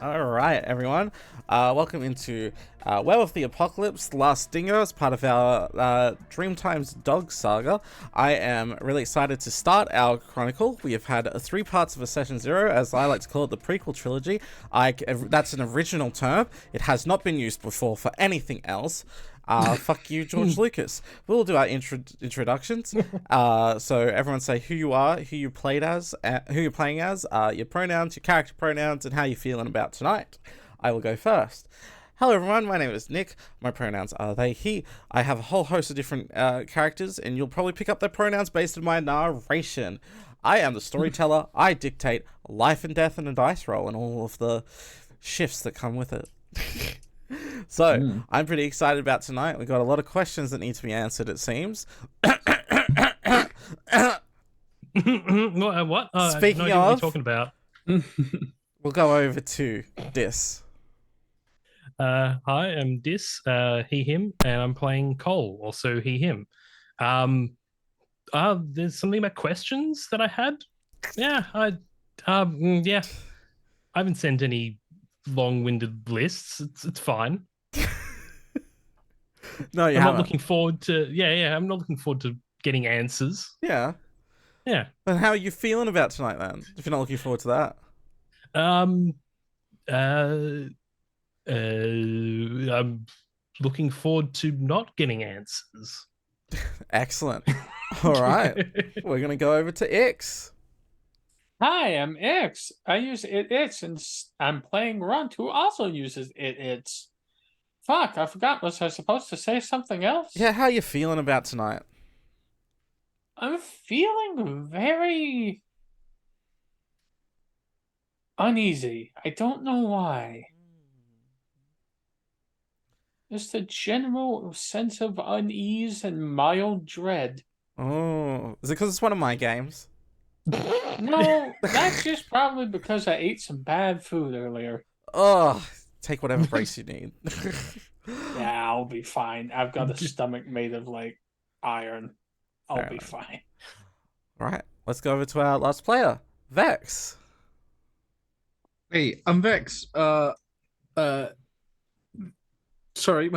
Alright, everyone. Welcome into Werewolf the Apocalypse, The Last Dingo, as part of our Dreamtime's Dog Saga. I am really excited to start our chronicle. We have had 3 parts of a Session 0, as I like to call it, the prequel trilogy. That's an original term. It has not been used before for anything else. Fuck you, George Lucas. We'll do our introductions. So everyone say who you are, who you played as, who you're playing as, your pronouns, your character pronouns, and how you're feeling about tonight. I will go first. Hello everyone, my name is Nick. My pronouns are they, he. I have a whole host of different characters, and you'll probably pick up their pronouns based on my narration. I am the storyteller. I dictate life and death and a dice roll and all of the shifts that come with it. So, I'm pretty excited about tonight. We've got a lot of questions that need to be answered, it seems. What? Speaking no idea what you're talking about. We'll go over to Dis. Hi, I'm Dis, he, him, and I'm playing Cole, also he, him. There's something about questions that I had. Yeah, I haven't sent any long-winded lists. It's fine. No, you I'm haven't. not looking forward to. I'm not looking forward to getting answers. Yeah. Yeah. But how are you feeling about tonight, then? If you're not looking forward to that. I'm looking forward to not getting answers. Excellent. All right. We're going to go over to Ix. Hi, I'm Ix. I use it, and I'm playing Runt, who also uses it. Fuck, I forgot. Was I supposed to say something else? Yeah, how are you feeling about tonight? I'm feeling very uneasy. I don't know why. Just a general sense of unease and mild dread. Oh, is it because it's one of my games? No, that's just probably because I ate some bad food earlier. Oh, take whatever breaks you need. Yeah, I'll be fine. I've got a stomach made of, like, iron. I'll be fine. Right, let's go over to our last player, Vex. Hey, I'm Vex. Sorry,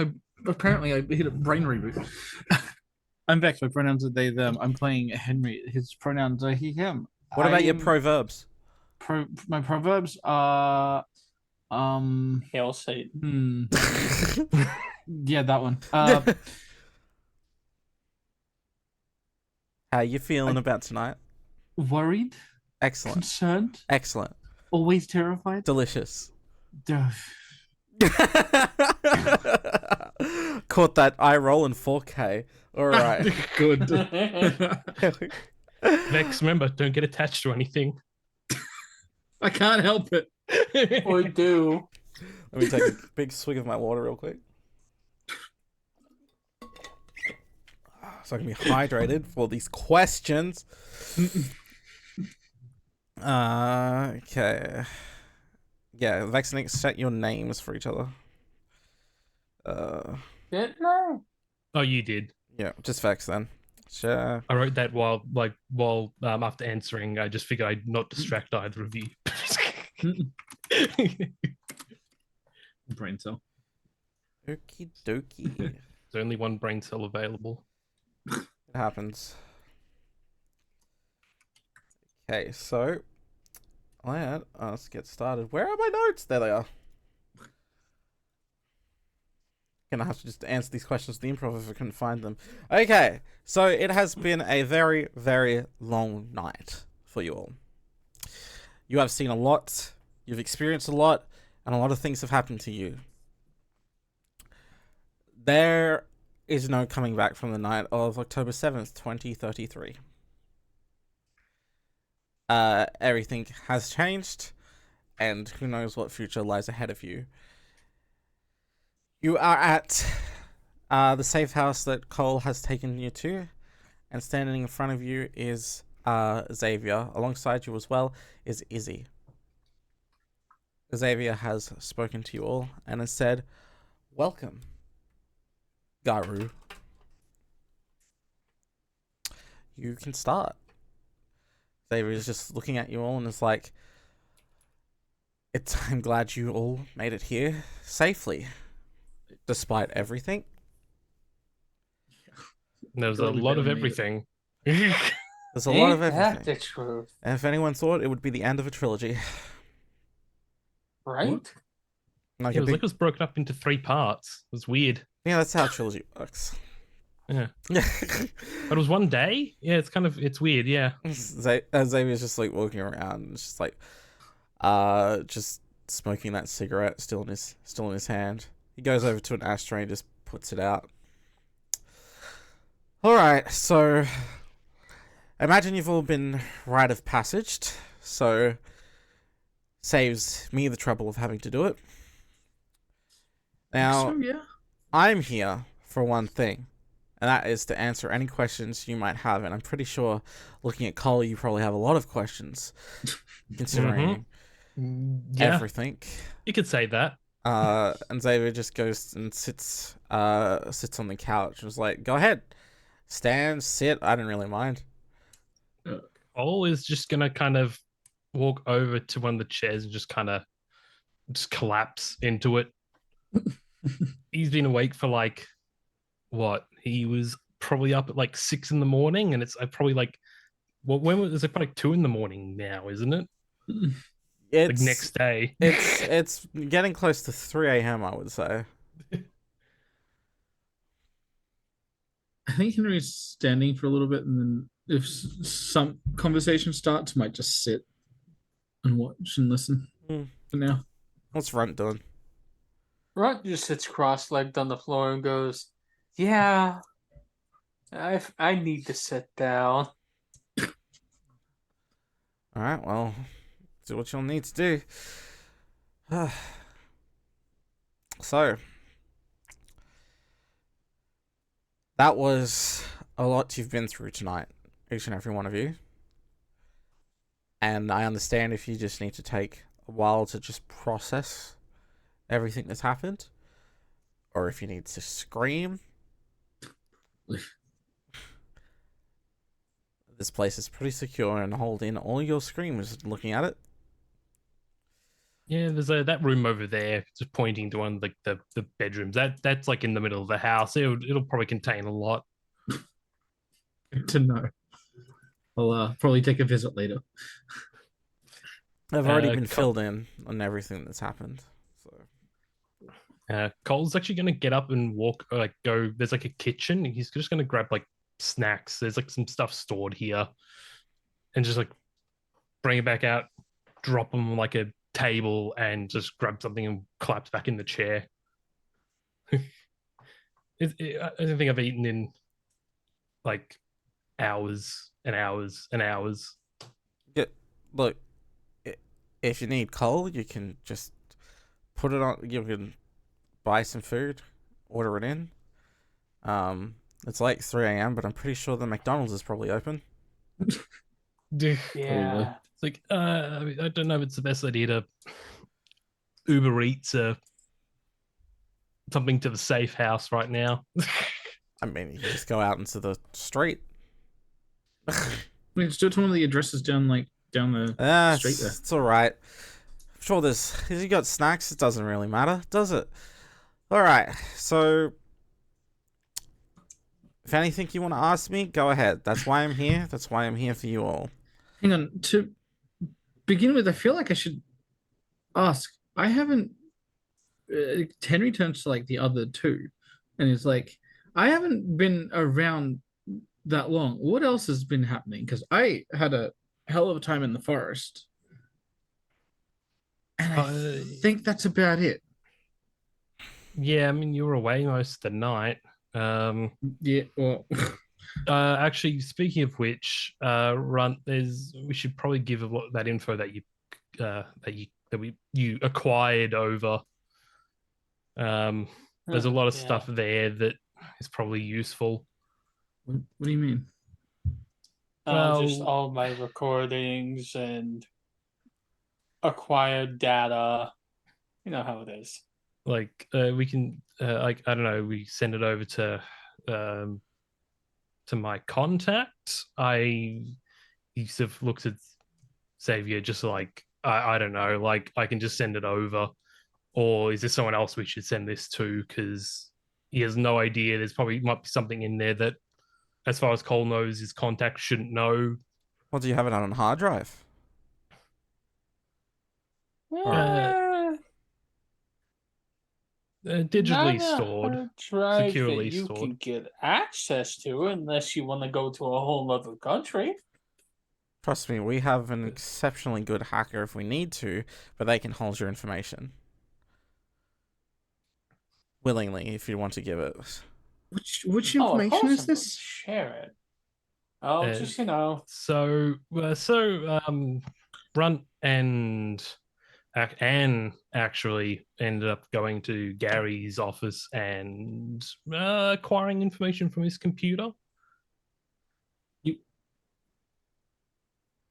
apparently I hit a brain reboot. I'm Vex. My pronouns are they, them. I'm playing Henry. His pronouns are he, him. What about your proverbs? My proverbs are Hail Satan. yeah, that one. How you feeling about tonight? Worried, Excellent. concerned, Excellent. always terrified. Delicious. Duh. Caught that eye roll in 4K. All right. Good. Vex, remember, don't get attached to anything. I can't help it. Or do. Let me take a big swig of my water real quick. So I can be hydrated for these questions. Okay. Yeah, Vex and Ix, set your names for each other. Didn't I? Oh, you did. Yeah, just Vex then. Sure. I wrote that while after answering. I just figured I'd not distract either of you. Brain cell. Okie dokie. There's only one brain cell available. It happens. Okay, so let's get started. Where are my notes? There they are. Gonna have to just answer these questions to the improv if I couldn't find them. Okay, so it has been a very, very long night for you all. You have seen a lot, you've experienced a lot, and a lot of things have happened to you. There is no coming back from the night of October 7th, 2033. Everything has changed, and who knows what future lies ahead of you. You are at the safe house that Cole has taken you to, and standing in front of you is Xavier. Alongside you as well is Izzy. Xavier has spoken to you all and has said, "Welcome, Garou. You can start." Xavier is just looking at you all and is like, I'm glad you all made it here safely, despite everything. There was a Totally lot of barely made it. everything. There's a lot of Ain't that everything. the truth, And if anyone thought it would be the end of a trilogy, right? like It a was big, like it was broken up into 3 parts. It was weird. yeah, that's how a trilogy works. Yeah. But it was one day? Yeah, it's weird, yeah. Xavier's just like walking around and it's just like just smoking that cigarette still in his hand. He goes over to an ashtray and just puts it out. Alright, so imagine you've all been rite of passaged, so saves me the trouble of having to do it. Now, So yeah. I'm here for one thing, and that is to answer any questions you might have. And I'm pretty sure, looking at Cole, you probably have a lot of questions, considering Yeah, everything. you could say that. And Xavier just goes and sits on the couch and was like, "Go ahead, stand, sit. I don't really mind." Cole is just gonna kind of walk over to one of the chairs and just kind of just collapse into it. He's been awake for like what? He was probably up at like 6 in the morning, and it's probably like when was it? Probably like 2 in the morning now, isn't it? It's Like next day. It's getting close to 3 a.m. I would say. I think Henry's standing for a little bit, and then if some conversation starts, might just sit and watch and listen for now. What's Runt doing? Runt just sits cross-legged on the floor and goes, "Yeah, I need to sit down." All right, well, do what you'll need to do. So, that was a lot you've been through tonight, each and every one of you. And I understand if you just need to take a while to just process everything that's happened, or if you need to scream. This place is pretty secure and hold in all your screams looking at it. Yeah, there's that room over there, just pointing to one of the bedrooms. That's like in the middle of the house. It'll probably contain a lot. Good to know. I'll probably take a visit later. I've already been filled in on everything that's happened. So Cole's actually going to get up and walk, like go. There's like a kitchen. He's just going to grab like snacks. There's like some stuff stored here, and just like bring it back out, drop them on like a table, and just grab something and collapse back in the chair. I don't think I've eaten in like hours and hours and hours. yeah, look, if you need coal, you can just put it on. You can buy some food, order it in. It's like 3 a.m., but I'm pretty sure the McDonald's is probably open. Yeah. It's like I don't know if it's the best idea to Uber Eats something to the safe house right now. I mean, you can just go out into the street. We just do it to one of the addresses down the street there. It's all right. I'm sure there's. If you got snacks, it doesn't really matter, does it? All right. So, if anything you want to ask me, go ahead. That's why I'm here. That's why I'm here for you all. Hang on. To begin with, I feel like I should ask. I haven't. Henry turns to like the other two, and he's like, "I haven't been around that long. What else has been happening? Because I had a hell of a time in the forest, and I think that's about it." Yeah, I mean you were away most of the night. Yeah. Well. Actually, speaking of which, Runt, we should probably give a lot that info that you acquired over. There's a lot of stuff there that is probably useful. What do you mean? Just all my recordings and acquired data. You know how it is. Like we can, like I don't know, we send it over to my contact. He sort of looks at Xavier just like I don't know. Like, I can just send it over, or is there someone else we should send this to? Because he has no idea. There's probably might be something in there that, as far as Cole knows, his contact shouldn't know. Well, do you have it on a hard drive? Digitally Not a stored, hard drive securely that you stored. can get access to unless you want to go to a whole other country. Trust me, we have an exceptionally good hacker if we need to, but they can hold your information. Willingly, if you want to give it. Which Oh, of information course is I'm gonna this? share it. Oh, Uh, just So, Runt and Anne actually ended up going to Gary's office and acquiring information from his computer.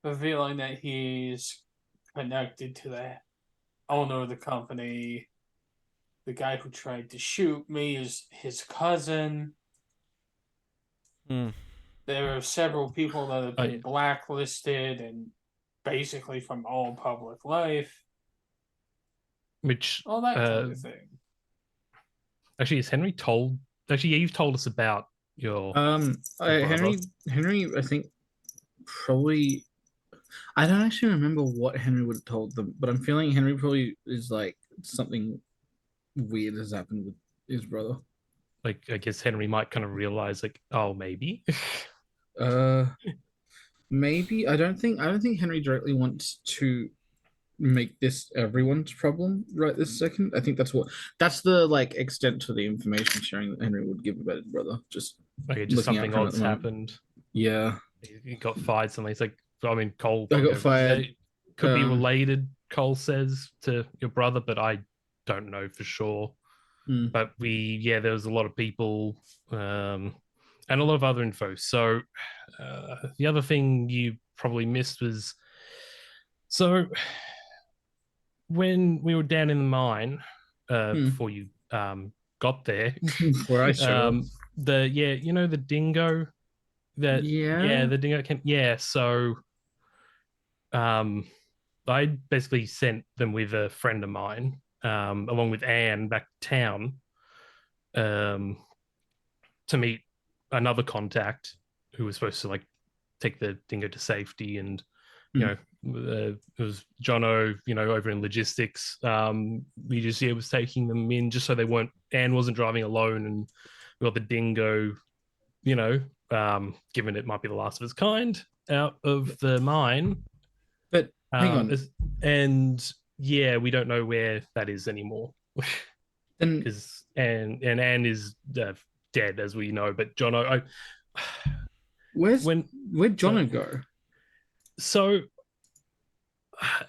revealing that he's connected to the owner of the company. The guy who tried to shoot me is his cousin. Hmm. There are several people that have been yeah. blacklisted and basically from all public life. Which All that kind of thing. actually is Henry told? Actually, yeah, you've told us about your brother. Henry, I think probably. I don't actually remember what Henry would have told them, but I'm feeling Henry probably is like something weird has happened with his brother. Like, I guess Henry might kind of realize, like, oh, maybe. Maybe I don't think Henry directly wants to make this everyone's problem right this second. I think that's the like extent to the information sharing that Henry would give about his brother. Just Okay, just looking out something for him at odd's the moment. happened. Yeah, He got fired. Something. It's like, I mean, Cole I got fired. They could be related. Cole says to your brother, but I don't know for sure. But there was a lot of people and a lot of other info. So the other thing you probably missed was, so when we were down in the mine before you got there, where I showed up. the dingo that the dingo came, so I basically sent them with a friend of mine along with Anne back to town to meet another contact who was supposed to like take the dingo to safety, and it was Jono, over in logistics. Was taking them in just so Anne wasn't driving alone, and we got the dingo, given it might be the last of its kind, out of the mine. But hang on, and we don't know where that is anymore. Because and Anne is dead, as we know. But Jono, where'd Jono go? So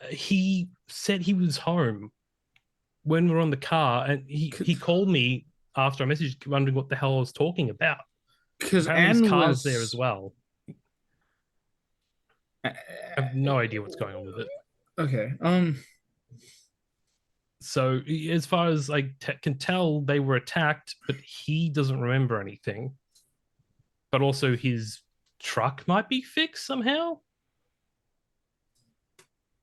he said he was home when we were on the car, and he called me after I messaged, wondering what the hell I was talking about. Because Anne's Anne car's was there as well. I have no idea what's going on with it. Okay. So as far as I can tell, they were attacked, but he doesn't remember anything. But also his truck might be fixed somehow.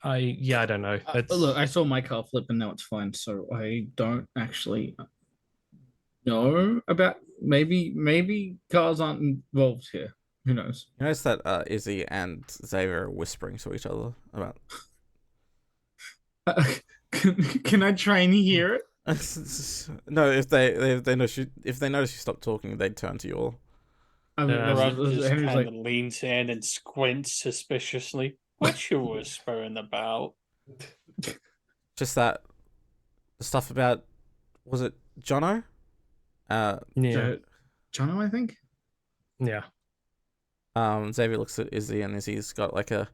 I don't know. Look, I saw my car flip and now it's fine, so I don't actually know about maybe cars aren't involved here. Who knows? You notice that Izzy and Xavier are whispering to each other about. Can I try and hear it? No, if they notice you stop talking, they'd turn to you all. Runt just kind of leans in and squints suspiciously. What you whispering about? Just that the stuff about, was it Jono? Jono, I think. Yeah. Xavier looks at Izzy, and Izzy's got a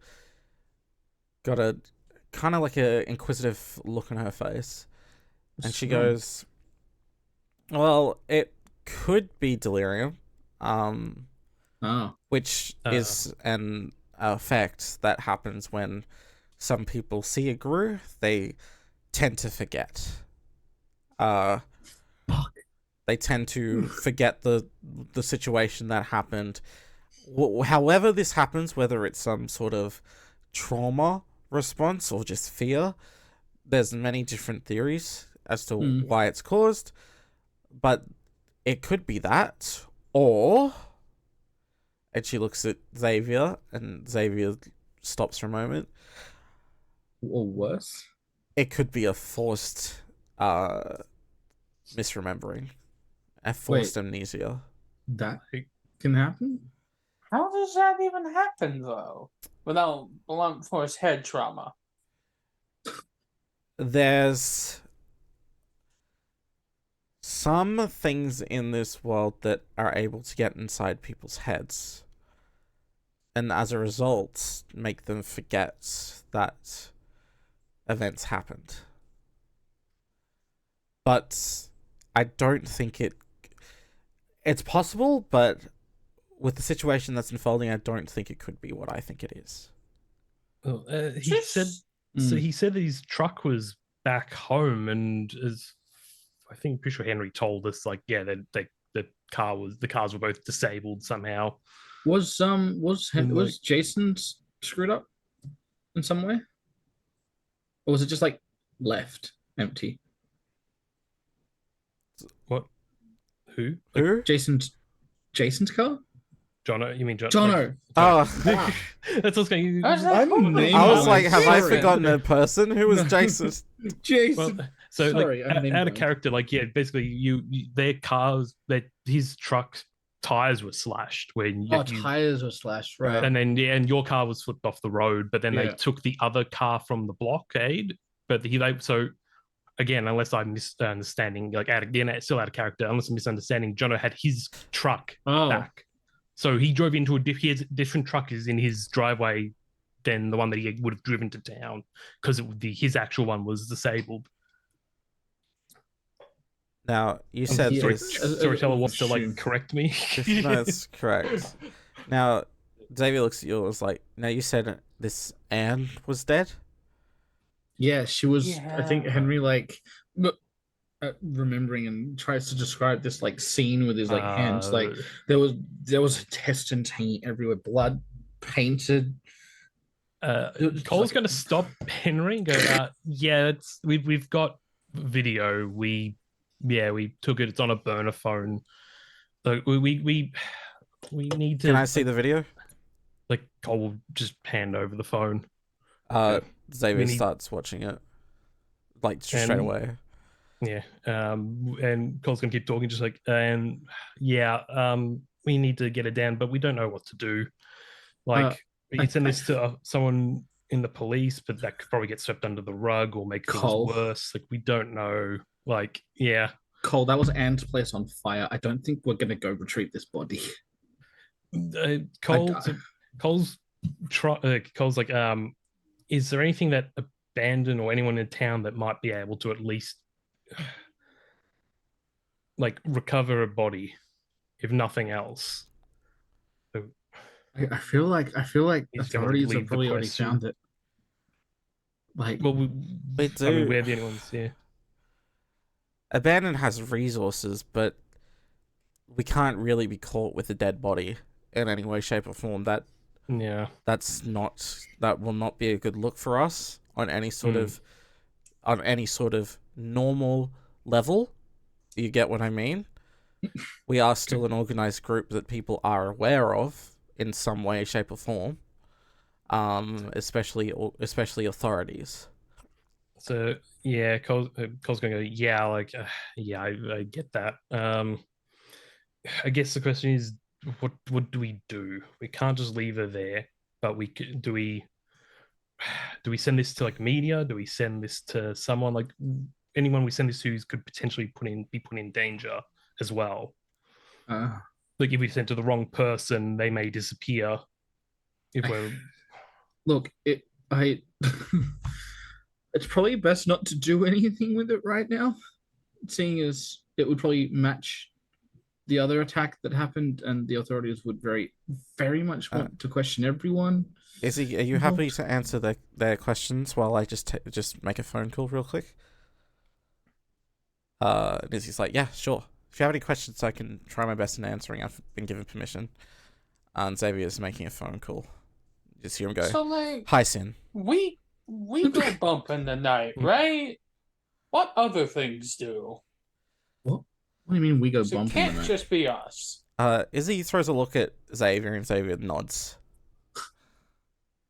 kind of like a inquisitive look on her face, and she goes, "Well, it could be delirium, which is an effect that happens when some people see a Garou. They tend to forget. They tend to forget the situation that happened. However this happens, whether it's some sort of trauma response or just fear. There's many different theories as to why it's caused, but it could be that, or... And she looks at Xavier, and Xavier stops for a moment. Or worse. It could be a forced misremembering. A forced amnesia. That can happen? How does that even happen, though? Without blunt force head trauma. There's some things in this world that are able to get inside people's heads, and as a result, make them forget that events happened. But I don't think it's possible, but with the situation that's unfolding, I don't think it could be what I think it is. Well, he said that his truck was back home, and as I think pretty sure Henry told us, like, yeah, the cars were both disabled somehow. Was Jason screwed up in some way? Or was it just like left empty? What? Who? Who? Jason's car? Jono? You mean Jono. Oh, that's what's going. I was like, have I forgotten a person? Who was Jason? Jason. Well, so Sorry, like, out of character, like, yeah, basically their cars, his truck tires were slashed when tires were slashed, right? and then and your car was flipped off the road, but then they took the other car from the blockade, but so again, unless I'm misunderstanding, like, still out of character, unless I'm misunderstanding, Jono had his truck back, so he drove into his different truck is in his driveway than the one that he would have driven to town, because his actual one was disabled. Now, you said Storyteller wants to, like, correct me. That's correct. Now, Xavier looks at you and was like, now you said this Anne was dead? Yeah, she was. Yeah. I think Henry, like, remembering and tries to describe this, like, scene with his, like, hands. Like, there was intestines hanging everywhere, blood painted. Cole's going to stop Henry and go, yeah, we've got video. We took it. It's on a burner phone. So we need to. Can I see the video? Like, Cole will just hand over the phone. Xavier starts watching it, like, straight away. Yeah. And Cole's gonna keep talking, just like, we need to get it down, but we don't know what to do. Like, we can send this to someone in the police, but that could probably get swept under the rug or make things worse. Like, we don't know. Like, yeah. Cole, that was Anne's place on fire. I don't think we're gonna go retrieve this body. Cole's like, is there anything that Abandon or anyone in town that might be able to at least, like, recover a body, if nothing else? I feel like authorities have probably already found it. Like, well, we do. I mean, we're the only ones here. Abandon has resources, but we can't really be caught with a dead body in any way, shape, or form. That will not be a good look for us on any sort of normal level. You get what I mean? We are still an organized group that people are aware of in some way, shape, or form. Especially authorities. So yeah, Cole's going to go, I get that. I guess the question is, what do we do? We can't just leave her there, but do we send this to, like, media? Do we send this to someone, like, anyone we send this to could potentially be put in danger as well? Like, if we send to the wrong person, they may disappear. Look, it's probably best not to do anything with it right now, seeing as it would probably match the other attack that happened, and the authorities would very, very much want to question everyone. Are you happy to answer their questions while I just make a phone call real quick? Izzy's like, yeah, sure. If you have any questions, I can try my best in answering. I've been given permission. And Xavier's making a phone call. Just hear him go. So, like, hi, Sin. We we go bump in the night, right? What other things do? What? What do you mean we go So it bump in the can't night? just be us. Izzy throws a look at Xavier, and Xavier nods.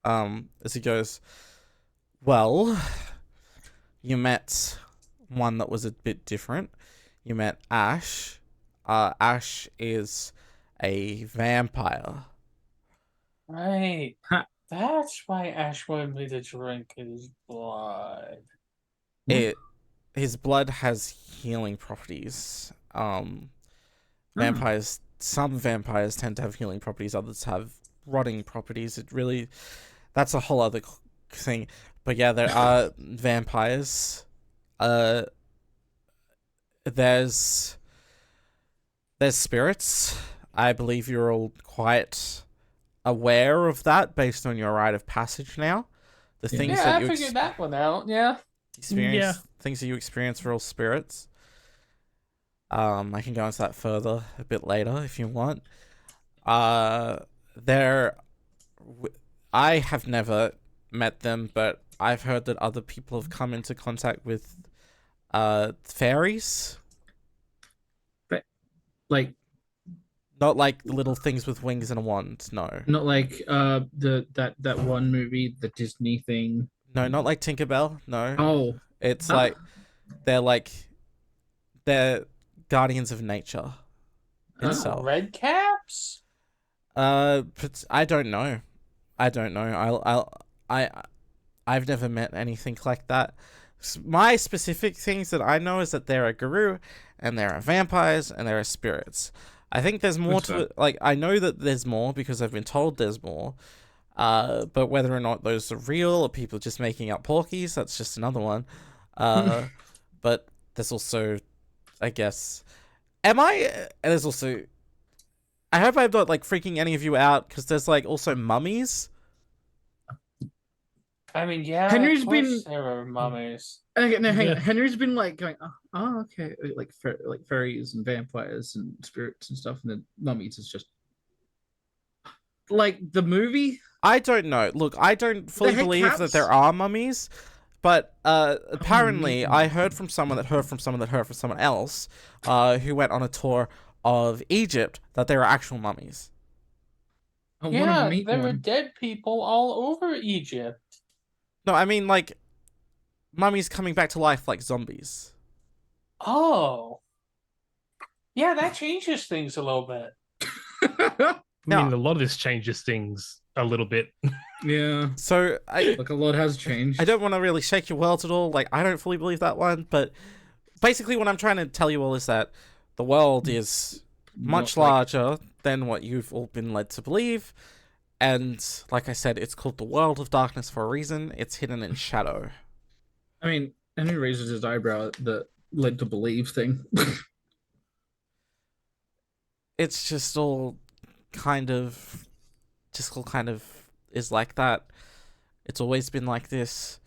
As he goes, well, you met one that was a bit different. You met Ash. Ash is a vampire. Right. Ha. That's why Ash wanted me to drink his blood. His blood has healing properties. Vampires, some vampires tend to have healing properties, others have rotting properties. That's a whole other thing. But yeah, there are vampires. There's spirits. I believe you're all quite aware of that based on your rite of passage now. The things Yeah, that I you figured that one out. Yeah. things that you experience are all spirits. I can go into that further a bit later if you want. I have never met them, but I've heard that other people have come into contact with fairies. Like, Not like the little things with wings and a wand, no. not like that one movie, the Disney thing. No, not like Tinkerbell, no. Oh, It's Ah. they're guardians of nature itself. Red caps? But I don't know. I've never met anything like that. My specific things that I know is that there are Garou, and there are vampires, and there are spirits. I think there's more What's to that? it. Like, I know that there's more because I've been told there's more. But whether or not those are real or people just making up porkies, that's just another one. But there's also, I guess, there's also, I hope I'm not like freaking any of you out because there's like also mummies. I mean, yeah, Henry's of course been- there are mummies. okay, no, hang on. Yeah. Henry's been like going, oh okay, like fairies and vampires and spirits and stuff, and then mummies is just like the movie. I don't know. Look, I don't fully heck, believe that cats? there are mummies, but apparently man. I heard from someone that heard from someone that heard from someone else who went on a tour of Egypt that there are actual mummies. I want to Yeah, meet there were one. dead people all over Egypt. No, I mean like mummies coming back to life like zombies. Oh. Yeah, that changes things a little bit. I Now- mean, a lot of this changes things a little bit. Yeah, So like a lot has changed. I don't want to really shake your world at all. Like, I don't fully believe that one, but basically what I'm trying to tell you all is that the world is much Not like- larger than what you've all been led to believe. And like I said, it's called the world of darkness for a reason. It's hidden in shadow. I mean, Henry raises his eyebrow at the led to believe thing. It's just all kind of is like that. It's always been like this.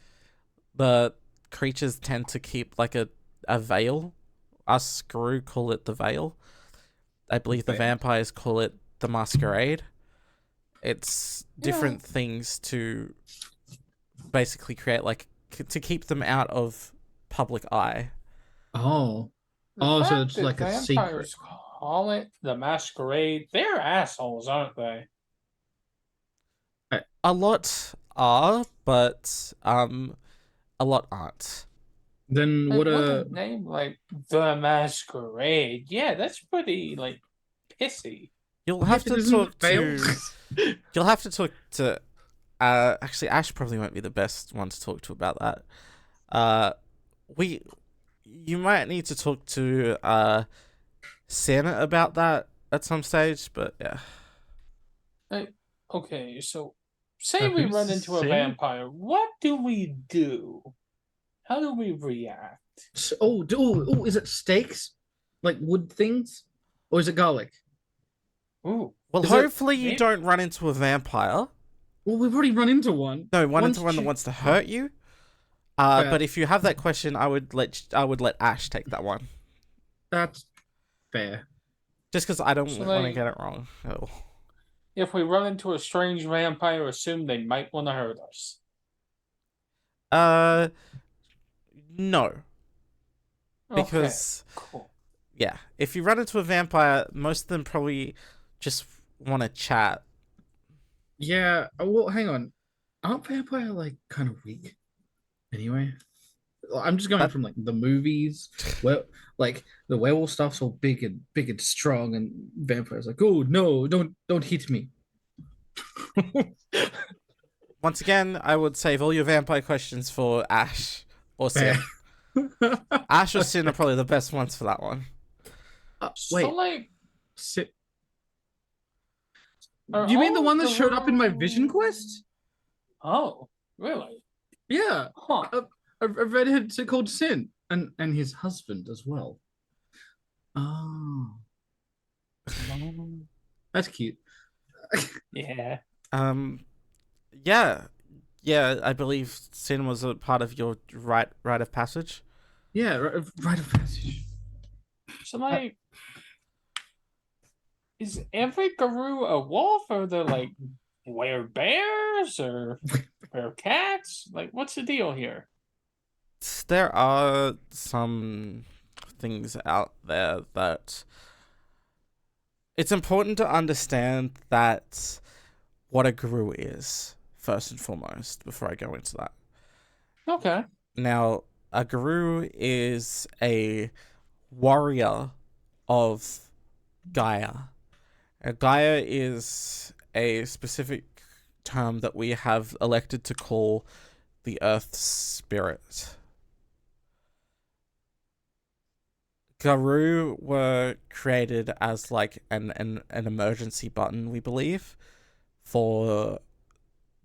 The creatures tend to keep like a veil. Us Garou call it the veil. I believe the Veil. vampires call it the masquerade. It's different Yeah. things to basically create like to keep them out of public eye. Oh, The Oh, so fact it's that like a vampires call it the masquerade. They're assholes, aren't they? A lot are, but a lot aren't. then Like, what with a a name like the masquerade. Yeah, that's pretty like pissy. You'll have to isn't talk veil. to. You'll have to talk to. Actually, Ash probably won't be the best one to talk to about that. You might need to talk to Santa about that at some stage, but yeah. Okay, so say we who's run into a Sin? vampire. What do we do? How do we react? is it steaks, like wood things, or is it garlic? Ooh, Well, Is it- hopefully you maybe- don't run into a vampire. Well, we've already run into one. No, one Once into one that you- wants to hurt you. Yeah. But if you have that question, I would let Ash take that one, That's fair. just because I don't So, want to like- get it wrong. Oh. if we run into a strange vampire, assume they might want to hurt us. No, Okay, because cool. yeah, if you run into a vampire, most of them probably just want to chat. Yeah. Well, hang on. Aren't vampire like kind of weak? Anyway, I'm just going That from like the movies where like the werewolf stuff's all big and strong, and vampires like, oh no, don't hit me. once again, I would save all your vampire questions for Ash or Fair. Sin. Ash or Sin are probably the best ones for that one. So Wait, like, sit. are You mean the all one that showed up in my vision Garou- quest? Oh, really? Yeah, Huh. a redhead called Sin, and his husband as well. Oh, that's cute. Yeah. Yeah, yeah. I believe Sin was a part of your rite of passage. Yeah, rite of passage. So like, is every Garou a wolf, or they're like bears or cats? Like, what's the deal here? There are some things out there that it's important to understand that what a Garou is first and foremost before I go into that. Okay. Now, a Garou is a warrior of Gaia. Gaia is a specific term that we have elected to call the Earth's spirit. Garou were created as like an emergency button, we believe, for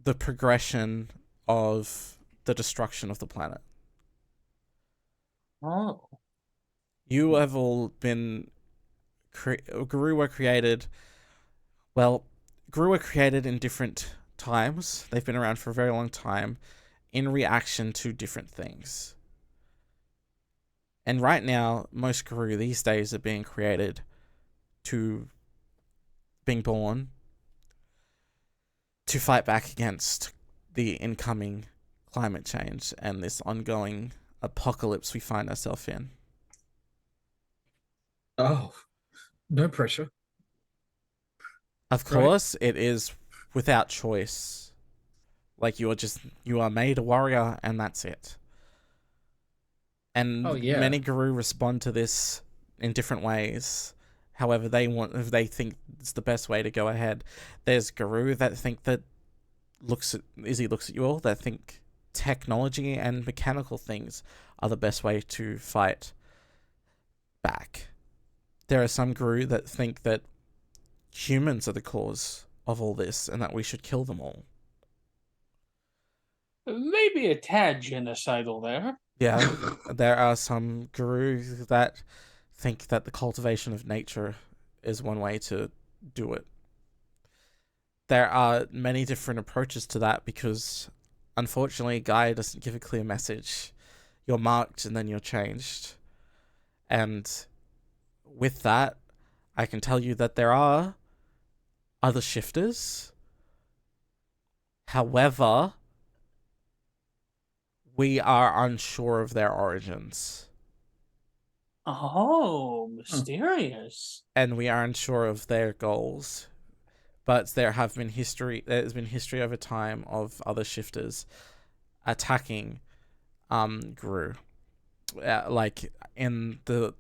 the progression of the destruction of the planet. Oh. You have all been Garou were created. Well, Garou were created in different times. They've been around for a very long time in reaction to different things. And right now, most Garou these days are being created to being born to fight back against the incoming climate change and this ongoing apocalypse we find ourselves in. Oh, no pressure. Of course, it is without choice. Like you are made a warrior and that's it. And many Garou respond to this in different ways. However if they think it's the best way to go ahead. There's Garou that think that looks at you all, that think technology and mechanical things are the best way to fight back. There are some Garou that think that humans are the cause of all this and that we should kill them all. Maybe a tad genocidal there. Yeah, there are some Garou that think that the cultivation of nature is one way to do it. There are many different approaches to that because, unfortunately, Gaia doesn't give a clear message. You're marked and then you're changed. And with that, I can tell you that there are other shifters. However, we are unsure of their origins. Oh, mysterious. And we are unsure of their goals. But there's been history over time of other shifters attacking Garou. Like in the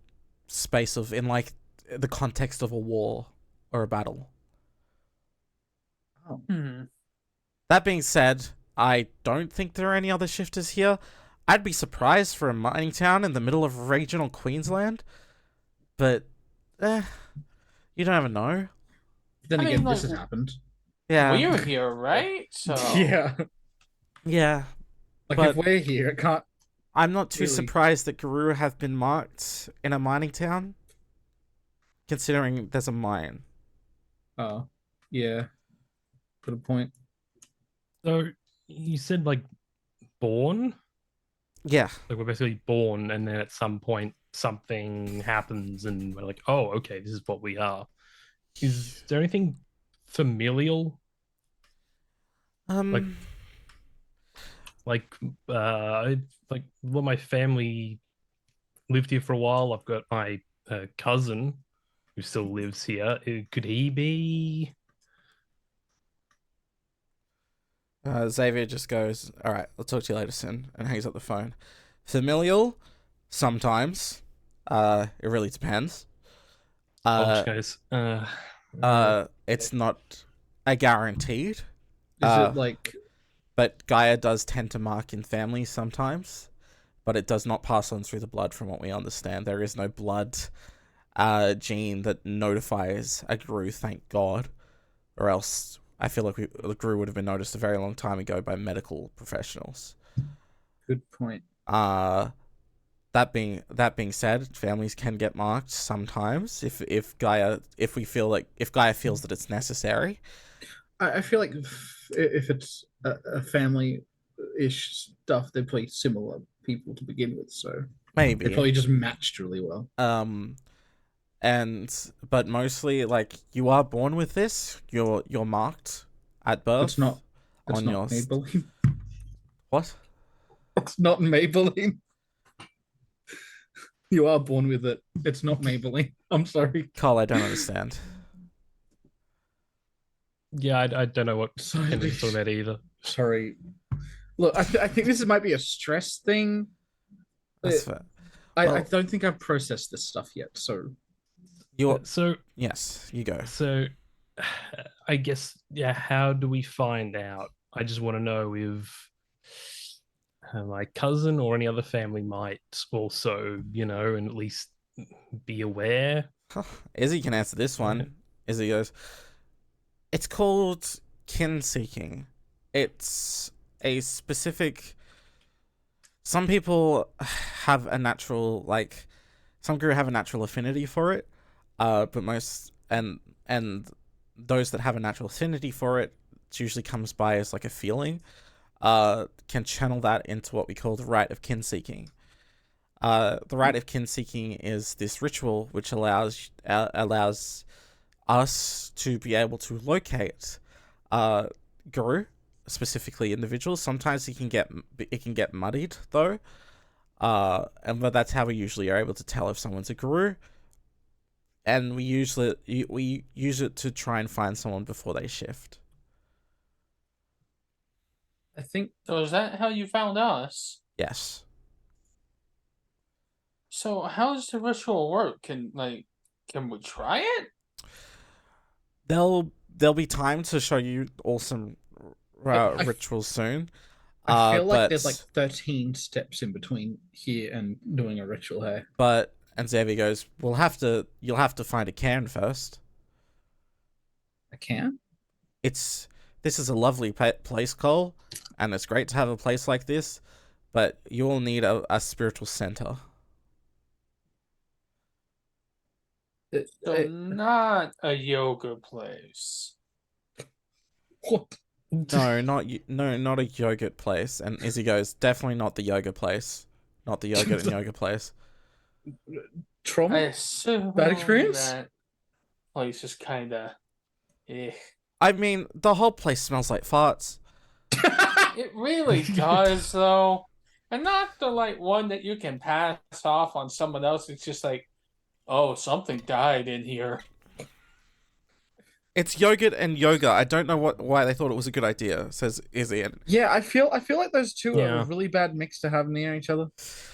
space of the context of a war or a battle. Oh. That being said, I don't think there are any other shifters here. I'd be surprised for a mining town in the middle of regional Queensland, but you don't ever know. Then I again, mean, this like, has happened. Yeah. We're here, right? So Yeah. Yeah. Like But if we're here, it can't. I'm not too Really? surprised that Garou have been marked in a mining town, considering there's a mine. Oh, yeah. Good point. So you said like born? Yeah. Like we're basically born and then at some point something happens and we're like, oh, okay, this is what we are. Is there anything familial? Like like well, my family lived here for a while. I've got my cousin who still lives here. Could he be? Xavier just goes, all right, I'll talk to you later, Sin, and hangs up the phone. Familial, sometimes. It really depends. Guys, It's not a guaranteed. Is it like But Gaia does tend to mark in families sometimes, but it does not pass on through the blood from what we understand. There is no blood gene that notifies a Garou, thank God, or else I feel like the Garou would have been noticed a very long time ago by medical professionals. good point? That being said, families can get marked sometimes if Gaia feels that it's necessary. I feel like if it's a family-ish stuff, they're probably similar people to begin with, so they Maybe. probably just matched really well. But mostly, like, you are born with this. You're marked at birth. It's not on your Maybelline. What? It's not Maybelline. You are born with it. It's not Maybelline. I'm sorry. Carl, I don't understand. yeah, I don't know what Sorry. Henry's talking about either. Sorry. Look, I think this might be a stress thing. That's fair. I don't think I've processed this stuff yet, so So Yes, you go. So, I guess, yeah, how do we find out? I just want to know if my cousin or any other family might also, and at least be aware. Izzy can answer this one. Izzy goes, it's called kin seeking. It's a specific. Some people have a natural, some Garou have a natural affinity for it, but most and those that have a natural affinity for it usually comes by as like a feeling. Can channel that into what we call the rite of kin seeking. The rite of kin seeking is this ritual which allows us to be able to locate Garou, specifically individuals. Sometimes it can get muddied though, but that's how we usually are able to tell if someone's a Garou. And we use it to try and find someone before they shift. I think So is that how you found us? Yes. So how does the ritual work? Can we try it? There'll be time to show you all some rituals soon. I feel like but, there's like 13 steps in between here and doing a ritual here. And Xavier goes, you'll have to find a cairn first. I can? This is a lovely place, Cole, and it's great to have a place like this, but you will need a spiritual center. So not a yoga place. What? No, not a yogurt place. And Izzy goes, definitely not the yoga place, not the yogurt and yoga place. I Trauma? assume Bad experience? that place is kind of. I mean, the whole place smells like farts. It really does, though, and not the one that you can pass off on someone else. It's just like, oh, something died in here. It's yogurt and yoga. I don't know why they thought it was a good idea, says Izzy. Yeah, I feel like those two are Yeah. a really bad mix to have near each other.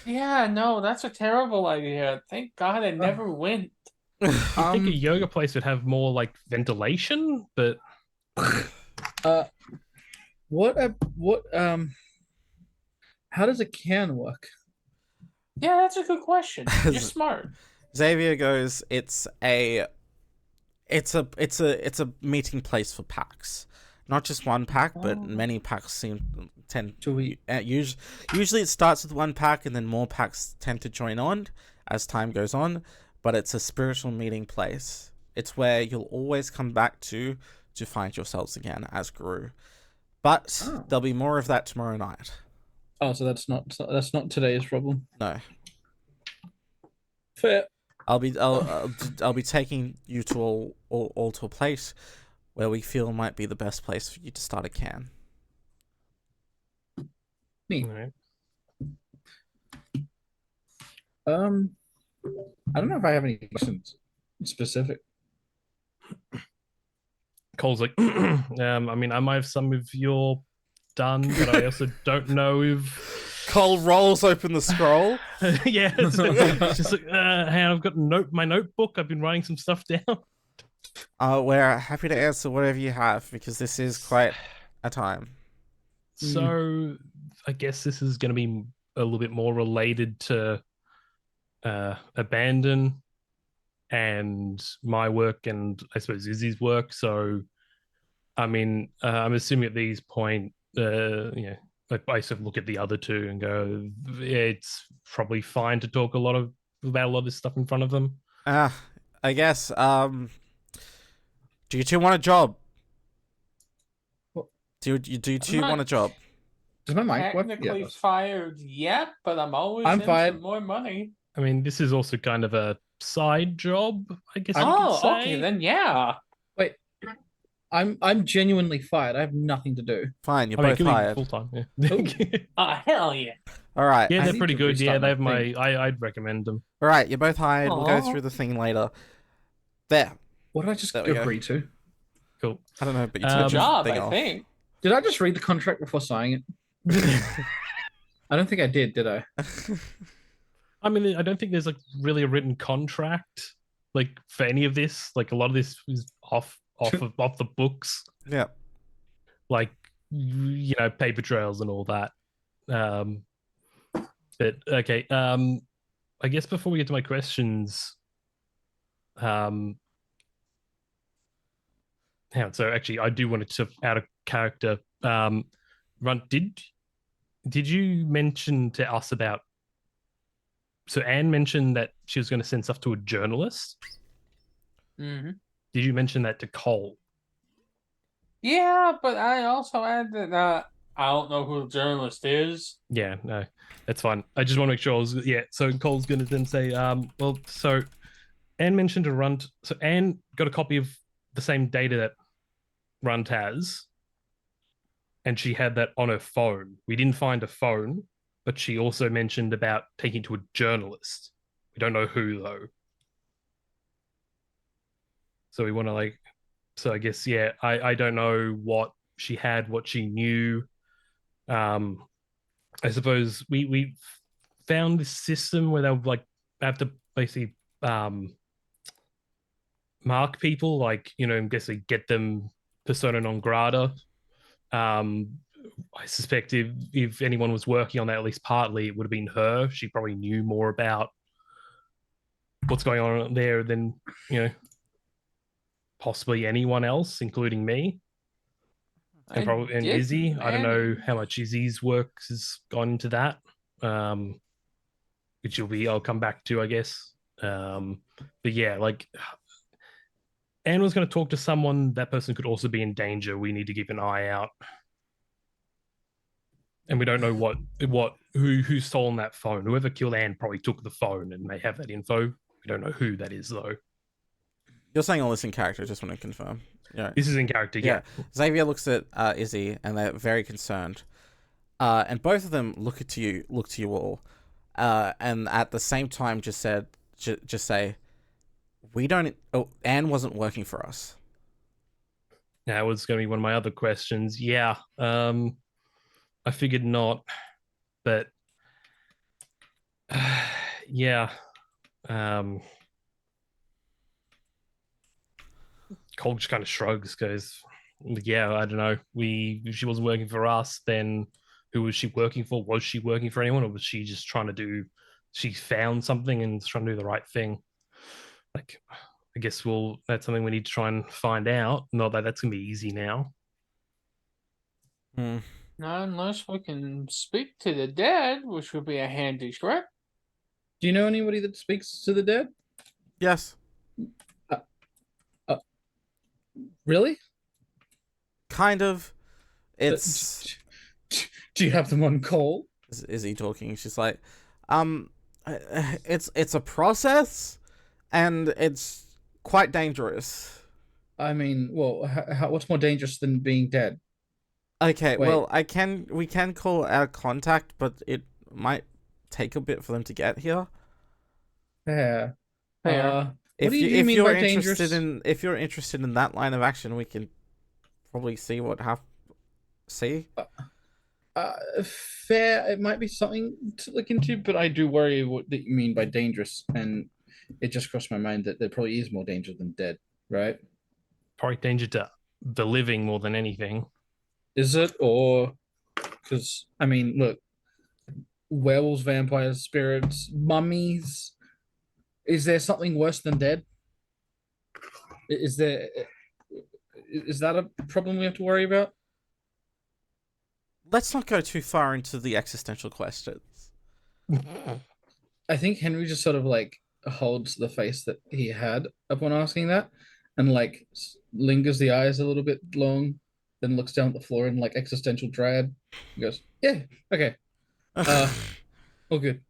Yeah, no, that's a terrible idea. Thank God I never went. I think a yoga place would have more like ventilation, but how does a can work? Yeah, that's a good question. You're smart. Xavier goes, it's a meeting place for packs. Not just one pack, but many packs tend to usually it starts with one pack and then more packs tend to join on as time goes on, but it's a spiritual meeting place. It's where you'll always come back to find yourselves again as Garou. But there'll be more of that tomorrow night. Oh, so that's not today's problem. No. Fair. I'll be taking you to all to a place where we feel might be the best place for you to start a can. Neat. All right. I don't know if I have any questions specific. Cole's like, I mean, I might have some of your done, but I also don't know if. Cole rolls open the scroll. Yeah, it's just like, hey, I've got my notebook. I've been writing some stuff down. We're happy to answer whatever you have because this is quite a time. So I guess this is going to be a little bit more related to Abandon and my work and I suppose Izzy's work. So, I mean, I'm assuming at these point, like I sort of look at the other two and go, it's probably fine to talk about a lot of this stuff in front of them. I guess. Do you two want a job? Do you two want a job? Does my mic work? Technically fired yet, but I'm in fired. for more money. I mean, this is also kind of a side job, I guess. Okay, then yeah. Wait, I'm genuinely fired. I have nothing to do. Fine, you're both hired. Full time. Yeah. Hell yeah. All right. Yeah, they're need pretty to good. Yeah, restart they have my I'd recommend them. All right, you're both hired. We'll go Aw. through the thing later. There. What did I just There we go. agree to? Cool. I don't know, but you Good took the Job, thing I off. think. Did I just read the contract before signing it? I don't think I did I? I mean, I don't think there's like really a written contract like for any of this. Like a lot of this is off the books. Yeah. Like paper trails and all that. But okay. I guess before we get to my questions, so actually, I do want to out of character. Runt, did you mention to us about? So Anne mentioned that she was going to send stuff to a journalist. Mm-hmm. Did you mention that to Cole? Yeah, but I also added that I don't know who the journalist is. Yeah, no, that's fine. I just want to make sure. So Cole's going to then say, well, so Anne mentioned to Runt. So Anne got a copy of the same data that Runt has, and she had that on her phone. We didn't find a phone, but she also mentioned about taking it to a journalist. We don't know who though. So we want to so I guess I don't know what she had, what she knew. I suppose we found this system where they'll have to basically mark people, basically get them persona non grata. I suspect if anyone was working on that, at least partly, it would have been her. She probably knew more about what's going on there than possibly anyone else, including me, and Izzy. I don't know how much Izzy's work has gone into that, which I'll come back to, I guess. But yeah, Anne was going to talk to someone. That person could also be in danger. We need to keep an eye out. And we don't know who's stolen that phone. Whoever killed Anne probably took the phone and may have that info. We don't know who that is though. You're saying all this in character, just want to confirm. Yeah. This is in character, yeah. Xavier looks at Izzy and they're very concerned. And both of them look to you all. And at the same time just say, Anne wasn't working for us. That was going to be one of my other questions. Yeah. I figured not, but yeah. Cole just kind of shrugs because, yeah, I don't know. If she wasn't working for us, then who was she working for? Was she working for anyone, or was she just she found something and trying to do the right thing? I guess that's something we need to try and find out. Not that that's going to be easy now. Not unless we can speak to the dead, which would be a handy trick. Do you know anybody that speaks to the dead? Yes. Really? Kind of. It's. Do you have them on call? Is he talking? She's like, it's a process, and it's quite dangerous. I mean, well, what's more dangerous than being dead? Okay, Wait. well, we can call our contact, but it might take a bit for them to get here. Fair. Fair. What do you mean by dangerous? If you're interested in that line of action, we can probably see what see. Fair. It might be something to look into, but I do worry what that you mean by dangerous, and it just crossed my mind that there probably is more danger than dead, right? Probably danger to the living more than anything. Is it, or because I mean, look, werewolves, vampires, spirits, mummies. Is there something worse than dead? Is there? Is that a problem we have to worry about? Let's not go too far into the existential questions. I think Henry just sort of like holds the face that he had upon asking that, and like lingers the eyes a little bit long, then looks down at the floor in like existential dread. He goes, "Yeah, okay, all good."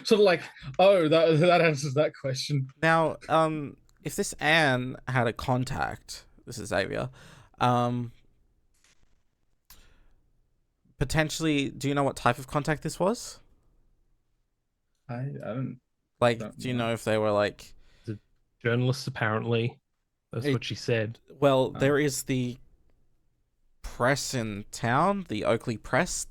Sort of like, oh, that answers that question. Now, if this Anne had a contact, this is Xavier, potentially, do you know what type of contact this was? I don't. Like, Don't do you know. know if they were like... Journalists, apparently. That's what she said. Well, there is the press in town, the Oakley Press.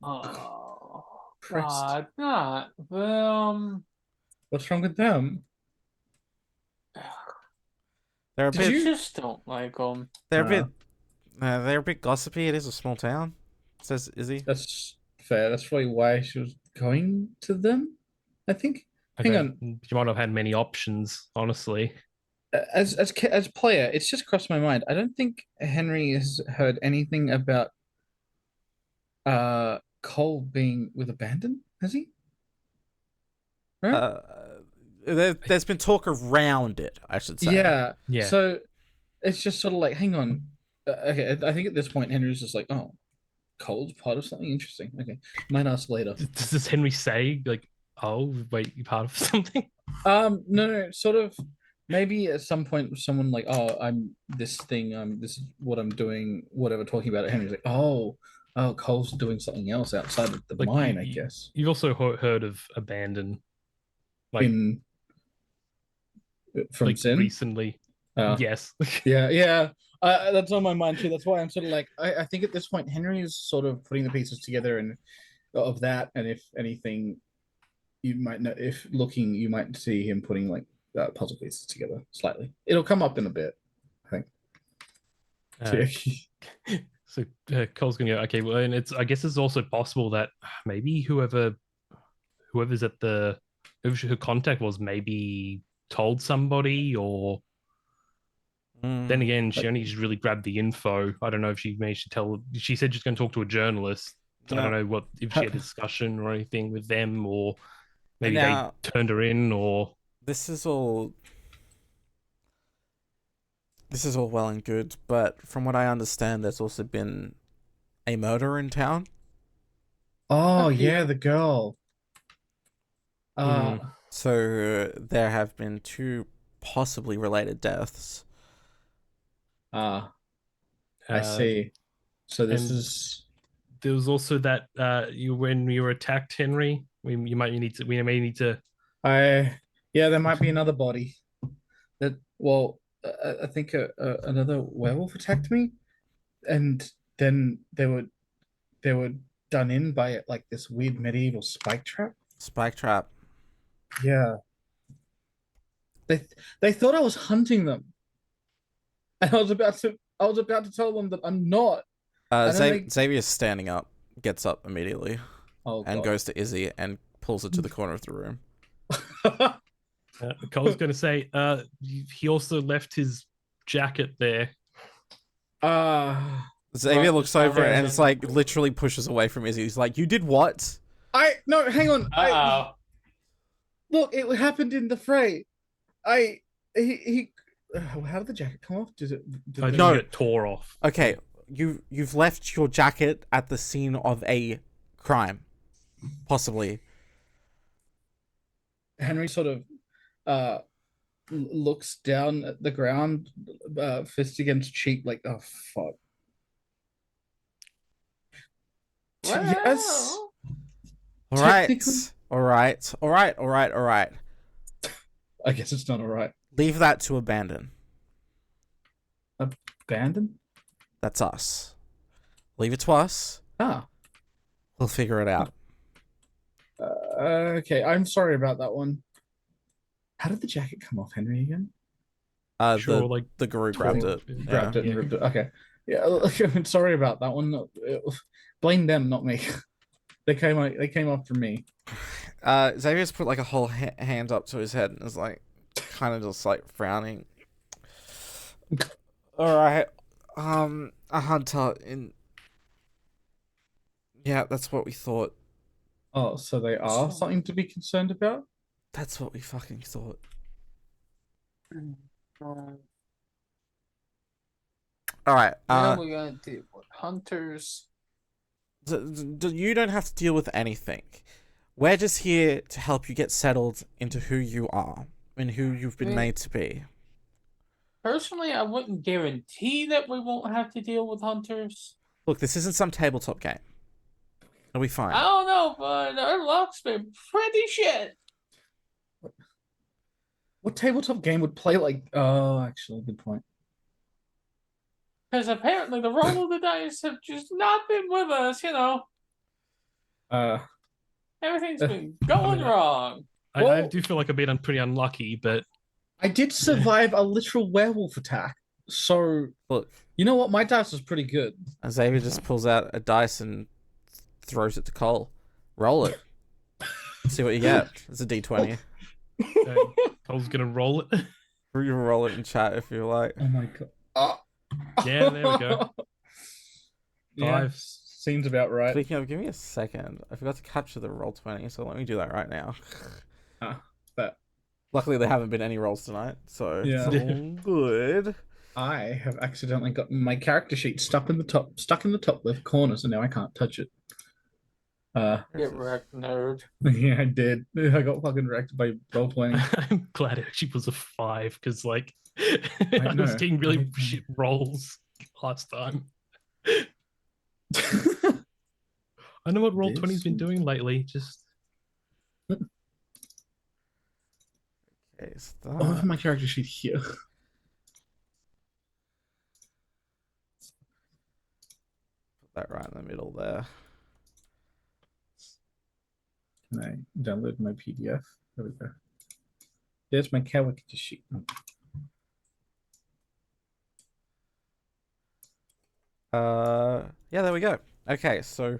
Oh, Pressed. God, not them. What's wrong with them? They're a Did bit... I you- just don't like them. They're a bit gossipy. It is a small town, says Izzy. That's fair. That's probably why she was going to them. I think. Hang on. You might have had many options, honestly. As player, it's just crossed my mind. I don't think Henry has heard anything about Cole being with Abandon, has he? Right? There's been talk around it, I should say. Yeah. Yeah. So it's just sort of like, hang on. Okay, I think at this point Henry's just like, oh, Cole's part of something interesting. Okay, might ask later. Does Henry say, like, oh, wait, you're part of something? No, sort of. Maybe at some point someone like, oh, I'm this thing. This is what I'm doing. Whatever, talking about it. Henry's like, oh, Cole's doing something else outside of the Like, mine, I guess. You've also heard of Abandon, like, From like Sin. recently. Yes. Yeah. That's on my mind too. That's why I'm sort of like, I think at this point Henry is sort of putting the pieces together and of that, and if anything, you might know, if looking, you might see him putting like puzzle pieces together slightly. It'll come up in a bit, I think. So Cole's gonna go, okay, well, and I guess it's also possible that maybe whoever's at whoever her contact was maybe told somebody, or then again, she only just really grabbed the info. I don't know if she managed to tell. She said she's going to talk to a journalist. So I don't know if she had a discussion or anything with them, or maybe they turned her in, or This is all well and good, but from what I understand, there's also been a murder in town. Oh yeah, the girl. So there have been 2 possibly related deaths. I see. So this and is. there was also that when you were attacked, Henry. We may need to. There might be another body. I think another werewolf attacked me, and then they were done in by like this weird medieval spike trap. Spike trap. Yeah. They thought I was hunting them, and I was about to tell them that I'm not. Xavier's standing up, gets up immediately, and goes to Izzy and pulls her to the corner of the room. Cole's going to say, he also left his jacket there. Xavier looks over and it's like literally pushes away from Izzy. He's like, "You did what?" No, hang on. Look, it happened in the fray. How did the jacket come off? No, it tore off. Okay, you've left your jacket at the scene of a crime, possibly. Henry sort of looks down at the ground, fist against cheek, like, oh fuck. Yes. Well, All right. Technically- All right. All right. All right. All right. I guess it's not all right. Leave that to abandon. Abandon? That's us. Leave it to us. Ah. We'll figure it out. Okay, I'm sorry about that one. How did the jacket come off, Henry, again? Sure, the like the Garou grabbed it. Grabbed it and Yeah. ripped it. Okay. Yeah, I'm sorry about that one. Blame them, not me. They came after me. Xavier's put like a whole hand up to his head and is like, kind of just like frowning. All right, a hunter in. Yeah, that's what we thought. Oh, so they are something to be concerned about? That's what we fucking thought. All right. now we're gonna deal with hunters. You don't have to deal with anything. We're just here to help you get settled into who you are and who you've been made to be. Personally, I wouldn't guarantee that we won't have to deal with hunters. Look, this isn't some tabletop game. It'll be fine. I don't know, but our luck's been pretty shit. What tabletop game would play like? Oh, actually, good point. Because apparently the roll of the dice have just not been with us, you know. Everything's been going wrong. I do feel like I've been pretty unlucky, but I did survive a literal werewolf attack. So Look, you know what? My dice was pretty good. Xavier just pulls out a dice and throws it to Cole. Roll it. See what you get. It's a D20. Cole's gonna roll it. You can roll it in chat if you like. Oh my god. Yeah, there we go. Yeah, 5. seems about right. Speaking of, give me a second. I forgot to capture the roll 20, so let me do that right now. But Luckily, there haven't been any rolls tonight, so Yeah. it's all good. I have accidentally got my character sheet stuck in the top left corner, so now I can't touch it. Get wrecked, nerd. Yeah, I did. I got fucking wrecked by Roll20. I'm glad it actually was a 5 because, like, I know. was getting really shit rolls last time. I know what Roll20's been doing lately. Just Okay, so I have my character sheet here. put that right in the middle there. Can I download my PDF? There we go. There's my character sheet. Yeah, there we go. Okay, so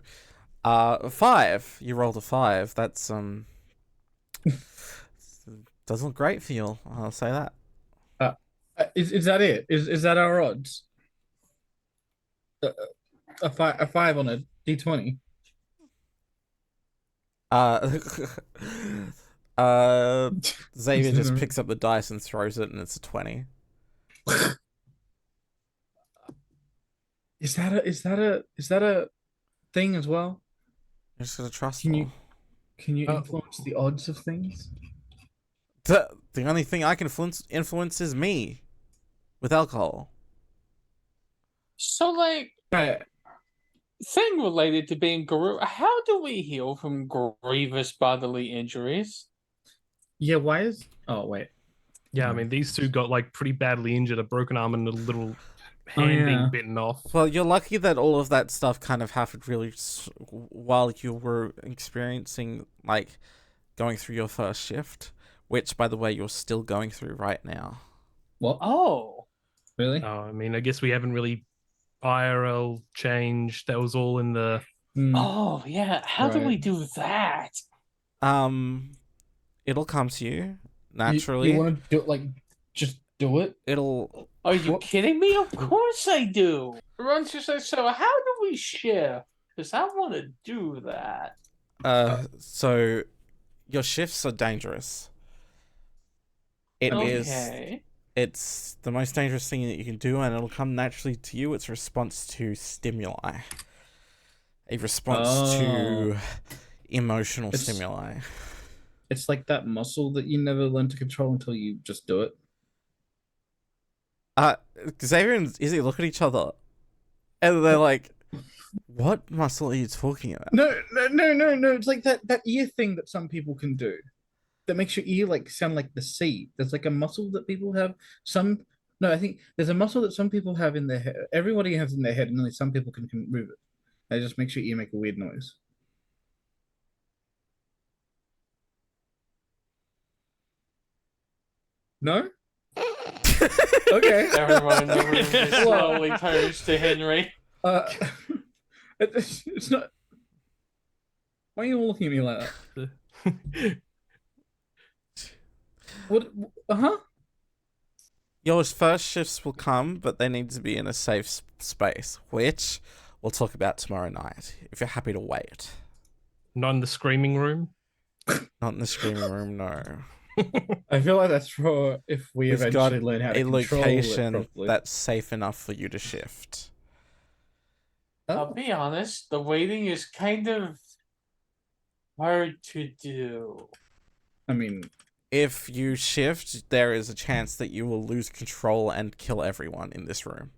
5. You rolled a 5. That's doesn't look great for you. I'll say that. Is that it? Is that our odds? A 5 on a D20. Xavier just picks up the dice and throws it, and it's a 20. Is that a thing as well? You're just gonna trust Can me. you can you influence the odds of things? The only thing I can influence is me with alcohol. So, like, thing related to being Garou, how do we heal from grievous bodily injuries? Yeah, why is oh wait. yeah, I mean these two got like pretty badly injured, a broken arm and a little hand yeah. being bitten off. Well, you're lucky that all of that stuff kind of happened really while you were experiencing, like, going through your first shift, which, by the way, you're still going through right now. What? Oh. Really? I mean, I guess we haven't really IRL changed. That was all in the. Oh, yeah. How do we do that? It'll come to you naturally. You want to do it like just do it? It'll. Are you What? kidding me? Of course I do. Runt just says, so how do we shift? Because I want to do that. So your shifts are dangerous. It is. Okay. It's the most dangerous thing that you can do, and it'll come naturally to you. It's a response to stimuli. A response to emotional stimuli. It's like that muscle that you never learn to control until you just do it. Xavier and Izzy look at each other, and they're like, "What muscle are you talking about?" No. It's like that ear thing that some people can do that makes your ear like sound like the C. There's like a muscle that people have. No, I think there's a muscle that some people have in their head. Everybody has in their head, and only some people can move it. It just makes your ear make a weird noise. No? Okay. Everyone in the room just slowly turns to Henry. It's not. Why are you all looking at me like that? What? Uh-huh. Your first shifts will come, but they need to be in a safe space, which we'll talk about tomorrow night, if you're happy to wait. Not in the screaming room. Not in the screaming room, no. I feel like that's for if we We've eventually got learn how to a control location it properly. that's safe enough for you to shift. I'll be honest, the waiting is kind of hard to do. I mean, If you shift, there is a chance that you will lose control and kill everyone in this room.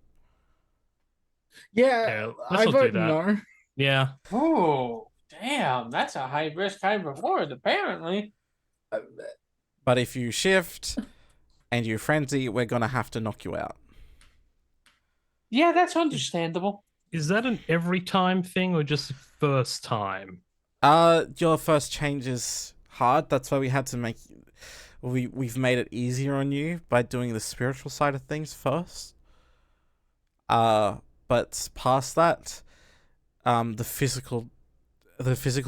yeah, let's I not do vote that. no. Yeah. Oh, damn, that's a high risk, high reward, apparently. But if you shift and you frenzy, we're gonna have to knock you out. Yeah, that's understandable. Is that an every time thing or just first time? Your first change is hard. That's why we had to make... We've made it easier on you by doing the spiritual side of things first. But past that, the physical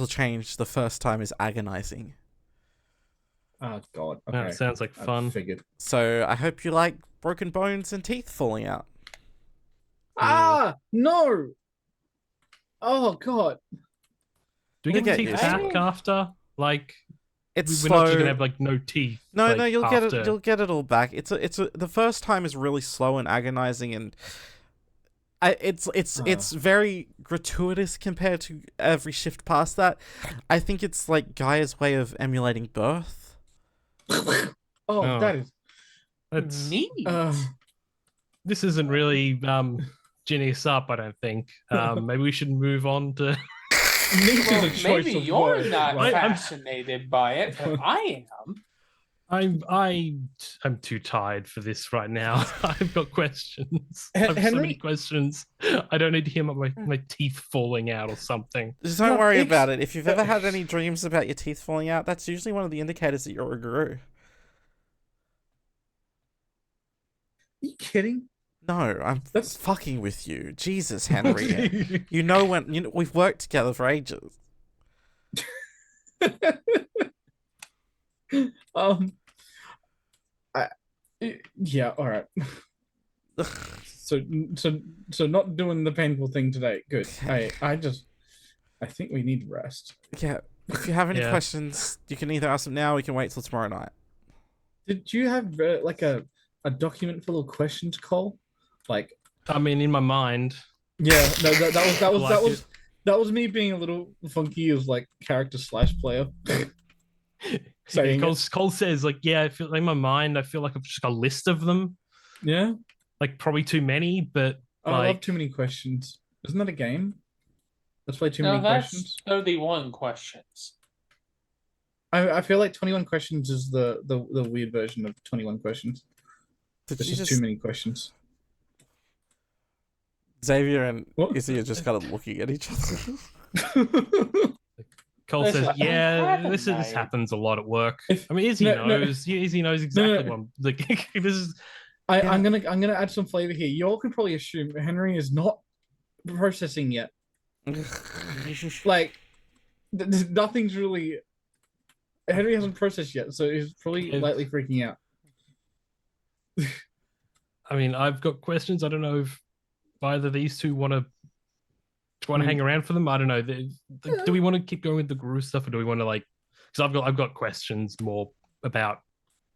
change the first time is agonizing. Oh God. Yeah, Okay. it sounds like I fun. figured. So I hope you like broken bones and teeth falling out. Ah no. Oh God. Do we You'll get get teeth used back to it. after? Like, It's we're slow. not just gonna have like no teeth. No, like, no, you'll after. get it. You'll get it all back. The first time is really slow and agonizing, and it's very gratuitous compared to every shift past that. I think it's like Gaia's way of emulating birth. Oh. That is. That's Neat. this isn't really ginning us up. I don't think. Maybe we should move on to. Nich Well, is a choice maybe of you're word, not right? fascinated by it, but I am. I'm too tired for this right now. I've got questions. I have so Henry? many questions. I don't need to hear my teeth falling out or something. Just don't No, worry it's- about it. If you've ever had any dreams about your teeth falling out, that's usually one of the indicators that you're a Garou. Are you kidding? No, I'm That's- fucking with you. Jesus, Henry. You know we've worked together for ages. Yeah, all right. So not doing the painful thing today. Good. I think we need rest. Yeah. If you have any Yeah. questions, you can either ask them now or we can wait till tomorrow night. Did you have like a document full of questions, Cole? Like, I mean, in my mind, yeah, no, Like it. that was me being a little funky as like character / player. Saying Cole says like, yeah, I feel in my mind, I feel like I've just got a list of them. Yeah, Like probably too many, but I love like too many questions. Isn't that a game? Let's play too No, many that's questions. 31 questions. I feel like 21 questions is the weird version of 21 questions. Did It's you just just... too many questions. Xavier and What? Izzy are just kind of looking at each other. Cole Listen, says, it yeah, happened, this mate. happens a lot at work. If- I mean, Izzy no, knows. Izzy knows exactly no. what I'm like. This is I'm gonna add some flavor here. You all can probably assume Henry is not processing yet. Like, nothing's really. Henry hasn't processed yet, so he's probably If- lightly freaking out. I mean, I've got questions. I don't know if either of these two want to I mean- hang around for them. I don't know. Do we want to keep going with the Garou stuff, or do we want to like? Because I've got questions more about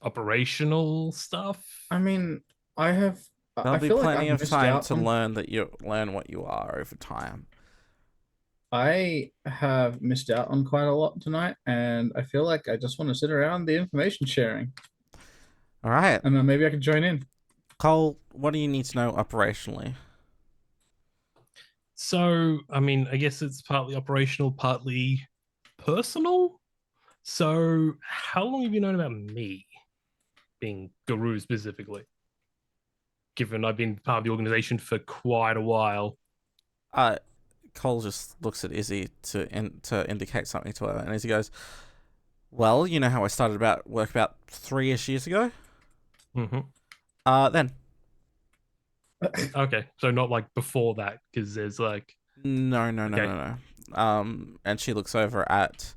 operational stuff. I mean, I have. There'll I be feel like plenty I've of missed time out to on- learn what you are over time. I have missed out on quite a lot tonight, and I feel like I just want to sit around the information sharing, All right. and then maybe I can join in. Cole, what do you need to know operationally? So, I mean, I guess it's partly operational, partly personal. So, how long have you known about me, being Garou specifically? Given I've been part of the organization for quite a while. Cole just looks at Izzy to indicate something to her, and Izzy goes, "Well, you know how I started work about 3-ish years ago. Mm-hmm. Then Okay, so not like before that, because there's like no. And she looks over at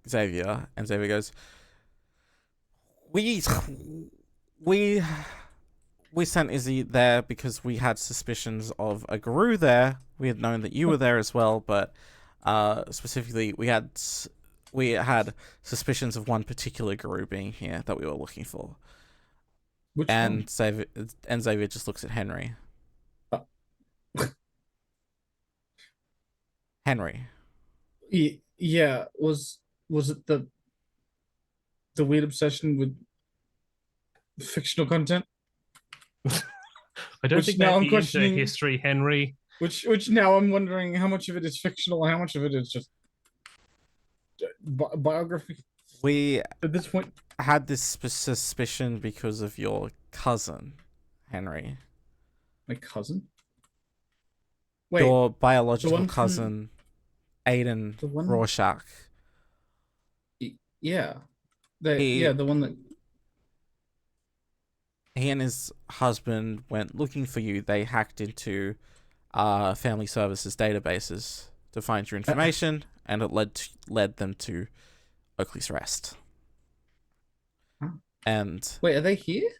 Xavier, and Xavier goes, "We we sent Izzy there because we had suspicions of a Garou there. We had known that you were there as well, but specifically we had suspicions of one particular Garou being here that we were looking for." Which one? Xavier just looks at Henry. Henry. Yeah, was it the weird obsession with fictional content? I don't Which think now that'd I'm be into questioning- history, Henry. Which now I'm wondering how much of it is fictional and how much of it is just biography We at this point. had this suspicion because of your cousin, Henry. My cousin? Wait, Your the biological one from- cousin, Aiden The one- Rorschach. yeah. He- The one that... He and his husband went looking for you. They hacked into family services databases to find your information, and it led them to Oakley's Rest. Huh. And Wait, are they here?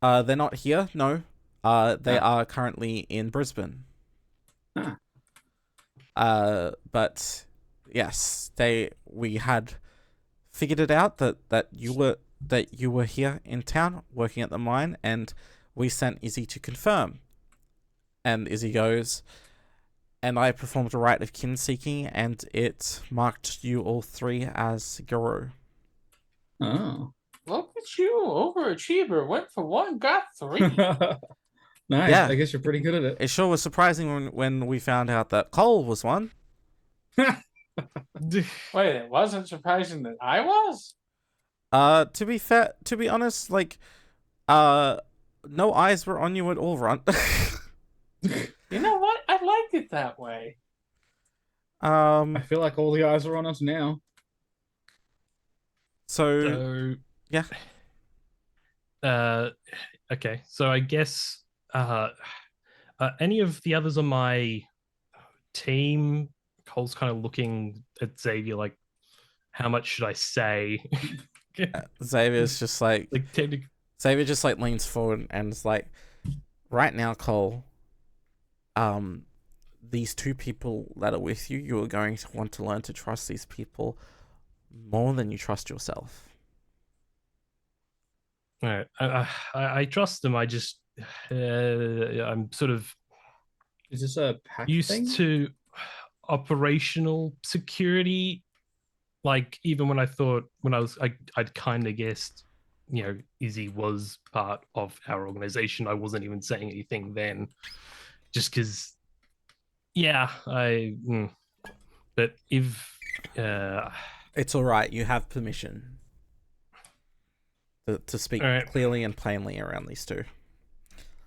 they're not here. No, they are currently in Brisbane. Huh. But yes, we had figured it out that you were here in town working at the mine, and we sent Izzy to confirm. And Izzy goes, and I performed a rite of kin seeking, and it marked you all three as Garou. Oh. Look at you, overachiever. Went for one, got three. Nice. Yeah. I guess you're pretty good at it. It sure was surprising when we found out that Cole was one. Wait, it wasn't surprising that I was? To be honest, like, no eyes were on you at all, Runt. You know what? I liked it that way. I feel like all the eyes are on us now. So yeah. Okay, so I guess any of the others on my team, Cole's kind of looking at Xavier like, how much should I say? Xavier's just like Like Xavier just like leans forward and is like, right now, Cole, these two people that are with you, you are going to want to learn to trust these people more than you trust yourself. All right, I trust them. I just I'm sort of Is this a pack used thing? to operational security. Like even when I'd kind of guessed, Izzy was part of our organization. I wasn't even saying anything then, just because. Yeah, but if It's all right. You have permission to speak clearly and plainly around these two.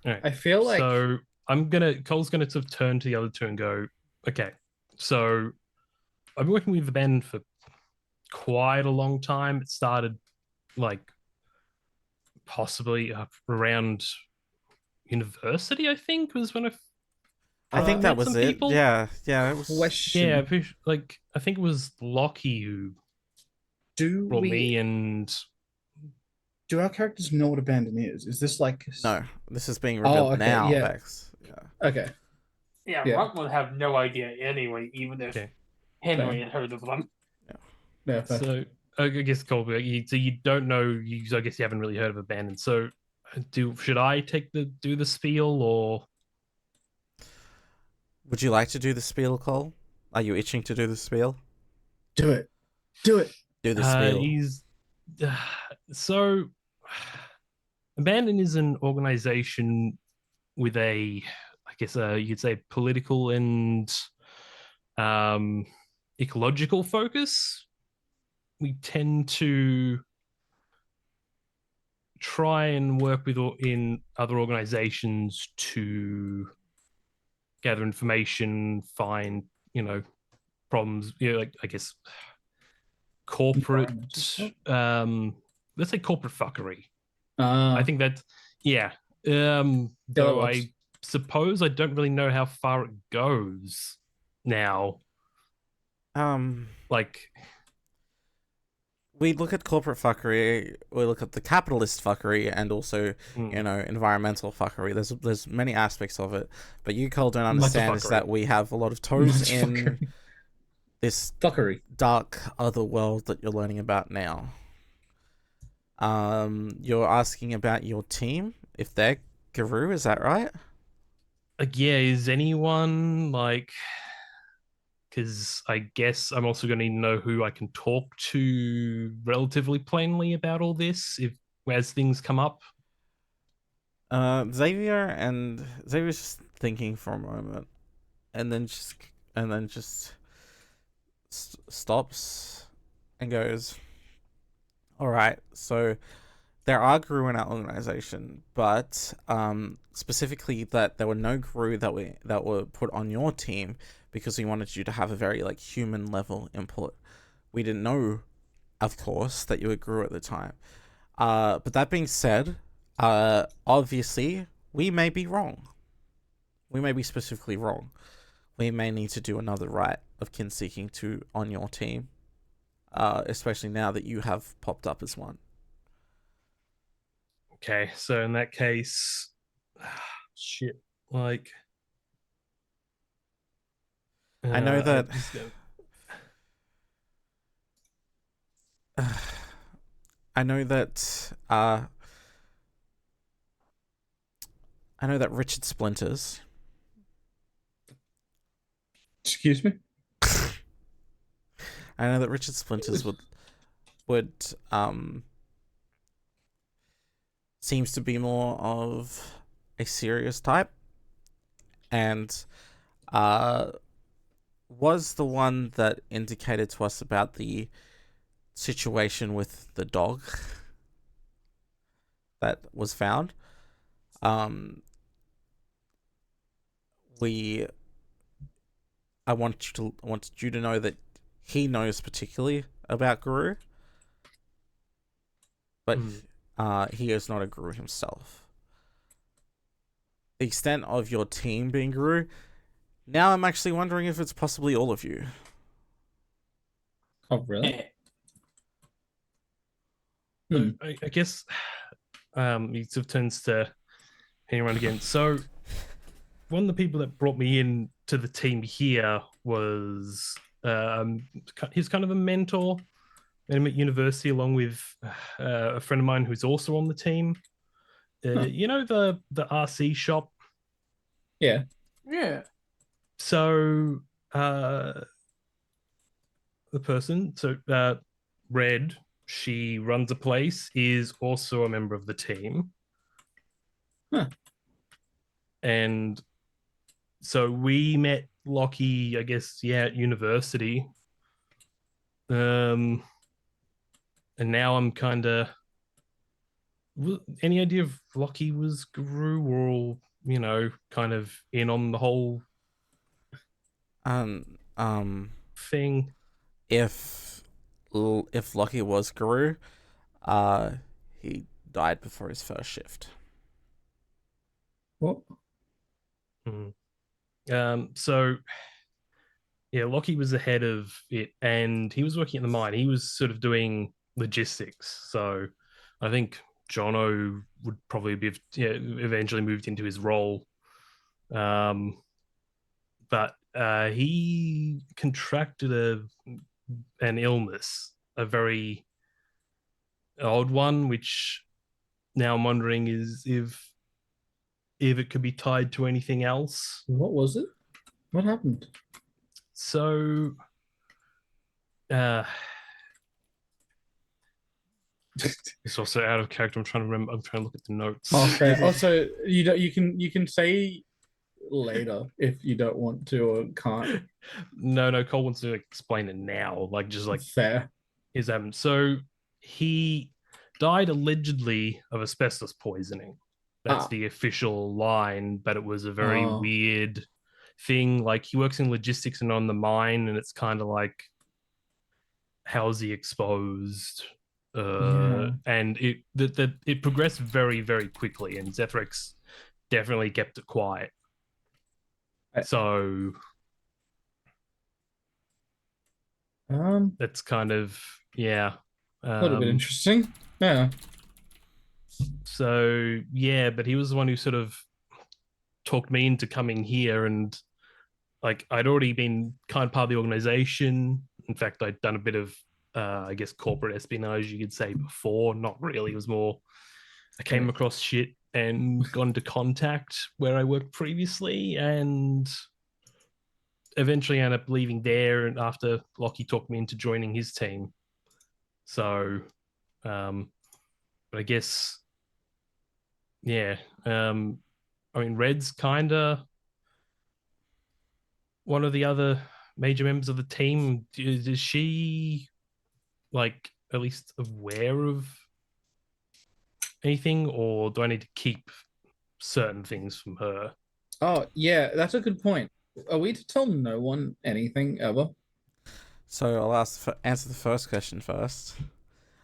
all right. I feel like So Cole's gonna sort of turn to the other two and go, okay, so I've been working with Ben for quite a long time. It started like possibly around university, I think, was when I think that was it. People. Yeah, it was. question. Yeah, like I think it was Lockie who Do brought me and do our characters know what abandon is? Is this like No, this is being revealed okay, now, yeah. Vex. Yeah. Okay. Yeah, Yeah. Runt would have no idea anyway, even if Okay. Henry had heard of them. Yeah, fair. so I guess Cole, so you don't know. I guess you haven't really heard of abandon. So should I do the spiel or? Would you like to do the spiel, Cole? Are you itching to do the spiel? Do it. Do it. Do the spiel. He's so Abandon is an organization with a, I guess, you could say, political and ecological focus. We tend to try and work with in other organizations to gather information, find problems. Like I guess corporate, let's say corporate fuckery. I think that, yeah. Though I suppose I don't really know how far it goes now. Like, we look at corporate fuckery, we look at the capitalist fuckery, and also environmental fuckery. There's many aspects of it, but you, Cole, don't understand is that we have a lot of toes in this fuckery, dark other world that you're learning about now. You're asking about your team, if they're Garou, is that right? Yeah, is anyone like? Because I guess I'm also going to know who I can talk to relatively plainly about all this as things come up. Xavier's just thinking for a moment, and then just stops and goes, "All right, so there are Garou in our organization, but specifically that there were no Garou that were put on your team because we wanted you to have a very human level input. We didn't know, of course, that you were Garou at the time. But that being said, obviously we may be wrong. We may be specifically wrong. We may need to do another rite of kin seeking on your team, especially now that you have popped up as one." Okay, so in that case, shit, I know that. I know that. I know that Richard Splinters. Excuse me. I know that Richard Splinters would seems to be more of a serious type, and was the one that indicated to us about the situation with the dog that was found. I wanted you to know that he knows particularly about Garou, but he is not a Garou himself. The extent of your team being Garou, now I'm actually wondering if it's possibly all of you. Oh, really? I guess he sort of turns to hang around again. So one of the people that brought me in to the team here was he's kind of a mentor. Met him at university along with a friend of mine who's also on the team. You know the RC shop? Yeah. So the person, Red, she runs a place, is also a member of the team. And so we met Lockie, I guess, at university. And now I'm kind of... Any idea if Lockie was Garou or, kind of in on the whole thing? If Lockie was Garou, he died before his first shift. What? So Lockie was the head of it, and he was working at the mine. He was sort of doing logistics. So I think Jono would probably be eventually moved into his role. But he contracted an illness, a very odd one, which now I'm wondering is if it could be tied to anything else. What was it? What happened? So It's also out of character. I'm trying to remember. I'm trying to look at the notes. Okay. Also, you can say later if you don't want to or can't. No. Cole wants to explain it now. Like just like Fair. his So he died allegedly of asbestos poisoning. That's the official line, but it was a very weird thing. Like he works in logistics and on the mine, and it's kind of like, how's he exposed? And it progressed very, very quickly, and Zephyrex definitely kept it quiet. So that's kind of a little bit interesting. Yeah. So yeah, but he was the one who sort of talked me into coming here, and like I'd already been kind of part of the organization. In fact, I'd done a bit of I guess corporate espionage, you could say, before. Not really. It was more I came across shit and got into contact where I worked previously, and eventually ended up leaving there. And after Lockie talked me into joining his team, so but I guess yeah. I mean, Red's kind of one of the other major members of the team. Is she like at least aware of anything, or do I need to keep certain things from her? Oh, yeah, that's a good point. Are we to tell no one anything ever? So I'll answer the first question first.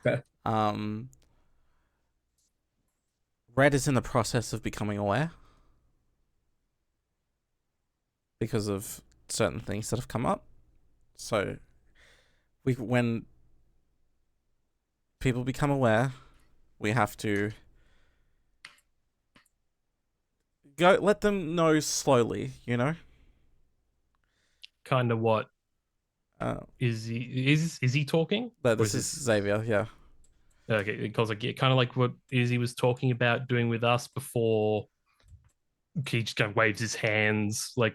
Fair. Red is in the process of becoming aware because of certain things that have come up. So when people become aware, we have to let them know slowly, you know? Kind of what is he talking? This is Xavier, yeah. Okay, because like kind of like what Izzy was talking about doing with us before. He just kind of waves his hands like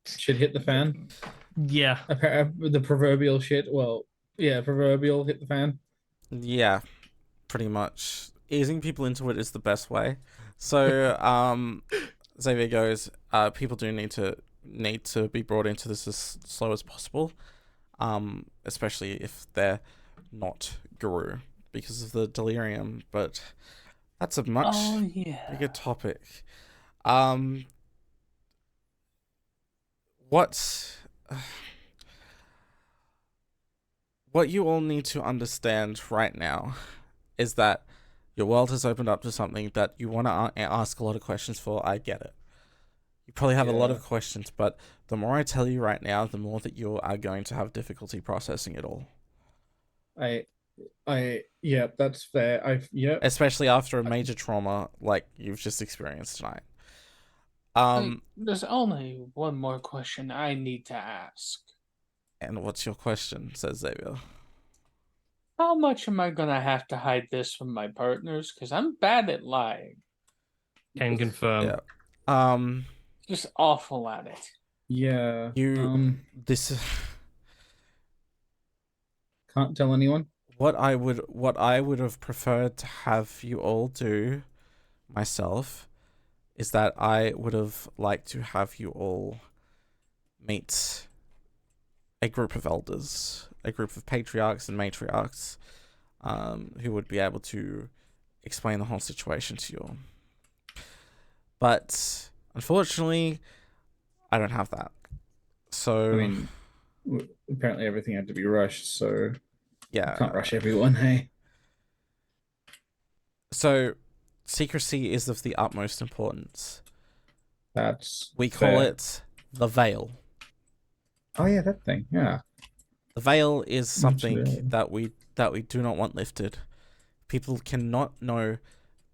shit hit the fan. Yeah, the proverbial shit. Well, yeah, proverbial hit the fan. Yeah, pretty much. Easing people into it is the best way. So, Xavier goes, people do need to be brought into this as slow as possible, especially if they're not Garou because of the delirium. But that's a much bigger topic. What you all need to understand right now is that your world has opened up to something that you want to ask a lot of questions for. I get it. You probably have a lot of questions, but the more I tell you right now, the more that you are going to have difficulty processing it all. Yeah, that's fair. Especially after a major trauma like you've just experienced tonight. There's only one more question I need to ask. And what's your question? Says Xavier. How much am I gonna have to hide this from my partners? Because I'm bad at lying. Can confirm. Yeah. Just awful at it. Yeah. This can't tell anyone. What I would have preferred to have you all do myself is that I would have liked to have you all meet a group of elders, a group of patriarchs and matriarchs, who would be able to explain the whole situation to you. But unfortunately, I don't have that. So I mean, apparently everything had to be rushed, so yeah, can't rush everyone. Hey. So secrecy is of the utmost importance. We call fair. it the veil. Oh yeah, that thing. Yeah. The veil is something that we do not want lifted. People cannot know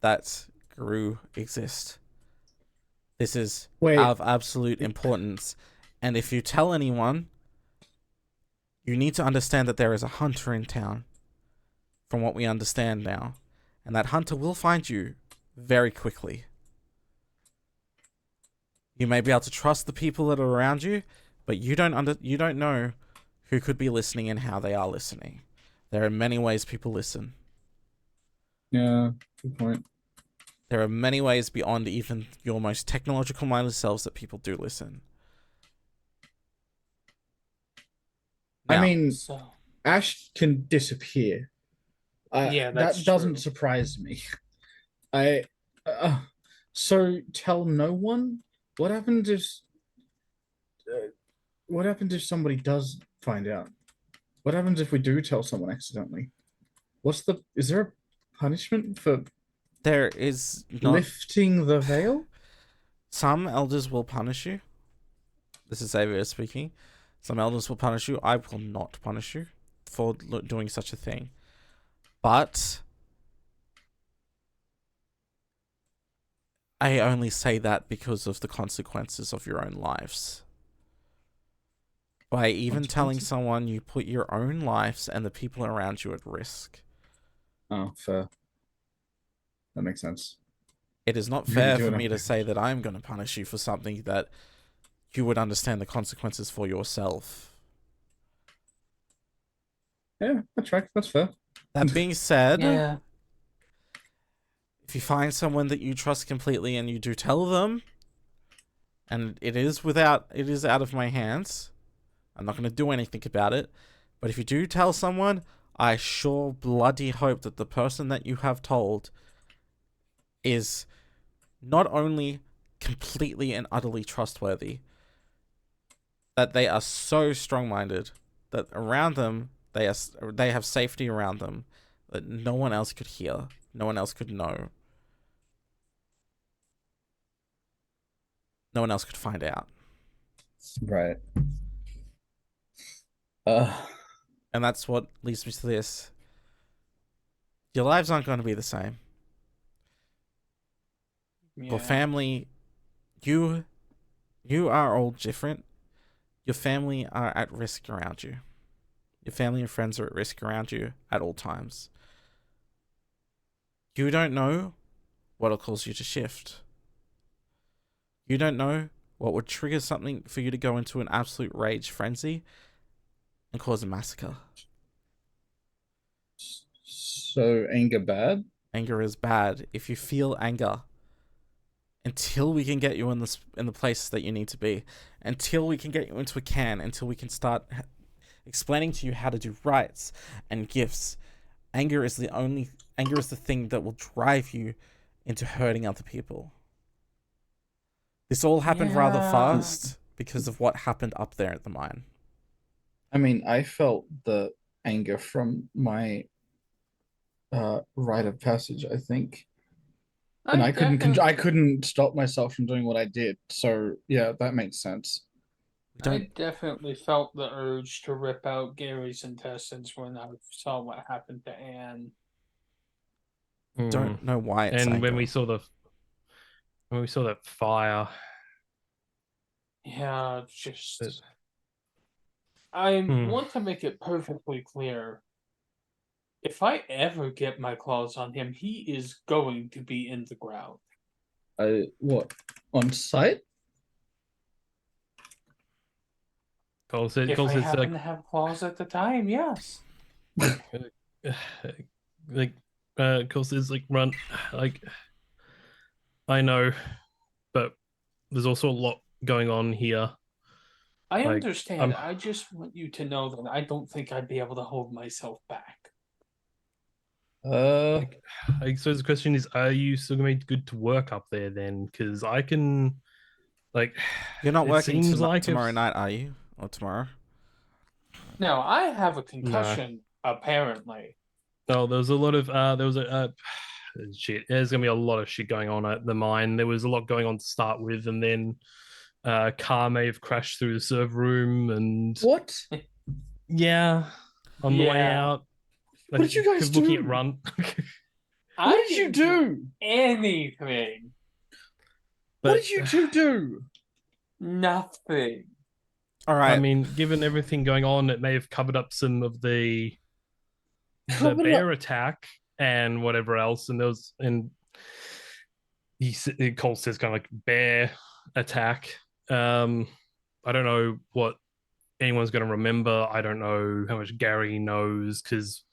that Garou exist. This is of absolute importance. And if you tell anyone, you need to understand that there is a hunter in town, from what we understand now. And that hunter will find you very quickly. You may be able to trust the people that are around you, but you don't know who could be listening and how they are listening. There are many ways people listen. Yeah, good point. There are many ways beyond even your most technological minded selves that people do listen. I Now, mean, So Ash can disappear. yeah, that's That doesn't true. surprise me. I so tell no one. What happens if what happens if somebody does find out? What happens if we do tell someone accidentally? Is there a punishment for there is not. lifting the veil? Some elders will punish you. This is Xavier speaking. Some elders will punish you. I will not punish you for doing such a thing. But I only say that because of the consequences of your own lives. By even telling Consequences? someone, you put your own lives and the people around you at risk. Oh, fair. That makes sense. It is not Really fair do for enough me to damage. say that I'm going to punish you for something that you would understand the consequences for yourself. Yeah, that's right. That's fair. That being said, Yeah. if you find someone that you trust completely and you do tell them, and it is out of my hands, I'm not going to do anything about it. But if you do tell someone, I sure bloody hope that the person that you have told is not only completely and utterly trustworthy, that they are so strong-minded that around them they have safety around them that no one else could hear, no one else could know, no one else could find out. Right. Uh, And that's what leads me to this. Your lives aren't going to be the same. Your Yeah. family, you are all different. Your family are at risk around you. Your family and friends are at risk around you at all times. You don't know what'll cause you to shift. You don't know what would trigger something for you to go into an absolute rage frenzy and cause a massacre. so anger bad? Anger is bad. If you feel anger, until we can get you in the places that you need to be, until we can get you into a can, until we can start explaining to you how to do rites and gifts, anger is the thing that will drive you into hurting other people. This all happened rather Yeah. fast because of what happened up there at the mine. I mean, I felt the anger from my rite of passage, I think. And I couldn't stop myself from doing what I did. So yeah, that makes sense. I definitely felt the urge to rip out Gary's intestines when I saw what happened to Anne. Don't know why it's And anger. when we saw that fire, Yeah, just I want to make it perfectly clear. If I ever get my claws on him, he is going to be in the ground. What? On site? Cole said, If I happen to have claws at the time, yes. Cole says, like, Runt, like, I know, but there's also a lot going on here. I understand. I just want you to know that I don't think I'd be able to hold myself back. So the question is, are you still gonna be good to work up there then? Because I can, like, you're not working like tomorrow night, are you? Or tomorrow? No, I have a concussion, apparently. No, there was a lot of shit. There's gonna be a lot of shit going on at the mine. There was a lot going on to start with, and then car may have crashed through the server room, and what? Yeah, on the way out. What did you guys do? Looking at Runt. What did you do? Anything. What did you two do? Nothing. All right. I mean, given everything going on, it may have covered up some of the bear attack and whatever else. And Cole says kind of like bear attack. I don't know what anyone's going to remember. I don't know how much Gary knows because,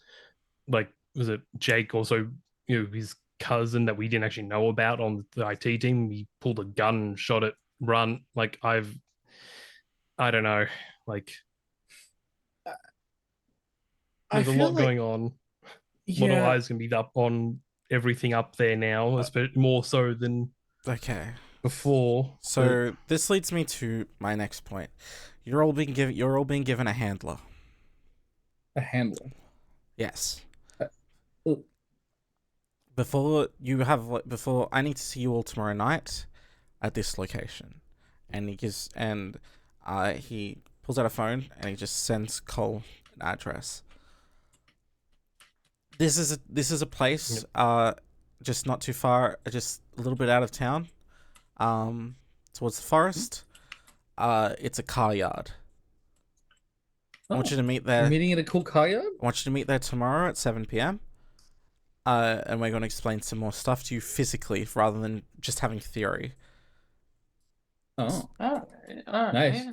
like, was it Jake also his cousin that we didn't actually know about on the IT team. He pulled a gun and shot at Runt. Like I don't know. Like I there's a feel lot like, going on. A lot of eyes can be up on everything up there now, especially more so than Okay. before. So this leads me to my next point. You're all being given a handler. a handler. Yes. Oh, Before I need to see you all tomorrow night at this location. And he pulls out a phone and he just sends Cole an address. This is a place just not too far, just a little bit out of town. Towards the forest. It's a car yard. I want you to meet there. Meeting at a cool car yard? I want you to meet there tomorrow at 7 p.m. And we're going to explain some more stuff to you physically rather than just having theory. Oh, All right. nice.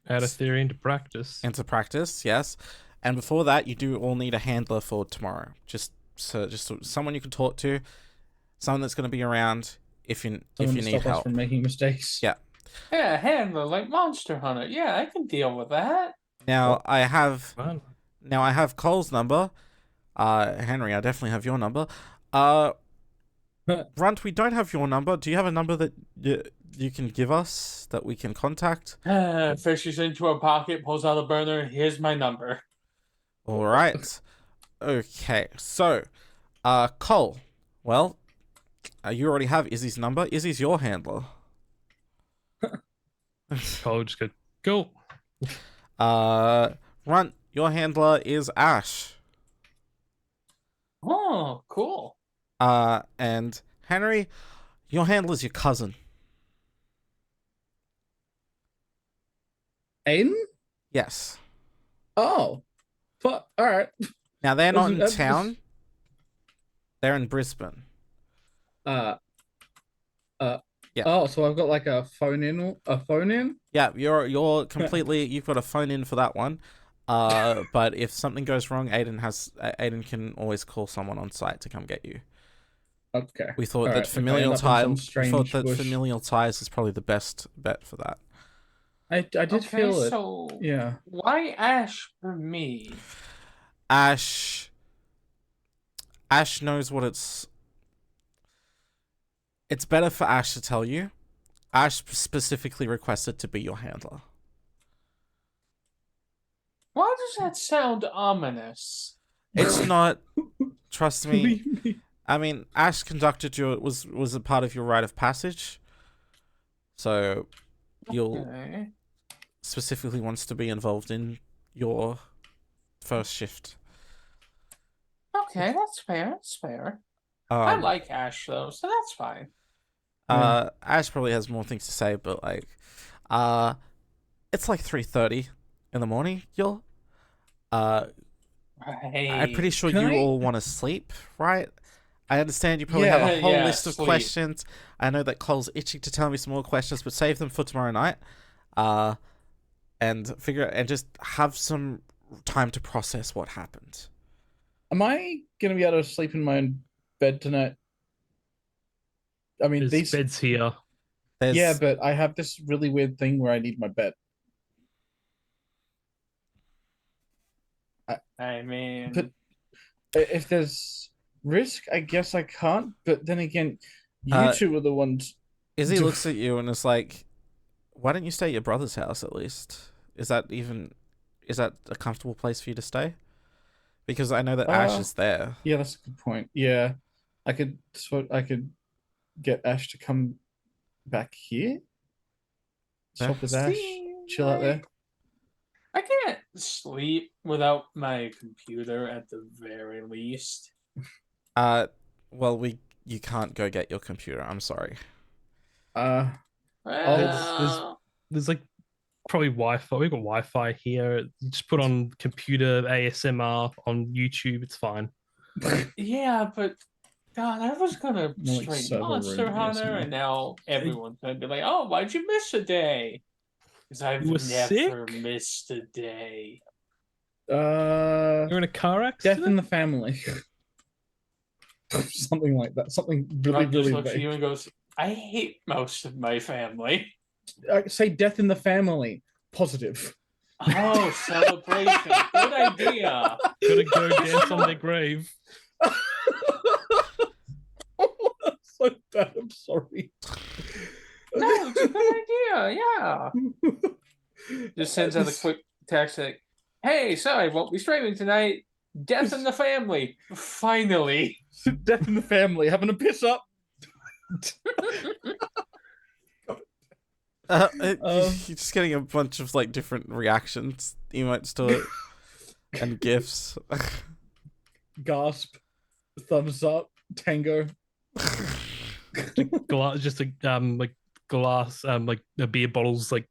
Add a theory into practice. Into practice, yes. And before that, you do all need a handler for tomorrow. Just someone you can talk to, someone that's going to be around if you Someone to need stop us help. from making mistakes. Yeah. Yeah, handler like Monster Hunter. Yeah, I can deal with that. Now I have Fun. Cole's number. Henry, I definitely have your number. Runt, we don't have your number. Do you have a number that you can give us that we can contact? Fishes into a pocket, pulls out a burner. Here's my number. All right. Okay. So, Cole. Well, you already have Izzy's number. Izzy's your handler. Cole just go. Runt, your handler is Ash. Oh, cool. And Henry, your handler's your cousin. Aiden? Yes. Oh. Fuck. All right. Now they're not in Wasn't that- town. They're in Brisbane. Yeah. Oh, so I've got like a phone in? Yeah, you're completely. You've got a phone in for that one. But if something goes wrong, Aiden can always call someone on site to come get you. Okay. We thought All that right, if I familial end up in some ties. We thought strange that bush- familial ties is probably the best bet for that. I did feel it. So Yeah. why Ash for me? Ash knows what it's better for Ash to tell you. Ash specifically requested to be your handler. Why does that sound ominous? It's not. Trust me. Believe me. I mean, Ash conducted your was a part of your rite of passage. So you'll Okay. specifically wants to be involved in your first shift. Okay, that's fair. That's fair. I Um, like Ash though, so that's fine. Ash probably has more things to say, but like, it's like 3:30 in the morning, y'all. I'm pretty sure Can you I- all want to sleep, right? I understand you probably have a Yeah, whole yeah, list of sleep. questions. I know that Cole's itching to tell me some more questions, but save them for tomorrow night. And just have some time to process what happened. Am I gonna be able to sleep in my own bed tonight? I mean, There's these. beds here. There's, Yeah, but I have this really weird thing where I need my bed. I mean, But if there's risk, I guess I can't. But then again, you Uh, two are the ones. Izzy Do- looks at you and is like, "Why don't you stay at your brother's house at least? Is that a comfortable place for you to stay? Because I know that Ash is there." Yeah, that's a good point. Yeah, I could get Ash to come back here. Swap with Ash, chill out there. I can't sleep without my computer at the very least. Well, you can't go get your computer. I'm sorry. Well, There's like probably Wi-Fi. We've got Wi-Fi here. You just put on computer ASMR on YouTube. It's fine. yeah, but God, I was gonna More like stream server Monster room Hunter, ASMR. and now everyone's gonna be like, "Oh, why'd you miss a day?" Because I've You were never sick? missed a day. You're in a car accident. Death in the family. Something like that. Something really, Runt just really looks at you vague. and goes, "I hate most of my family." Say death in the family. Positive. Oh, celebration! Good idea. Gotta go dance on their grave. So bad. I'm sorry. No, it's a good idea. Yeah. Just sends out a quick text like, "Hey, sorry, won't be streaming tonight. Death in the family. Finally." Death in the family. Having a piss up. You're just getting a bunch of like different reactions, emotes to it, and gifs. Gasp. Thumbs up. Tango. Glass, just like glass, like beer bottles, like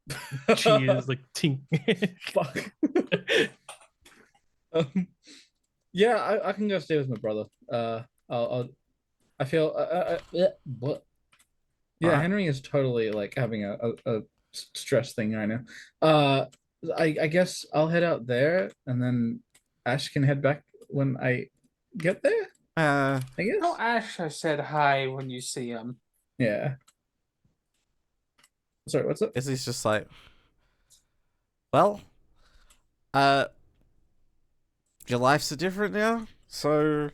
cheers, like tink. Fuck. Yeah, I can go stay with my brother. I feel what? Yeah, Alright. Henry is totally like having a stress thing right now. I guess I'll head out there, and then Ash can head back when I get there. I guess. Tell Ash I said hi when you see him. Yeah. Sorry, what's up? Izzy's just like, well, your lives are different now, so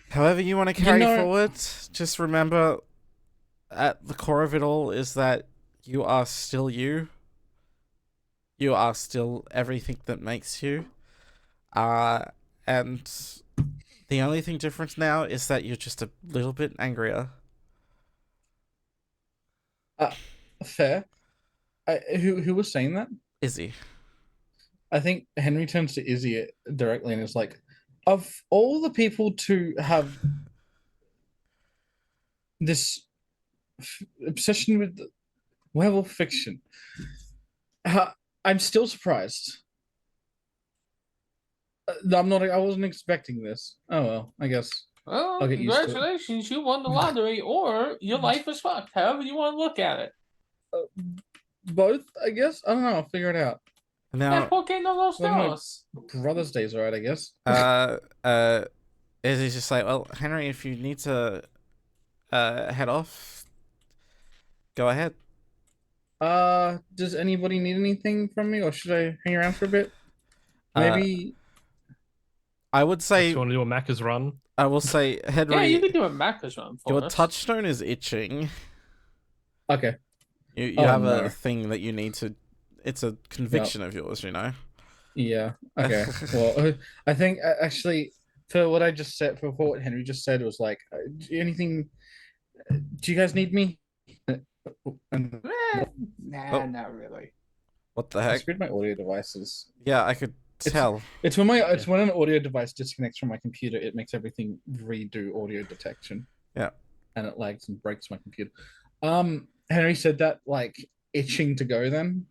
however you want to carry forward, just remember at the core of it all is that you are still you. You are still everything that makes you. And the only thing different now is that you're just a little bit angrier. Fair. Who was saying that? Izzy. I think Henry turns to Izzy directly and is like, of all the people to have this obsession with werewolf fiction, I'm still surprised. I wasn't expecting this. Oh well, I guess. Well, I'll get used to it. congratulations, you won the lottery, or your life is fucked. However you want to look at it. Both, I guess. I don't know. I'll figure it out. Now, Porque no los dos. Brother's Day's alright, I guess. Izzy's just like, well, Henry, if you need to head off, go ahead. Does anybody need anything from me, or should I hang around for a bit? Maybe. I would say. You want to do a Macca's run? I will say, Henry. Yeah, you can do a Macca's run for your us. touchstone is itching. Okay. You have a thing that you need to. It's a conviction of yours, you know. Yeah. Okay. Well, I think actually for what I just said, for what Henry just said, was like, anything? Do you guys need me? Nah, not really. What the I heck? screwed my audio devices. Yeah, I could tell. It's when an audio device disconnects from my computer, it makes everything redo audio detection. Yeah. And it lags and breaks my computer. Henry said that like itching to go then.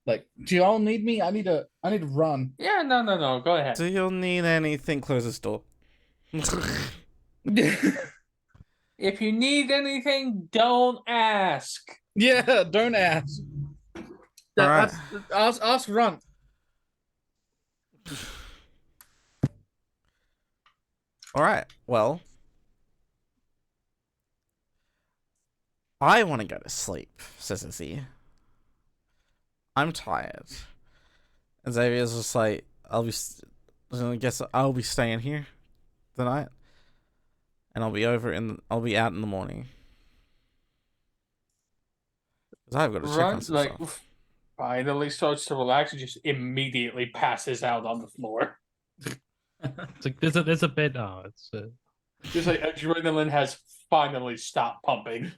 Like, do y'all need me? I need to run. Yeah, no. Go ahead. Do you need anything? Close this door. If you need anything, don't ask. Yeah, don't ask. Alright. Ask Runt. Alright, well. I want to go to sleep, says Izzy. I'm tired. And Xavier's just like, I guess I'll be staying here the night. And I'll be out in the morning. Because I've got to check on Runt, some like, stuff. finally starts to relax and just immediately passes out on the floor. It's like there's a bed. Oh, it's Just like adrenaline has finally stopped pumping.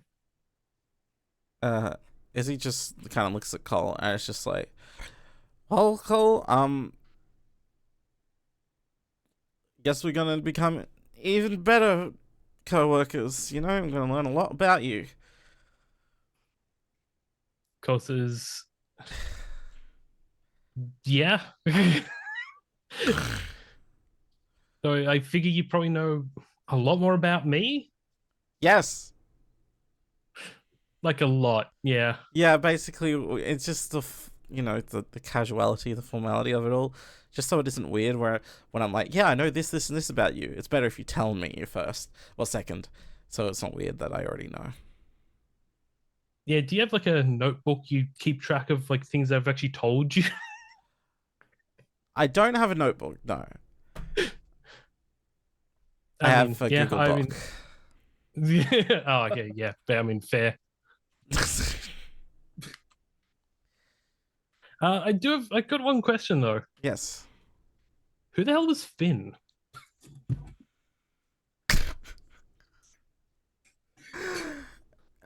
Izzy just kind of looks at Cole and it's just like, well, Cole, guess we're gonna become even better co-workers, you know? I'm gonna learn a lot about you. Cole says, yeah. So I figure you probably know a lot more about me. Yes. Like a lot, yeah. Yeah, basically, it's just the casuality, the formality of it all, just so it isn't weird where when I'm like, yeah, I know this, this, and this about you. It's better if you tell me first or second, so it's not weird that I already know. Yeah, do you have like a notebook you keep track of like things I've actually told you? I don't have a notebook, no. I mean, have a yeah, Google I Doc. mean, yeah. Oh, okay, yeah. I mean, fair. I got one question though. Yes. Who the hell was Finn?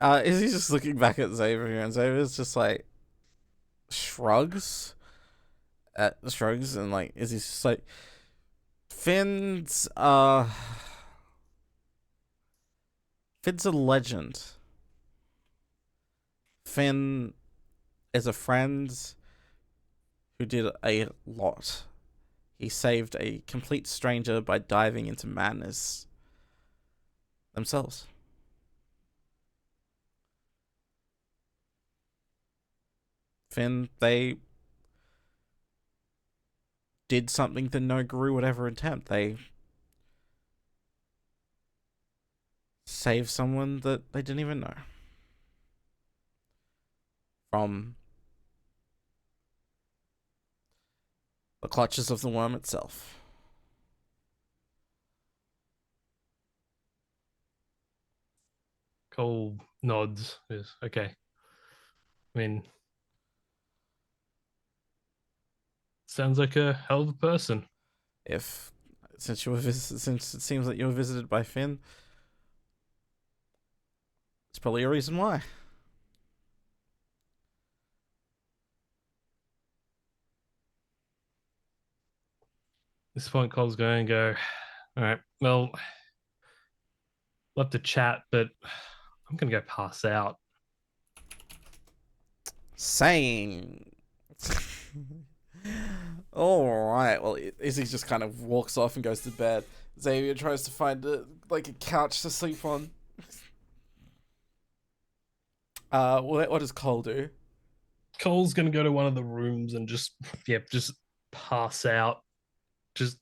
Is he just looking back at Xavier, and Xavier's just like shrugs and like, is he just like, Finn's a legend. Finn is a friend who did a lot. He saved a complete stranger by diving into madness themselves. Finn, they did something that no Garou would ever attempt. They saved someone that they didn't even know from the clutches of the worm itself. Cole nods. Is okay. I mean, sounds like a hell of a person. Since it seems that you were visited by Finn, it's probably a reason why. At this point, Cole's going to go, all right, well, love to chat, but I'm going to go pass out. Saying. Alright, well, Izzy just kind of walks off and goes to bed. Xavier tries to find a couch to sleep on. What does Cole do? Cole's going to go to one of the rooms and just pass out. Just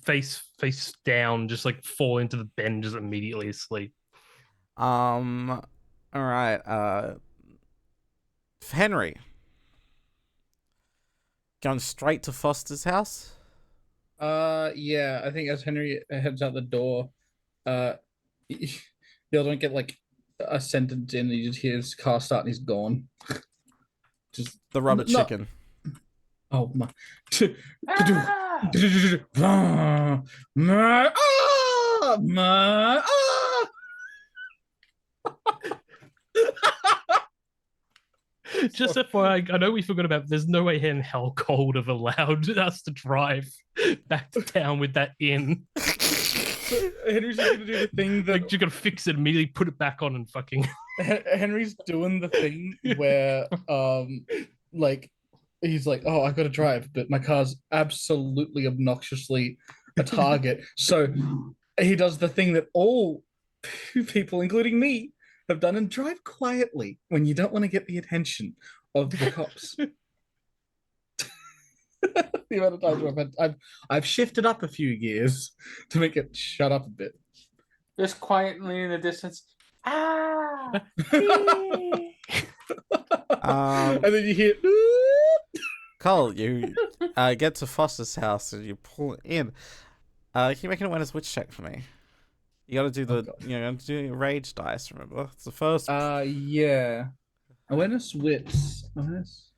face down, just like fall into the bed and just immediately asleep. Alright, Henry. Going straight to Foster's house? Yeah, I think as Henry heads out the door, you don't get like a sentence in, you just hear his car start and he's gone. Just The rubber chicken. Oh my. Just FYI, I know we forgot about. There's no way in hell Cole would have allowed us to drive back to town with that in. Henry's just gonna do the thing that like, you're gonna fix it immediately, put it back on, and fucking. Henry's doing the thing where like he's like, oh, I gotta drive, but my car's absolutely obnoxiously a target. So he does the thing that all people, including me, have done and drive quietly when you don't want to get the attention of the cops. The amount of times I've shifted up a few gears to make it shut up a bit. Just quietly in the distance. Ah! And then you hear Cole, you get to Foster's house and you pull in. Can you make an awareness witch check for me? You gotta do you gotta do your rage dice, remember? It's the first. Yeah. Awareness wits. Awareness.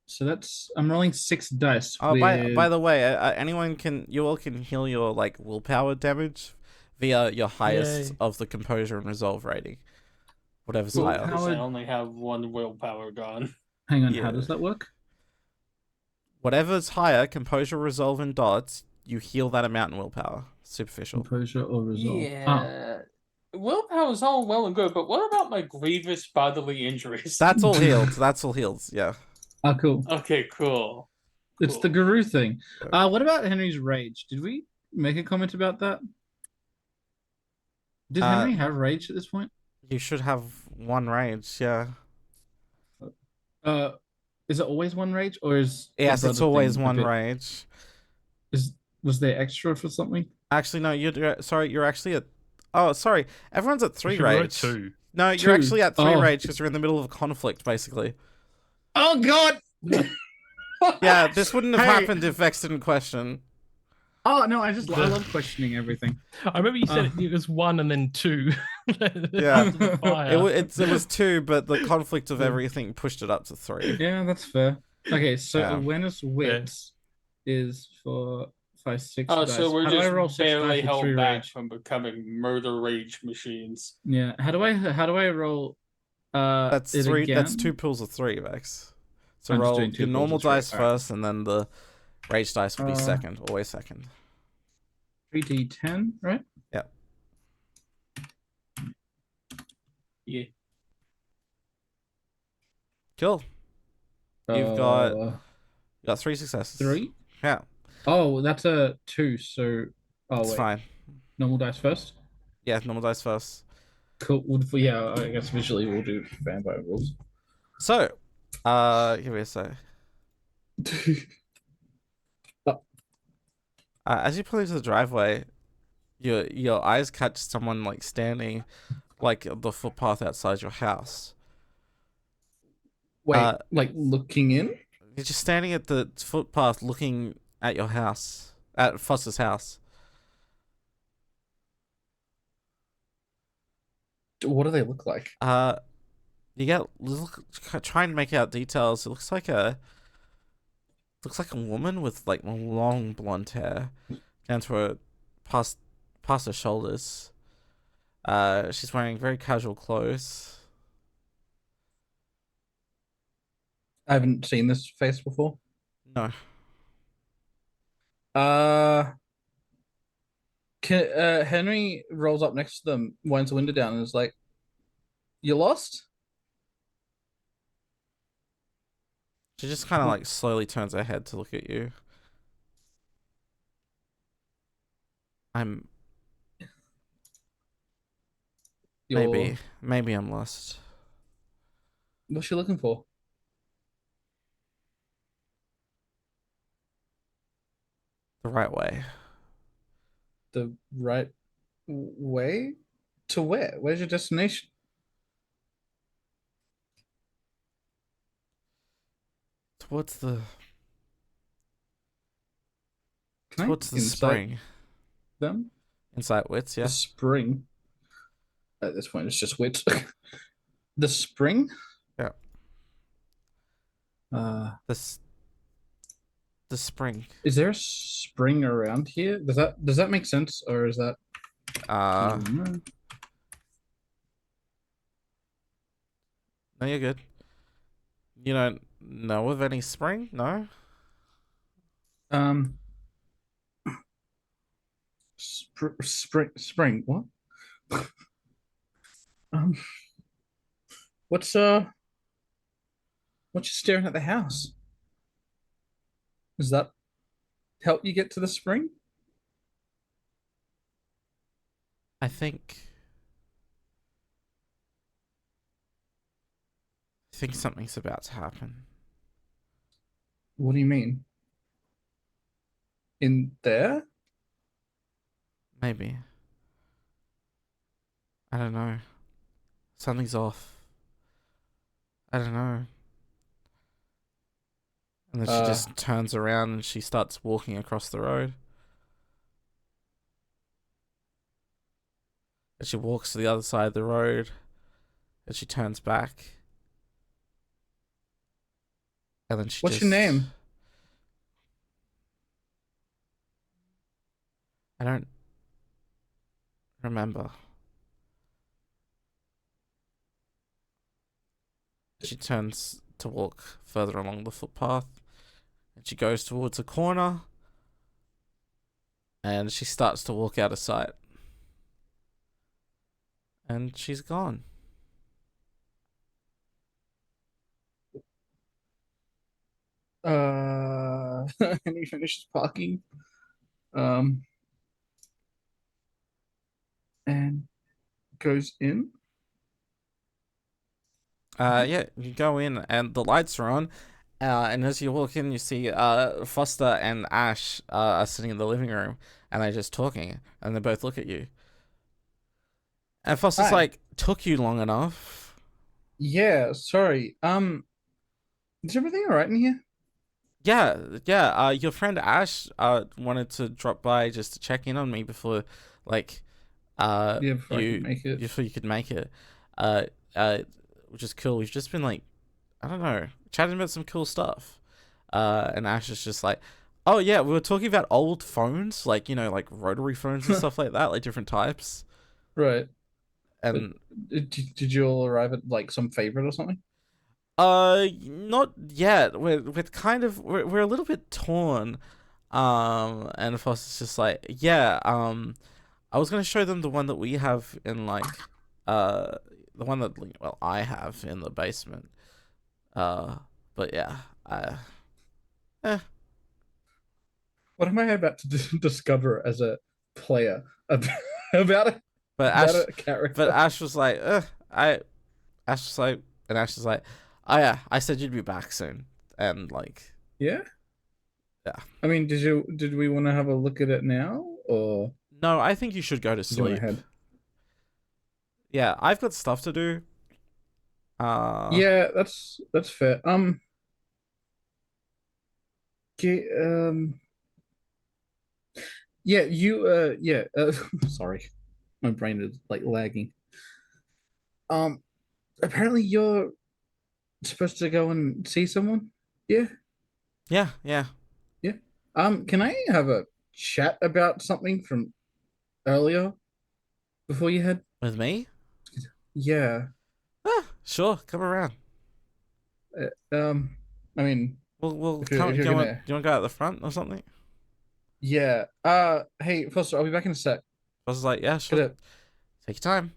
So I'm rolling 6 dice. Oh, by the way, you all can heal your willpower damage via your highest of the composure and resolve rating, whatever's higher. I only have 1 willpower gone. Hang on, how does that work? Whatever's higher, composure, resolve, and dodge, you heal that amount in willpower. Superficial. Composure or resolve. Yeah. Willpower is all well and good, but what about my grievous bodily injuries? That's all healed. That's all healed. Yeah. Oh, cool. Okay, cool. It's the Garou thing. What about Henry's rage? Did we make a comment about that? Did Henry have rage at this point? You should have 1 rage, yeah. Is it always one rage, or is the Yes, it's brother always thing a one bit- rage. Was there extra for something? Actually, no, sorry, you're actually at. Oh, sorry. Everyone's at 3 She wrote rage. 2. No, you're Two. actually at 3 Oh. rage because you're in the middle of a conflict, basically. Oh God! Yeah, this wouldn't have Hey. happened if Vex didn't question. Oh no, I love questioning everything. I remember you said it was 1 and then 2. Yeah. After the fire. It was 2, but the conflict of everything pushed it up to 3. Yeah, that's fair. Okay, so Yeah. awareness wits is for 5, 6 Oh, dice. so we're How do I roll just 6 barely dice with held 3 back rage? from becoming murder rage machines. Yeah. How do I roll That's it 3. again? That's 2 pools of 3, Vex. So I'm just roll doing 2 your pools normal of 3. dice Alright. first, and then the rage dice will be Uh, second, always second. 3d10, right? Yeah. Cool. You've got Uh, 3 successes. 3. Yeah, Oh, that's a 2. So, oh it's wait, fine. normal dice first. Yeah, normal dice first. Cool. Yeah, I guess visually we'll do vampire rules. So, give me a sec. As you pull into the driveway, your eyes catch someone like standing, like the footpath outside your house. Wait, like looking in? You're just standing at the footpath, looking at your house, at Foster's house. What do they look like? Try and make out details. It looks like a woman with like long blonde hair down to her past her shoulders. She's wearing very casual clothes. I haven't seen this face before. No. Henry rolls up next to them, winds the window down, and is like, "You lost?" She just kind of like slowly turns her head to look at you. You're... Maybe I'm lost. What's she looking for? The right way. The right way? To where? Where's your destination? Towards the Can towards I the insight spring. them? Insight wits, yeah. The spring. At this point, it's just wits. The spring? Yeah. Uh, The spring. is there a spring around here? Does that make sense, or is that? No, you're good. You don't know of any spring? No? Spring. What? Um, what's you staring at the house? Does that help you get to the spring? I think something's about to happen. What do you mean? In there? Maybe. I don't know. Something's off. I don't know. And then she just turns around and she starts walking across the road. And she walks to the other side of the road. And she turns back. And then she What's your name? I don't remember. She turns to walk further along the footpath. And she goes towards a corner. And she starts to walk out of sight. And she's gone. And he finishes parking. And goes in. Yeah, you go in and the lights are on. And as you walk in, you see Foster and Ash are sitting in the living room, and they're just talking, and they both look at you. And Foster's Hi. like, "Took you long enough." Yeah, sorry. Is everything all right in here? Yeah, yeah. Your friend Ash wanted to drop by just to check in on me before, like, Yeah, before I could make it. before you could make it. Uh, which is cool. We've just been like, I don't know, chatting about some cool stuff. And Ash is just like, "Oh yeah, we were talking about old phones, like like rotary phones and stuff like that, like different types." Right. But And did you all arrive at like some favorite or something? not yet. We're kind of we're a little bit torn. And Foster's just like, "Yeah, I was gonna show them the one that we have in like, uh, the one that well I have in the basement. But yeah, eh. What am I about to discover as a player about a, But about Ash, a character? but Ash was like, Ash was like, and Ash was like, "Oh yeah, I said you'd be back soon," and like, Yeah. yeah. I mean, did we want to have a look at it now or No, I think you should go to did you want sleep. ahead? Yeah, I've got stuff to do. Yeah, that's fair. Okay, yeah, sorry. My brain is like lagging. Um, apparently you're supposed to go and see someone? Yeah, Yeah, yeah. yeah. Can I have a chat about something from earlier before you head? With me? Yeah. Sure. Come around. I mean, We'll if you're come. if Do you're you want? gonna, Do you want to go out the front or something? yeah. Hey, Foster, I'll be back in a sec. I was like, yeah, sure. Good. Take your time.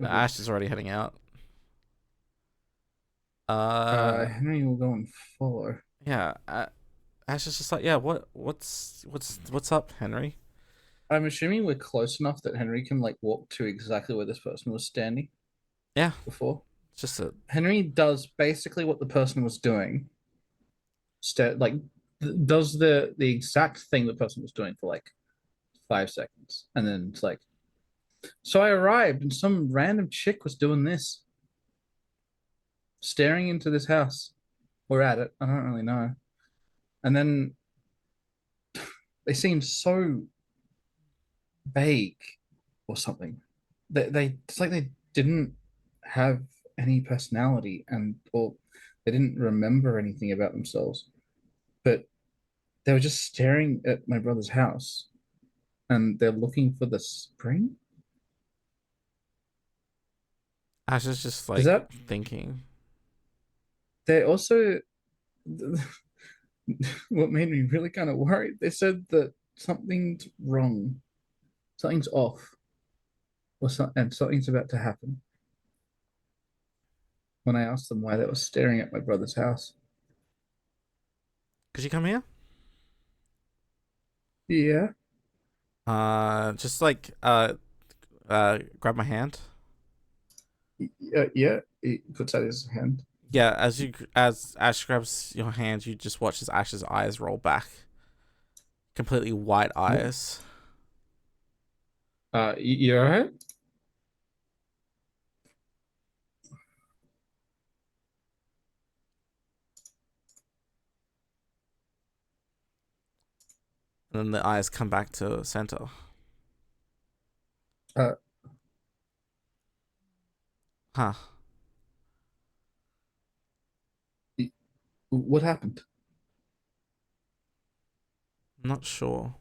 Okay. Ash is already heading out. Uh, Henry will go and follow. yeah. Ash is just like, yeah. What's up, Henry? I'm assuming we're close enough that Henry can like walk to exactly where this person was standing Yeah. before. Just a Henry does basically what the person was doing. Like does the exact thing the person was doing for like 5 seconds, and then it's like, so I arrived and some random chick was doing this, staring into this house. We're at it. I don't really know. And then they seemed so vague or something. They it's like they didn't have any personality and or they didn't remember anything about themselves. But they were just staring at my brother's house and they're looking for the spring. Ash is just Does like that thinking. they also what made me really kind of worried, they said that something's wrong, something's off, and something's about to happen. When I asked them why they were staring at my brother's house. Could you come here? Yeah, Just like grab my hand. yeah. He puts out his hand. Yeah, as Ash grabs your hand, you just watch as Ash's eyes roll back. Completely white eyes. You all right? And then the eyes come back to center. Uh, Huh. what happened? I'm not sure.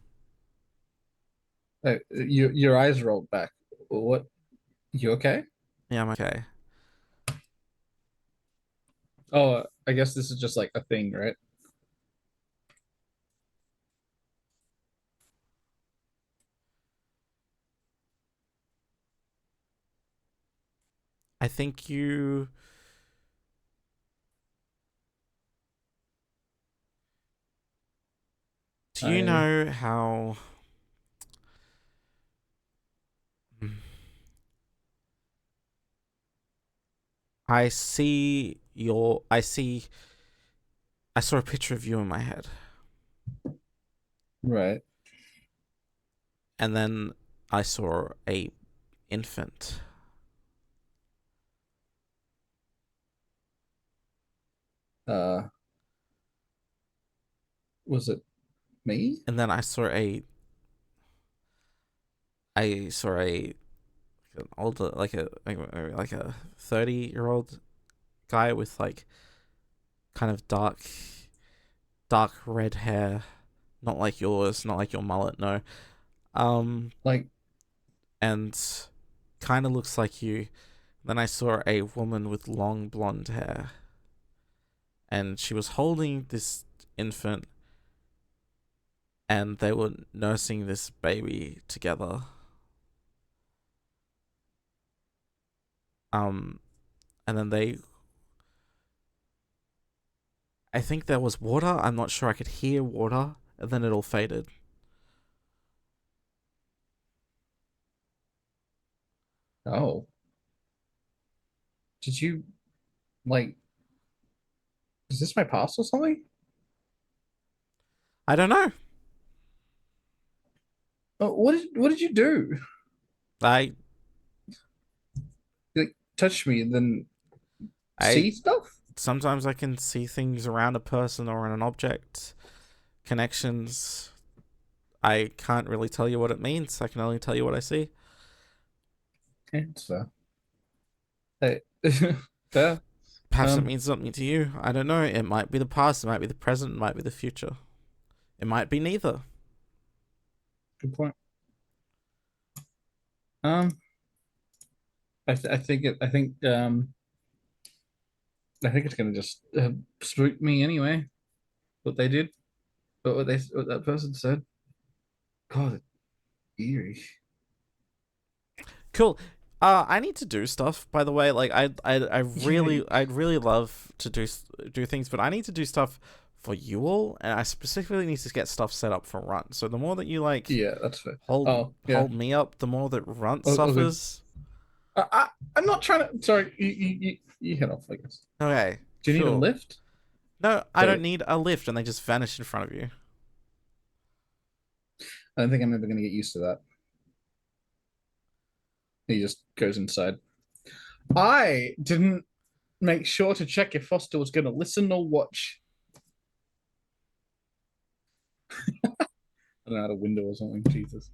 Your eyes rolled back. What? You okay? Yeah, I'm okay. Oh, I guess this is just like a thing, right? I think you... Do you know how... I see your. I saw a picture of you in my head, Right. and then I saw a infant. Was it me? And then I saw a. I saw a an older, like a 30-year-old guy with like kind of dark red hair, not like yours, not like your mullet, no. Like, And kind of looks like you. Then I saw a woman with long blonde hair, and she was holding this infant, and they were nursing this baby together. And then I think there was water. I'm not sure. I could hear water, and then it all faded. oh. Did you, like, is this my past or something? I don't know. What did you do? I Like, touch me and then see stuff? sometimes I can see things around a person or in an object, connections. I can't really tell you what it means. I can only tell you what I see. Okay, it's fair. Hey, fair. Perhaps it means something to you. I don't know. It might be the past. It might be the present. It might be the future. It might be neither. Good point. I think it's gonna just spook me anyway. What they did, what that person said. God, eerie. Cool. I need to do stuff. By the way, like I'd really love to do things, but I need to do stuff for you all, and I specifically need to get stuff set up for Runt. So the more that you like, Yeah, that's fair. hold me up, the more that Runt suffers. I'm not trying to. Sorry, you head off, I guess. Okay. Do you need a lift? No, I don't need a lift, and they just vanish in front of you. I don't think I'm ever gonna get used to that. He just goes inside. I didn't make sure to check if Foster was gonna listen or watch. I don't know, out a window or something. Jesus.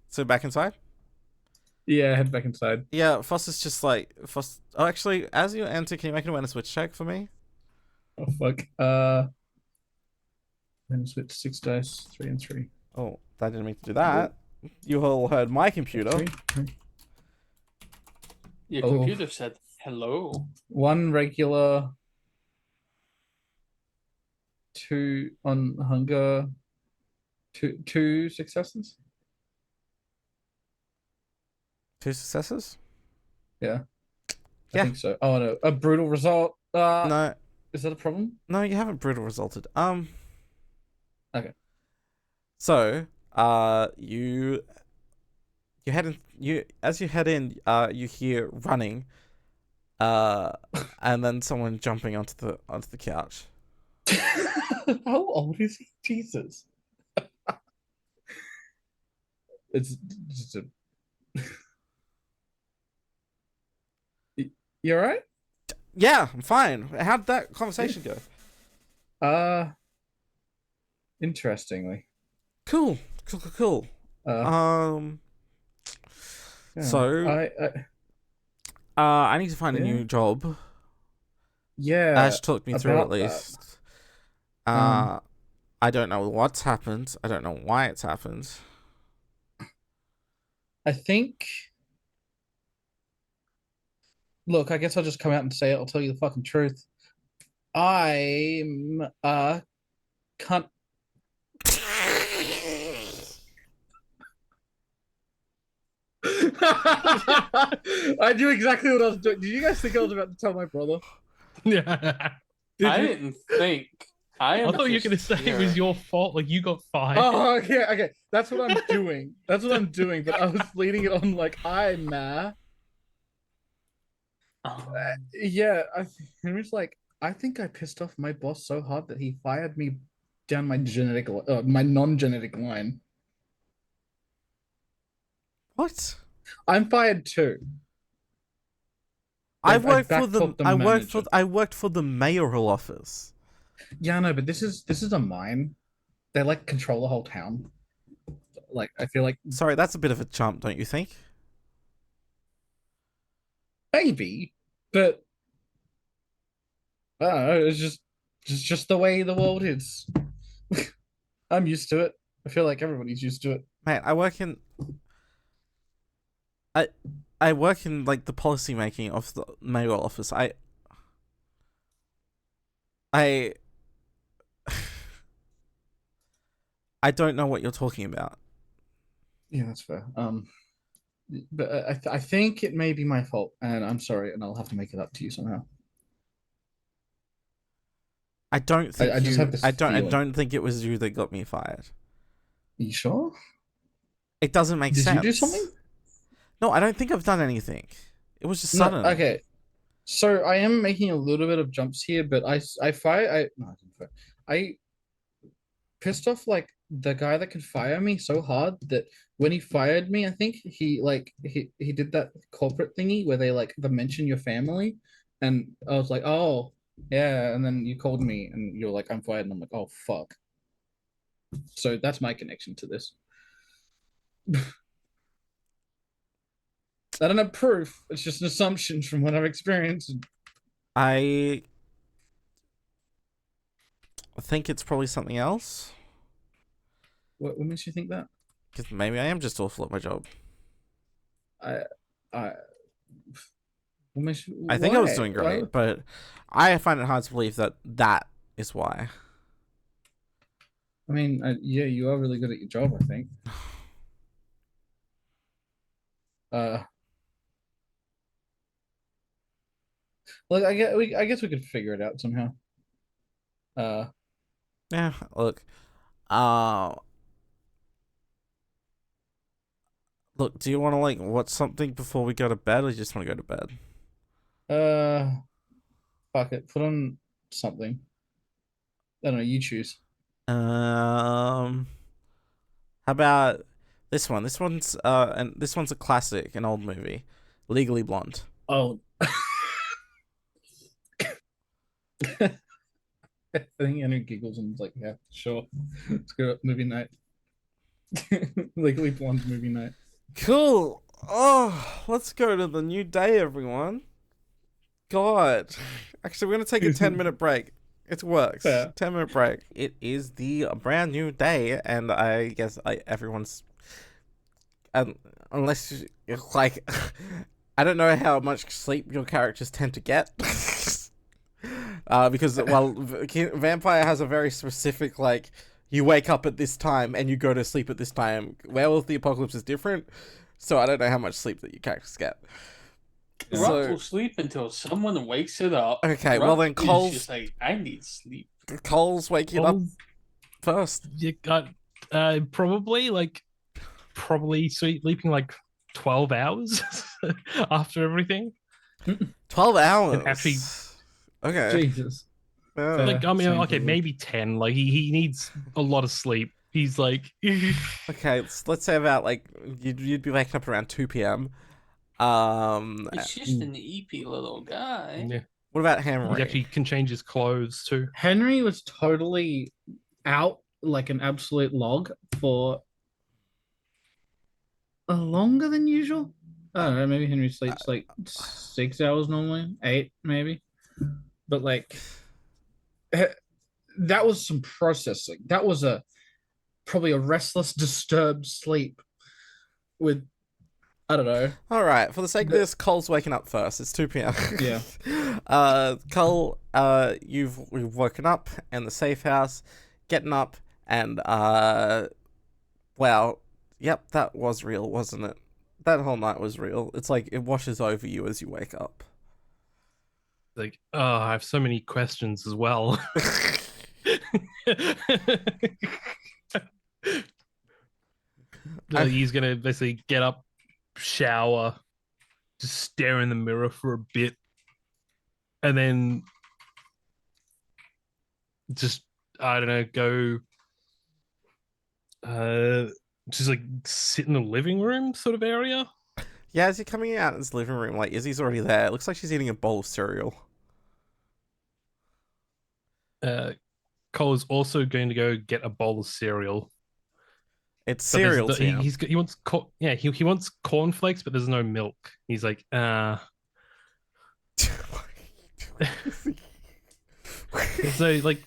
So back inside? Yeah, head back inside. Yeah, Foster's just like Foster. Oh, actually, as you enter, can you make an awareness switch check for me? Oh fuck. Then switch 6 dice, 3 and 3. Oh, I didn't mean to do that. You all heard my computer. 3. Your computer said hello. 1 regular, 2 on hunger, 2 successes. 2 successes? Yeah. Yeah. I think so. Oh no, a brutal result. No, Is that a problem? no, you haven't brutal resulted. Okay. So, you head in. As you head in, you hear running, and then someone jumping onto the couch. How old is he? Jesus. It's just a. You alright? Yeah, I'm fine. How'd that conversation go? Interestingly. Cool. Yeah, So I need to find a new job. Yeah. Ash talked me through at about that. least. I don't know what's happened. I don't know why it's happened. I think. Look, I guess I'll just come out and say it. I'll tell you the fucking truth. I'm cunt. I knew exactly what I was doing. Did you guys think I was about to tell my brother? Yeah. I didn't think. I thought you were going to say it was your fault. Like you got fired. Oh, okay. That's what I'm doing. That's what I'm doing. But I was leading it on like I'm Yeah, Henry's like, I think I pissed off my boss so hard that he fired me down my non-genetic line. What? I'm fired too. I I worked for the. backtalked the I worked for. manager. I worked for the mayoral office. Yeah, no, but this is a mine. They like control the whole town. Like, I feel like Sorry, that's a bit of a jump, don't you think? maybe, but I don't know. It's just the way the world is. I'm used to it. I feel like everybody's used to it. Mate, I work in. I work in like the policy making of the mayoral office. I I don't know what you're talking about. Yeah, that's fair. But I think it may be my fault, and I'm sorry, and I'll have to make it up to you somehow. I don't think I just have this I feeling. don't think it was you that got me fired. Are you sure? It doesn't make Did sense. you do something? No, I don't think I've done anything. It was just No, sudden. okay. So I am making a little bit of jumps here, but I fire I no I didn't fire. I pissed off like the guy that could fire me so hard that when he fired me, I think he did that corporate thingy where they like they mention your family, and I was like, oh yeah, and then you called me and you're like, I'm fired, and I'm like, oh fuck. So that's my connection to this. I don't have proof. It's just an assumption from what I've experienced. I think it's probably something else. What makes you think that? Because maybe I am just awful at my job. I, what makes you, I think I was why? doing Why- great, but I find it hard to believe that that is why. I mean, yeah, you are really good at your job, I think. Look, I guess we could figure it out somehow. Yeah, look. Uh, Look, do you want to like watch something before we go to bed, or you just want to go to bed? Fuck it. Put on something. I don't know. You choose. How about this one? This one's a classic, an old movie, Legally Blonde. Oh. I think Andrew giggles and is like, yeah, sure. Let's go movie night. Legally Blonde movie night. Cool. Oh, let's go to the new day, everyone. God. Actually, we're going to take a 10-minute break. It works. Fair. 10-minute break. It is the brand new day, and I guess everyone's... unless, like... I don't know how much sleep your characters tend to get. Because, well, Vampire has a very specific, like... You wake up at this time and you go to sleep at this time. Werewolf the Apocalypse is different, so I don't know how much sleep that your characters get. Runt So- will sleep until someone wakes it up. Okay, Runt well then is Cole's just like, I need sleep. Cole's waking up Oh, first. you got probably sleeping like 12 hours after everything. 12 hours. And actually- Okay. Jesus. Yeah. Like, I mean, Same okay, for me. maybe 10. Like, he needs a lot of sleep. He's like, Okay, let's say about like you'd be waking up around 2 p.m. It's just an EP little guy. yeah. What about He Henry? actually can change his clothes too. Henry was totally out like an absolute log for longer than usual. I don't know. Maybe Henry sleeps like 6 hours normally, 8 maybe. But like, that was some processing. That was probably a restless, disturbed sleep. With I don't know. All right, for the sake of this, Cole's waking up first. It's 2 p.m. Yeah. Cole, you've woken up in the safe house, getting up, and well, yep, that was real, wasn't it? That whole night was real. It's like it washes over you as you wake up. Like, oh, I have so many questions as well. He's gonna basically get up, shower, just stare in the mirror for a bit, and then just I don't know, go just like sit in the living room sort of area. Yeah, as you're coming out of his living room, like Izzy's already there. It looks like she's eating a bowl of cereal. Cole is also going to go get a bowl of cereal. It's But cereal time. he wants he wants cornflakes, but there's no milk. He's like, so like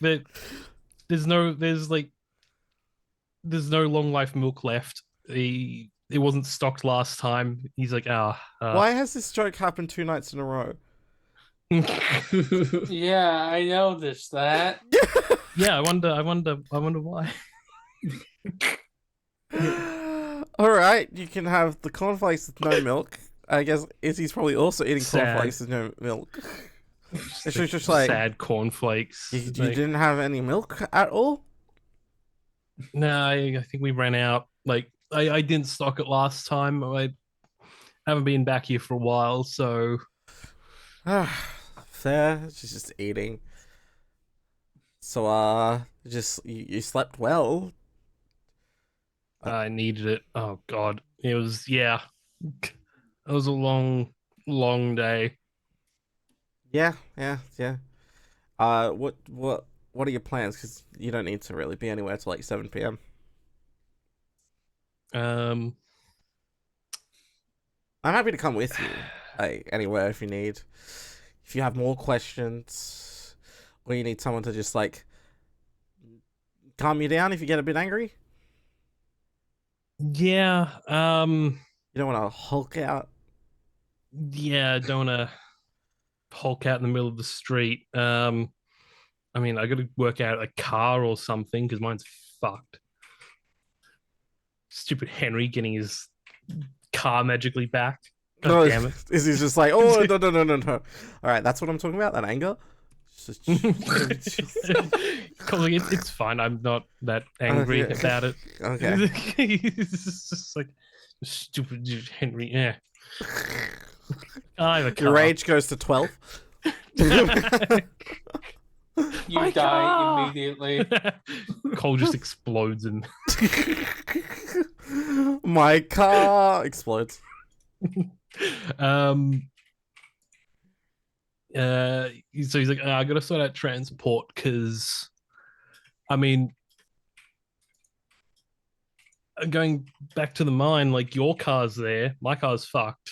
there's no long life milk left. It wasn't stocked last time. He's like, Why has this joke happened 2 nights in a row? Yeah, I noticed that. Yeah, I wonder why. All right, you can have the cornflakes with no milk. I guess Izzy's probably also eating Sad. cornflakes with no milk. It's just like sad cornflakes. you Like, didn't have any milk at all. no, I think we ran out. Like I didn't stock it last time. I haven't been back here for a while, so Fair. She's just eating. So you slept well. I needed it. Oh God, it was It was a long day. Yeah. What are your plans? Because you don't need to really be anywhere till like 7 p.m. Um, I'm happy to come with you, like anywhere if you need. If you have more questions, or you need someone to just like calm you down if you get a bit angry. yeah. You don't want to Hulk out. Yeah. Don't wanna Hulk out in the middle of the street. I mean, I got to work out a car or something because mine's fucked. Stupid Henry getting his car magically back. God No, damn it. Is he's just like, oh no. All right, that's what I'm talking about. That anger. It's fine. I'm not that angry Okay. about it. Okay. It's just like stupid Henry. Yeah. I have a car. Your rage goes to 12. You My die car! immediately. Cole just explodes and My car explodes. so he's like, I gotta sort out transport because I mean going back to the mine, like your car's there, my car's fucked,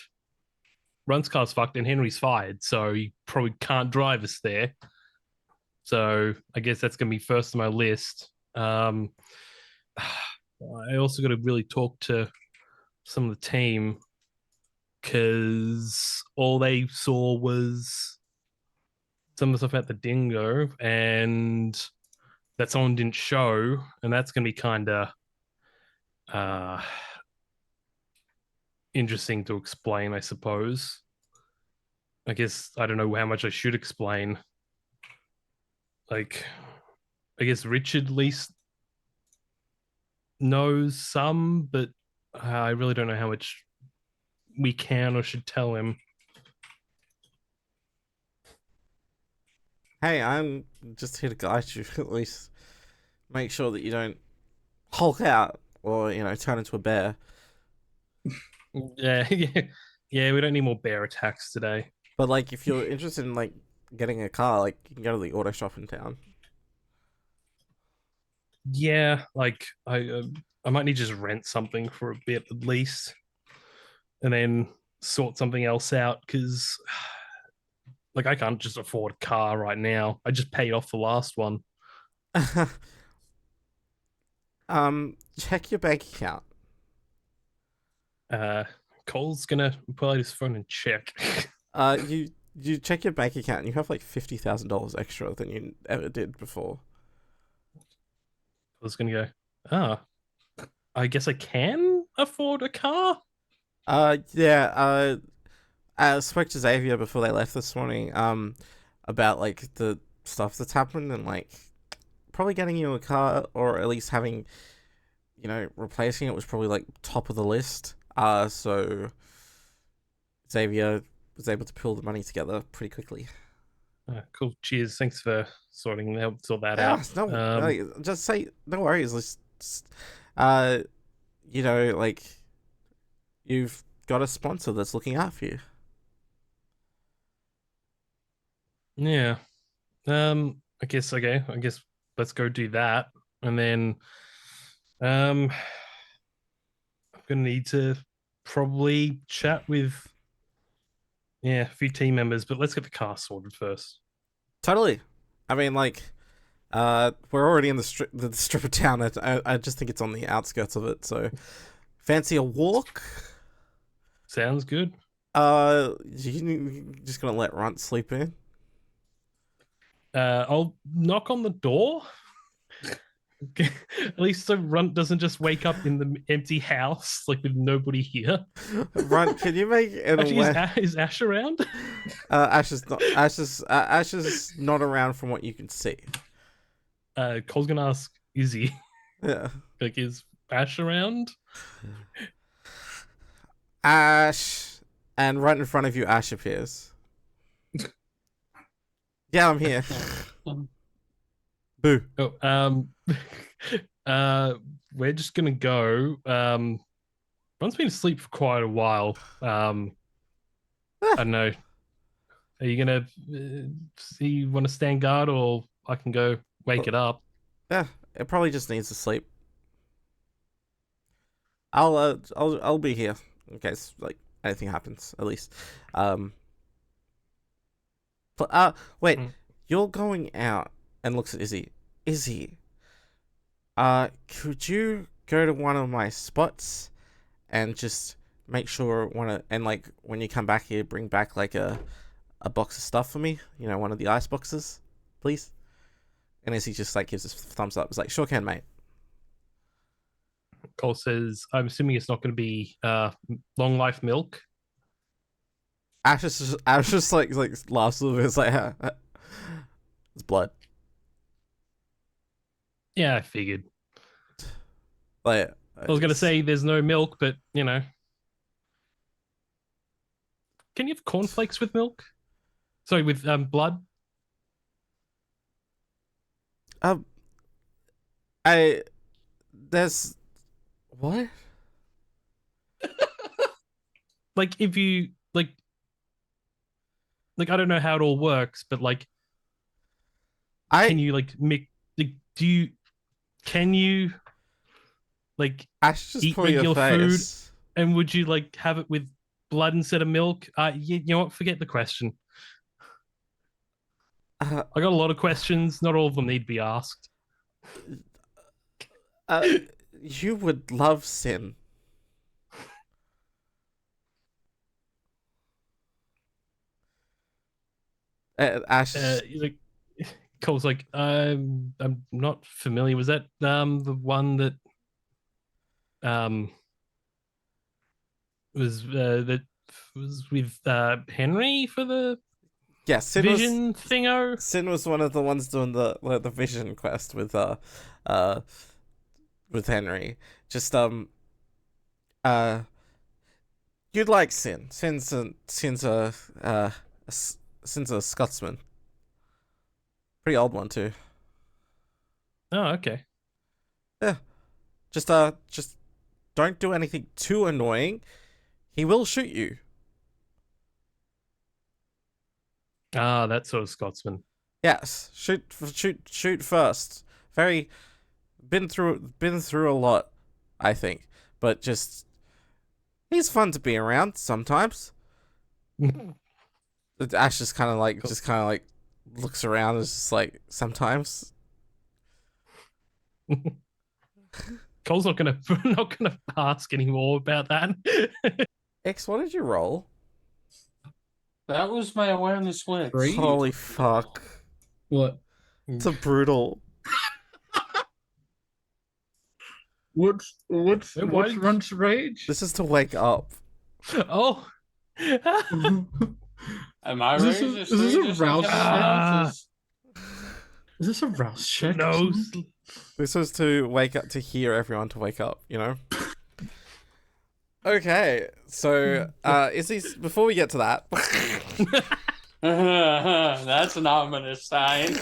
Runt's car's fucked, and Henry's fired, so he probably can't drive us there. So I guess that's gonna be first on my list. I also got to really talk to some of the team because all they saw was some of the stuff at the Dingo and that someone didn't show, and that's going to be kind of interesting to explain, I suppose. I guess I don't know how much I should explain. Like, I guess Richard at least knows some, but I really don't know how much we can or should tell him. Hey, I'm just here to guide you. At least make sure that you don't Hulk out or turn into a bear. Yeah. We don't need more bear attacks today. But like, if you're interested in like getting a car, like you can go to the auto shop in town. Yeah, like I might need to just rent something for a bit at least, and then sort something else out because, like, I can't just afford a car right now. I just paid off the last one. Check your bank account. Cole's gonna pull out his phone and check. You check your bank account and you have like $50,000 extra than you ever did before. I was gonna go, I guess I can afford a car. Yeah. I spoke to Xavier before they left this morning. About like the stuff that's happened and like probably getting you a car or at least having, replacing it was probably like top of the list. So Xavier was able to pull the money together pretty quickly. Cool. Cheers. Thanks for help sort that Yeah, out. no, like, just say no worries. You know, like you've got a sponsor that's looking out for you. Yeah. I guess okay. I guess let's go do that, and then I'm gonna need to probably chat with a few team members, but let's get the car sorted first. Totally. I mean, like, we're already in the strip of town. I just think it's on the outskirts of it. So, fancy a walk? Sounds good. You just gonna let Runt sleep in? I'll knock on the door. At least so Runt doesn't just wake up in the empty house, like with nobody here. Runt, can you make an Actually, is Ash around? Ash is not around from what you can see. Cole's gonna ask, is he? Yeah. Like, is Ash around? Ash, and right in front of you, Ash appears. Yeah, I'm here. Boo. Oh, we're just gonna go. Ron's been asleep for quite a while. I don't know. Are you gonna want to stand guard, or I can go wake it up? Yeah, it probably just needs to sleep. I'll be here in case like anything happens, at least. But wait, you're going out and looks at Izzy. Izzy, could you go to one of my spots and just make sure and like when you come back here, bring back like a box of stuff for me? You know, one of the ice boxes, please. And Izzy just like gives us a thumbs up. It's like, sure can, mate. Cole says, I'm assuming it's not going to be long life milk. Ash just like laughs a little bit. It's like, it's blood. Yeah, I figured. Like, I was going to say there's no milk, but you know. Can you have cornflakes with milk? Sorry, with blood? There's what? Like if you like I don't know how it all works, but like can you like make like can you like Ash just eat pull your regular food, face. and would you like have it with blood instead of milk? You know what? Forget the question. I got a lot of questions. Not all of them need to be asked. You would love Sin. Ash. Like, Cole's like, I'm not familiar. Was that the one that was with Henry for the Sin vision thingo? Sin was one of the ones doing the vision quest with Henry. Just you'd like Sin. Sin's a Scotsman. Pretty old one too. Oh, okay. Yeah. Just don't do anything too annoying. He will shoot you. Ah, that sort of Scotsman. Yes. Shoot first. Very been through a lot, I think. But just he's fun to be around sometimes. Ash just kind of like looks around and is just like sometimes. Cole's not gonna ask anymore about that. X, what did you roll? That was my awareness win. 3? Holy fuck. What? It's a brutal. What's Runt's rage? This is to wake up. Oh. Am I Is this ready? a- is this a rouse check? Is this a rouse check? No. This was to wake up, to hear everyone to wake up, you know? Okay, so, before we get to that, That's an ominous sign.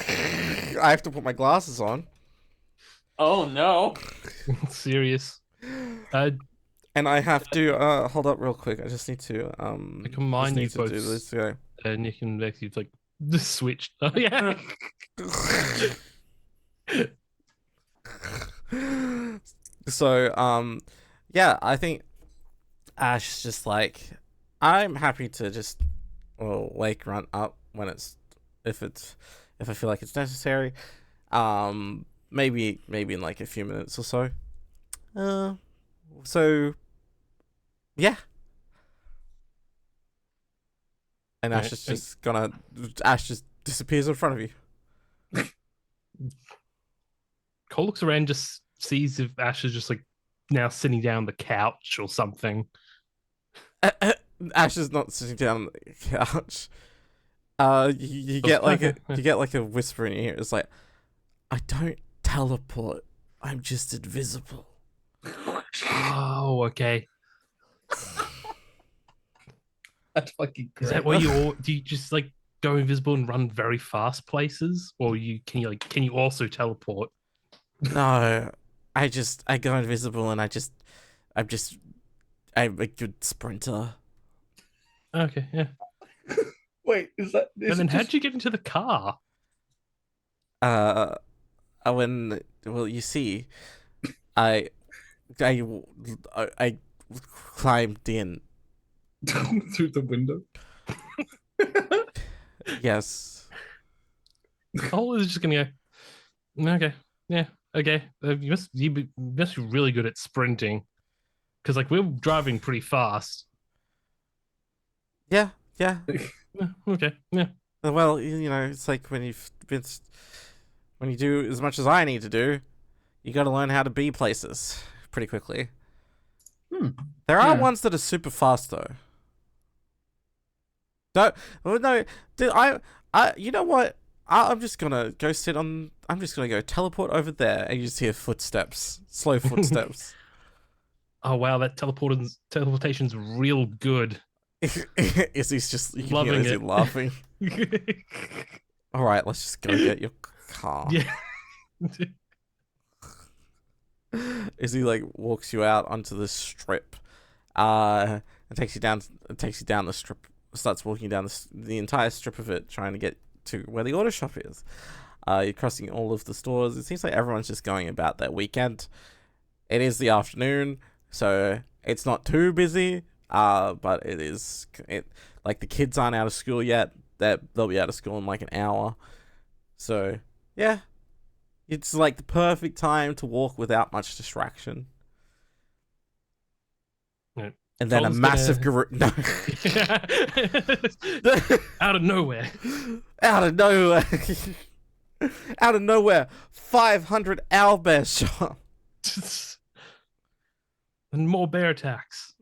I have to put my glasses on. Oh no. Serious. And I have to hold up real quick. I just need to I combine you do both. this. Yeah. Nick and Vex, you've like just switched. Oh yeah. So yeah, I think Ash is just like, I'm happy to just wake Runt up when if I feel like it's necessary. Maybe in like a few minutes or so. So yeah. And Ash is just Ash just disappears in front of you. Cole looks around, just sees if Ash is just like now sitting down on the couch or something. Ash is not sitting down on the couch. You get like a whisper in your ear. It's like, I don't teleport. I'm just invisible. Oh, okay. That's fucking great. Is that why do you just like go invisible and run very fast places, or can you also teleport? No, I go invisible and I'm a good sprinter. Okay, yeah. Wait, And then how'd you get into the car? You see, I climbed in. through the window? Yes. Cole is just gonna go. Okay, yeah, okay. You must be really good at sprinting, because like we're driving pretty fast. Yeah. Yeah, okay, yeah. Well, it's like when you do as much as I need to do, you got to learn how to be places pretty quickly. There are ones that are super fast though. No, dude, you know what? I'm just gonna go I'm just gonna go teleport over there, and you just hear footsteps, slow footsteps. Oh wow, that teleportation's real good. Izzy's just Loving Izzy it. laughing. All right, let's just go get your car. Yeah. Izzy like walks you out onto the strip, and takes you down the strip. Starts walking down the entire strip of it, trying to get to where the auto shop is. You're crossing all of the stores. It seems like everyone's just going about their weekend. It is the afternoon, so it's not too busy. But like the kids aren't out of school yet. They'll be out of school in like an hour. So yeah, it's like the perfect time to walk without much distraction. Yeah. And then Cole's a massive Garou. No. Out of nowhere. Out of nowhere. Out of nowhere. 500 owlbear shot. And more bear attacks.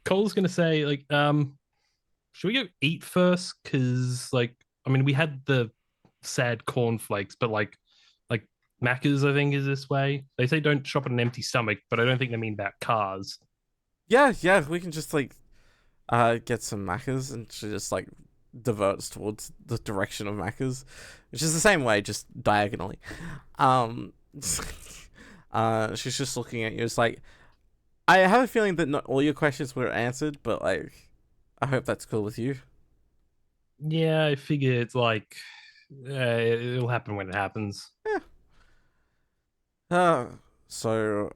Cole's gonna say, like, should we go eat first? Cause like, I mean, we had the sad cornflakes, but like Macca's, I think, is this way. They say don't shop on an empty stomach, but I don't think they mean about cars. Yeah, we can just like get some Macca's, and she just like diverts towards the direction of Macca's, which is the same way, just diagonally. She's just looking at you. It's like, I have a feeling that not all your questions were answered, but like, I hope that's cool with you. Yeah, I figure it's like it'll happen when it happens. Yeah. So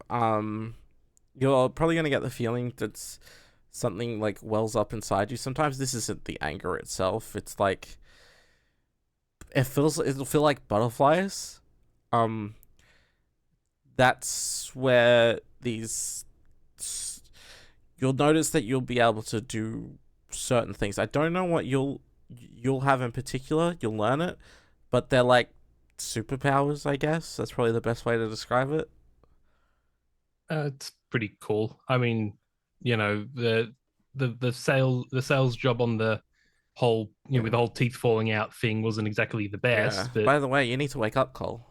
you're probably gonna get the feeling that something like wells up inside you. Sometimes this isn't the anger itself. It's like it'll feel like butterflies. That's where you'll notice that you'll be able to do certain things. I don't know what you'll have in particular. You'll learn it, but they're like superpowers, I guess. That's probably the best way to describe it. It's pretty cool. I mean, the sales job on the whole, with the whole teeth falling out thing wasn't exactly the best. Yeah. But By the way, you need to wake up, Cole.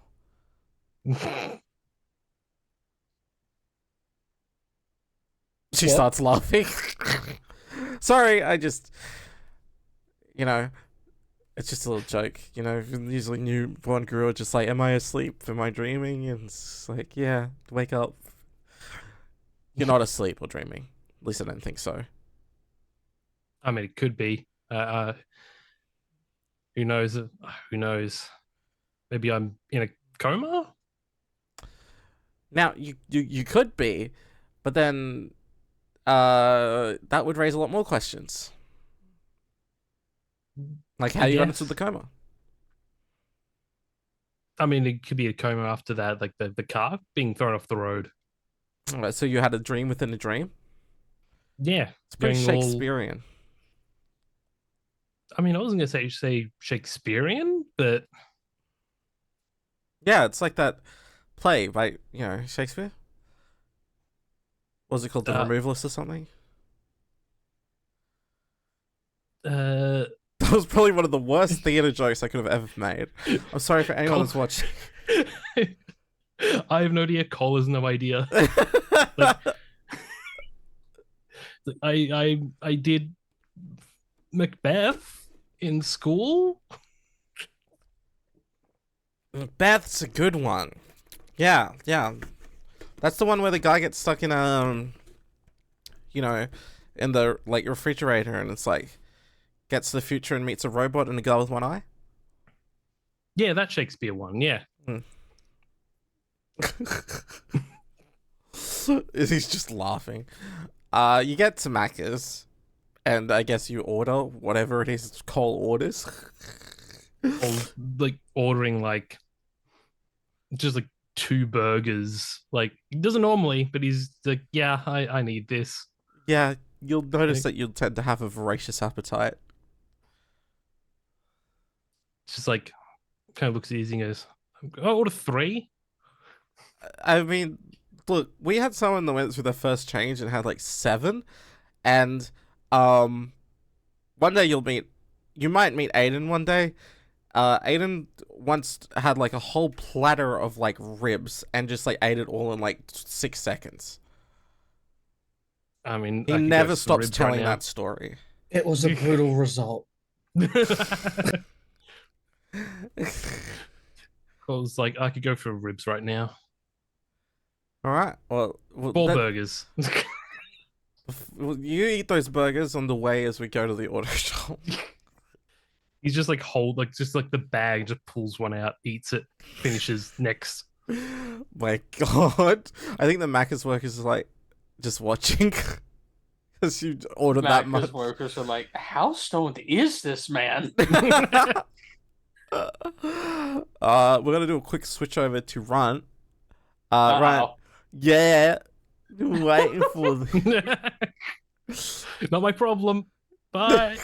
She starts laughing. Sorry, I just, you know, it's just a little joke. You know, usually newborn Garou are just like, am I asleep? Am I dreaming? And it's like, yeah, wake up. You're not asleep or dreaming. At least I don't think so. I mean, it could be. Who knows? Who knows? Maybe I'm in a coma. Now you could be, but then that would raise a lot more questions. Like how you got into the coma. I mean, it could be a coma after that, like the car being thrown off the road. Alright, so you had a dream within a dream? Yeah, It's pretty going all- Shakespearean. I mean, I wasn't gonna say Shakespearean, but Yeah, it's like that play by, Shakespeare. What was it called? The Removalist or something? That was probably one of the worst theater jokes I could have ever made. I'm sorry for anyone who's watching. I have no idea. Cole has no idea. I did Macbeth in school. Macbeth's a good one. Yeah. That's the one where the guy gets stuck in in the refrigerator, and it's like gets to the future and meets a robot and a girl with one eye. Yeah, that Shakespeare one. Yeah. He's just laughing. You get to Macca's, and I guess you order whatever it is Cole orders. Or ordering just 2 burgers. Like he doesn't normally, but he's like, yeah, I need this. Yeah, you'll notice that you'll tend to have a voracious appetite. It's just like kind of looks easy and goes, I'll order 3. I mean, look, we had someone that went through their first change and had 7, and one day you might meet Aiden one day. Aiden once had a whole platter of ribs and just ate it all in 6 seconds. I mean, he never stops telling that story. It was a brutal result. I was like, I could go for ribs right now. All right. Well 4 burgers. You eat those burgers on the way as we go to the auto shop. He's just the bag, just pulls one out, eats it, finishes next. My God, I think the Macca's workers are just watching because you ordered that much. Macca's workers are like, how stoned is this man? We're gonna do a quick switch over to Runt. Runt. Yeah, waiting for the... Not my problem. Bye.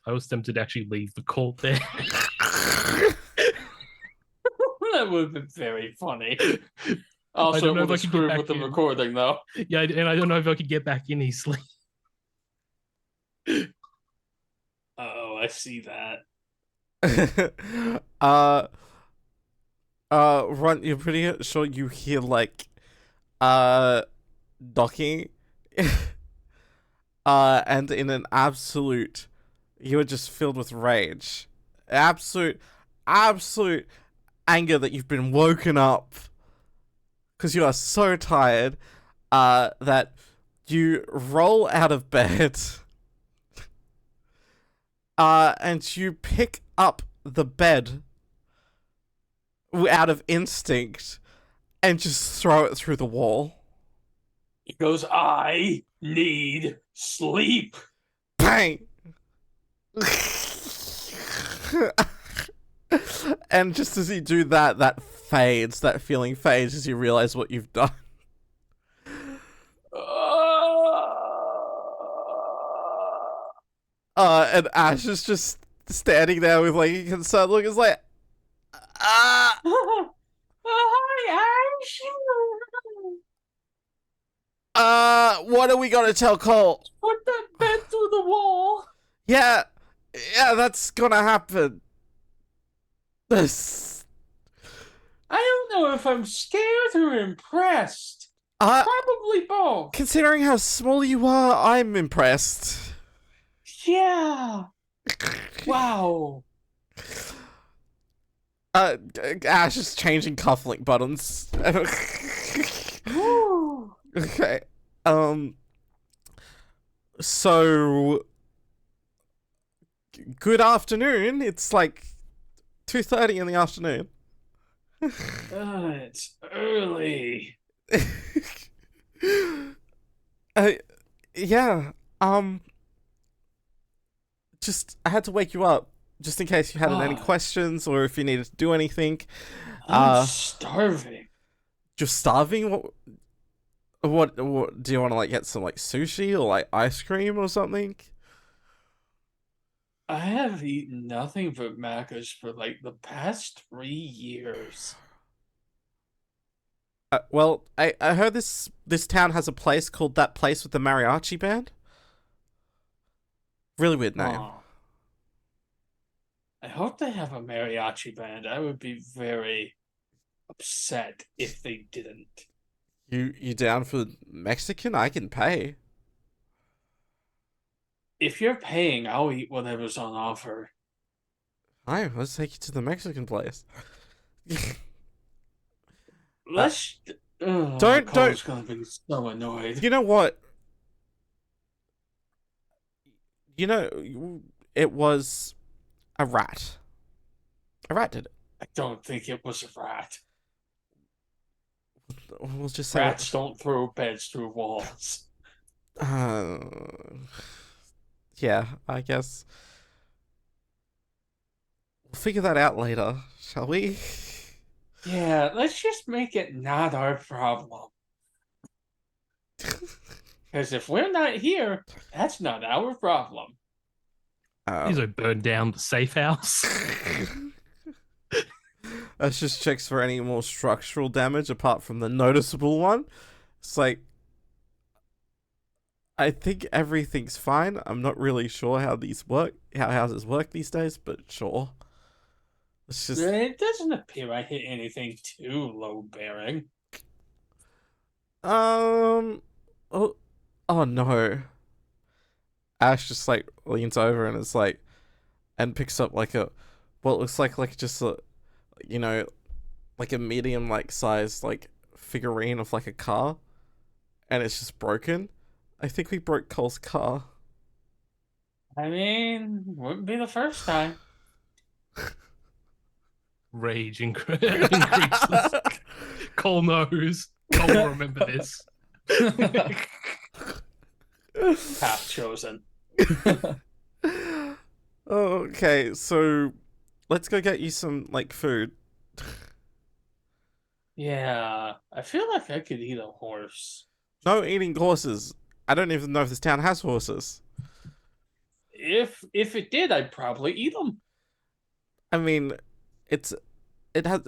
I was tempted to actually leave the call there. That would have been very funny. Also, it would have screwed with the recording, though. Yeah, and I don't know if I could get back in easily. Oh, I see that. Runt, you're pretty sure you hear docking, and in an absolute, you are just filled with rage, absolute anger that you've been woken up because you are so tired, that you roll out of bed, and you pick up the bed out of instinct and just throw it through the wall. He goes, I need sleep. Bang! And just as you do that, that feeling fades as you realize what you've done. And Ash is just standing there with a concerned look. It's like, Hi, Ash. What are we gonna tell Cole? Put that bed through the wall. Yeah, that's gonna happen. This. I don't know if I'm scared or impressed. Probably both. Considering how small you are, I'm impressed. Yeah. Wow. Ash is changing cufflink buttons. Woo. Okay. So good afternoon. It's like 2:30 in the afternoon. It's early. Yeah. Just I had to wake you up just in case you had any questions or if you needed to do anything. I'm starving. Just starving? What do you want to like get some like sushi or like ice cream or something? I have eaten nothing but macas for like the past 3 years. Well, I heard this town has a place called That Place with the Mariachi Band. Really weird name. Oh. I hope they have a mariachi band. I would be very upset if they didn't. You down for Mexican? I can pay. If you're paying, I'll eat whatever's on offer. Alright, let's take you to the Mexican place. Let's. don't. Cole's gonna be so annoyed. You know what? You know, it was a rat. A rat did it. I don't think it was a rat. We'll just say Rats don't throw beds through walls. Yeah, I guess. We'll figure that out later, shall we? Yeah, let's just make it not our problem. Because if we're not here, that's not our problem. He's like burned down the safe house. Let's just checks for any more structural damage apart from the noticeable one. It's like, I think everything's fine. I'm not really sure how these work, how houses work these days, but sure. It's just... It doesn't appear I hit anything too low bearing. Oh no. Ash just like leans over and is like, and picks up like what looks like just a, you know, like a medium like size like figurine of like a car, and it's just broken. I think we broke Cole's car. I mean, wouldn't be the first time. Rage increases. Cole knows. Cole will remember this. Path chosen. Okay, so let's go get you some like food. Yeah, I feel like I could eat a horse. No eating horses. I don't even know if this town has horses. If it did, I'd probably eat them. I mean, it has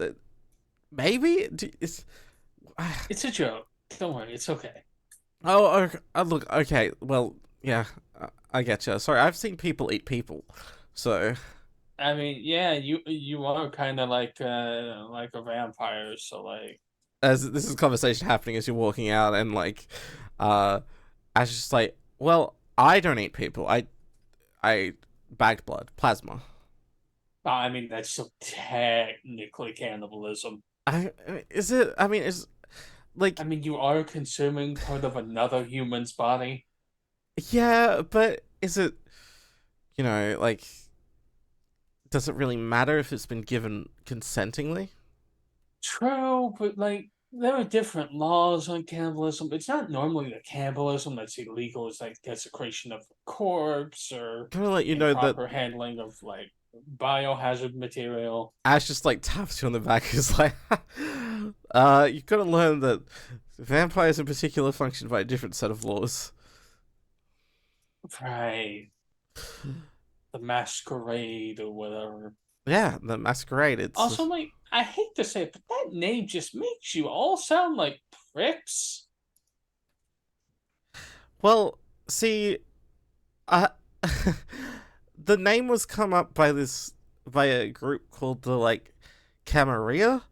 maybe it's It's a joke. Don't worry, it's okay. oh okay, look, okay, well, yeah, I get you. Sorry, I've seen people eat people, so I mean, yeah, you are kind of like a vampire, so like. as this is a conversation happening as you're walking out, and like, Ash is just like, well, I don't eat people. I bagged blood, plasma. I mean, that's still technically cannibalism. Is it? I mean, is like. I mean, you are consuming part of another human's body. Yeah, but is it? You know, like, does it really matter if it's been given consentingly? True, but like, there are different laws on cannibalism. It's not normally the cannibalism that's illegal. It's like desecration of a corpse or Kind of let you know that improper handling of like biohazard material. Ash just like taps you on the back. He's like, you've got to learn that vampires in particular function by a different set of laws. Right. The masquerade or whatever. Yeah, the masquerade. It's Also, like, I hate to say it, but that name just makes you all sound like pricks. well, see, the name was come up by a group called the like Camarilla,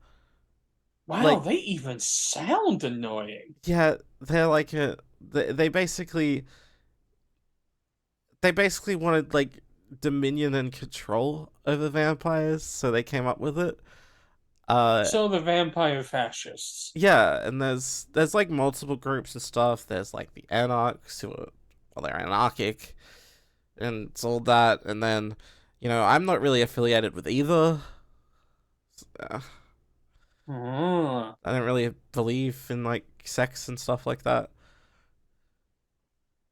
Wow, Like- they even sound annoying. Yeah, they're like they basically wanted like dominion and control over vampires, so they came up with it. So the vampire fascists. Yeah, and there's like multiple groups and stuff. There's like the anarchs who are, well, they're anarchic, and it's all that. And then, I'm not really affiliated with either. Oh. I don't really believe in like sex and stuff like that.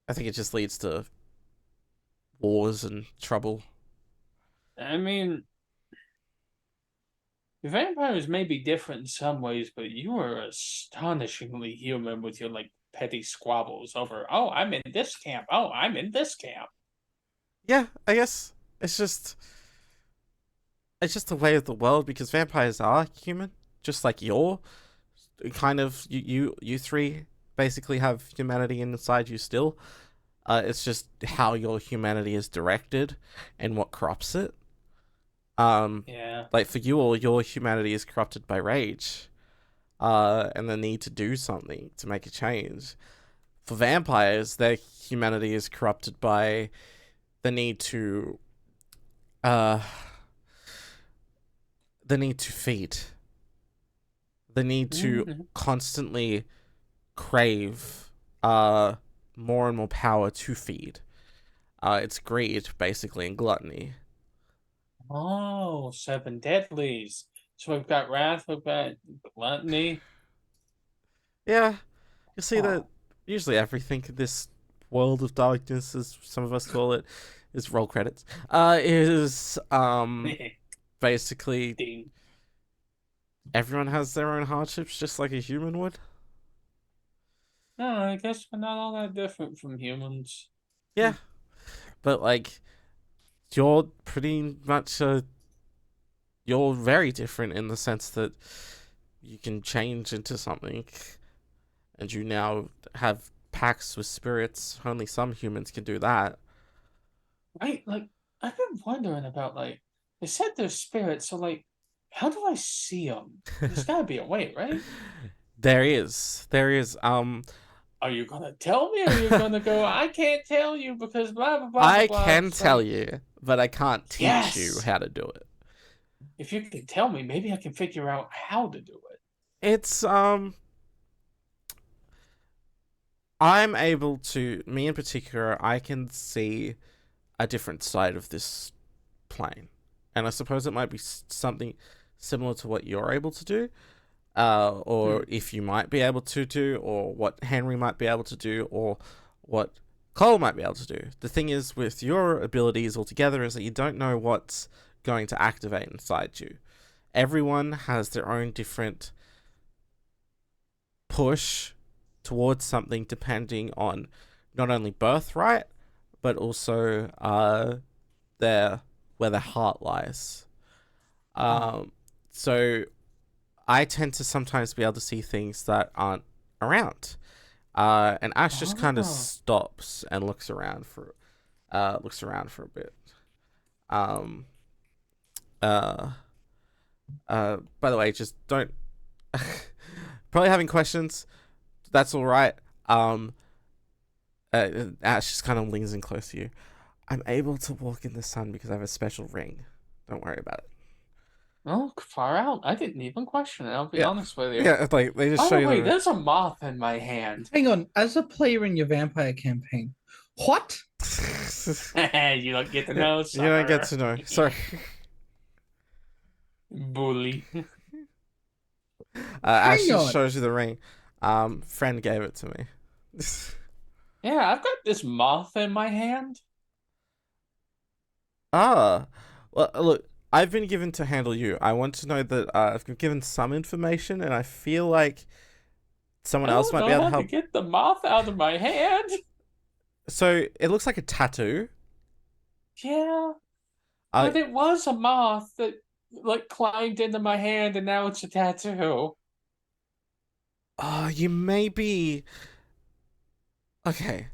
I think it just leads to wars and trouble. I mean, vampires may be different in some ways, but you are astonishingly human with your like petty squabbles over, oh, I'm in this camp. Oh, I'm in this camp. Yeah, I guess it's just the way of the world, because vampires are human, just like you're kind of you three basically have humanity inside you still. It's just how your humanity is directed and what corrupts it. Yeah. Like for you all, your humanity is corrupted by rage, and the need to do something to make a change. For vampires, their humanity is corrupted by the need to, feed, the need to Mhm. constantly crave, more and more power to feed. It's greed, basically, and gluttony. Oh, seven deadlies. So we've got wrath, we've got gluttony. Yeah, you see that Oh. usually everything in this world of darkness, as some of us call it, is roll credits. Is basically Ding. everyone has their own hardships, just like a human would. No, I guess we're not all that different from humans. Yeah, but like you're pretty much you're very different in the sense that you can change into something, and you now have pacts with spirits. Only some humans can do that. Right? Like, I've been wondering about, like, they said they're spirits, so, like, how do I see them? There's gotta be a way, right? There is. Are you gonna tell me, or are you gonna go, I can't tell you because blah, blah, blah, I blah, blah. can It's tell like, you, but I can't teach you Yes! how to do it. If you can tell me, maybe I can figure out how to do it. It's I'm able to, me in particular, I can see a different side of this plane. And I suppose it might be something similar to what you're able to do, or if you might be able to do, or what Henry might be able to do, or what Cole might be able to do. The thing is, with your abilities altogether, is that you don't know what's going to activate inside you. Everyone has their own different push towards something depending on not only birthright, but also where their heart lies. So I tend to sometimes be able to see things that aren't around. And Ash just kind of stops and looks around for a bit. By the way, just don't probably having questions. That's all right. Ash just kind of leans in close to you. I'm able to walk in the sun because I have a special ring. Don't worry about it. Oh, far out. I didn't even question it, I'll be honest with you. Yeah, like they just By show the you. way, there's a moth in my hand. Hang on, as a player in your vampire campaign, what? You don't get to know, You don't get to know. Sorry. Bully. Ash just on. shows you the ring. Friend gave it to me. Yeah, I've got this moth in my hand. Well, look, I've been given to handle you. I want to know that I've been given some information, and I feel like someone else might be able to help. Get the moth out of my hand. So it looks like a tattoo. Yeah, but it was a moth that like climbed into my hand, and now it's a tattoo. You may be. Okay.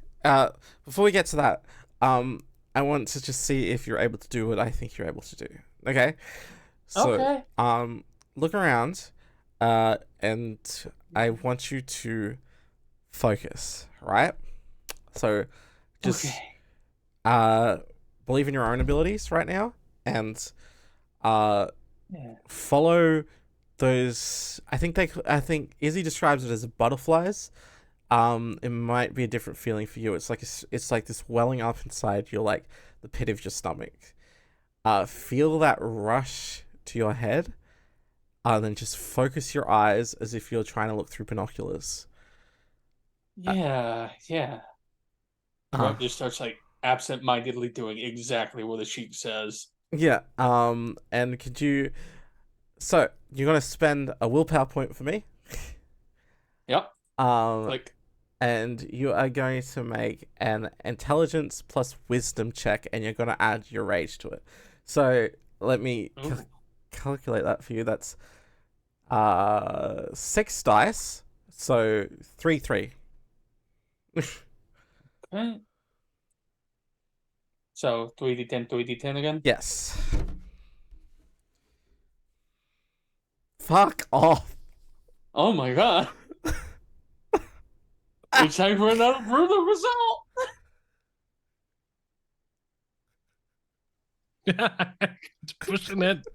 Before we get to that, I want to just see if you're able to do what I think you're able to do. Okay. So, Okay. look around. And I want you to focus, right? So just believe in your own abilities right now, and follow those. I think Izzy describes it as butterflies. It might be a different feeling for you. It's like this welling up inside your, like, the pit of your stomach. Feel that rush to your head, and then just focus your eyes as if you're trying to look through binoculars. Yeah. Runt just starts like absent-mindedly doing exactly what the sheet says. Yeah. And could you? So you're gonna spend a willpower point for me. Yep. Like. And you are going to make an intelligence plus wisdom check, and you're going to add your rage to it. So let me calculate that for you. That's 6 dice. So 3. Okay. So 3d10 again? Yes. Fuck off. Oh my god. It's time for another brutal result. Pushing it.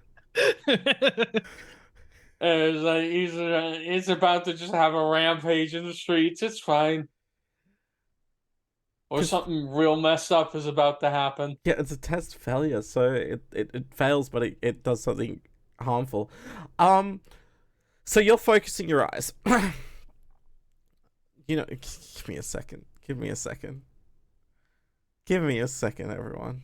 It's like he's about to just have a rampage in the streets. It's fine. Or something real messed up is about to happen. Yeah, it's a test failure, so it fails, but it does something harmful. So you're focusing your eyes. You know, give me a second. Give me a second, everyone.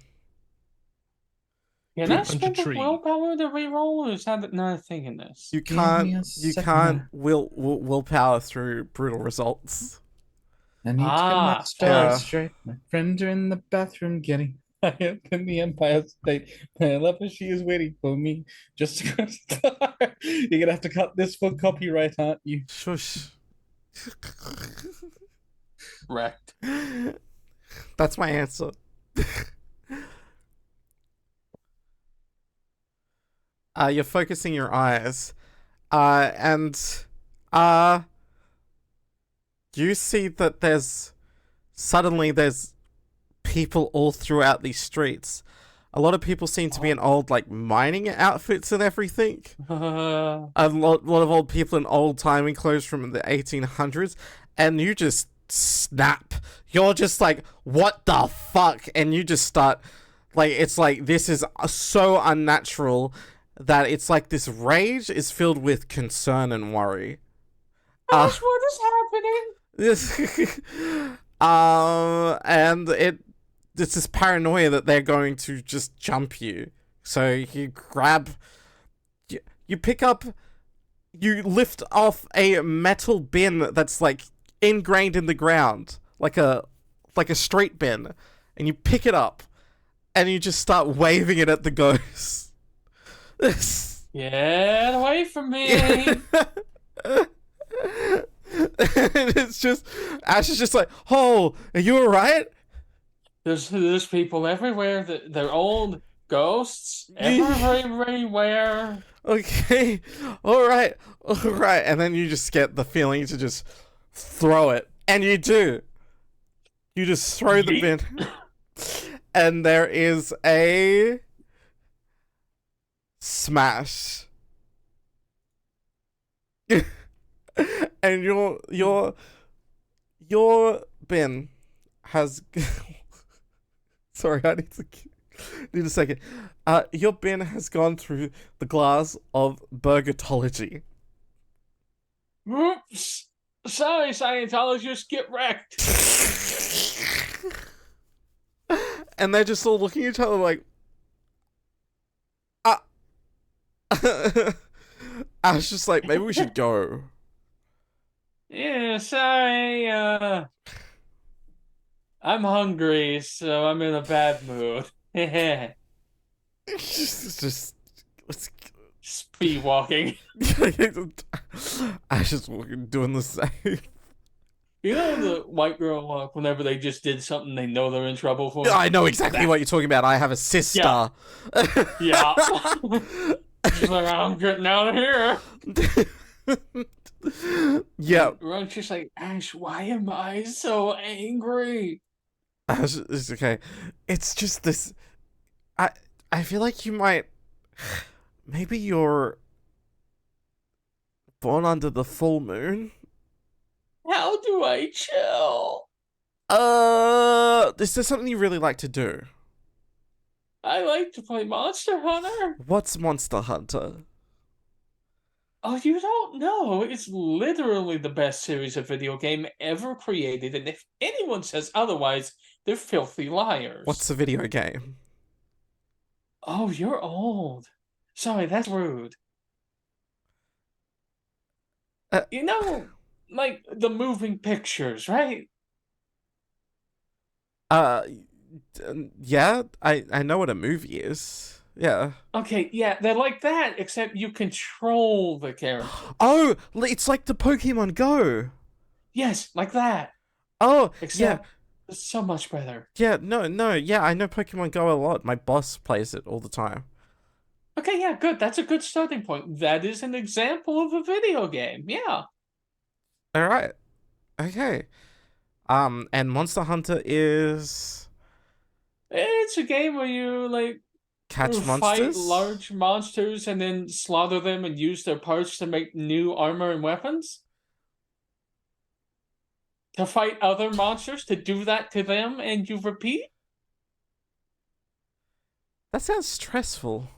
Can I spend the willpower to reroll, or is that not a thing in this? You can't willpower through brutal results. I need to get my story straight. My friends are in the bathroom getting high up in the Empire State. I love her. She is waiting for me just to go to the bar. You're gonna have to cut this for copyright, aren't you? Shush. Wrecked. That's my answer. You're focusing your eyes, and you see that there's people all throughout these streets. A lot of people seem to be in old, like, mining outfits and everything. A lot of old people in old timey clothes from the 1800s, and you just snap. You're just like, what the fuck? And you just start, like, it's like, this is so unnatural that it's like this rage is filled with concern and worry. That's what is happening. And it's this paranoia that they're going to just jump you. So you you lift off a metal bin that's, like, ingrained in the ground, like a street bin, and you pick it up, and you just start waving it at the ghost. Get away from me! And it's just, Ash is just like, oh, are you alright? There's people everywhere. They're old ghosts everywhere. Okay, all right. And then you just get the feeling to just throw it, and you do. You just throw the bin, and there is a smash. And your bin has. Sorry, I need a second. Your bin has gone through the glass of burgertology. Oops! Sorry, Scientologists, get wrecked. And they're just all looking at each other like, I was just like, maybe we should go. Yeah, sorry. I'm hungry, so I'm in a bad mood. just let's speed walking. Ash is doing the same. You know the white girl, whenever they just did something they know they're in trouble for? I know exactly what you're talking about. I have a sister. Yeah. She's like, I'm getting out of here. Yeah, And Runt's just like, Ash, why am I so angry? it's okay. It's just this. I I feel like you might. Maybe you're born under the full moon. How do I chill? Is there something you really like to do? I like to play Monster Hunter. What's Monster Hunter? Oh, you don't know. It's literally the best series of video game ever created, and if anyone says otherwise, they're filthy liars. What's a video game? Oh, you're old. Sorry, that's rude. You know, like the moving pictures, right? Yeah, I know what a movie is. Yeah. Okay, yeah, they're like that, except you control the character. Oh, it's like the Pokemon Go. Yes, like that. Oh, Except it's so much better. yeah, yeah, I know Pokemon Go a lot. My boss plays it all the time. Okay, yeah, good. That's a good starting point. That is an example of a video game. Yeah. All right. Okay. And Monster Hunter is It's a game where you like catch fight monsters. large monsters and then slaughter them and use their parts to make new armor and weapons. To fight other monsters, to do that to them, and you repeat? That sounds stressful.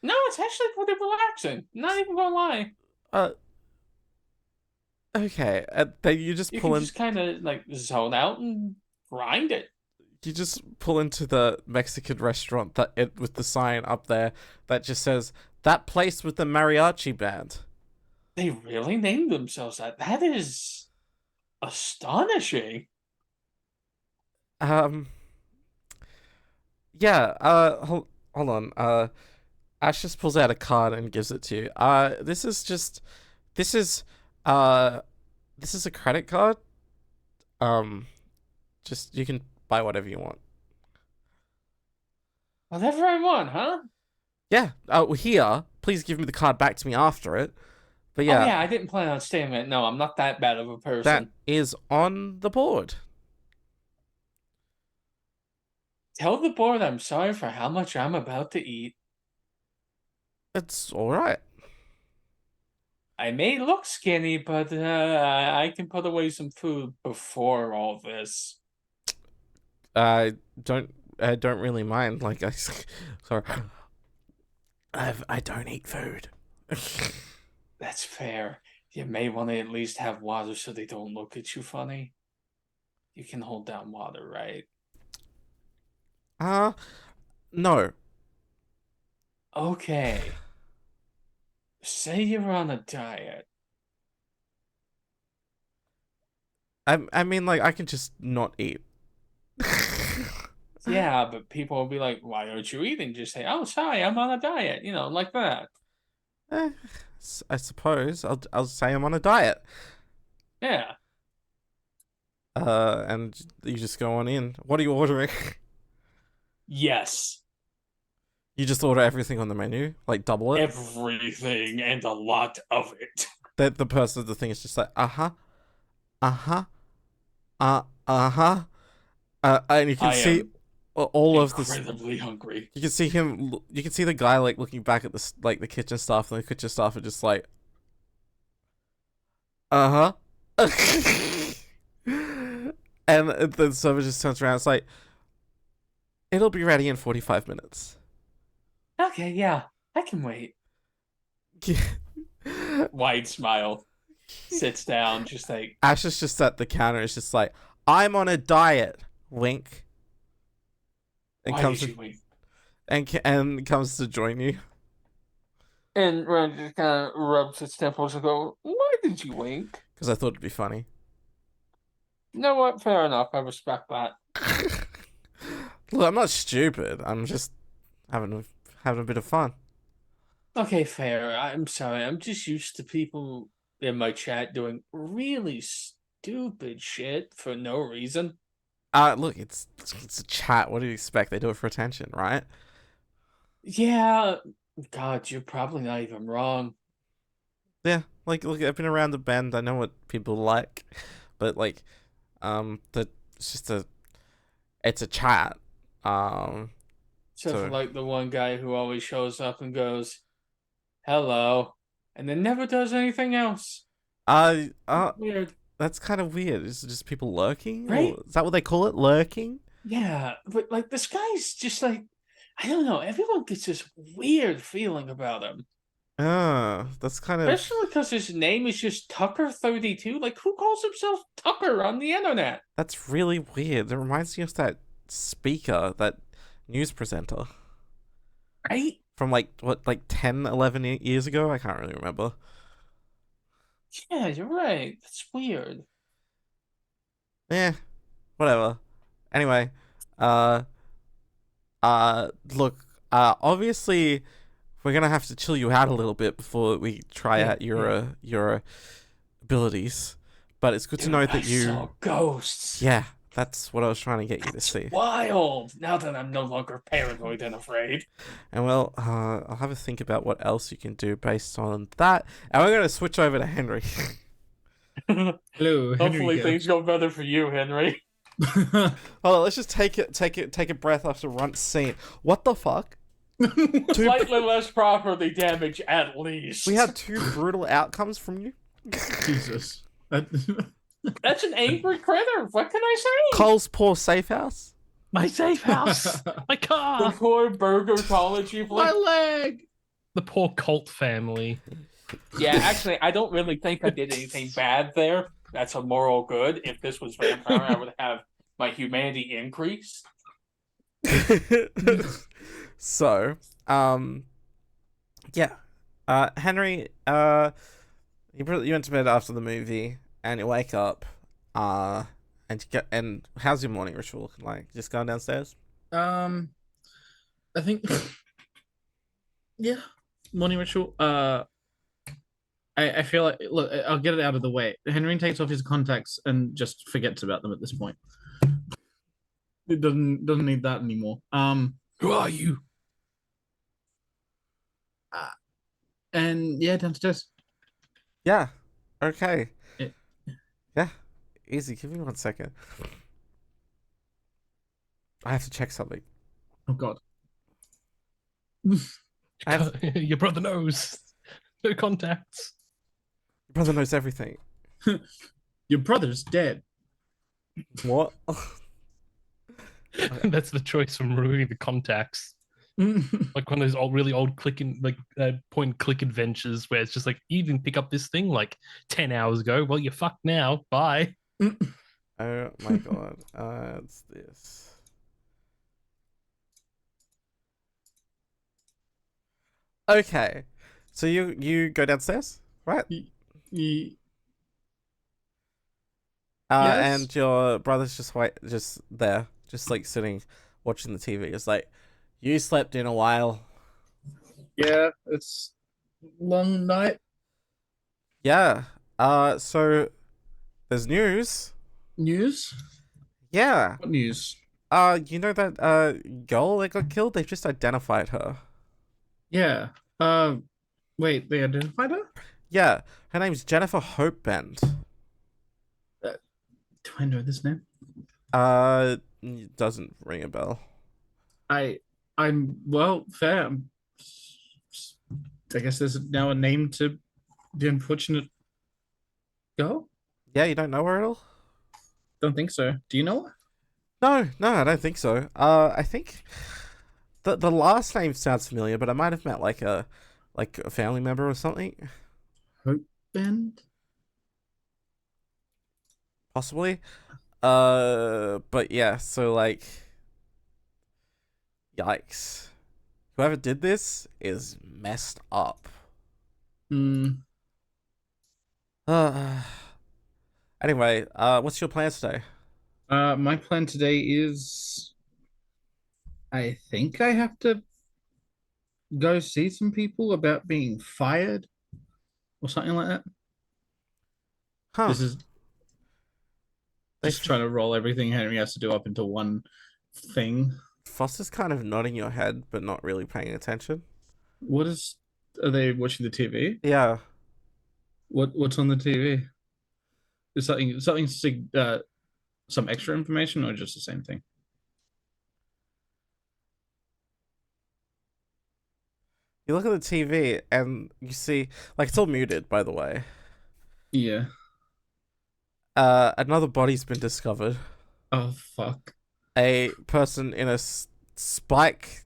No, it's actually pretty relaxing. Not even gonna lie. Okay. Then you just You pull can in. just kind of like zone out and grind it. You just pull into the Mexican restaurant with the sign up there that just says that place with the mariachi band. They really named themselves that. That is astonishing. Yeah, hold on. Ash just pulls out a card and gives it to you. This is this is this is a credit card. Just you can buy whatever you want. Whatever I want, huh? Yeah. Here, please give me the card back to me after it. But yeah, Oh yeah, I didn't plan on staying it. No, I'm not that bad of a person. that is on the board. Tell the board I'm sorry for how much I'm about to eat. It's all right. I may look skinny, but I can put away some food before all this. I don't really mind. Like sorry, I don't eat food. That's fair. You may want to at least have water so they don't look at you funny. You can hold down water, right? No. Okay. Say you're on a diet. I mean, like, I can just not eat. Yeah, but people will be like, why aren't you eating? Just say, oh, sorry, I'm on a diet. You know, like that. I suppose I'll say I'm on a diet. Yeah. And you just go on in. What are you ordering? Yes. You just order everything on the menu, like double it. Everything and a lot of it. The person at the thing is just like, uh-huh. Uh-huh. And you can I see am all of this. incredibly hungry. You can see him. You can see the guy like looking back at the kitchen staff, and the kitchen staff are just like, uh huh. And the server just turns around. It's like, it'll be ready in 45 minutes. Okay, yeah, I can wait. Wide smile. Sits down, just like, Ash is just at the counter. It's just like, I'm on a diet. Wink. And why comes did you wait? and comes to join you. And Ren just kind of rubs his temples and go, why did you wink? Because I thought it'd be funny. You know what? Fair enough. I respect that. Look, I'm not stupid. I'm just having a bit of fun. Okay, fair. I'm sorry. I'm just used to people in my chat doing really stupid shit for no reason. Look, it's a chat. What do you expect? They do it for attention, right? Yeah. God, you're probably not even wrong. Yeah, like look, I've been around the bend. I know what people like, but like, the it's just it's a chat. Um, Except for so like the one guy who always shows up and goes, "Hello," and then never does anything else. uh, Weird, that's kind of weird. Is it just people lurking, right? or is that what they call it, lurking? Yeah, but like this guy's just like, I don't know. Everyone gets this weird feeling about him, That's kind of especially because his name is just Tucker32. Like, who calls himself Tucker on the internet? that's really weird. It reminds me of that speaker, that news presenter Right? from like what, like 10, 11 years ago. I can't really remember. Yeah, you're right. That's weird. Yeah, whatever. Anyway, uh, look, obviously we're gonna have to chill you out a little bit before we try out your abilities. But it's good to Dude, know I that you. saw ghosts. Yeah, that's what I was trying to get you to see. Wild. Now that I'm no longer paranoid and afraid. And well, I'll have a think about what else you can do based on that. And we're gonna switch over to Henry. Hello, Hopefully Henry. things go better for you, Henry. Hold on, let's just take a breath after Runt's scene. What the fuck? Two, Slightly less property damage, at least. we had two brutal outcomes from you. Jesus. That's an angry critter. What can I say? Cole's poor safe house. My safe house. My The car. poor burgertology My flick. leg. The poor cult family. Yeah, actually, I don't really think I did anything bad there. That's a moral good. If this was vampire, I would have my humanity increase. So, yeah. Henry, you went to bed after the movie, and you wake up, and how's your morning ritual looking like? Just going downstairs? I think yeah, morning ritual. I feel like, look, I'll get it out of the way. Henry takes off his contacts and just forgets about them at this point. It doesn't need that anymore. Who are you? And yeah, downstairs. Yeah. Okay. Yeah. Yeah. Easy. Give me 1 second. I have to check something. Oh God. Your brother knows. No contacts. Your brother knows everything. Your brother's dead. What? That's the choice from removing the contacts. Like one of those really old point and click adventures where it's just like, you didn't pick up this thing like 10 hours ago. Well, you're fucked now. Bye. Oh my God. It's this. Okay. So you go downstairs, right? Yes. And your brother's just there, just like sitting, watching the TV. It's like, you slept in a while. Yeah, it's long night. Yeah. So there's news. News? Yeah. What news? You know that girl that got killed? They've just identified her. Yeah. Wait, they identified her? Yeah. Her name's Jennifer Hopebend. Do I know this name? It doesn't ring a bell. I'm well, fair. I guess there's now a name to the unfortunate girl. Yeah, you don't know her at all? Don't think so. Do you know her? No, I don't think so. I think the last name sounds familiar, but I might have met like a family member or something. Hope Bend? Possibly. But yeah, so like, yikes. Whoever did this is messed up. Hmm. Anyway, what's your plans today? My plan today is I think I have to go see some people about being fired or something like that. Huh. This is They just trying to roll everything Henry has to do up into one thing. Foster's kind of nodding your head, but not really paying attention. Are they watching the TV? Yeah. What's on the TV? Is some extra information or just the same thing? You look at the TV and you see, like, it's all muted, by the way. Yeah. Another body's been discovered. Oh fuck. A person in a spike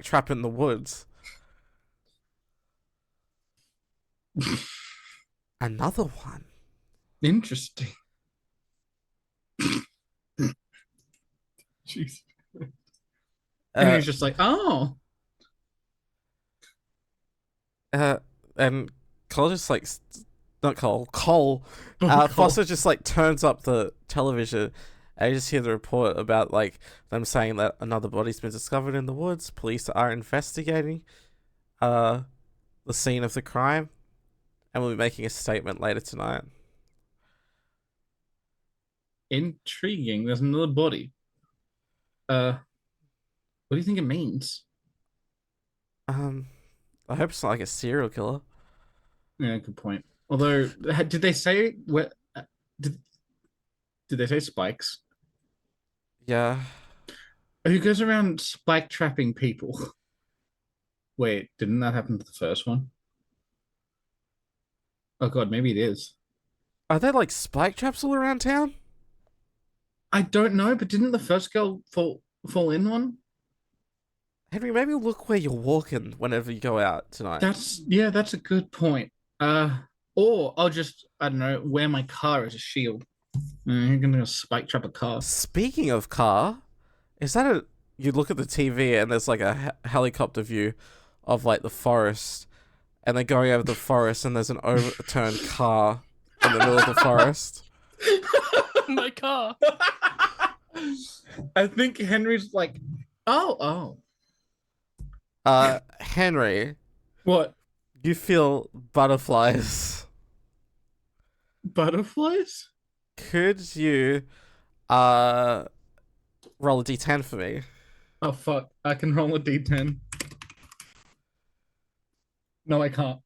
trap in the woods. Another one. Interesting. Jeez. And he's just like, oh. And Cole just like, not Cole, Cole. Cole. Foster just like turns up the television, and you just hear the report about like them saying that another body's been discovered in the woods. Police are investigating, the scene of the crime, and we'll be making a statement later tonight. Intriguing. There's another body. What do you think it means? I hope it's not like a serial killer. Yeah, good point. Although, did they say what? Did they say spikes? Yeah. Who goes around spike trapping people? Wait, didn't that happen to the first one? Oh god, maybe it is. Are there like spike traps all around town? I don't know, but didn't the first girl fall in one? Henry, maybe look where you're walking whenever you go out tonight. That's a good point. Or I'll just, I don't know, wear my car as a shield. You're gonna spike trap a car. Speaking of car, is that a? You look at the TV and there's like a helicopter view of like the forest, and they're going over the forest and there's an overturned car in the middle of the forest. My car. I think Henry's like, oh. Henry, What? you feel butterflies. Butterflies? Could you roll a d10 for me? Oh fuck! I can roll a d10. No, I can't.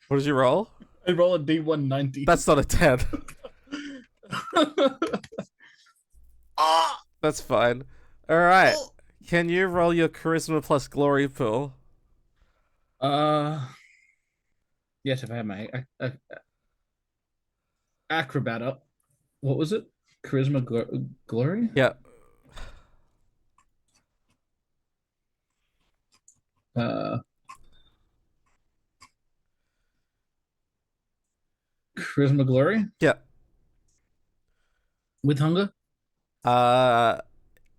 What did you roll? I roll a d190. That's not a 10. That's fine. All right. Can you roll your charisma plus glory pool? Yes, if I had my acrobat up. What was it? Charisma glory? Yeah. Charisma glory? Yeah. With hunger?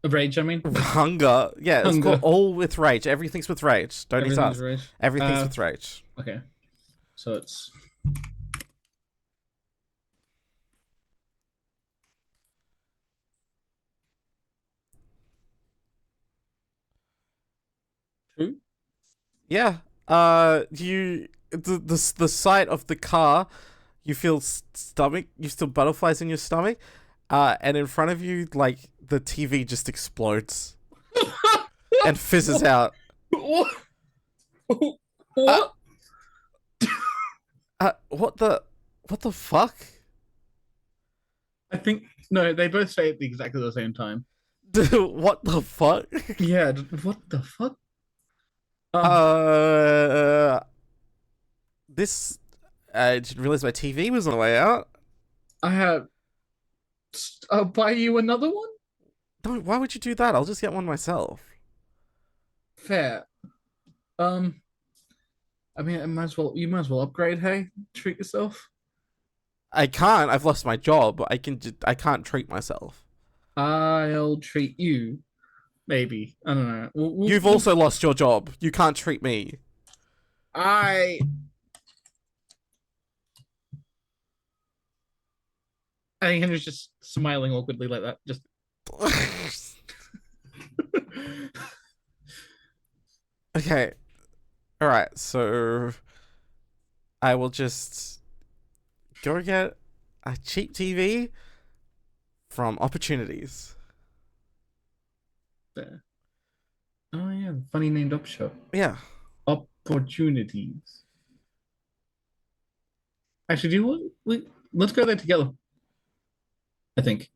Rage, I mean. Hunger. Yeah, it's Hunger. called all with rage. Everything's with rage. Don't need to ask. Rage. Everything's with rage. Okay. So it's two. Yeah. The sight of the car, you feel you feel butterflies in your stomach, and in front of you, like the TV just explodes and fizzes out. What? What the fuck? I think no, they both say it at exactly the same time. What the fuck? Yeah, what the fuck? This. I didn't realize my TV was on the way out. I'll buy you another one? No, why would you do that? I'll just get one myself. Fair. I mean, you might as well upgrade, hey? Treat yourself. I can't. I've lost my job. I can't treat myself. I'll treat you. Maybe. I don't know. You've also lost your job. You can't treat me. I think Henry's just smiling awkwardly like that. Just Okay. All right. So I will just go get a cheap TV from Opportunities. there. Oh yeah, funny named up shop. Yeah. Opportunities. Actually, do you let's go there together. I think.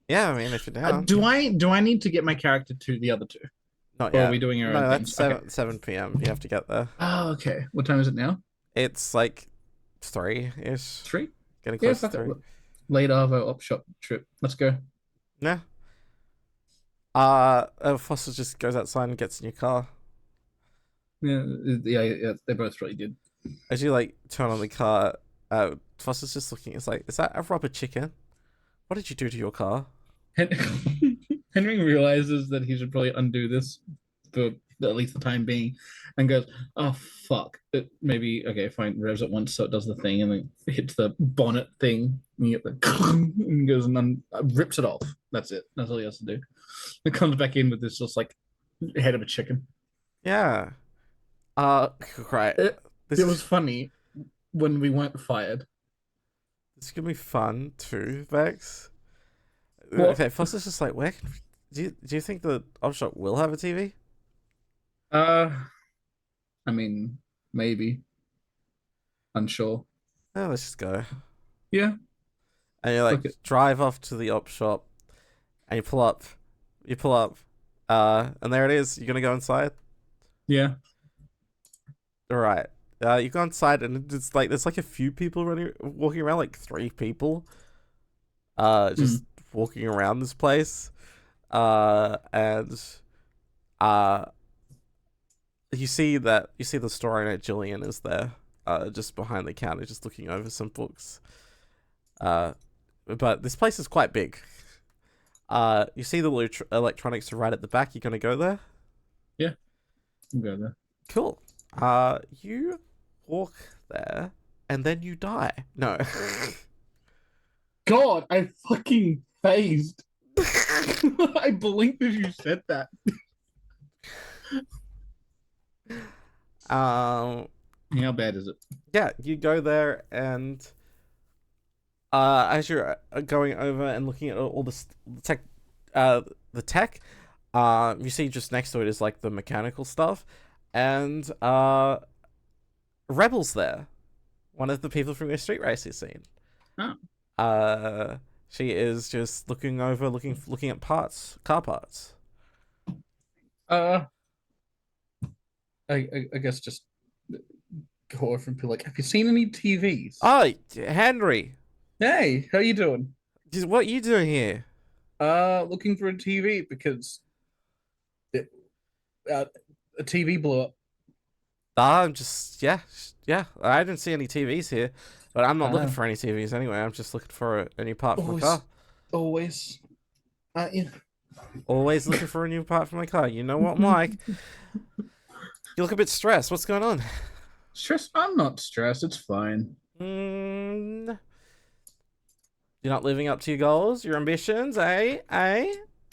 Yeah, I mean, if you're down. Do I need to get my character to the other two? Not Or yet. are we doing our No, own that's things? Okay. 7 p.m. You have to get there. Oh, okay. What time is it now? It's like 3-ish. 3? Getting Yeah, close to fuck it. 3. Late Arvo op shop trip. Let's go. Yeah. Foster just goes outside and gets in your car. Yeah. They both really did. As you like turn on the car, Foster's just looking. It's like, is that a rubber chicken? What did you do to your car? Henry realizes that he should probably undo this for at least the time being, and goes, "Oh fuck! Maybe okay, fine." Revs it once so it does the thing, and then hits the bonnet thing, and you get the and goes and rips it off. That's it. That's all he has to do. It comes back in with this just like head of a chicken. Yeah. Right. It This was funny when we weren't fired. This is gonna be fun too, Vex. What? Okay, Foster's just like, where? Do you think the op shop will have a TV? I mean, maybe. Unsure. Oh, let's just go. Yeah. And you like Okay. drive off to the op shop, and you pull up, and there it is. You're gonna go inside. Yeah. All right. You go inside, and it's like there's like a few people walking around, like 3 people. Just walking around this place, and you see the store owner Jillian is there, just behind the counter, just looking over some books. But this place is quite big. You see the electronics right at the back. You gonna go there? Yeah. I'm going there. Cool. You walk there, and then you die. No. God, I fucking phased. I blinked as you said that. How bad is it? Yeah, you go there, and as you're going over and looking at all the tech, you see just next to it is like the mechanical stuff, and Rebel's there, one of the people from your street racing scene. Oh. She is just looking at car parts. I guess just go over and be like, have you seen any TVs? Oh, Henry, Hey, how you doing? what are you doing here? Looking for a TV because a TV blew up. I'm just yeah. I didn't see any TVs here, but I'm not looking Oh. for any TVs anyway. I'm just looking for a new part for my Always. car. Always. Yeah. Always looking for a new part for my car. You know what I'm like. You look a bit stressed. What's going on? Stress? I'm not stressed. It's fine. You're not living up to your goals, your ambitions, eh?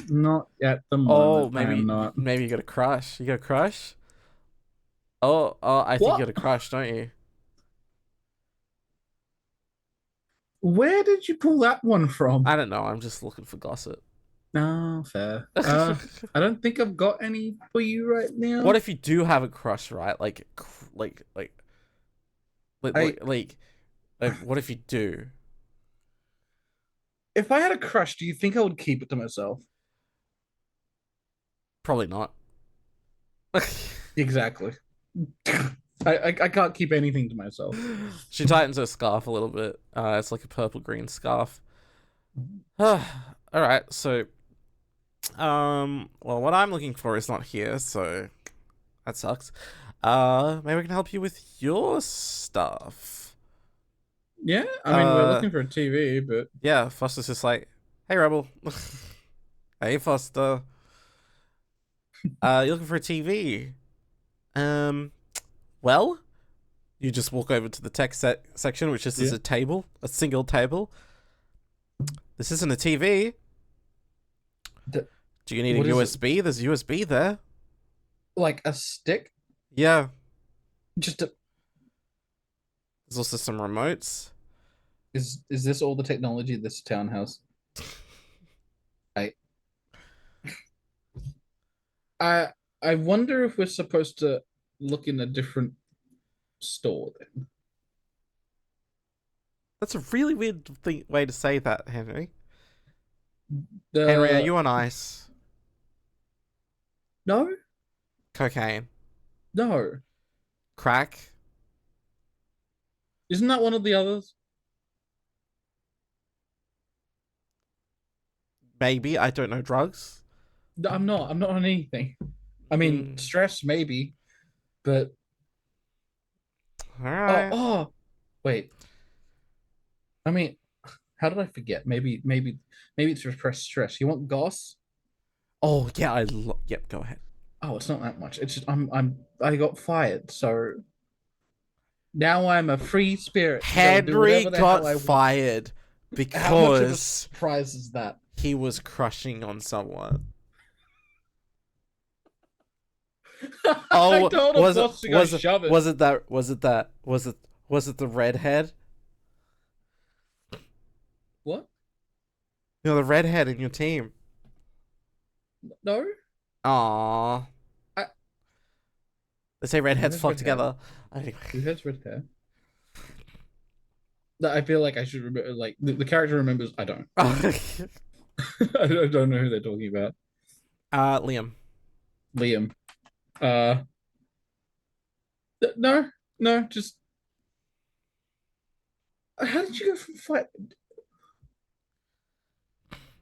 Not at the Oh, moment. I'm not. maybe you got a crush. You got a crush? Oh, I think What? you got a crush, don't you? Where did you pull that one from? I don't know. I'm just looking for gossip. No, fair. I don't think I've got any for you right now. What if you do have a crush, right? Like, what if you do? If I had a crush, do you think I would keep it to myself? Probably not. Exactly. I can't keep anything to myself. She tightens her scarf a little bit. It's like a purple green scarf. All right, so, well, what I'm looking for is not here, so that sucks. Maybe I can help you with your stuff. Yeah, I mean, we're looking for a TV, but Yeah, Foster's just like, hey, Rebel. Hey, Foster. You're looking for a TV? Well, you just walk over to the tech section, which is Yeah. a table, a single table. This isn't a TV. Do you need a what is USB? There's USB there. like a stick, Yeah. just a, There's also some remotes. is this all the technology of this townhouse? I wonder if we're supposed to look in a different store then. That's a really weird way to say that, Henry. Henry, are you on ice? No, Cocaine? no. Crack? Isn't that one of the others? Maybe, I don't know. Drugs? No, I'm not. I'm not on anything. I mean, stress maybe, but Alright. wait. I mean, how did I forget? Maybe it's repressed stress. You want goss? Oh, yeah, yep, go ahead. Oh, it's not that much. It's just I got fired, so now I'm a free spirit. to go do Henry whatever the hell got I want. fired How much of a because surprise is that? he was crushing on someone. I told a boss to go shove it. Was it the redhead? What? You know, the redhead in your team. No. Aww. They say redheads flock together. Who has red hair? I feel like I should remember. Like the character remembers. I don't. I don't know who they're talking about. Liam. Liam. No. Just. How did you go from fight?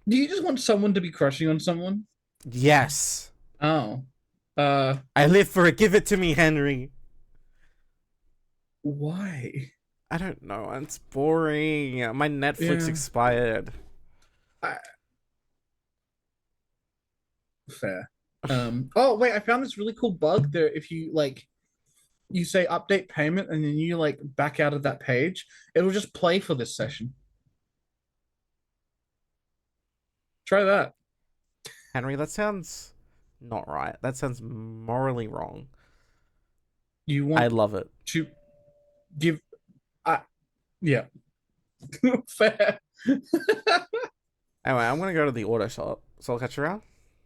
Do you just want someone to be crushing on someone? Yes. Oh. I live for it. Give it to me, Henry. Why? I don't know. It's boring. My Netflix expired. Fair. Oh wait, I found this really cool bug there. If you you say update payment and then you back out of that page, it'll just play for this session. Try that. Henry, that sounds not right. That sounds morally wrong. You want I love it. to give yeah. Fair. Anyway, I'm gonna go to the auto shop, so I'll catch you around.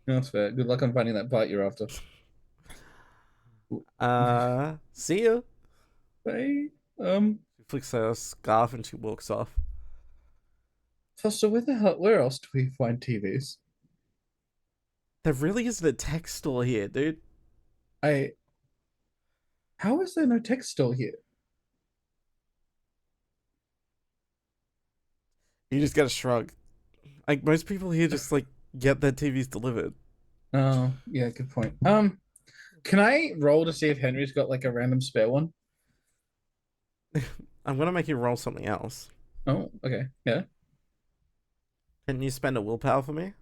That's fair. Good luck on finding that part you're after. See ya. Bye. She flicks her scarf and she walks off. So where else do we find TVs? There really isn't a tech store here, dude. How is there no tech store here? You just gotta shrug. Like, most people here just, get their TVs delivered. Oh, yeah, good point. Can I roll to see if Henry's got, a random spare one? I'm gonna make you roll something else. Oh, okay. Yeah. Can you spend a willpower for me?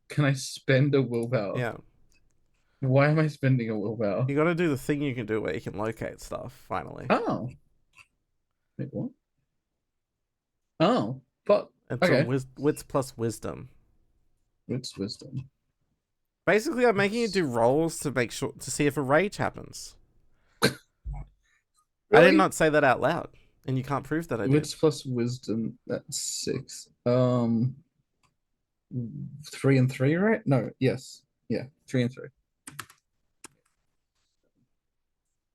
Can I spend a willpower? Yeah. Why am I spending a willpower? You gotta do the thing you can do where you can locate stuff, finally. Oh. Wait, what? Oh, but It's okay. wits plus wisdom. Wits wisdom. Basically, I'm making you do rolls to see if a rage happens. Really? I did not say that out loud, and you can't prove that I did. Wits plus wisdom, that's 6. 3 and 3, right? No, yes. Yeah, 3 and 3.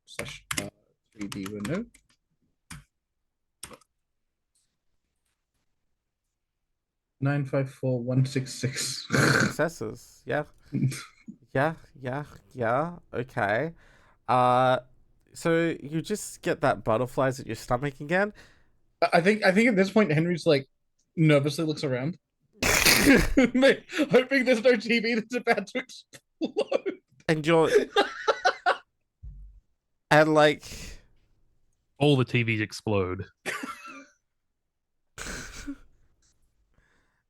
Slash 3D window. Nine, 5, 4, 1, 6, 6. Successes. Yeah. Yeah. Okay. So you just get that butterflies at your stomach again. I think at this point Henry's nervously looks around. Hoping there's no TV that's about to explode. And you're and all the TVs explode.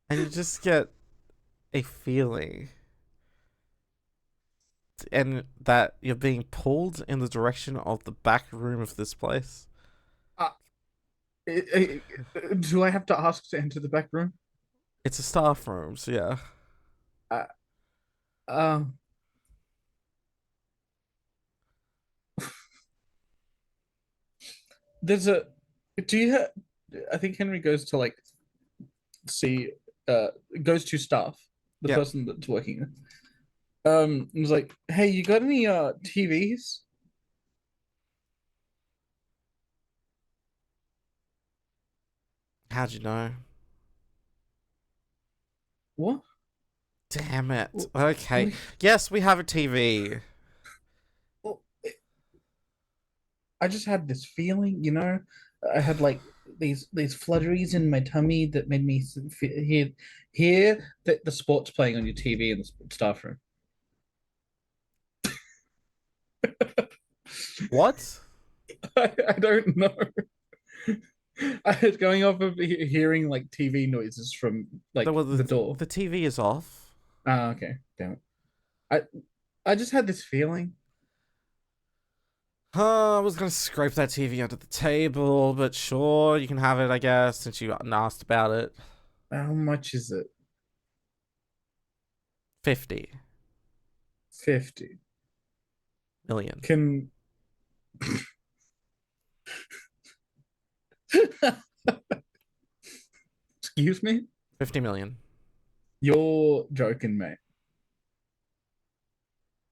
and you just get a feeling and that you're being pulled in the direction of the back room of this place. Do I have to ask to enter the back room? It's a staff room, so yeah. There's a. Do you have? I think Henry goes to see. Goes to staff, the Yep. person that's working. And was like, "Hey, you got any TVs?" How'd you know? What? Damn it. Wh- Okay. wh- Yes, we have a TV. Well, I just had this feeling, you know. I had like these flutteries in my tummy that made me hear that the sport's playing on your TV in the staff room. What? I don't know. I was going off of hearing like TV noises from like Well, the door. the TV is off. Ah, okay. Damn it. I I just had this feeling. I was gonna scrape that TV under the table, but sure, you can have it, I guess, since you asked about it. How much is it? 50 50. million. Can excuse me? 50 million. You're joking, mate.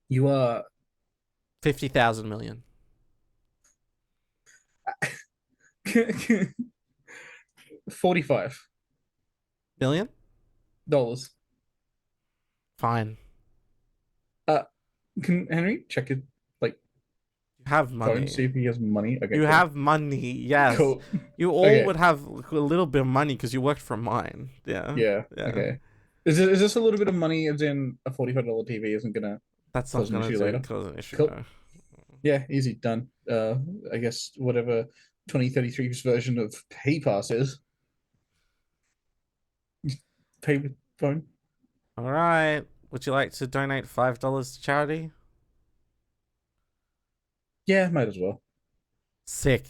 You are 50,000 million. 45 Million? dollars. Fine. Can Henry check it like You have phone, money. see if he has money? Okay, You cool. have money, yes. Cool. You all Okay. would have a little bit of money because you worked for mine. Yeah. Yeah. Yeah. Okay. Is this a little bit of money as in a $45 TV isn't gonna That's not cause an gonna issue do, later? cause an issue. Cool. No. Yeah, easy done. I guess whatever 2033's version of PayPass is. Pay with phone. All right. Would you like to donate $5 to charity? Yeah, might as well. Sick.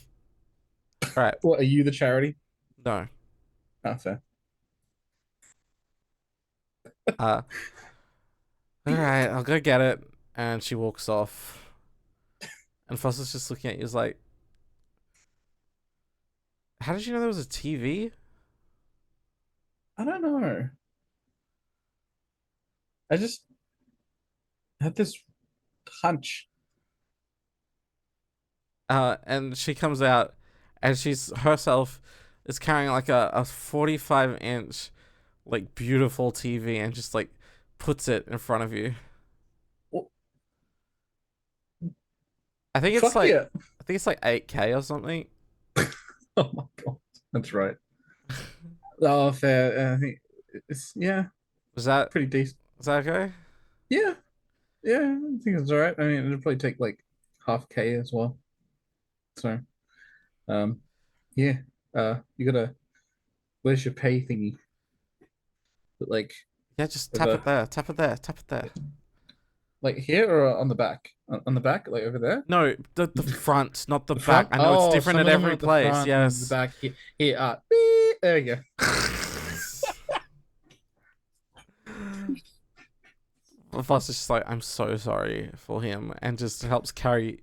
All right. What, are you the charity? No. Oh, fair. All right. I'll go get it. And she walks off. And Foster's just looking at you. He's like, how did you know there was a TV? I don't know. I just had this hunch. And she comes out, and she's herself is carrying like a 45-inch, like beautiful TV, and just like puts it in front of you. Well, I think it's fuck like yeah. I think it's like 8K or something. Oh my god, that's right. Oh, fair. I think it's Was that pretty decent. is that okay? Yeah, yeah. I think it's all right. I mean, it'll probably take like half K as well. So, yeah. You gotta. Where's your pay thingy? But like, Yeah, just tap it there, tap it there, tap it there. like here or on the back? On the back, like over there. No, the front, not the The back. front? I know Oh, it's different some at of them are every the place. front and Yes. the back. Here. Beep. There you go. Foster's just like, I'm so sorry for him, and just helps carry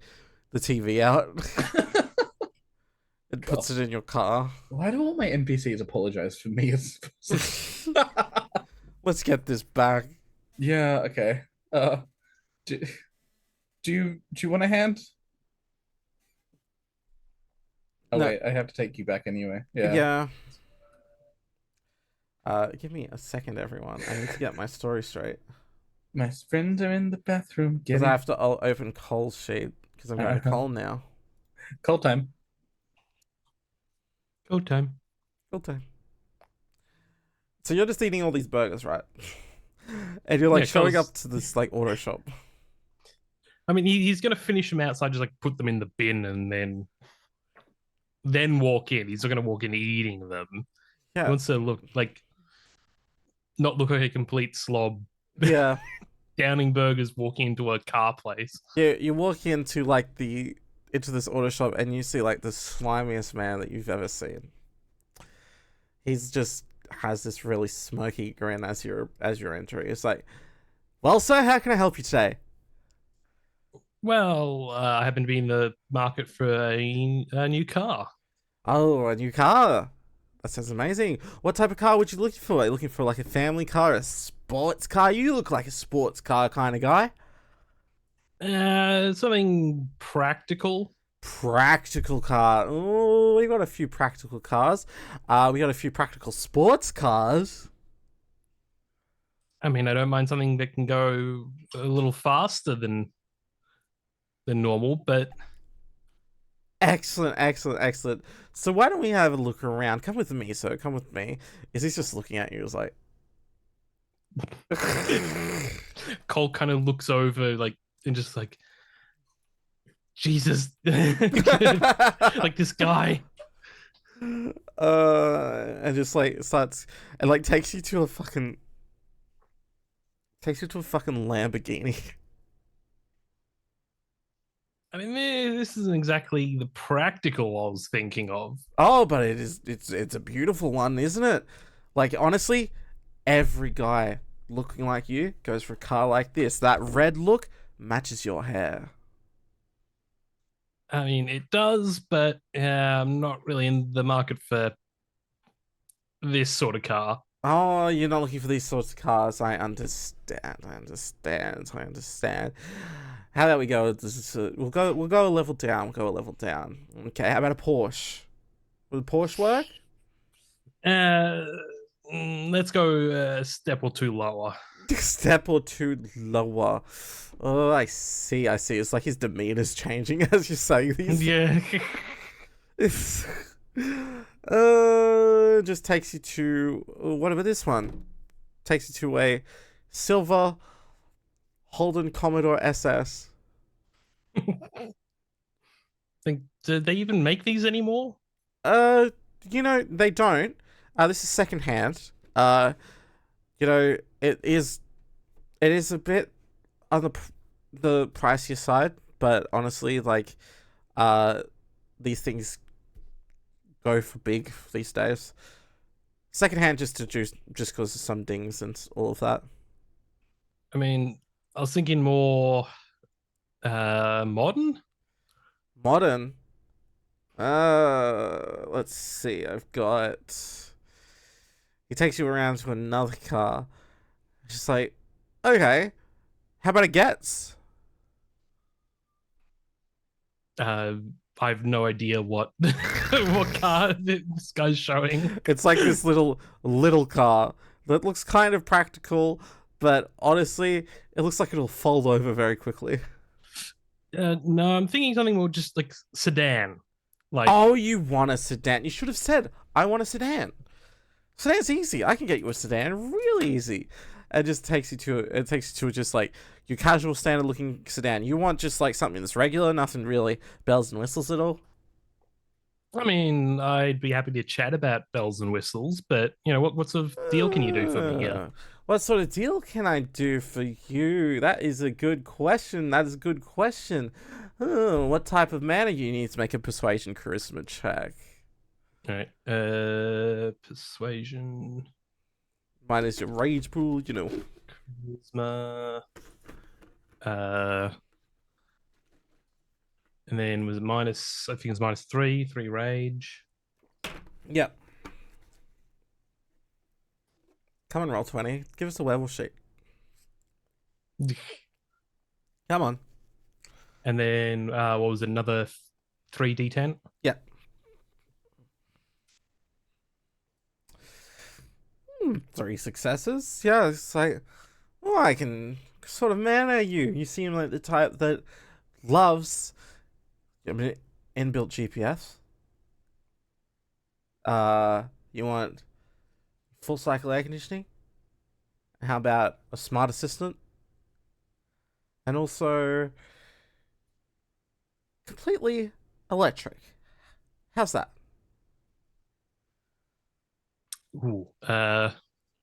the TV out. It puts it in your car. Why do all my NPCs apologize for me? Let's get this back. Yeah. Okay. Do you want a hand? Oh No. wait, I have to take you back anyway. Yeah. Yeah. Give me a second, everyone. I need to get my story straight. My friends are in the bathroom Because getting I have to open Cole's sheet. Because I'm going to Uh-huh. Cole now. call time. Go time. Cool time. So you're just eating all these burgers, right? And you're like Yeah, showing Cole's- up to this like auto shop. I mean, he's gonna finish them outside, just like put them in the bin, and then walk in. He's not gonna walk in eating them. He Yeah. wants to not look like a complete slob. Yeah. Downing burgers, walking into a car place. Yeah, you walk into like into this auto shop and you see like the slimiest man that you've ever seen. He's just has this really smirky grin as you're entering. It's like, well, sir, how can I help you today? Well, I happen to be in the market for a new car. Oh, a new car. That sounds amazing. What type of car would you looking for? Are you looking for like a family car, a sports car? You look like a sports car kind of guy. Something practical. Practical car. Oh, we got a few practical cars. We got a few practical sports cars. I mean, I don't mind something that can go a little faster than normal, but Excellent, excellent, excellent. So why don't we have a look around? Come with me, sir. Come with me. Is he just looking at you? It's like... Cole kind of looks over like and just like, Jesus, like this guy. And just like starts and like takes you to a fucking Lamborghini. I mean, this isn't exactly the practical I was thinking of. Oh, but it's a beautiful one, isn't it? Like, honestly, every guy looking like you goes for a car like this. That red look matches your hair. I mean, it does, but I'm not really in the market for this sort of car. Oh, you're not looking for these sorts of cars. I understand. How about we go? We'll go a level down. Okay, how about a Porsche? Will a Porsche work? Let's go a step or two lower. Step or two lower. Oh, I see. It's like his demeanor's changing as you're saying these. Yeah. Just takes you to... What about this one? Takes you to a silver Holden Commodore SS. Do they even make these anymore? They don't. This is secondhand. It is a bit on the pricier side, but honestly, like, these things go for big these days. Secondhand just because of some dings and all of that. I mean, I was thinking more modern. Modern. Let's see. I've got... He takes you around to another car. It's just like, okay, how about a Getz? I have no idea what what car this guy's showing. It's like this little car that looks kind of practical, but honestly, it looks like it'll fold over very quickly. No, I'm thinking something more just like sedan. Like, oh, you want a sedan? You should have said, I want a sedan. Sedan's easy. I can get you a sedan really easy. It just takes you to just like your casual standard looking sedan. You want just like something that's regular, nothing really bells and whistles at all. I mean, I'd be happy to chat about bells and whistles, but what sort of deal can you do for me here? What sort of deal can I do for you? That is a good question. What type of man are you? You need to make a persuasion charisma check. All right. Persuasion. Minus your rage pool, Charisma. And then was it minus? I think it's minus 3 rage. Yep. Come on, roll 20. Give us a werewolf sheet. Come on. And then what was it, another 3d10? Yep. 3 successes. Yeah, it's like, I can sort of man are you. You seem like the type that loves inbuilt GPS. You want full cycle air conditioning? How about a smart assistant? And also completely electric. How's that? Ooh.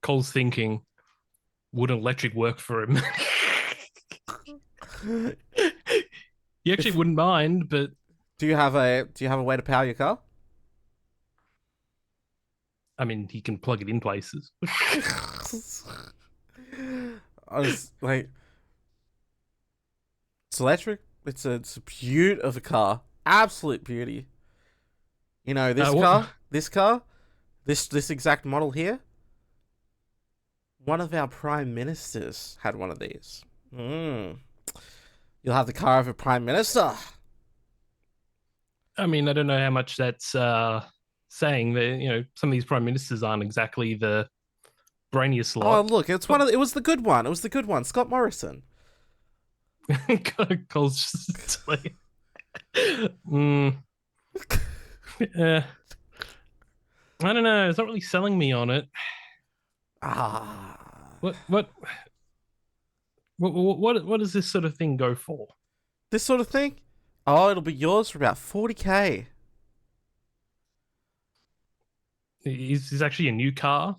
Cole's thinking, would electric work for him? He actually wouldn't mind, but do you have a way to power your car? I mean, he can plug it in places. I was like, it's electric. It's a beaut of a car, absolute beauty. This exact model here. One of our prime ministers had one of these. You'll have the car of a prime minister. I mean, I don't know how much that's saying that, some of these prime ministers aren't exactly the brainiest Oh, lot. look, it's it was the good one. It was the good one, Scott Morrison. Cole's just like, mm, yeah. I don't know. It's not really selling me on it. Ah. What does this sort of thing go for? This sort of thing? Oh, it'll be yours for about 40k. Is this actually a new car?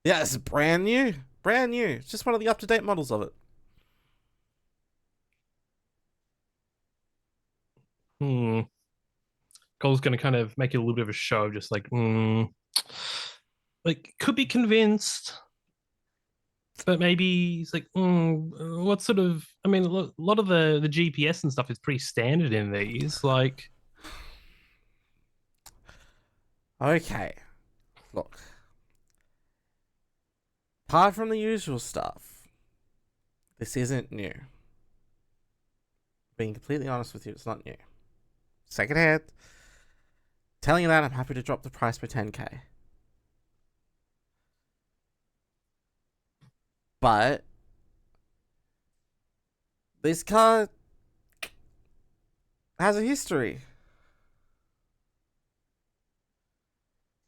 Yeah, it's brand new. Brand new. It's just one of the up-to-date models of it. Cole's going to kind of make it a little bit of a show, just like, like, could be convinced, but maybe he's like, what sort of? I mean, a lot of the GPS and stuff is pretty standard in these. Like, Okay. Look. Apart from the usual stuff, this isn't new. Being completely honest with you, it's not new. Secondhand. Telling you that, I'm happy to drop the price by 10k. But this car has a history.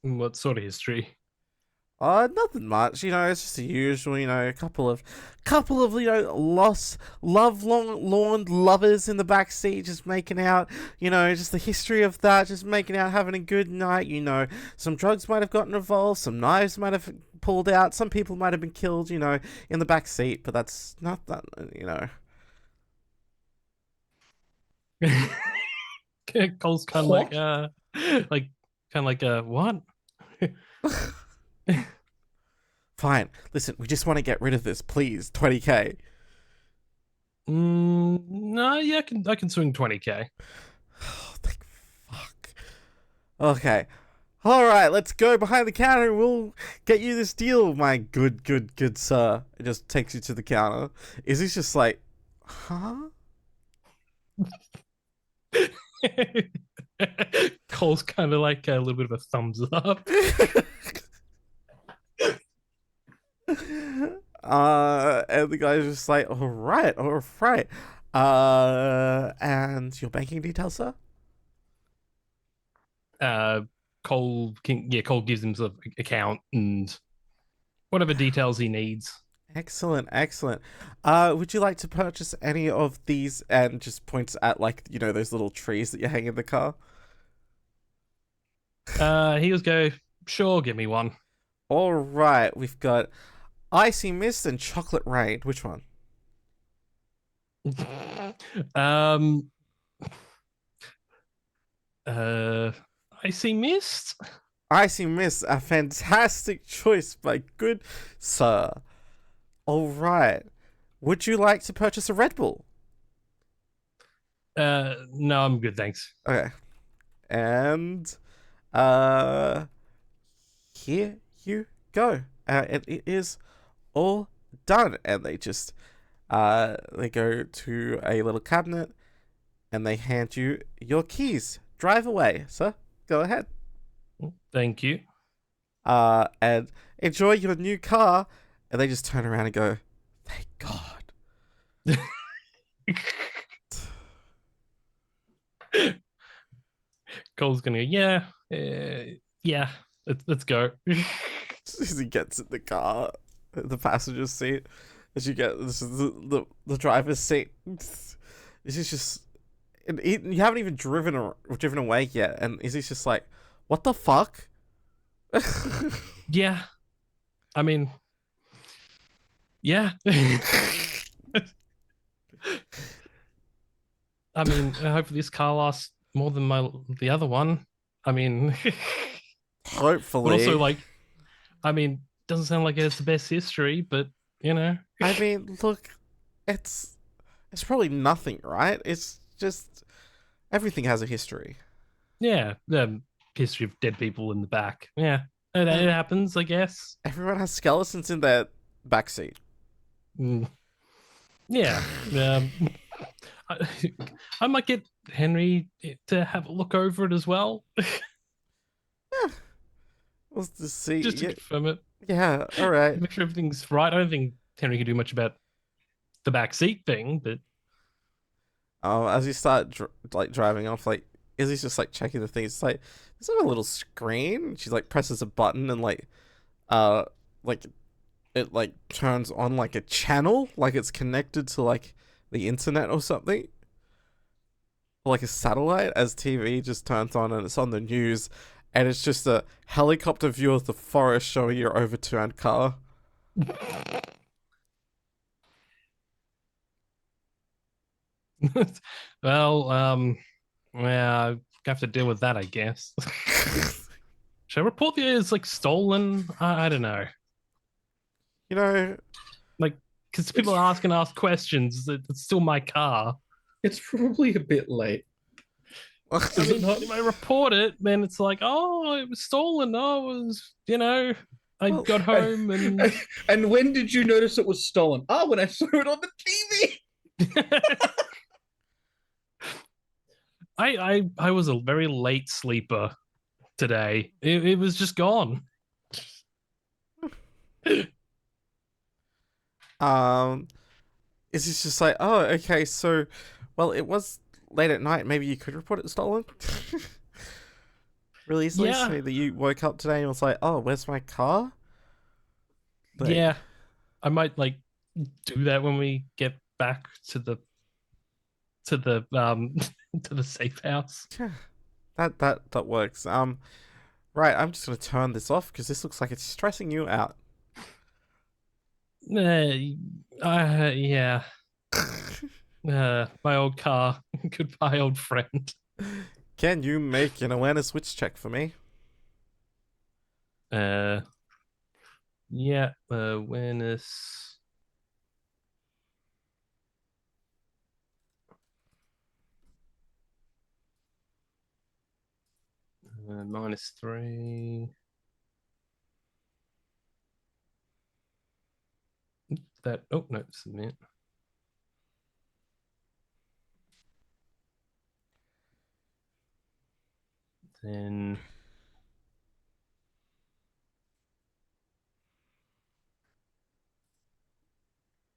what sort of history? Nothing much, it's just the usual, a couple of lost, lorn lovers in the back seat just making out, just the history of that, just making out, having a good night, some drugs might have gotten involved, some knives might have pulled out, some people might have been killed, in the back seat, but that's not that, Cole's kind of what? Fine. Listen, we just want to get rid of this, please. 20k. No, yeah, I can swing 20k. Oh, thank fuck. Okay. All right, let's go behind the counter and we'll get you this deal, my good sir. It just takes you to the counter. Is he just like, huh? Cole's kind of like a little bit of a thumbs up. And the guy's just like, all right. And your banking details, sir? Cole gives him sort of account and whatever details he needs. Excellent. Would you like to purchase any of these? And just points at those little trees that you hang in the car. He was go, sure, give me one. All right, we've got Icy Mist and Chocolate Rain. Which one? Icy Mist? Icy Mist, a fantastic choice, my good sir. All right. Would you like to purchase a Red Bull? No, I'm good, thanks. Okay. And here you go. And it is all done. And they just they go to a little cabinet and they hand you your keys. Drive away, sir. Go ahead. Thank you. And enjoy your new car. And they just turn around and go, thank God. Cole's gonna go, yeah, let's go. As he gets in the car, the passenger seat, as you get this is the driver's seat. This is just, you haven't even driven away yet, and is he just like, what the fuck? Yeah, I mean, yeah. I mean, hopefully this car lasts more than the other one. I mean, hopefully. But also, I mean, doesn't sound like it's the best history, but I mean, look, it's probably nothing, right? It's just everything has a history. Yeah, the history of dead people in the back. Yeah, it happens, I guess. Everyone has skeletons in their backseat. Yeah. I might get Henry to have a look over it as well, Let's just see. just to confirm it, Yeah, all right. make sure everything's right. I don't think Henry can do much about the back seat thing, but As you start driving off, like Izzy's just like checking the things. It's like there's like a little screen. She like presses a button and like it like turns on like a channel, like it's connected to like the internet or something, or like a satellite. As TV just turns on and it's on the news, and it's just a helicopter view of the forest showing your overturned car. well, yeah, I have to deal with that, I guess. Should I report the it's like stolen? I don't know. You know, Like, because people ask questions. It's still my car. It's probably a bit late. I mean, if I report it, then it's like, oh, it was stolen. Oh, it was, I Well, got home and And when did you notice it was stolen? Oh, when I saw it on the TV. I was a very late sleeper today. It was just gone. Is this just like, oh, okay, so, well, it was late at night. Maybe you could report it stolen really easily. Yeah. So that you woke up today and was like, oh, where's my car? Like, Yeah, I might like do that when we get back to the to the safe house. yeah, that works. Right, I'm just gonna turn this off because this looks like it's stressing you out. Yeah. My old car. Goodbye, old friend. Can you make an awareness witch check for me? Yeah, awareness. -3. That, oh no, submit. Then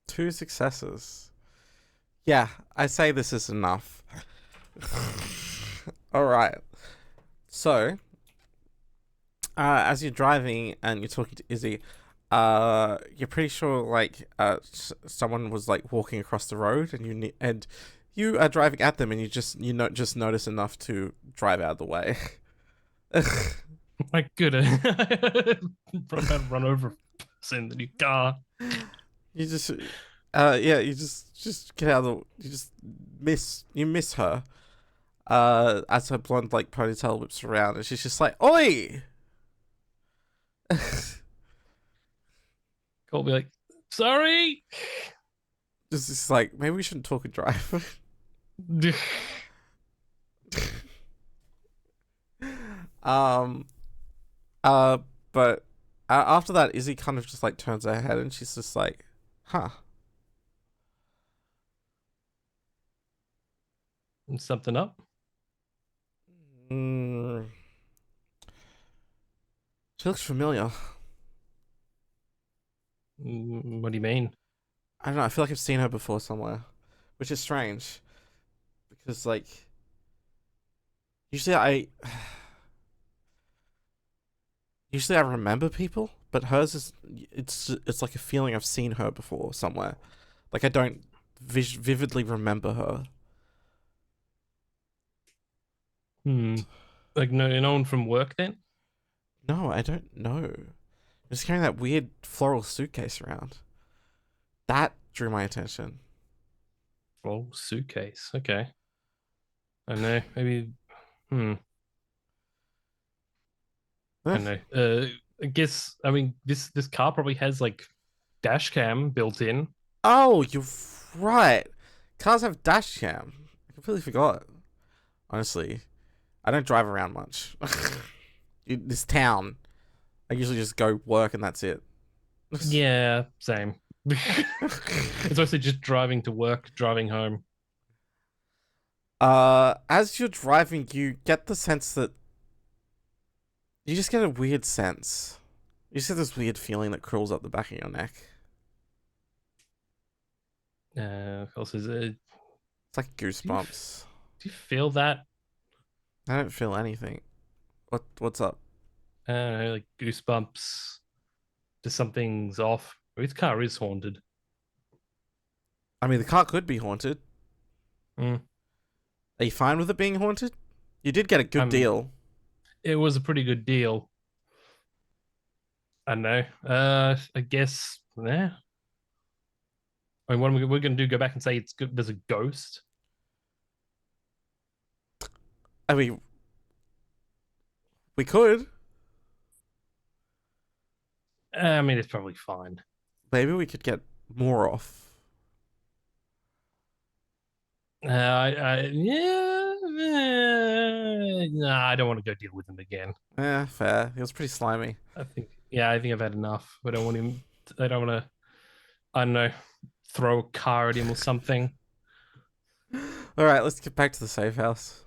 2 successes. Yeah, I say this is enough. All right. So, as you're driving and you're talking to Izzy, you're pretty sure like someone was like walking across the road, and you are driving at them, and just notice enough to drive out of the way. my goodness, run over a person in the new car. You just, yeah, you just get out of the, you miss her, as her blonde like ponytail whips around, and she's just like, "Oi!" Cole be like, sorry. Just like, maybe we shouldn't talk and drive. um, but after that, Izzy kind of just like turns her head, and she's just like, "Huh." Something up? Mm. She looks familiar. What do you mean? I don't know. I feel like I've seen her before somewhere, which is strange, because like usually I usually I remember people, but hers is it's like a feeling I've seen her before somewhere. Like I don't vividly remember her. Like no one from work then? No, I don't know. Just carrying that weird floral suitcase around. That drew my attention. Oh, suitcase. Okay. I don't know. Maybe. I don't know. I guess. I mean, this car probably has like dash cam built in. Oh, you're right. Cars have dash cam. I completely forgot. Honestly, I don't drive around much. This town, I usually just go work and that's it. Yeah, same. It's mostly just driving to work, driving home. As you're driving, you get the sense that you just get a weird sense. You just get this weird feeling that crawls up the back of your neck. Of course, is it? It's like goosebumps. Do you feel that? I don't feel anything. What's up? I don't know, like goosebumps. Just something's off. His car is haunted. I mean, the car could be haunted. Mm. Are you fine with it being haunted? You did get a good deal. It was a pretty good deal. I don't know. I guess. Yeah. I mean, what are we going to do? Go back and say it's good? There's a ghost. I mean, we could. I mean, it's probably fine. Maybe we could get more off. Yeah. Nah, I don't want to go deal with him again. Yeah, fair. He was pretty slimy. I think I've had enough. I don't want him. I don't want to. I don't know. Throw a car at him or something. All right, let's get back to the safe house.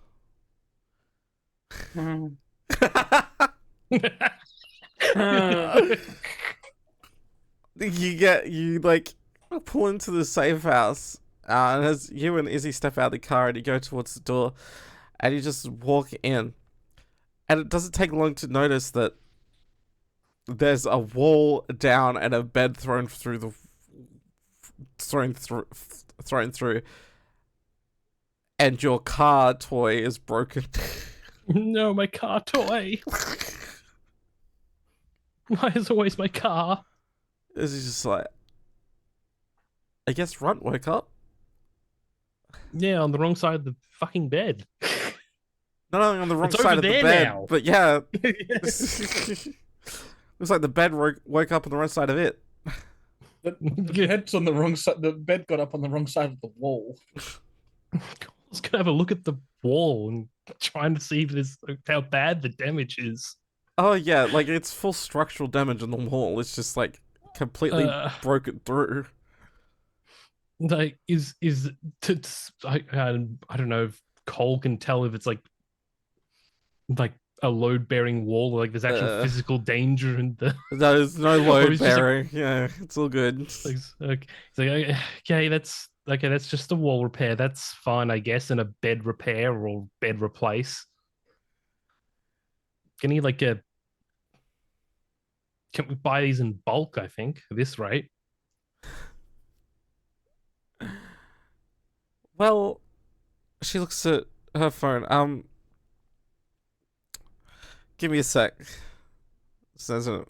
You like pull into the safe house, and as you and Izzy step out of the car and you go towards the door, and you just walk in, and it doesn't take long to notice that there's a wall down and a bed thrown through, and your car toy is broken. No, my car toy. Why is always my car? This is just like, I guess Runt woke up. Yeah, on the wrong side of the fucking bed. Not only on the wrong It's side over of the there bed, now. but yeah. Looks like the bed woke up on the wrong side of it. The bed's on the wrong side. The bed got up on the wrong side of the wall. I was gonna have a look at the wall and trying to see if there's how bad the damage is. Oh yeah, like it's full structural damage on the wall. It's just like completely broken through. Like, I don't know if Cole can tell if it's like a load bearing wall, or like there's actual physical danger in the. There's no load he's just bearing. Yeah, it's all good. He's like, okay, that's just a wall repair. That's fine, I guess, and a bed repair or bed replace. Can he can we buy these in bulk? I think at this rate. Well, she looks at her phone. Give me a sec. So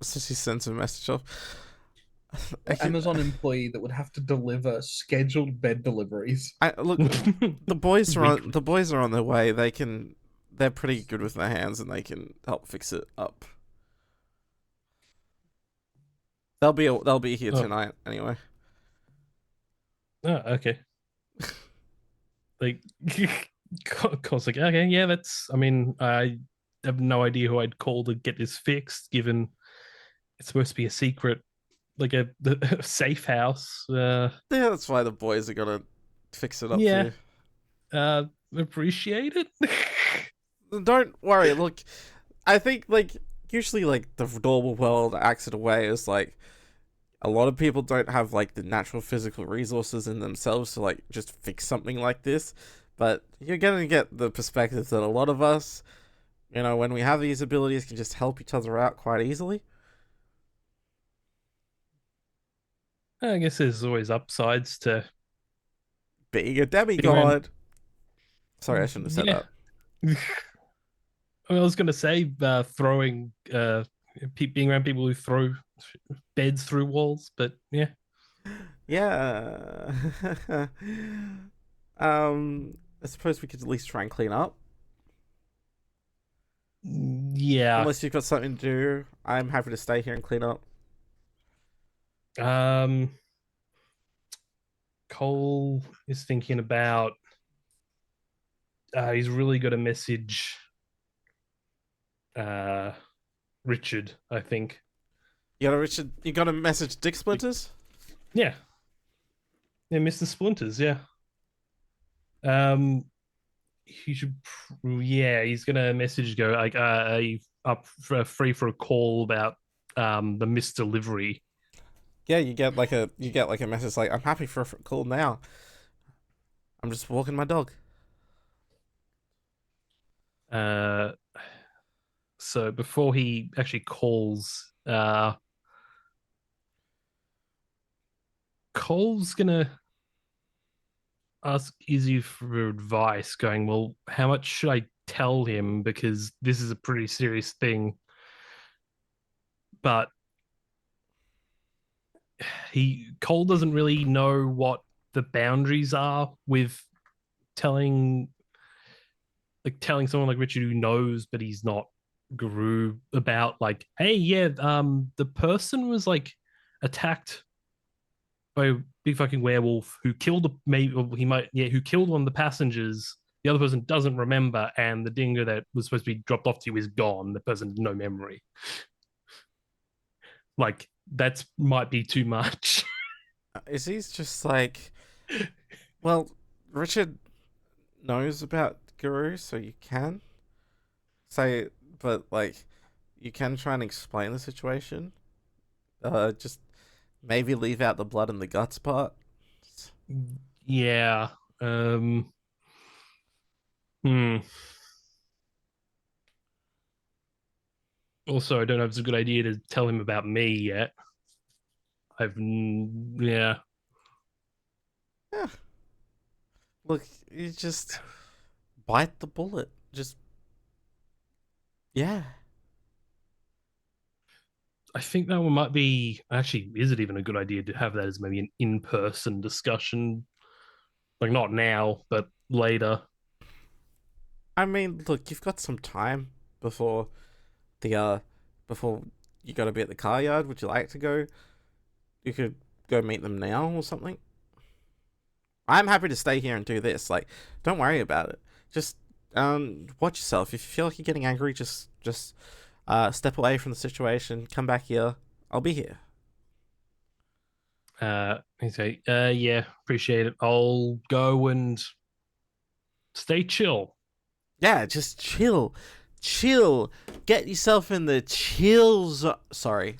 she sends a message off. Amazon employee that would have to deliver scheduled bed deliveries. Look, the boys are on their way. They're pretty good with their hands, and they can help fix it up. They'll be here tonight anyway. Oh, okay. Like, Cole's like, okay, yeah, that's. I mean, I have no idea who I'd call to get this fixed, given it's supposed to be a secret, like a safe house. Yeah, that's why the boys are gonna fix it up. Yeah. For you. Appreciate it. Don't worry. Look, I think usually the normal world acts in a way is like a lot of people don't have the natural physical resources in themselves to just fix something like this, but you're gonna get the perspective that a lot of us, when we have these abilities, can just help each other out quite easily. I guess there's always upsides to being a demigod. Sorry, I shouldn't have said that. I was going to say throwing, being around people who throw beds through walls, but yeah. Yeah. I suppose we could at least try and clean up. Yeah. Unless you've got something to do, I'm happy to stay here and clean up. Cole is thinking about. He's really got a message. Richard, I think. You got a message Dick Splinters? Yeah. Yeah, Mr. Splinters, yeah. he should. Yeah, he's gonna message go like, "Are you up for free for a call about the misdelivery?" Yeah, you get like a message like, I'm happy for a call now. I'm just walking my dog. So before he actually calls, Cole's gonna ask Izzy for advice, going, "Well, how much should I tell him? Because this is a pretty serious thing." But Cole doesn't really know what the boundaries are with telling someone like Richard who knows, but he's not Garou, about like, hey, yeah, the person was like attacked by a big fucking werewolf who killed who killed one of the passengers. The other person doesn't remember, and the dingo that was supposed to be dropped off to you is gone. The person has no memory. Like, that might be too much. Is he's just like, well, Richard knows about Garou, so you can say, but like, you can try and explain the situation. Just maybe leave out the blood and the guts part. Yeah. Also, I don't know if it's a good idea to tell him about me yet. Yeah. Yeah. Look, you just bite the bullet. Just, yeah. I think that one might be, actually, is it even a good idea to have that as maybe an in-person discussion? Like, not now, but later. I mean, look, you've got some time before before you gotta be at the car yard. Would you like to go? You could go meet them now or something. I'm happy to stay here and do this. Like, don't worry about it. Just watch yourself. If you feel like you're getting angry, just step away from the situation. Come back here. I'll be here. Okay. Yeah, appreciate it. I'll go and stay chill. Yeah, just chill. Chill. Get yourself in the chills. Sorry.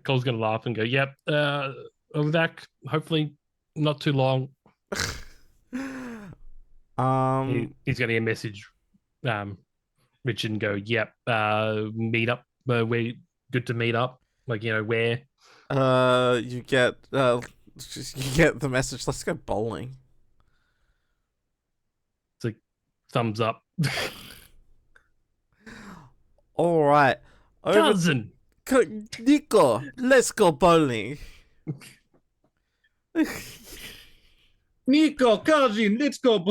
Cole's gonna laugh and go, "Yep, I'll be back. Hopefully, not too long." He's gonna get a message, Richard, and go, "Yep, meet up. We're good to meet up. Like, where?" You get the message. Let's go bowling. It's like thumbs up. All right, Cousin. Nico, let's go bowling. Nico, cousin, let's go.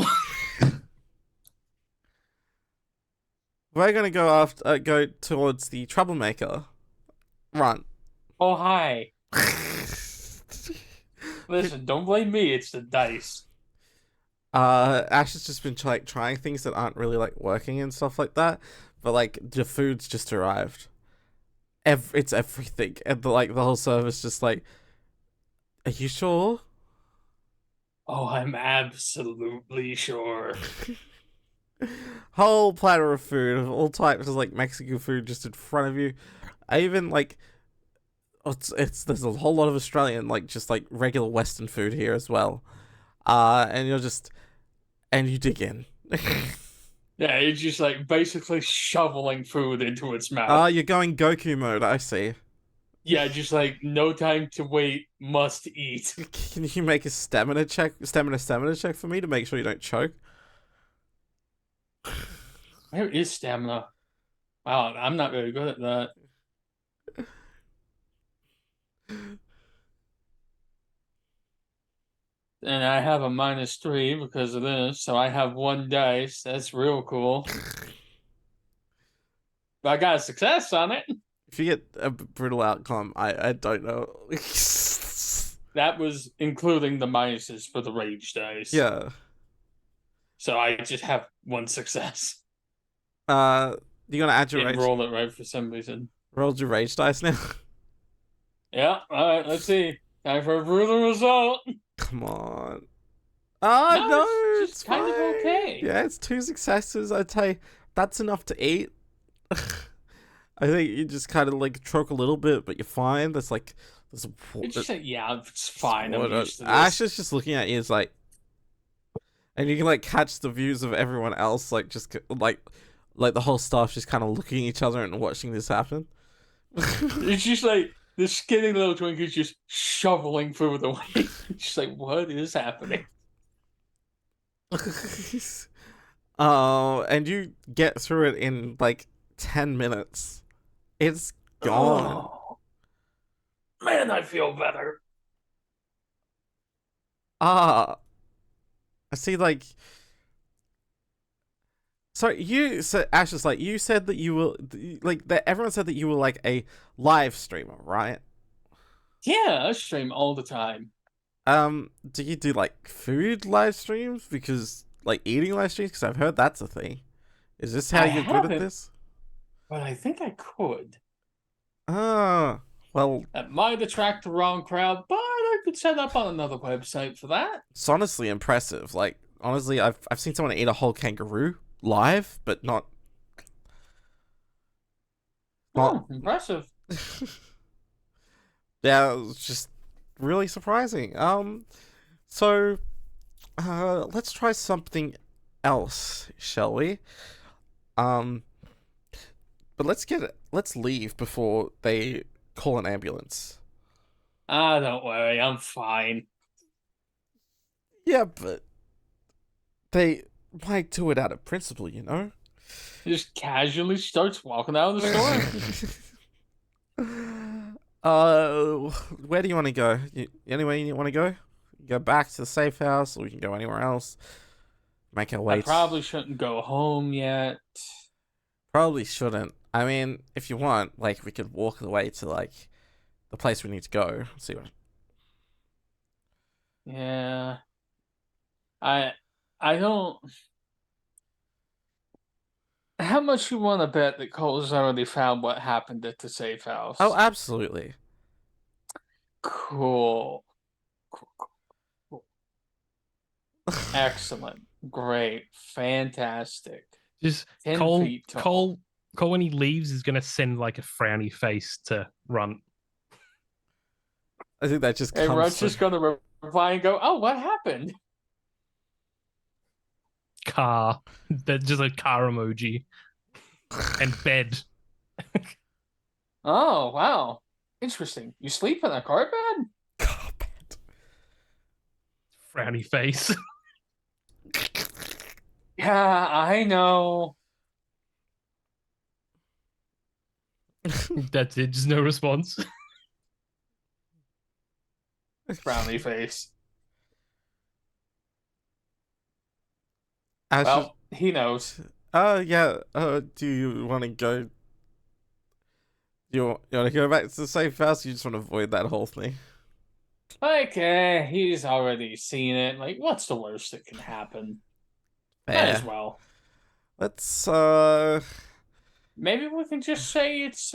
We're gonna go towards the troublemaker. Runt. Oh, hi. Listen, don't blame me. It's the dice. Ash has just been like trying things that aren't really like working and stuff like that. But like the food's just arrived. It's everything, and the whole service just like, are you sure? Oh, I'm absolutely sure. Whole platter of food of all types of like Mexican food just in front of you. I even like, there's a whole lot of Australian like just like regular Western food here as well. And you dig in. Yeah, it's just like basically shoveling food into its mouth. You're going Goku mode, I see. Yeah, just like no time to wait, must eat. Can you make a stamina check for me to make sure you don't choke? Where is stamina? Wow, I'm not very good at that. And I have a -3 because of this, so I have 1 dice. That's real cool. But I got a success on it. If you get a brutal outcome, I don't know. That was including the minuses for the rage dice. Yeah. So I just have 1 success. You're gonna add your Didn't rage. roll it right for some reason. Rolled your rage dice now. Yeah, alright, let's see. Time for a brutal result. Come on. Oh, No, no, it's just kind of fine. okay. Yeah, it's 2 successes. I'd say that's enough to eat. I think you just kind of like choke a little bit, but you're fine. There's like, there's It's just like, yeah, it's fine. I'm used to this. Ash is just looking at you, it's like, and you can like catch the views of everyone else, like just like the whole staff just kind of looking at each other and watching this happen. It's just like the skinny little twink is just shoveling through the way. It's just like, what is happening? And you get through it in like 10 minutes. It's gone. Oh, man, I feel better. I see, like, so you said, Ash is like, you said that you were like that everyone said that you were like a live streamer, right? Yeah, I stream all the time. Do you do like food live streams? Because like eating live streams, because I've heard that's a thing. Is this how I you're good at haven't. this? But I think I could. Ah, well, That might attract the wrong crowd, but I could set up on another website for that. it's honestly impressive. Like, honestly, I've seen someone eat a whole kangaroo live, but not. Oh, impressive. Yeah, it was just really surprising. So, let's try something else, shall we? But let's leave before they call an ambulance. Don't worry, I'm fine. Yeah, but they might do it out of principle, you know? He just casually starts walking out of the store. Where do you want to go? Anywhere you want to go? Go back to the safe house, or we can go anywhere else. Make our way. I probably shouldn't go home yet. Probably shouldn't. I mean, if you want, like, we could walk the way to like the place we need to go. See what. Yeah. I don't. How much you want to bet that Cole's already found what happened at the safe house? Oh, absolutely. Cool. Cool. Excellent. Great. Fantastic. Just 10 Cole, feet tall. Cole, when he leaves, is gonna send like a frowny face to Runt. I think that just Hey, comes. Runt's just gonna reply and go, "Oh, what happened?" Car, that's just a car emoji, and bed. Oh, wow. Interesting. You sleep in a car bed? Carpet. Frowny face. Yeah, I know. That's it. Just no response. Frowny face. Ash Well, he knows. yeah. Do you want to go? You want to go back to the safe house? You just want to avoid that whole thing. Like, he's already seen it. Like, what's the worst that can happen? Might as well. Let's Maybe we can just say it's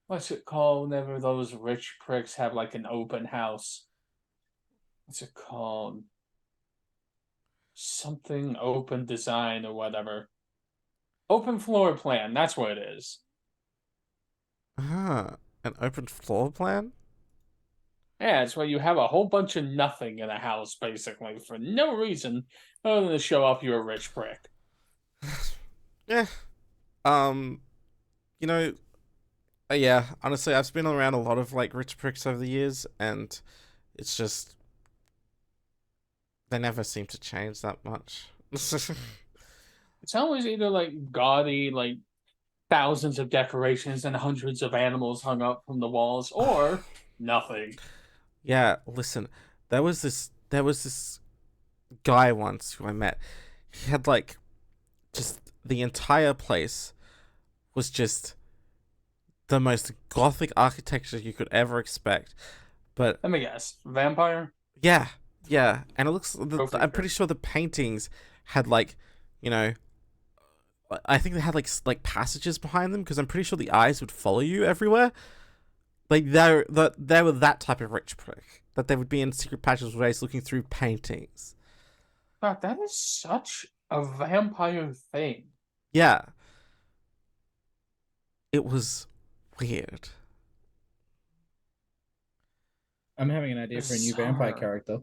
what's it called whenever those rich pricks have like an open house? What's it called? Something open design or whatever. Open floor plan, that's what it is. an open floor plan. Yeah, it's where you have a whole bunch of nothing in a house, basically, for no reason other than to show off you're a rich prick. Yeah. You know, yeah, honestly, I've been around a lot of like rich pricks over the years, and it's just they never seem to change that much. It's always either like gaudy, like thousands of decorations and hundreds of animals hung up from the walls, or nothing. Yeah, listen, there was this guy once who I met. He had like just the entire place was just the most gothic architecture you could ever expect. But Let me guess. Vampire? yeah, and it looks. Go I'm pretty sure the paintings had like, you know, I think they had like passages behind them because I'm pretty sure the eyes would follow you everywhere. Like they were that type of rich prick. that they would be in secret passageways looking through paintings. God, that is such a vampire thing. Yeah. It was weird. I'm having an idea for a new vampire Bizarre. character.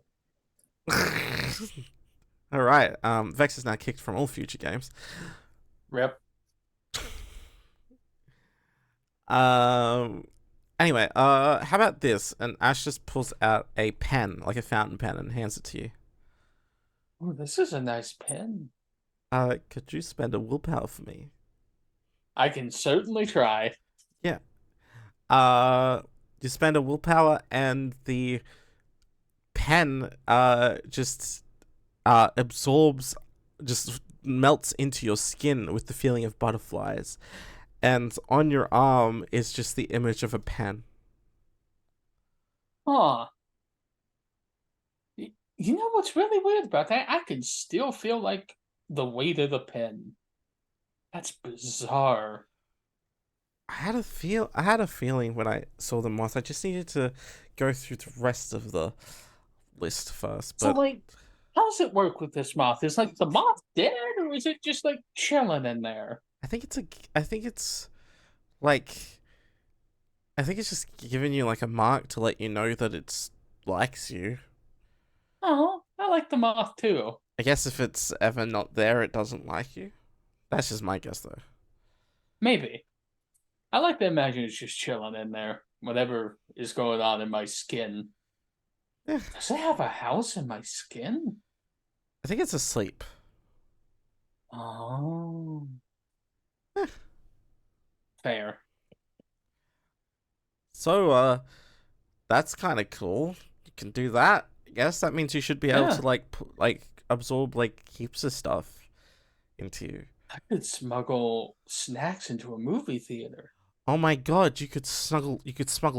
All right. Vex is now kicked from all future games. Rip. Anyway, how about this? And Ash just pulls out a pen, like a fountain pen, and hands it to you. Oh, this is a nice pen. Could you spend a willpower for me? I can certainly try. Yeah. You spend a willpower, and the pen just absorbs, just melts into your skin with the feeling of butterflies, and on your arm is just the image of a pen. Huh. You know what's really weird about that? I can still feel like the weight of the pen. That's bizarre. I had a feeling when I saw the moth. I just needed to go through the rest of the list first. So, But like, how does it work with this moth? Is like the moth dead, or is it just like chilling in there? I think it's just giving you like a mark to let you know that it likes you. Oh, I like the moth too. I guess if it's ever not there, it doesn't like you. That's just my guess, though. Maybe. I like to imagine it's just chilling in there. Whatever is going on in my skin. Yeah. Does it have a house in my skin? I think it's asleep. Oh. Fair. So, that's kind of cool. You can do that. I guess that means you should be able to like absorb like heaps of stuff into you. I could smuggle snacks into a movie theater. Oh my god, you could smuggle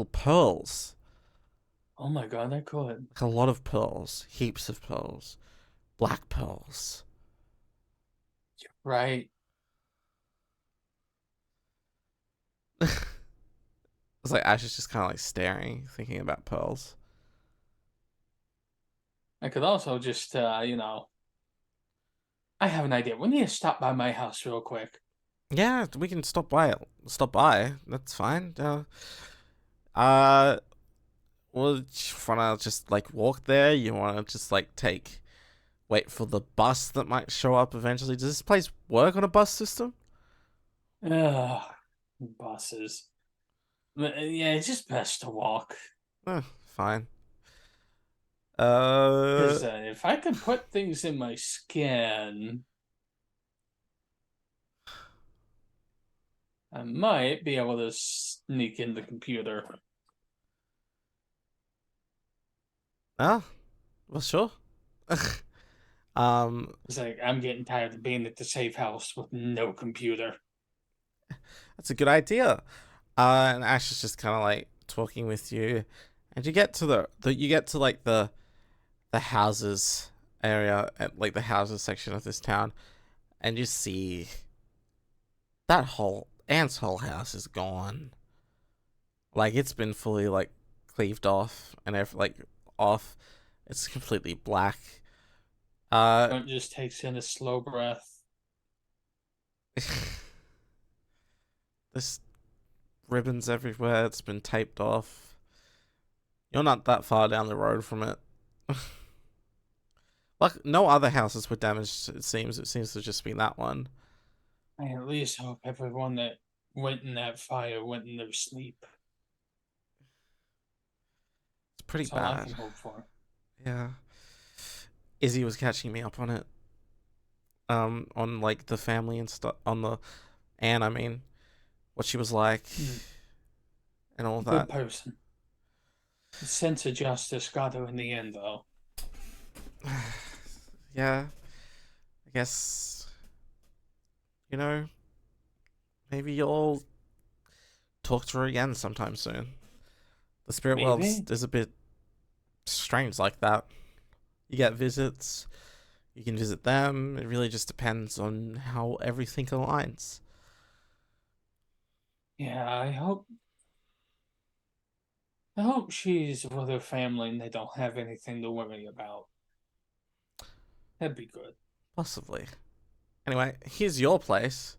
pearls. Oh my god, I could. Like a lot of pearls. Heaps of pearls. Black pearls. Right. It's like Ash is just kind of like staring, thinking about pearls. I could also just, I have an idea. We need to stop by my house real quick. Yeah, we can stop by. Stop by. That's fine. Well, you wanna just like walk there? You wanna just like wait for the bus that might show up eventually? Does this place work on a bus system? Ugh, buses. Yeah, it's just best to walk. Fine. Because if I could put things in my skin, I might be able to sneak in the computer. Oh, well, sure. It's like I'm getting tired of being at the safe house with no computer. That's a good idea. And Ash is just kind of like talking with you, and you get to the houses area, at like the houses section of this town, and you see that whole Ant's whole house is gone. Like it's been fully like cleaved off and off. It's completely black. It just takes in a slow breath. There's ribbons everywhere. It's been taped off. You're not that far down the road from it. Like no other houses were damaged. It seems to just be that one. I at least hope everyone that went in that fire went in their sleep. It's pretty That's all I bad. can hope for. Yeah. Izzy was catching me up on it. On like the family and stuff. On the Anne, I mean, what she was like, and all that. Good person. The sense of justice got her in the end, though. Yeah. I guess. Maybe you'll talk to her again sometime soon. The spirit world is a bit strange like that. You get visits, you can visit them. It really just depends on how everything aligns. Yeah, I hope. I hope she's with her family and they don't have anything to worry about. That'd be good. Possibly. Anyway, here's your place.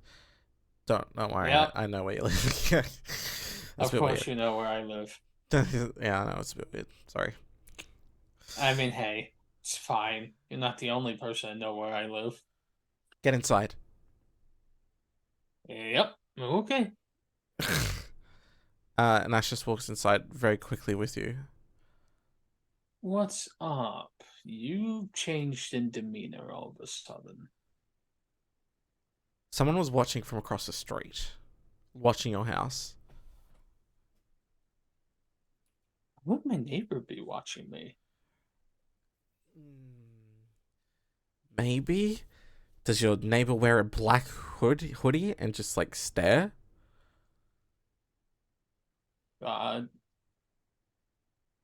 Don't worry. Yep. I know where you live. That's Of a bit course, you know where I live. weird. Yeah, I know it's a bit weird. Sorry. I mean, hey, it's fine. You're not the only person to know where I live. Get inside. Yep. Okay. And Ash just walks inside very quickly with you. What's up? You changed in demeanor all of a sudden. Someone was watching from across the street. Watching your house. Would my neighbor be watching me? Maybe? Does your neighbor wear a black hoodie and just like stare? God.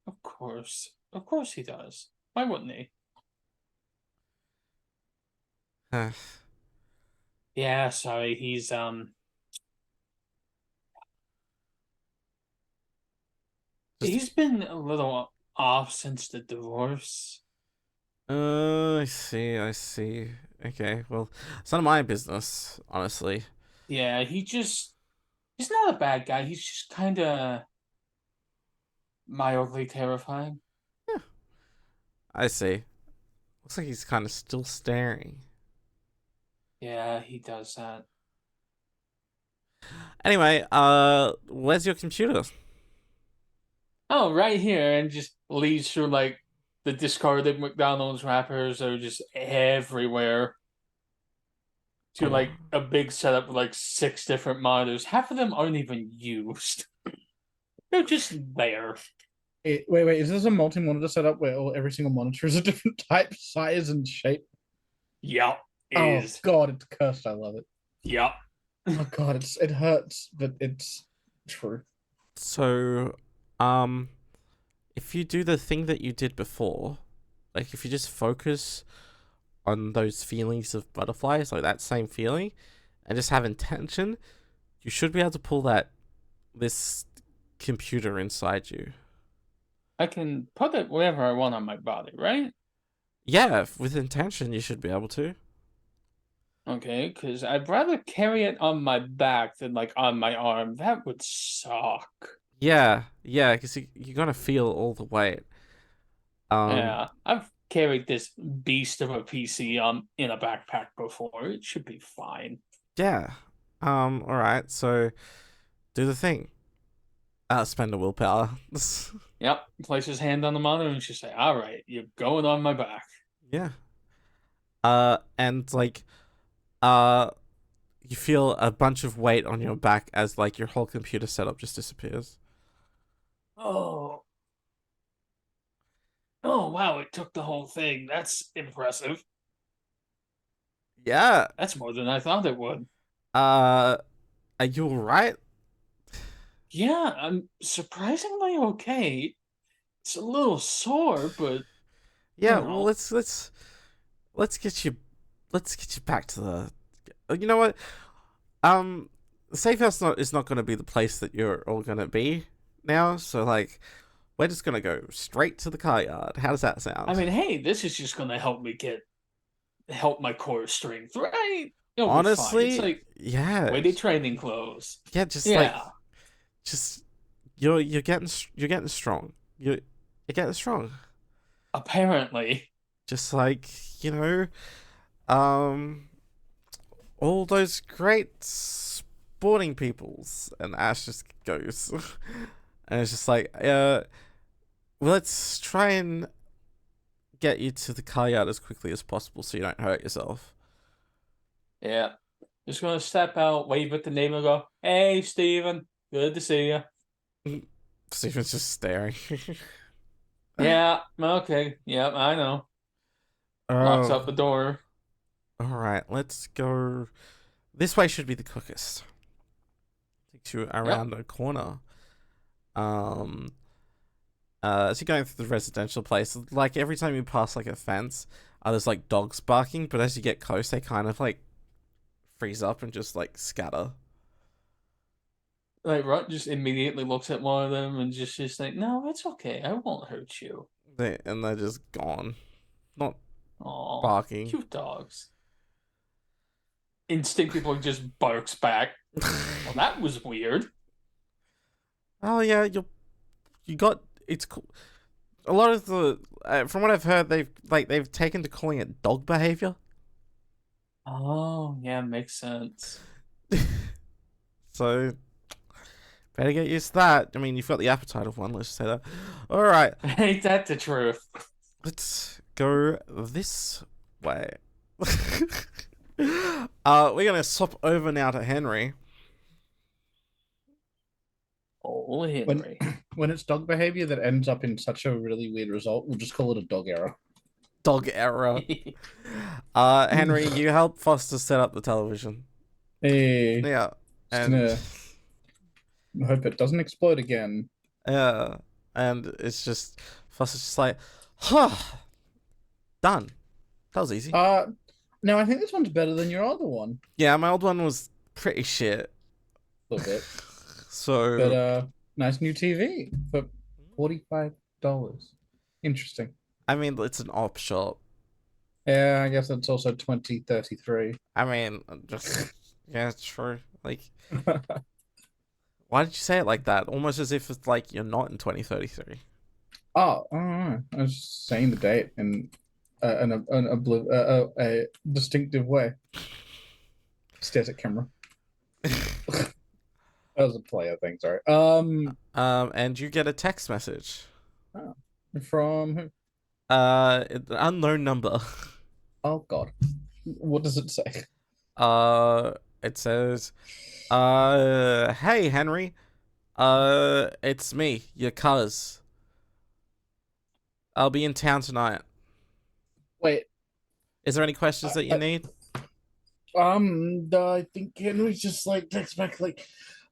Of course. Of course he does. Why wouldn't he? Yeah, sorry, he's he's been a little off since the divorce. I see. Okay, well, it's none of my business, honestly. Yeah, he's not a bad guy. He's just kind of mildly terrifying. I see. Looks like he's kind of still staring. Yeah, he does that. Anyway, where's your computer? Oh, right here, and just leads through like the discarded McDonald's wrappers that are just everywhere. To Oh. like a big setup with like 6 different monitors. Half of them aren't even used. They're just there. Wait, is this a multi-monitor setup where every single monitor is a different type, size, and shape? Yep. Oh god, it's cursed. I love it. Yep. Oh god, it hurts, but it's true. So, if you do the thing that you did before, like if you just focus on those feelings of butterflies, like that same feeling, and just have intention, you should be able to pull this computer inside you. I can put it wherever I want on my body, right? Yeah, with intention, you should be able to. Okay, because I'd rather carry it on my back than like on my arm. That would suck. Yeah, because you're gonna feel all the weight. Yeah, I've carried this beast of a PC in a backpack before. It should be fine. Yeah. All right. So, do the thing. Spend a willpower. Yep. Place his hand on the monitor and just say, "All right, you're going on my back." Yeah. And like, you feel a bunch of weight on your back as like your whole computer setup just disappears. Oh. Oh, wow, it took the whole thing. That's impressive. Yeah. That's more than I thought it would. Are you alright? Yeah, I'm surprisingly okay. It's a little sore, but Yeah. you know. Well, let's get you back to the. You know what? The safe house is not going to be the place that you're all going to be now. So like, we're just going to go straight to the car yard. How does that sound? I mean, hey, this is just gonna help me help my core strength, right? It'll honestly, be fine. It's like yeah, weighted training clothes. yeah, just you're getting strong. You're getting strong. Apparently. Just like, all those great sporting peoples. And Ash just goes, and it's just like, let's try and get you to the car yard as quickly as possible so you don't hurt yourself. Yeah. Just gonna step out, wave at the neighbor, and go, "Hey, Steven, good to see you." Steven's just staring. Yeah, okay. Yep, I know. Locks up the door. Alright, let's go. This way should be the quickest. Takes you around a corner. As you're going through the residential place, like every time you pass like a fence, there's like dogs barking, but as you get close, they kind of like freeze up and just like scatter. Like Runt just immediately looks at one of them and just like, no, it's okay. I won't hurt you. They're just gone, not Aw, barking. cute dogs. Instinctively just barks back. Well, that was weird. Oh yeah, you got it's cool. A lot of the from what I've heard, they've taken to calling it dog behavior. Oh, yeah, makes sense. So better get used to that. I mean, you've got the appetite of one. Let's just say that. All right, Ain't that the truth? let's go this way. We're gonna swap over now to Henry. Oh, Henry. When it's dog behavior that ends up in such a really weird result, we'll just call it a dog error. Dog error. Henry, you help Foster set up the television. Hey, Yeah, just and gonna hope it doesn't explode again. yeah, and it's just Foster's just like, huh, done. That was easy. No, I think this one's better than your other one. Yeah, my old one was pretty shit. A little bit. So, But nice new TV for $45. Interesting. I mean, it's an op shop. Yeah, I guess that's also 2033. I mean, just yeah, true. Like, why did you say it like that? Almost as if it's like you're not in 2033. Oh, I don't know. I was just saying the date in a distinctive way. Stares at camera. That was a player thing, sorry. And you get a text message. From who? An unknown number. Oh God. What does it say? It says, hey Henry, it's me, your cuz. I'll be in town tonight. Wait. Is there any questions that you need? I think Henry's just like texts back like,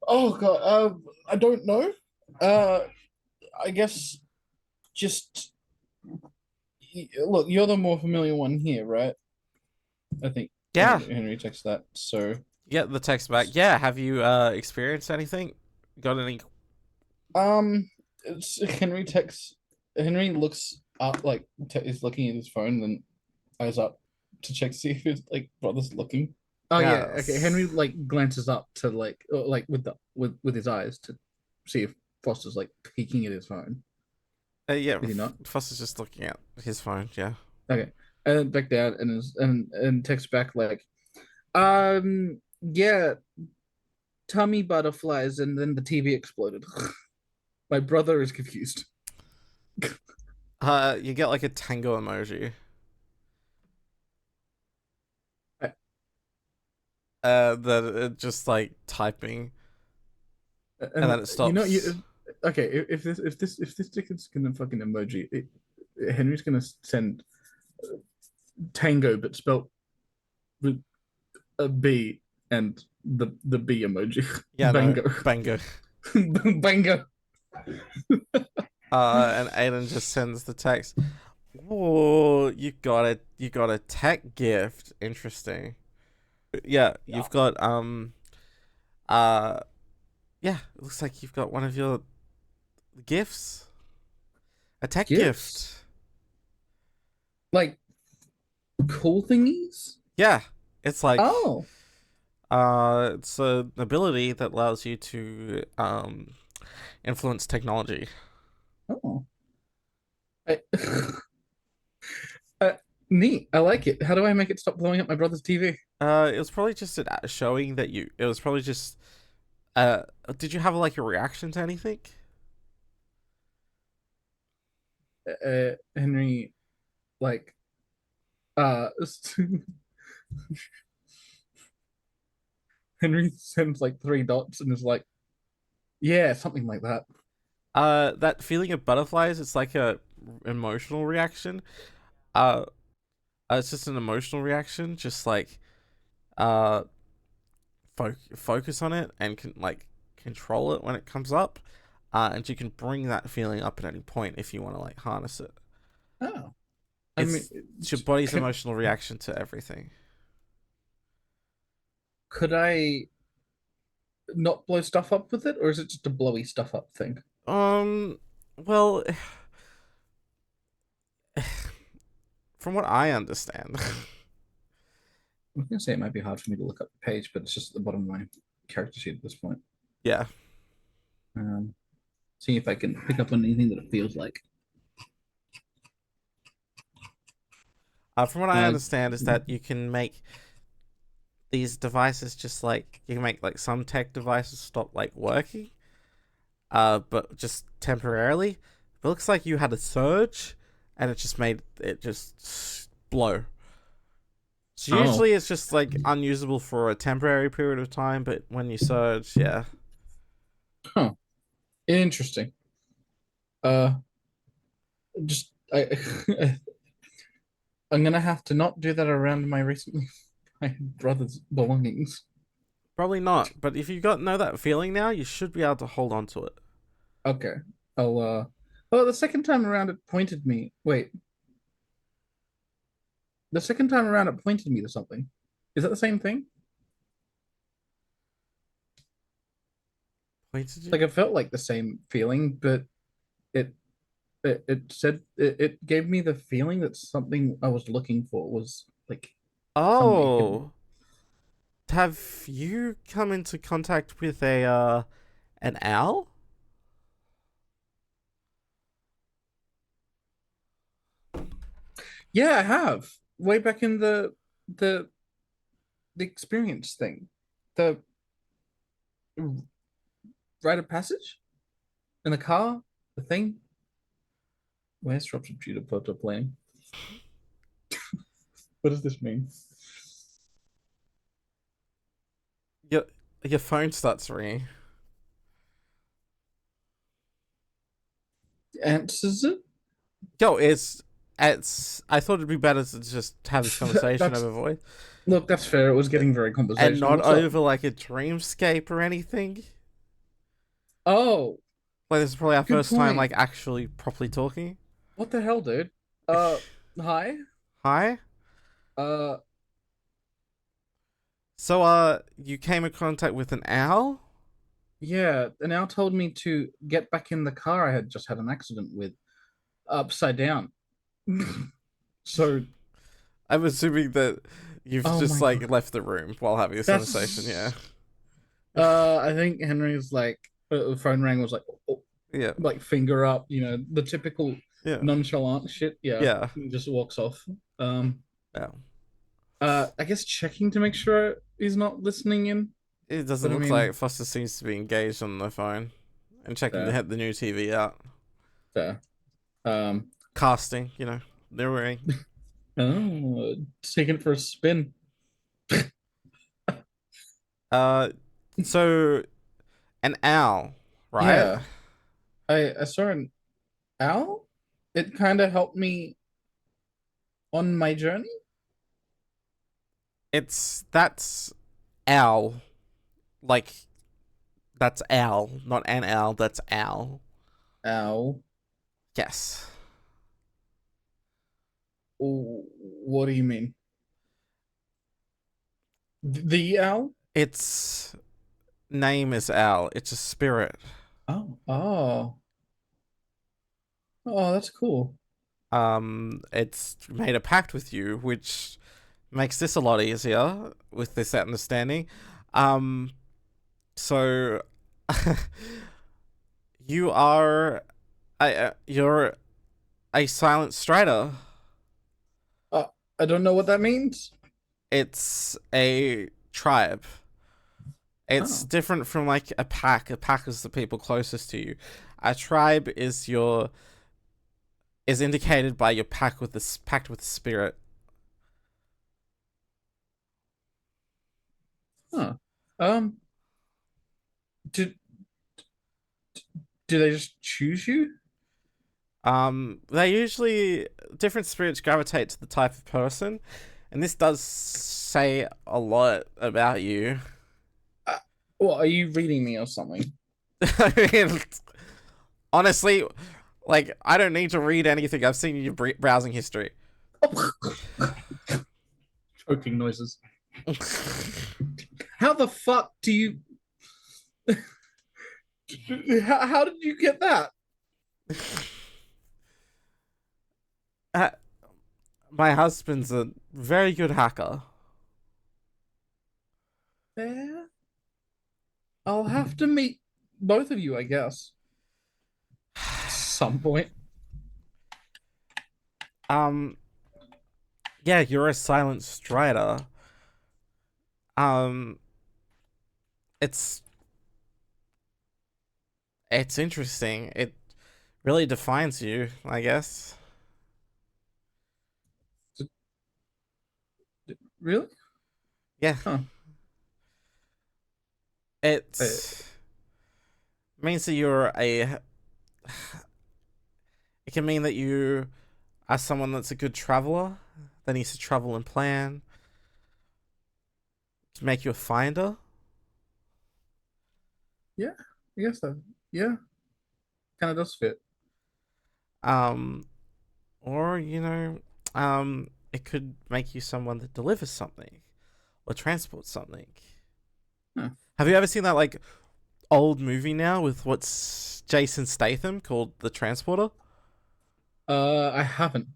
oh God, I don't know. I guess just look, you're the more familiar one here, right? I think. Yeah. Henry texts that. So Get the text back. Yeah. Have you experienced anything? Got any? it's Henry texts. Henry looks up, like is looking at his phone, then eyes up to check to see if his like brother's looking. Oh yeah, Yes. okay. Henry like glances up to like with his eyes to see if Foster's like peeking at his phone. Yeah. Is he not? Foster's just looking at his phone. Yeah. Okay, and then back down and texts back like, yeah, tummy butterflies, and then the TV exploded. My brother is confused. You get like a tango emoji. That it just like typing, and then it stops. Okay. If this ticket's gonna fucking emoji, Henry's gonna send tango, but spelled with a B and the B emoji. Yeah, bango, no, bango. bango. And Aiden just sends the text. Oh, you got it. You got a tech gift. Interesting. Yeah, you've got yeah, it looks like you've got one of your gifts. A tech gift. Like cool thingies? Yeah. It's like Oh. It's an ability that allows you to influence technology. Oh. Neat. I like it. How do I make it stop blowing up my brother's TV? It was probably just showing that you. It was probably just. Did you have like a reaction to anything? Henry, like, Henry sends like 3 dots and is like, yeah, something like that. That feeling of butterflies. It's like a emotional reaction. It's just an emotional reaction. Just like, focus on it and can like control it when it comes up, and you can bring that feeling up at any point if you want to like harness it. Oh, It's your body's emotional reaction to everything. Could I not blow stuff up with it, or is it just a blowy stuff up thing? Well, from what I understand, I'm gonna say it might be hard for me to look up the page, but it's just at the bottom of my character sheet at this point. yeah. See if I can pick up on anything that it feels like. From what I understand is that you can make these devices just like you can make like some tech devices stop like working, but just temporarily. It looks like you had a surge, and it just made it just blow. So usually it's just like unusable for a temporary period of time, but when you surge, yeah. Huh. Interesting. Just I'm gonna have to not do that around my recently my brother's belongings. Probably not, but if you know that feeling now, you should be able to hold on to it. Okay. I'll oh, the second time around it pointed me. Wait. The second time around it pointed me to something. Is that the same thing? Pointed you? Like it felt like the same feeling, but it said it gave me the feeling that something I was looking for was like Oh, have you come into contact with an owl? yeah, I have. Way back in the the experience thing. The rite of passage? In the car? The thing? Where's Dropship Shooter photo playing? What does this mean? Your phone starts ringing. Answers it? Yo, it's. I thought it'd be better to just have this conversation That's- over voice Look, that's fair. It was getting very and conversational. not What's up? over like a dreamscape or anything. Oh, Like this is probably our Good first time point. like actually properly talking. what the hell, dude? Hi. Hi. Uh, So you came in contact with an owl? yeah. And now told me to get back in the car I had just had an accident with, upside down. So, I'm assuming that you've Oh just my like God. left the room while having this That's- conversation. Yeah. I think Henry's like, the phone rang was like, oh, Yeah. like finger up, the typical Yeah. nonchalant shit. Yeah. Yeah. He just walks off. Um, Yeah. I guess checking to make sure he's not listening in. It doesn't But I look mean- like Foster seems to be engaged on the phone and checking to Fair. hit the new TV out. Fair. Casting, mirroring. Oh, taking it for a spin. So an owl, right? Yeah. I saw an owl. It kind of helped me on my journey. That's owl. Like that's owl, not an owl, that's owl. Owl. Yes. Oh, what do you mean? The owl? Its name is Owl. It's a spirit. Oh, that's cool. It's made a pact with you, which makes this a lot easier with this understanding. So you are, you're a silent strider. I don't know what that means. It's a tribe. It's Oh. different from like a pack. A pack is the people closest to you. A tribe is indicated by your pact with the spirit. Huh. Do they just choose you? They usually different spirits gravitate to the type of person, and this does say a lot about you. What, are you reading me or something? I mean, honestly, like I don't need to read anything. I've seen your browsing history. Choking noises. How the fuck do you? How did you get that? Uh, my husband's a very good hacker. Fair. I'll have to meet both of you, I guess. Some point. Yeah, you're a silent strider. Um, it's interesting. It really defines you, I guess. Really? Yeah. Huh. It means that you're a. It can mean that you are someone that's a good traveler, that needs to travel and plan. To make you a finder. Yeah, I guess so. Yeah, kind of does fit. Um, or it could make you someone that delivers something or transports something. Huh. Have you ever seen that like old movie now with what's Jason Statham called The Transporter? I haven't.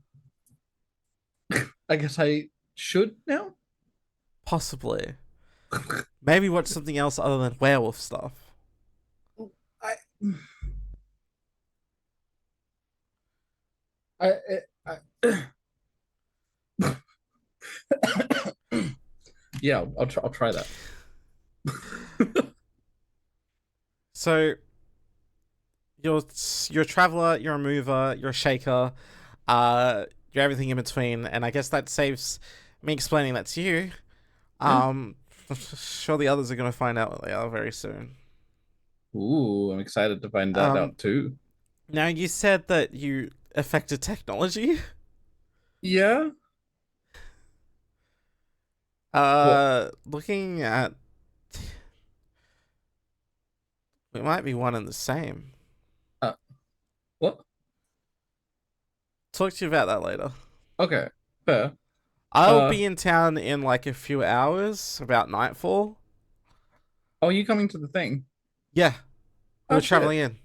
I guess I should now. Possibly. Maybe watch something else other than werewolf stuff. I, I, I yeah, I'll try that. So you're a traveler, you're a mover, you're a shaker, you're everything in between, and I guess that saves me explaining that to you. I'm sure the others are going to find out what they are very soon. Ooh, I'm excited to find that out too. Now, you said that you affected technology. Yeah. Looking at, it might be one and the same. What? Talk to you about that later. Okay, fair. I'll be in town in like a few hours, about nightfall. Oh, you coming to the thing? Yeah, Oh, we're shit. traveling in.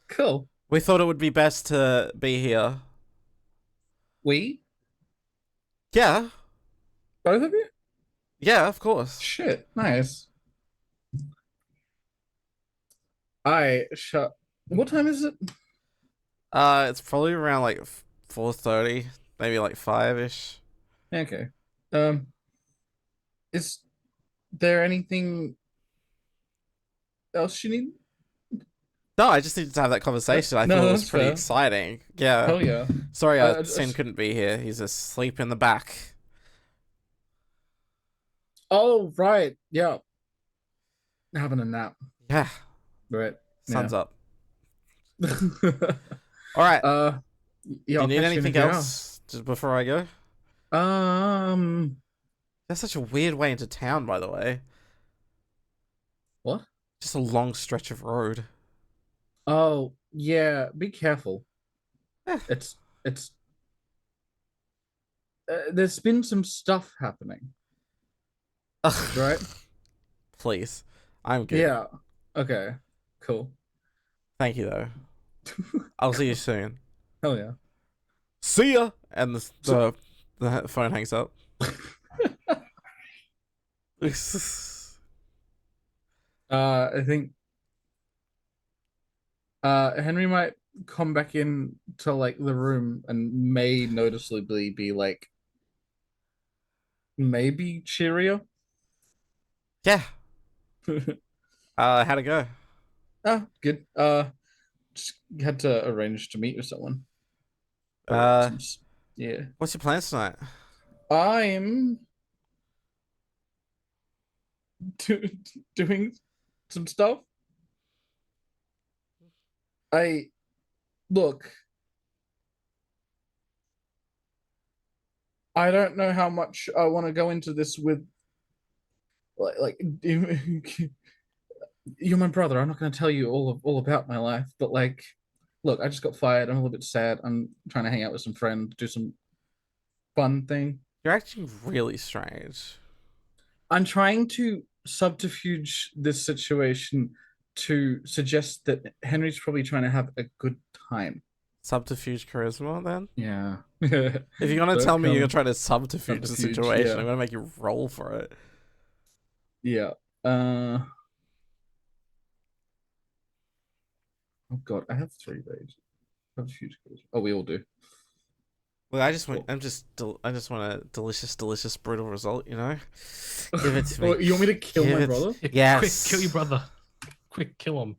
Cool. We thought it would be best to be here. We? Yeah, Both of you? yeah, of course. Shit, nice. What time is it? It's probably around like 4:30, maybe like 5ish. Okay. Is there anything else you need? No, I just needed to have that conversation. I No, thought it was that's pretty fair. exciting. Yeah. Hell yeah. Sorry, I Sin just- couldn't be here. He's asleep in the back. Oh, right. Yeah. Having a nap. Yeah, Right. sun's up. Yeah. All right. Yeah, Do you I'll need catch in anything a few else just before I go? hours. That's such a weird way into town, by the way. What? Just a long stretch of road. Oh, yeah. Be careful. Eh. It's there's been some stuff happening, Ugh. right? Please. I'm good. Yeah. Okay. Cool. Thank you, though. I'll see you soon. Hell yeah. See ya! And the phone hangs up. I think Henry might come back in to like the room and may noticeably be like maybe cheerier. Yeah. How'd it go? Oh, good. Just had to arrange to meet with someone. Yeah. What's your plans tonight? I'm doing some stuff. I look. I don't know how much I want to go into this with. Like, you're my brother. I'm not going to tell you all about my life, but like, look, I just got fired. I'm a little bit sad. I'm trying to hang out with some friends, do some fun thing. You're acting really strange. I'm trying to subterfuge this situation to suggest that Henry's probably trying to have a good time. Subterfuge charisma, then? Yeah. If you're gonna Don't tell me you're come- trying to subterfuge the subterfuge, situation, yeah. I'm gonna make you roll for it. Yeah. Oh god, I have 3 pages. Subterfuge charisma. Oh, we all do. Well, I just Cool. want, I just want a delicious, brutal result. You know, give it to me. Well, you want me to kill Give my it- brother? Yeah, quick, Yes. kill your brother. Quick, kill him.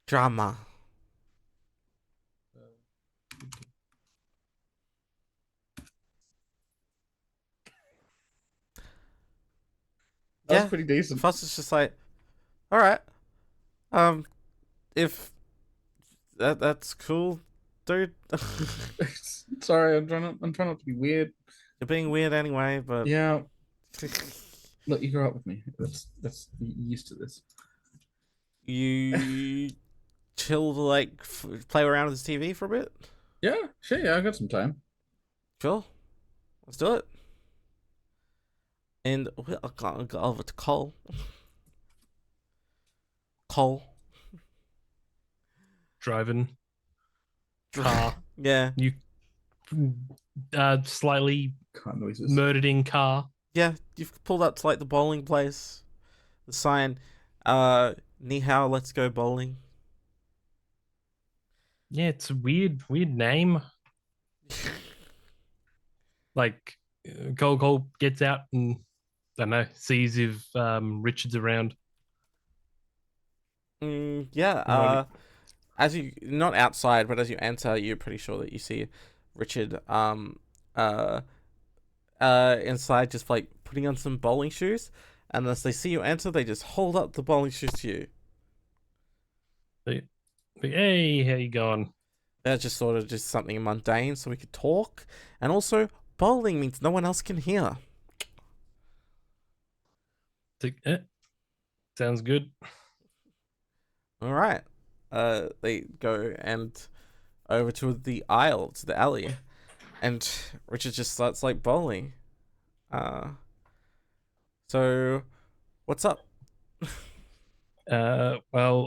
Drama. That's Yeah. pretty decent. Foster's just like, all right, if that's cool, dude. Sorry, I'm trying not to be weird. You're being weird anyway, but Yeah. Look, you grew up with me. That's you're used to this. you chill to like play around with this TV for a bit. Yeah, sure. Yeah, I got some time. Sure, let's do it. And I'll go over to Cole. Cole. Driving car. Yeah. You slightly Car noises. murdered in car. Yeah, you've pulled up to like the bowling place. The sign, ni hao, let's go bowling. Yeah, it's a weird name. Like Cole gets out and I don't know, sees if Richard's around. Yeah. Right. As you not outside, but as you enter, you're pretty sure that you see Richard. Inside, just like putting on some bowling shoes, and as they see you enter, they just hold up the bowling shoes to you. Like, hey, how you going? That's just sort of just something mundane, so we could talk. And also, bowling means no one else can hear. It's like, sounds good. All right. They go and over to the aisle, to the alley, and Richard just starts like bowling. So what's up? Well,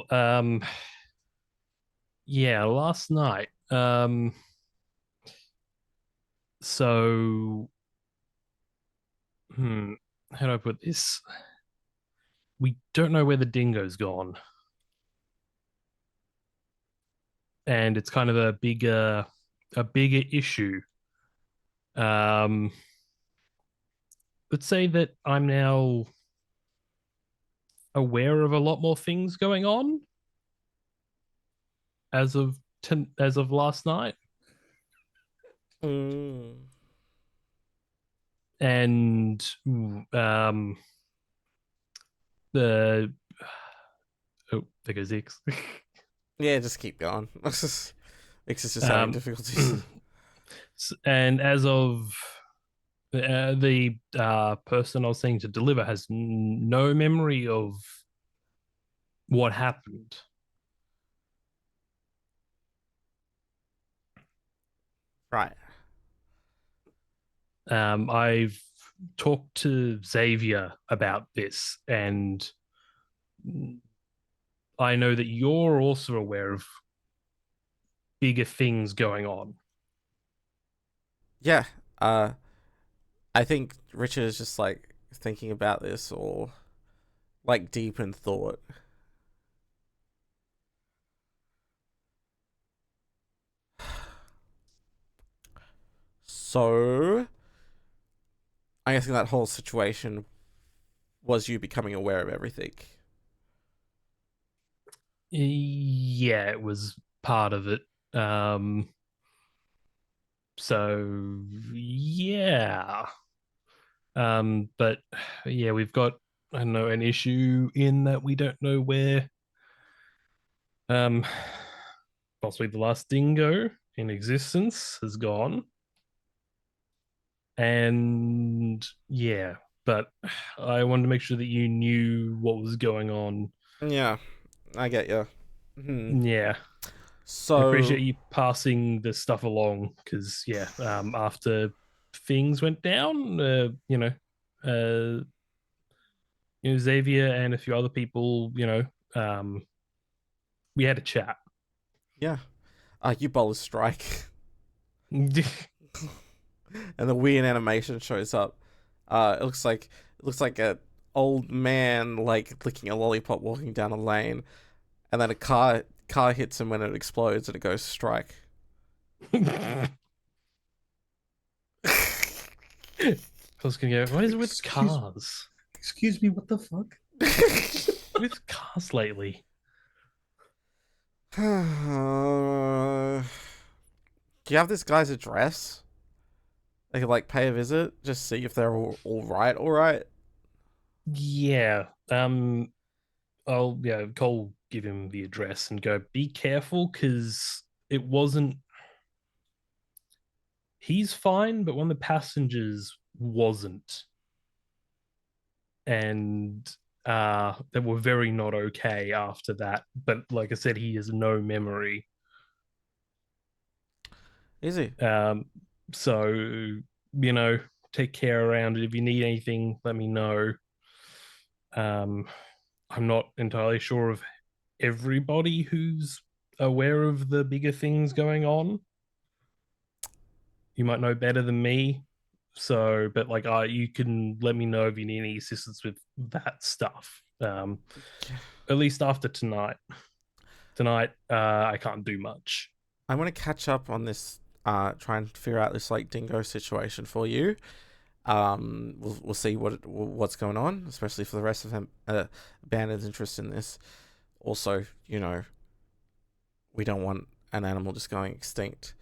yeah, last night. So, how do I put this? We don't know where the dingo's gone. And it's kind of a bigger issue. Let's say that I'm now aware of a lot more things going on as of last night. And there goes X. Yeah, just keep going. X is just having difficulties. And as of the person I was saying to deliver has no memory of what happened. Right. I've talked to Xavier about this, and I know that you're also aware of bigger things going on. Yeah. I think Richard is just like thinking about this or like deep in thought. So I'm guessing that whole situation was you becoming aware of everything. Yeah, it was part of it. So yeah. But yeah, we've got, I don't know, an issue in that we don't know where possibly the last dingo in existence has gone. And yeah, but I wanted to make sure that you knew what was going on. Yeah, I get you. Yeah. So I appreciate you passing the stuff along because yeah, after things went down, Xavier and a few other people, we had a chat. Yeah. You bowl a strike. And the weird animation shows up. It looks like a old man like licking a lollipop walking down a lane, and then a car hits him when it explodes and it goes strike. I was gonna go, what is it with Excuse- cars? Excuse me, what the fuck? With cars lately? Do you have this guy's address? I could like pay a visit, just see if they're all right. Yeah. I'll Cole give him the address and go, be careful, because it wasn't, he's fine, but one of the passengers wasn't. And they were very not okay after that. But like I said, he has no memory. Easy. So, take care around it. If you need anything, let me know. I'm not entirely sure of everybody who's aware of the bigger things going on. You might know better than me. So, but like, you can let me know if you need any assistance with that stuff. At least after tonight. Tonight, I can't do much. I want to catch up on this. Try and figure out this like Dingo situation for you. We'll see what's going on, especially for the rest of them. Bandit's interest in this. Also, we don't want an animal just going extinct.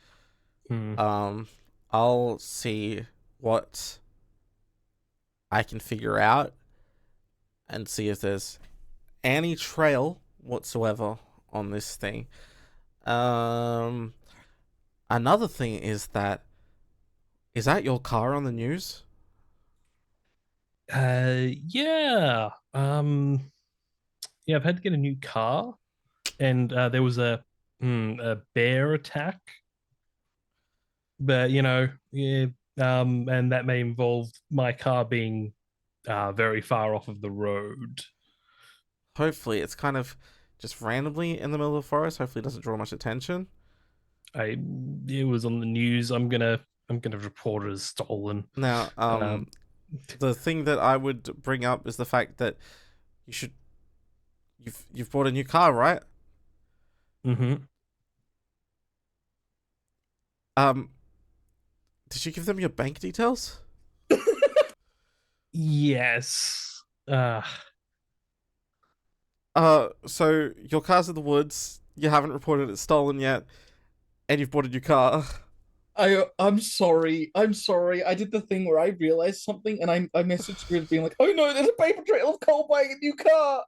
I'll see what I can figure out and see if there's any trail whatsoever on this thing. Another thing is that your car on the news? Yeah. Yeah, I've had to get a new car, and there was a bear attack. But yeah, and that may involve my car being very far off of the road. Hopefully, it's kind of just randomly in the middle of the forest. Hopefully, it doesn't draw much attention. It was on the news. I'm gonna report it as stolen. Now, the thing that I would bring up is the fact that you've bought a new car, right? Mm-hmm. Did you give them your bank details? Yes. So your car's in the woods. You haven't reported it stolen yet, and you've bought a new car. I'm sorry. I did the thing where I realized something and I messaged Grid being like, oh no, there's a paper trail of Cole buying a new car.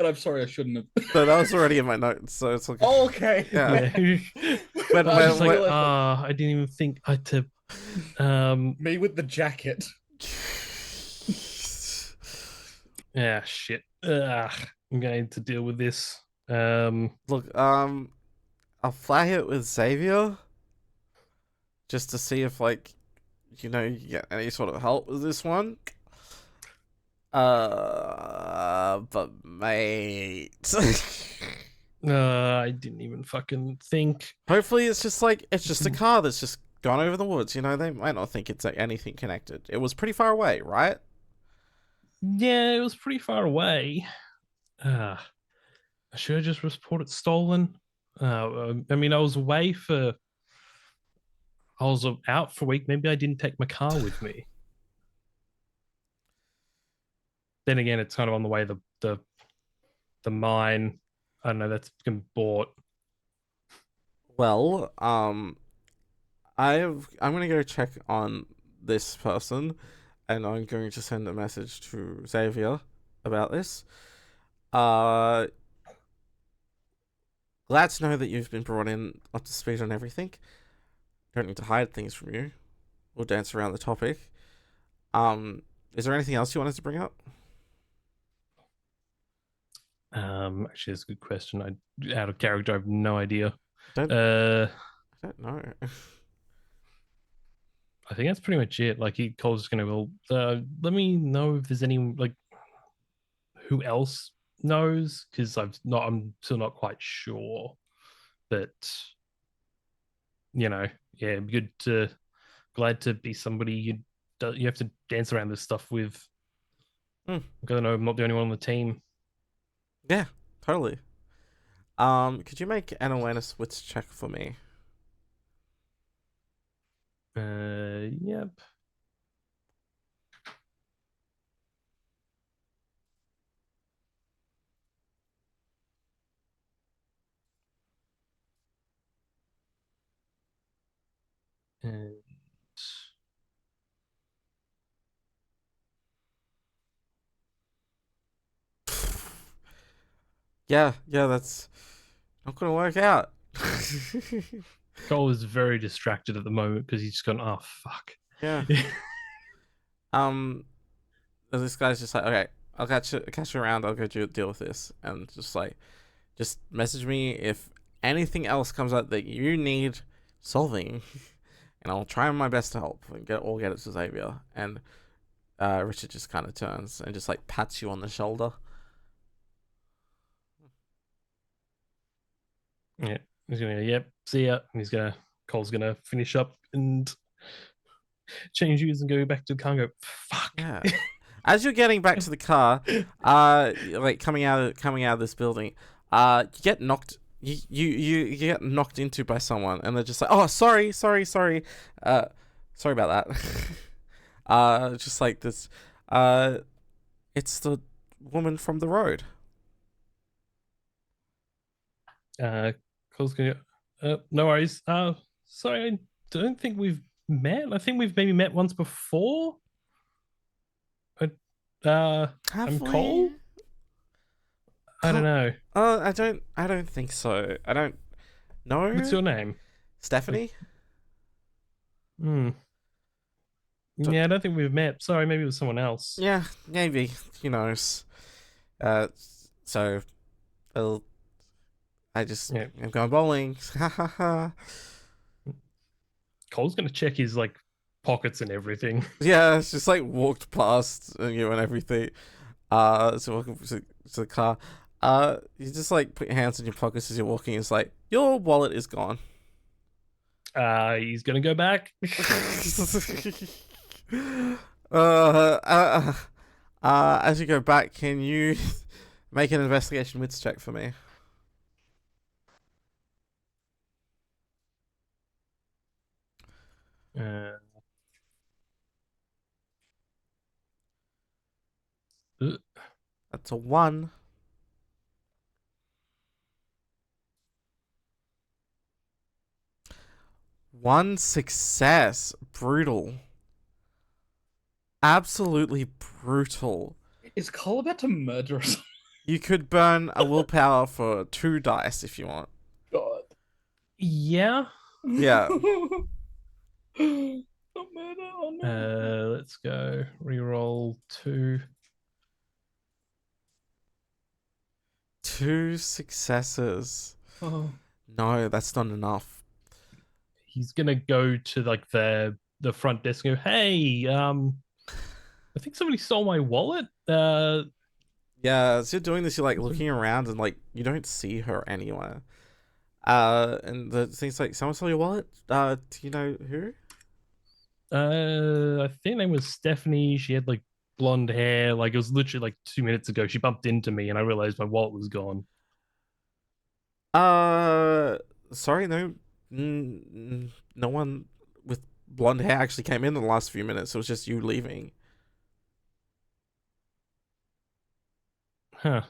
And I'm sorry, I shouldn't have. No, that was already in my notes, so it's okay. Oh, okay. Yeah. But I was like, I didn't even think I had to. Me with the jacket. Yeah, shit. I'm going to deal with this. Look, I'll flag it with Xavier just to see if, like, you get any sort of help with this one. But mate, I didn't even fucking think. hopefully it's just a car that's just gone over the woods. They might not think it's like anything connected. It was pretty far away, right? Yeah, it was pretty far away. I should have just reported stolen. I mean, I was out for a week. Maybe I didn't take my car with me. Then again, it's kind of on the way. The mine. I don't know. That's been bought. Well, I'm gonna go check on this person, and I'm going to send a message to Xavier about this. Glad to know that you've been brought in up to speed on everything. Don't need to hide things from you. We'll dance around the topic. Is there anything else you wanted to bring up? Actually, that's a good question. Out of character, I have no idea. I don't know. I think that's pretty much it. Like, Cole's just gonna go, let me know if there's any, like, who else knows, because I'm still not quite sure. But yeah, glad to be somebody you have to dance around this stuff with. Because I know I'm not the only one on the team. Yeah, totally. Could you make an awareness wits check for me? Yep. And Yeah, that's not gonna work out. Cole is very distracted at the moment because he's just gone, oh fuck. Yeah. This guy's just like, okay, I'll catch you around. I'll go deal with this, and just message me if anything else comes up that you need solving, and I'll try my best to help and get it to Xavier. And Richard just kind of turns and just like pats you on the shoulder. Yeah, he's gonna, yep, see ya. And Cole's gonna finish up and change views and go back to the car and go, fuck. Yeah. As you're getting back to the car, like coming out of this building, you get knocked. You get knocked into by someone, and they're just like, "Oh, sorry. Sorry about that." Just like this. It's the woman from the road. Cole's gonna go, no worries. Sorry, I don't think we've met. I think we've maybe met once before. I'm Cole. I don't know. I don't think so. I don't know. What's your name? Stephanie? Yeah, I don't think we've met. Sorry, maybe it was someone else. Yeah, maybe. Who knows? So, I just am going bowling. Ha ha ha. Cole's gonna check his like pockets and everything. Yeah, it's just like walked past you and everything. So welcome to the car. You just like put your hands in your pockets as you're walking. It's like your wallet is gone. He's gonna go back. As you go back, can you make an investigation wits check for me? That's a 1. One success. Brutal. Absolutely brutal. Is Cole about to murder us? You could burn a willpower for 2 dice if you want. God. Yeah. Yeah. Oh, murder. Oh, no. Let's go. Reroll 2. 2 successes. Oh. No, that's not enough. He's gonna go to like the front desk and go, hey, I think somebody stole my wallet. Yeah, as you're doing this, you're like looking around and like you don't see her anywhere. And the thing's like, someone stole your wallet? Do you know who? I think her name was Stephanie. She had like blonde hair. Like it was literally like 2 minutes ago. She bumped into me and I realized my wallet was gone. Sorry, no, no one with blonde hair actually came in the last few minutes. It was just you leaving. Huh.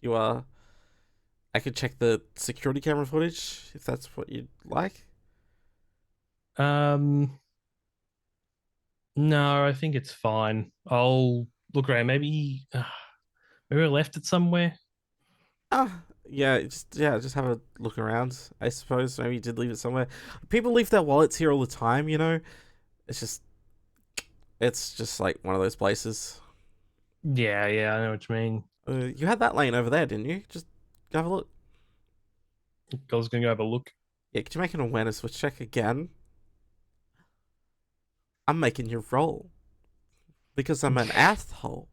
You are. I could check the security camera footage if that's what you'd like. No, I think it's fine. I'll look around. Maybe I left it somewhere. Just have a look around. I suppose maybe you did leave it somewhere. People leave their wallets here all the time, you know. It's just like one of those places. Yeah, I know what you mean. You had that lane over there, didn't you? Just have a look. I was gonna go have a look. Yeah, could you make an awareness check again? I'm making you roll because I'm an asshole.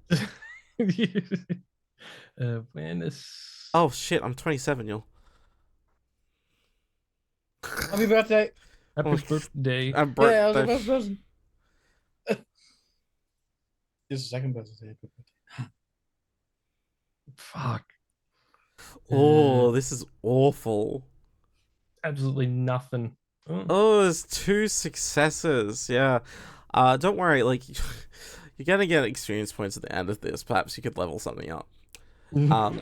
Awareness. Oh shit, I'm 27, y'all. Happy birthday. Happy birthday. I'm Yeah, I was the birthday. first person. This is the second birthday. Fuck. Oh, this is awful. Absolutely nothing. Oh, there's 2 successes. Yeah. Don't worry. Like, you're gonna get experience points at the end of this. Perhaps you could level something up. No.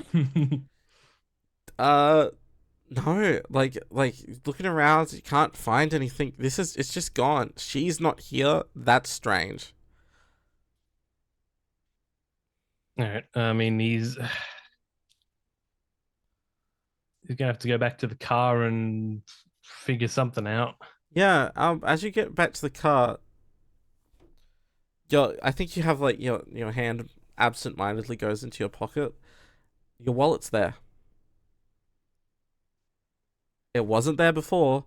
Like looking around, you can't find anything. It's just gone. She's not here. That's strange. All right. I mean, he's gonna have to go back to the car and figure something out. Yeah. As you get back to the car, I think you have like your hand absent-mindedly goes into your pocket. Your wallet's there. It wasn't there before,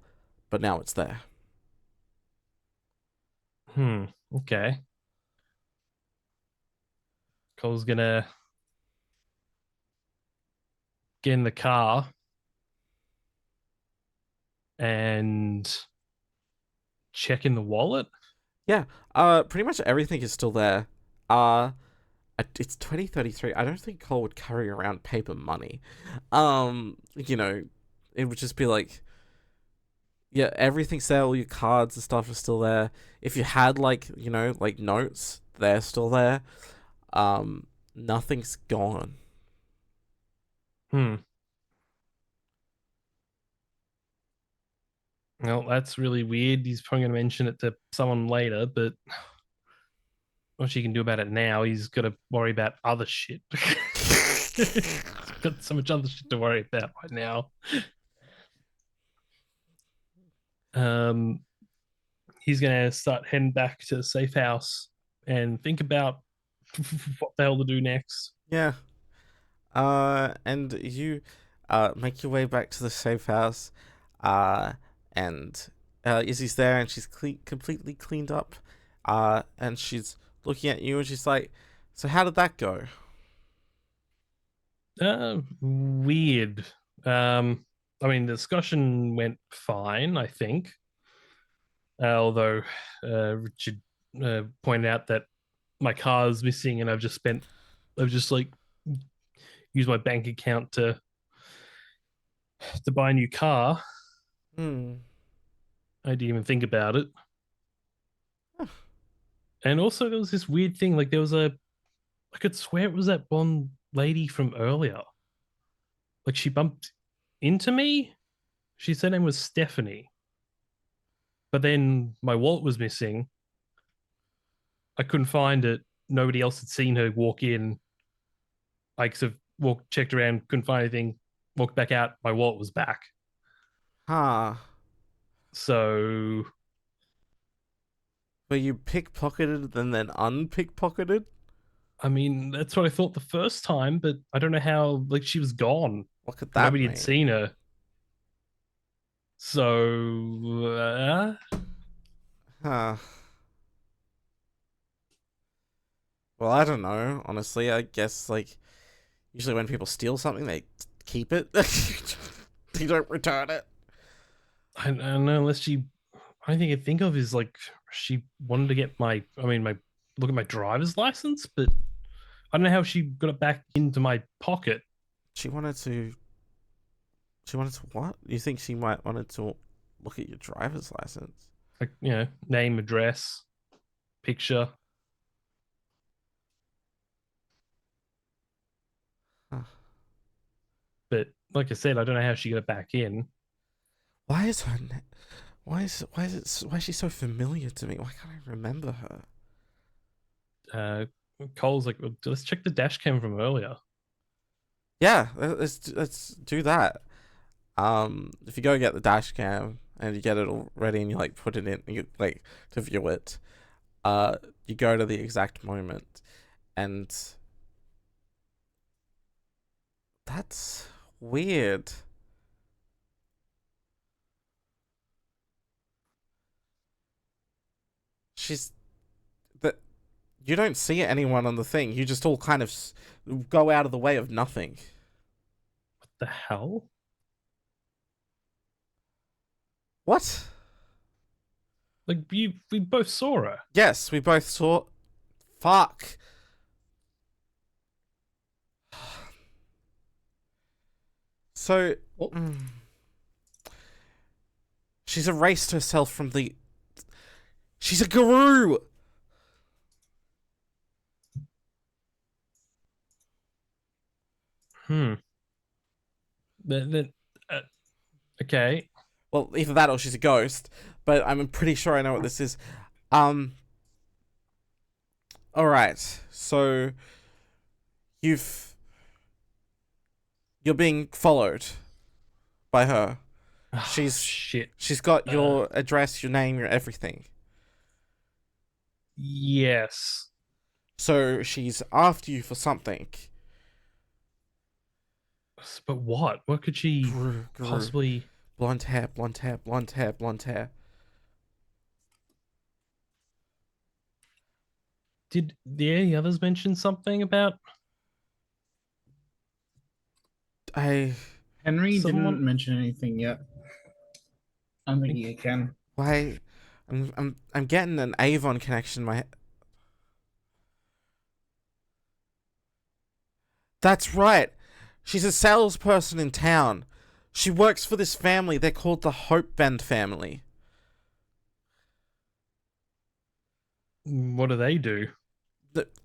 but now it's there. Okay. Cole's gonna get in the car and check in the wallet. Yeah. Pretty much everything is still there. It's 2033. I don't think Cole would carry around paper money. It would just be like, yeah, everything's there. All your cards and stuff are still there. If you had like notes, they're still there. Nothing's gone. Well, that's really weird. He's probably going to mention it to someone later, but what she can do about it now, he's got to worry about other shit. He's got so much other shit to worry about right now. He's going to start heading back to the safe house and think about what the hell to do next. Yeah. And you make your way back to the safe house. And Izzy's there, and she's completely cleaned up. And she's looking at you, and she's like, "So how did that go?" Weird. I mean, the discussion went fine, I think. Although Richard pointed out that my car's missing, and I've just like used my bank account to buy a new car. I didn't even think about it. And also, there was this weird thing. Like, I could swear it was that blonde lady from earlier. Like, she bumped into me. She said her name was Stephanie. But then my wallet was missing. I couldn't find it. Nobody else had seen her walk in. I sort of checked around, couldn't find anything. Walked back out. My wallet was back. Huh. So, were you pickpocketed and then unpickpocketed? I mean, that's what I thought the first time, but I don't know how. Like, she was gone. What could that Nobody mean? had seen her. So, Huh. Well, I don't know. Honestly, I guess like usually when people steal something, they keep it. They don't return it. I don't know. Unless the only thing I think of is like she wanted to get my look at my driver's license, but I don't know how she got it back into my pocket. She wanted to what? You think she might wanted to look at your driver's license? Like, name, address, picture. Huh. But like I said, I don't know how she got it back in. Why is she so familiar to me? Why can't I remember her? Cole's like, well, let's check the dash cam from earlier. Yeah, let's do that. If you go get the dash cam and you get it all ready and you like put it in, you like to view it, you go to the exact moment, and that's weird. You don't see anyone on the thing. You just all kind of go out of the way of nothing. The hell? What? Like we both saw her. Yes, we both saw. Fuck. So, Oh. she's erased herself from the. She's a Garou. Then, okay. Well, either that or she's a ghost. But I'm pretty sure I know what this is. All right. So, you're being followed by her. She's Shit. She's got your address, your name, your everything. Yes. So she's after you for something. But what? What could she Garou. possibly? Blonde hair, blonde hair, blonde hair, blonde hair. Did any others mention something about? Henry Someone- didn't mention anything yet. I don't think he can. Why? I'm getting an Avon connection in my head. That's right. She's a salesperson in town. She works for this family. They're called the Hope Bend family. What do they do?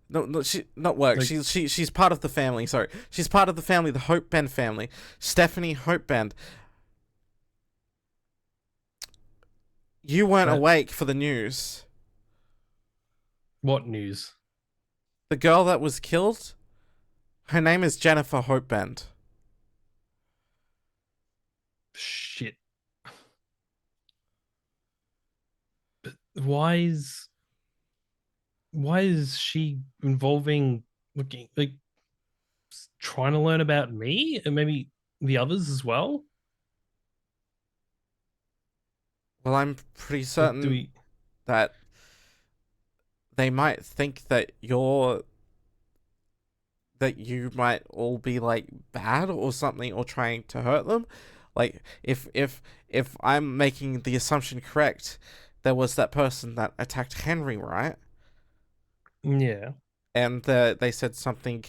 No, she not work. Like- She's part of the family. Sorry, she's part of the family, the Hope Bend family. Stephanie Hope Bend. You weren't What? awake for the news. What news? The girl that was killed. Her name is Jennifer Hope Bend. Shit. But why is she involving looking like trying to learn about me and maybe the others as well? Well, I'm pretty Like, certain that they might think that you might all be like bad or something or trying to hurt them. Like if I'm making the assumption correct, there was that person that attacked Henry, right? Yeah. And they said something.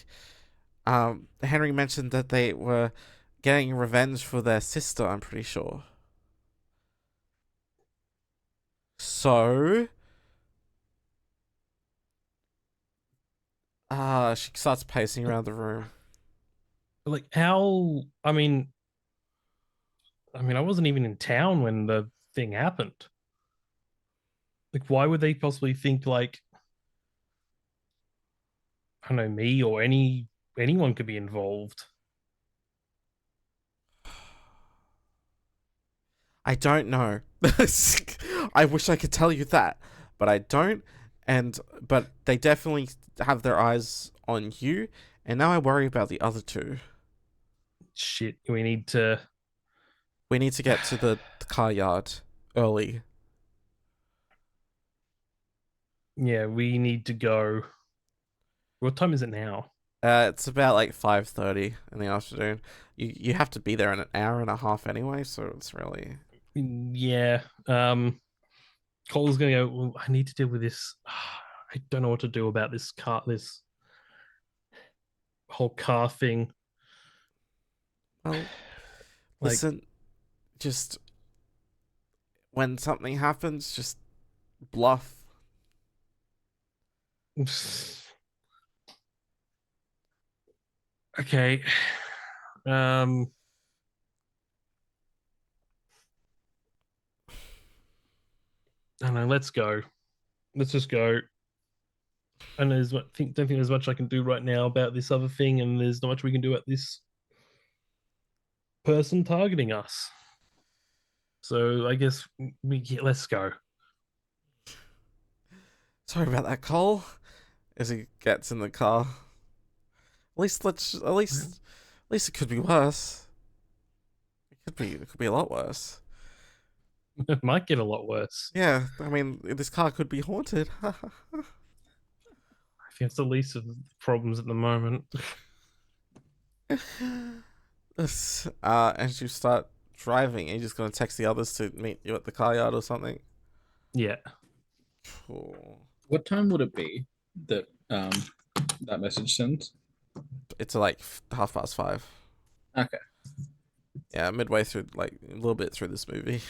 Henry mentioned that they were getting revenge for their sister. I'm pretty sure. So, she starts pacing around the room. Like how I wasn't even in town when the thing happened. Like why would they possibly think like I don't know, me or anyone could be involved? I don't know. I wish I could tell you that, but I don't. But they definitely have their eyes on you, and now I worry about the other two. Shit, we need to We need to get to the car yard early. yeah, we need to go. What time is it now? It's about like 5:30 in the afternoon. You have to be there in an hour and a half anyway, so it's really. Yeah. Cole's gonna go, well, I need to deal with this. I don't know what to do about this whole car thing. Well, Like- listen, just when something happens, just bluff. Okay. I don't know, let's go. Let's just go. And don't think there's much I can do right now about this other thing, and there's not much we can do about this person targeting us. So I guess let's go. Sorry about that, Cole. As he gets in the car. At least it could be worse. It could be a lot worse. It might get a lot worse. Yeah, I mean, this car could be haunted. think it's the least of the problems at the moment. As you start driving, are you just gonna text the others to meet you at the car yard or something? Yeah. Cool. What time would it be that that message sends? It's like 5:30. Okay. Yeah, midway through, like a little bit through this movie.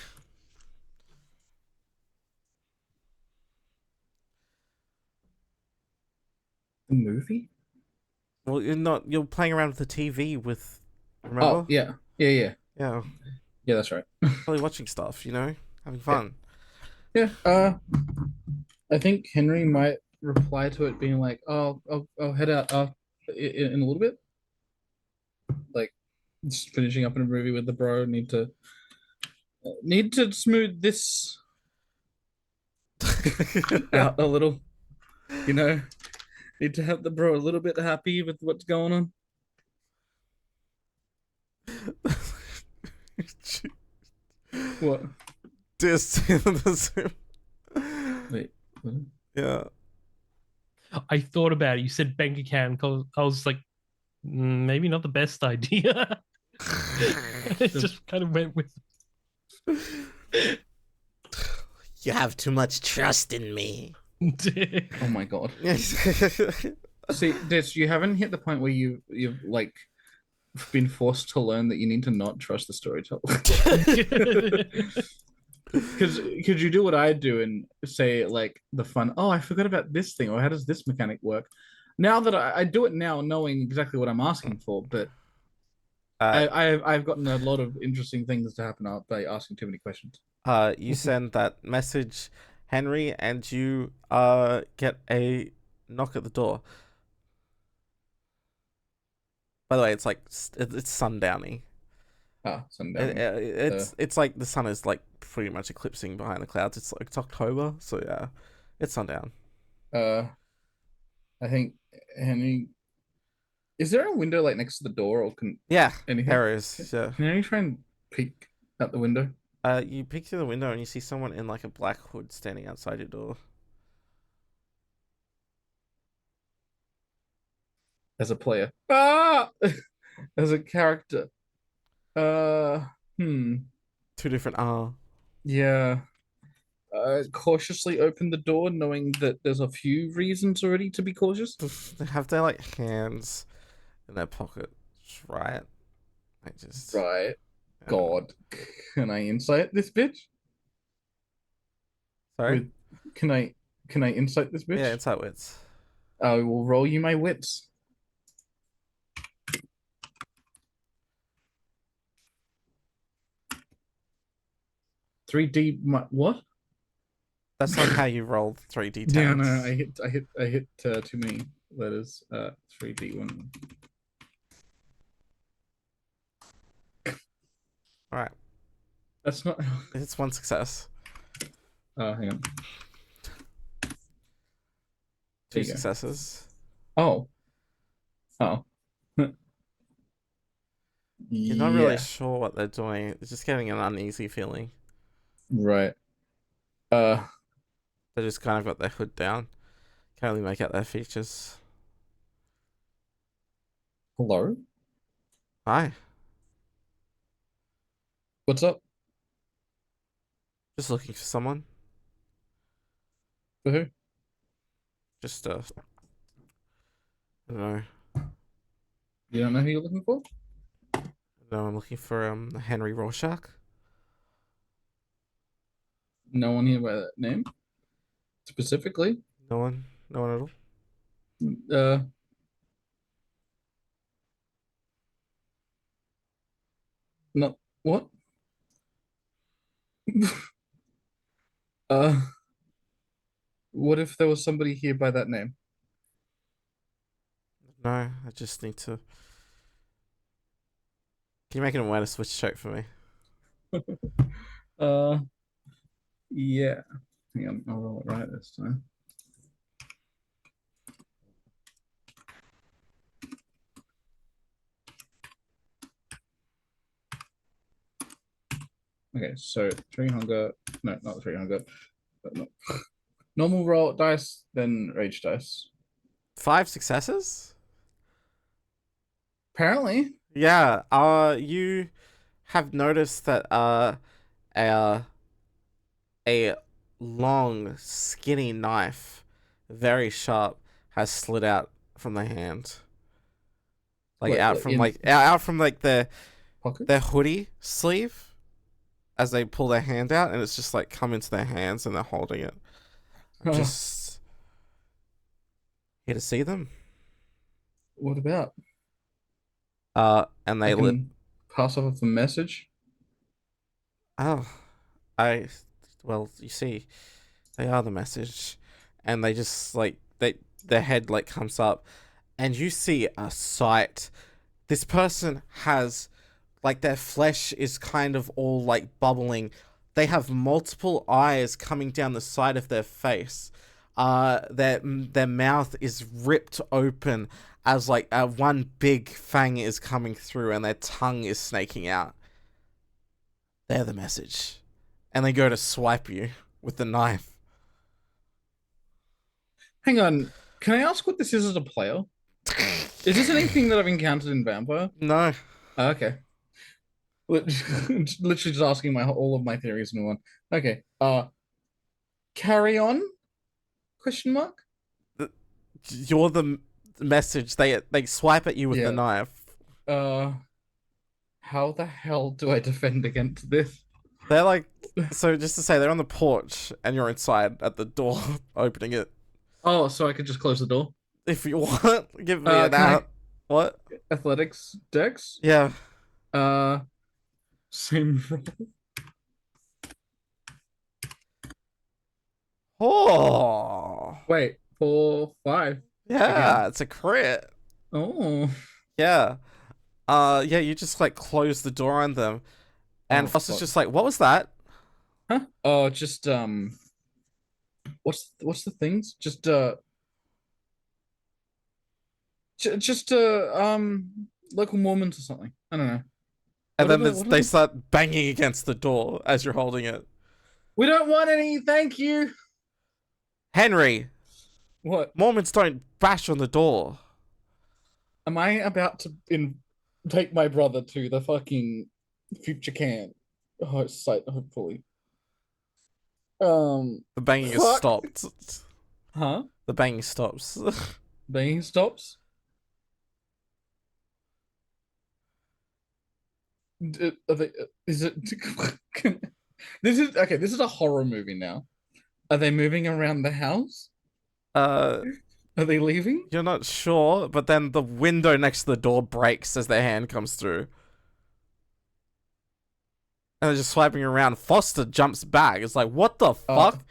The movie? Well, you're playing around with the TV with, remember? Oh yeah. Yeah. Yeah, Yeah, that's right. probably watching stuff, having fun. Yeah. I think Henry might reply to it being like, "Oh, I'll head out in a little bit." Like, just finishing up in a movie with the bro. Need to smooth this out a little. Need to have the bro a little bit happy with what's going on. What? Wait. What? Yeah. I thought about it. You said bank account. I was like, maybe not the best idea. It just kind of went with. You have too much trust in me. Oh my god. See, Des, you haven't hit the point where you've like been forced to learn that you need to not trust the storyteller. Because you do what I do and say like the fun, oh, I forgot about this thing, or how does this mechanic work? Now that I do it now, knowing exactly what I'm asking for, but I've gotten a lot of interesting things to happen by asking too many questions. You send that message, Henry, and you get a knock at the door. By the way, it's like it's sundowny. Sundown. It's like the sun is like pretty much eclipsing behind the clouds. It's October, so yeah, it's sundown. I think Henry. Is there a window like next to the door, or can anything? There is. Yeah. Can you try and peek out the window? You peek through the window and you see someone in like a black hood standing outside your door. As a player. As a character. Two different Yeah. Cautiously open the door, knowing that there's a few reasons already to be cautious. They have their like hands in their pockets, right? Right. God. Can I insight this bitch? Sorry? Can I insight this bitch? Yeah, insight wits. I will roll you my wits. 3D what? That's not how you roll 3D Yeah, tabs. no, I hit too many letters. 3D1. All right. That's not. It's one success. Oh, hang on. Two successes. Oh. You're not really sure what they're doing. It's just getting an uneasy feeling. Right. They just kind of got their hood down. Can't really make out their features. Hello? Hi. What's up? Just looking for someone. For who? Just I don't know. You don't know who you're looking for? No, I'm looking for Henry Rorschach. No one here by that name? Specifically? No one at all. No. What? What if there was somebody here by that name? No, I just need to. Can you make an awareness switch check for me? Yeah. Hang on, I'll roll it right this time. Okay, so 3 hunger. No, not 3 hunger. But no. Normal roll dice, then rage dice. 5 successes. Apparently. Yeah. You have noticed that a long, skinny knife, very sharp, has slid out from the hand. Like Wait, out like from in- out from like their Pocket? hoodie sleeve as they pull their hand out, and it's just like come into their hands and they're holding it. I'm just here to see them. What about? And I they lit. can pass off the message. Oh, well, you see, they are the message, and they just like their head like comes up, and you see a sight. This person has like their flesh is kind of all like bubbling. They have multiple eyes coming down the side of their face. Their mouth is ripped open as like one big fang is coming through, and their tongue is snaking out. They're the message, and they go to swipe you with the knife. Hang on. Can I ask what this is as a player? Is this anything that I've encountered in Vampire? No. Oh, okay. Literally just asking all of my theories in one. Okay. Carry on? Question mark? You're the message. They swipe at you with Yeah. the knife. How the hell do I defend against this? They're like, so just to say, they're on the porch and you're inside at the door opening it. Oh, so I could just close the door? If you want, give me an can I- out. What? Athletics, Dex? Yeah. Same roll. Oh. Wait, 4, 5. Yeah, Again. it's a crit. Oh. Yeah. Yeah, you just like close the door on them. And Oh, Foster's fuck. just like, what was that? Huh? Oh, just what's the things? Just local Mormons or something. I don't know. And What then are the- what are they the- start banging against the door as you're holding it. We don't want any, thank you. Henry, What? Mormons don't bash on the door. Am I about to take my brother to the fucking future camp site, hopefully? The banging is Fuck. stopped. Huh? The banging stops. Banging stops? Are they, is it this is okay, this is a horror movie now. Are they moving around the house? Are they leaving? You're not sure, but then the window next to the door breaks as their hand comes through. And they're just swiping around. Foster jumps back. It's like, what the fuck?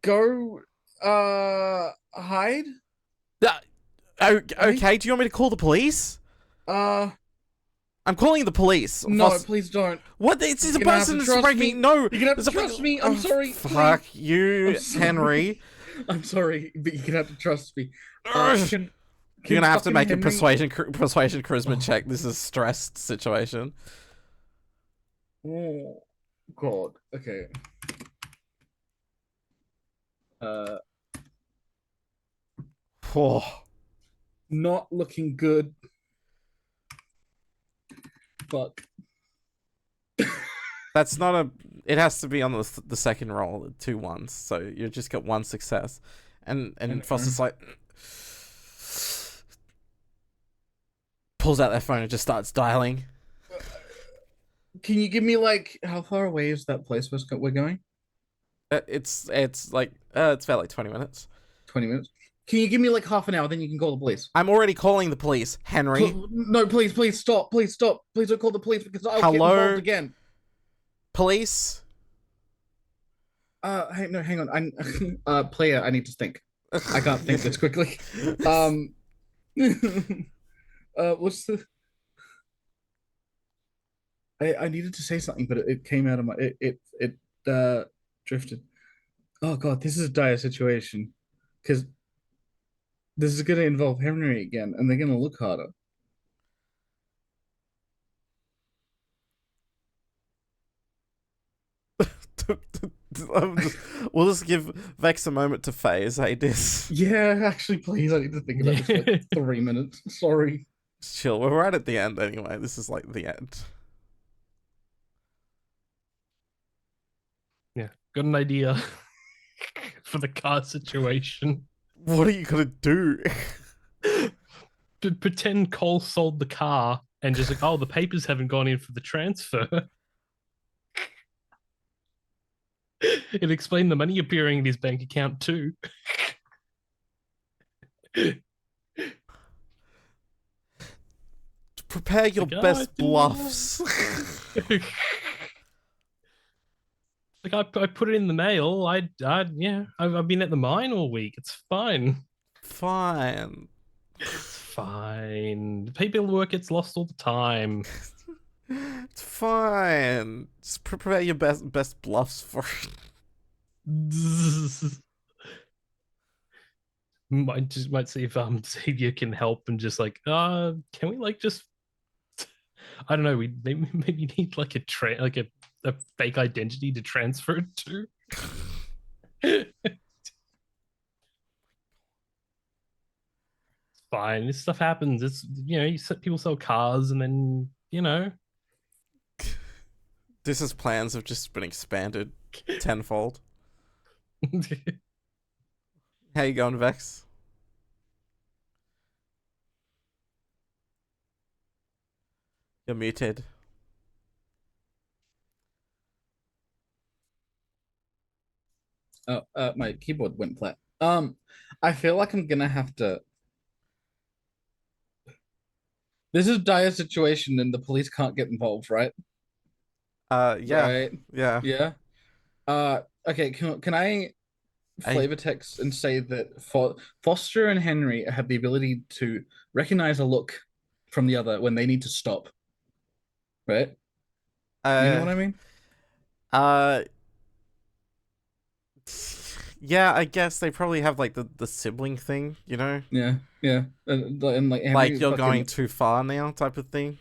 Go hide? Okay, do you want me to call the police? I'm calling the police. No, please don't. What? It's a You're gonna have person to that's trust breaking. me. No, You're gonna have to there's a- trust me. I'm sorry. Fuck you, I'm sorry. Henry. I'm sorry, but you're gonna have to trust me. You're gonna have to make a Henry- persuasion charisma check. This is a stressed situation. Oh God. Okay. Oh, Not looking good. Fuck. that's not a. It has to be on the second roll, 2 ones. So you just got 1 success, and Foster's like pulls out their phone and just starts dialing. Can you give me like how far away is that place we're going? It's like it's about like 20 minutes. 20 minutes. Can you give me like half an hour? Then you can call the police. I'm already calling the police, Henry. No, please stop. Please stop. Please don't call the police because I'll get Hello? involved again. Police. Hey, no, hang on. Player, I need to think. I can't think this quickly. What's the? I needed to say something, but it came out of my it drifted. Oh God, this is a dire situation because this is going to involve Henry again, and they're going to look harder. We'll just give Vex a moment to phase. Hey, Dis. Yeah, actually, please. I need to think about this for like 3 minutes. Sorry. Chill. We're right at the end anyway. This is like the end. Yeah, got an idea for the car situation. What are you gonna do? Pretend Cole sold the car and just like, oh, the papers haven't gone in for the transfer. It explained the money appearing in his bank account too. Prepare your Like, best I bluffs. Like I put it in the mail. Yeah, I've been at the mine all week. It's fine. Fine. It's fine. The paperwork gets lost all the time. It's fine. Just prepare your best bluffs for it. Might see if Xavier can help and just like can we like just I don't know, we maybe need like a fake identity to transfer it to. It's fine. This stuff happens. It's people sell cars and then Dis's plans have just been expanded tenfold. How you going, Vex? You're muted. Oh, my keyboard went flat. I feel like I'm gonna have to. This is a dire situation, and the police can't get involved, right? Yeah, Right? yeah. Yeah. Okay. Can I flavor text and say that Foster and Henry have the ability to recognize a look from the other when they need to stop, right? You know what I mean? Yeah, I guess they probably have like the sibling thing, you know? Yeah, and like Henry Like you're fucking- going too far now, type of thing.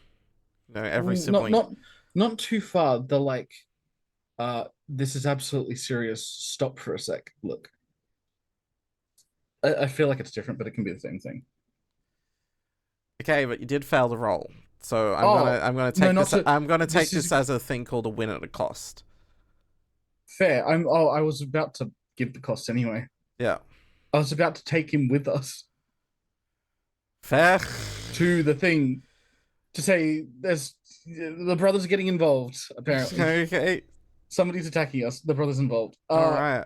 You know, every sibling. Not too far. They're like, this is absolutely serious. Stop for a sec. Look, I feel like it's different, but it can be the same thing. Okay, but you did fail the roll, so I'm gonna take no, this. I'm gonna take this as a thing called a win at a cost. Fair. I was about to give the cost anyway. Yeah. I was about to take him with us Fair. to the thing to say there's the brothers are getting involved, apparently. Okay. Somebody's attacking us. The brothers involved. All right.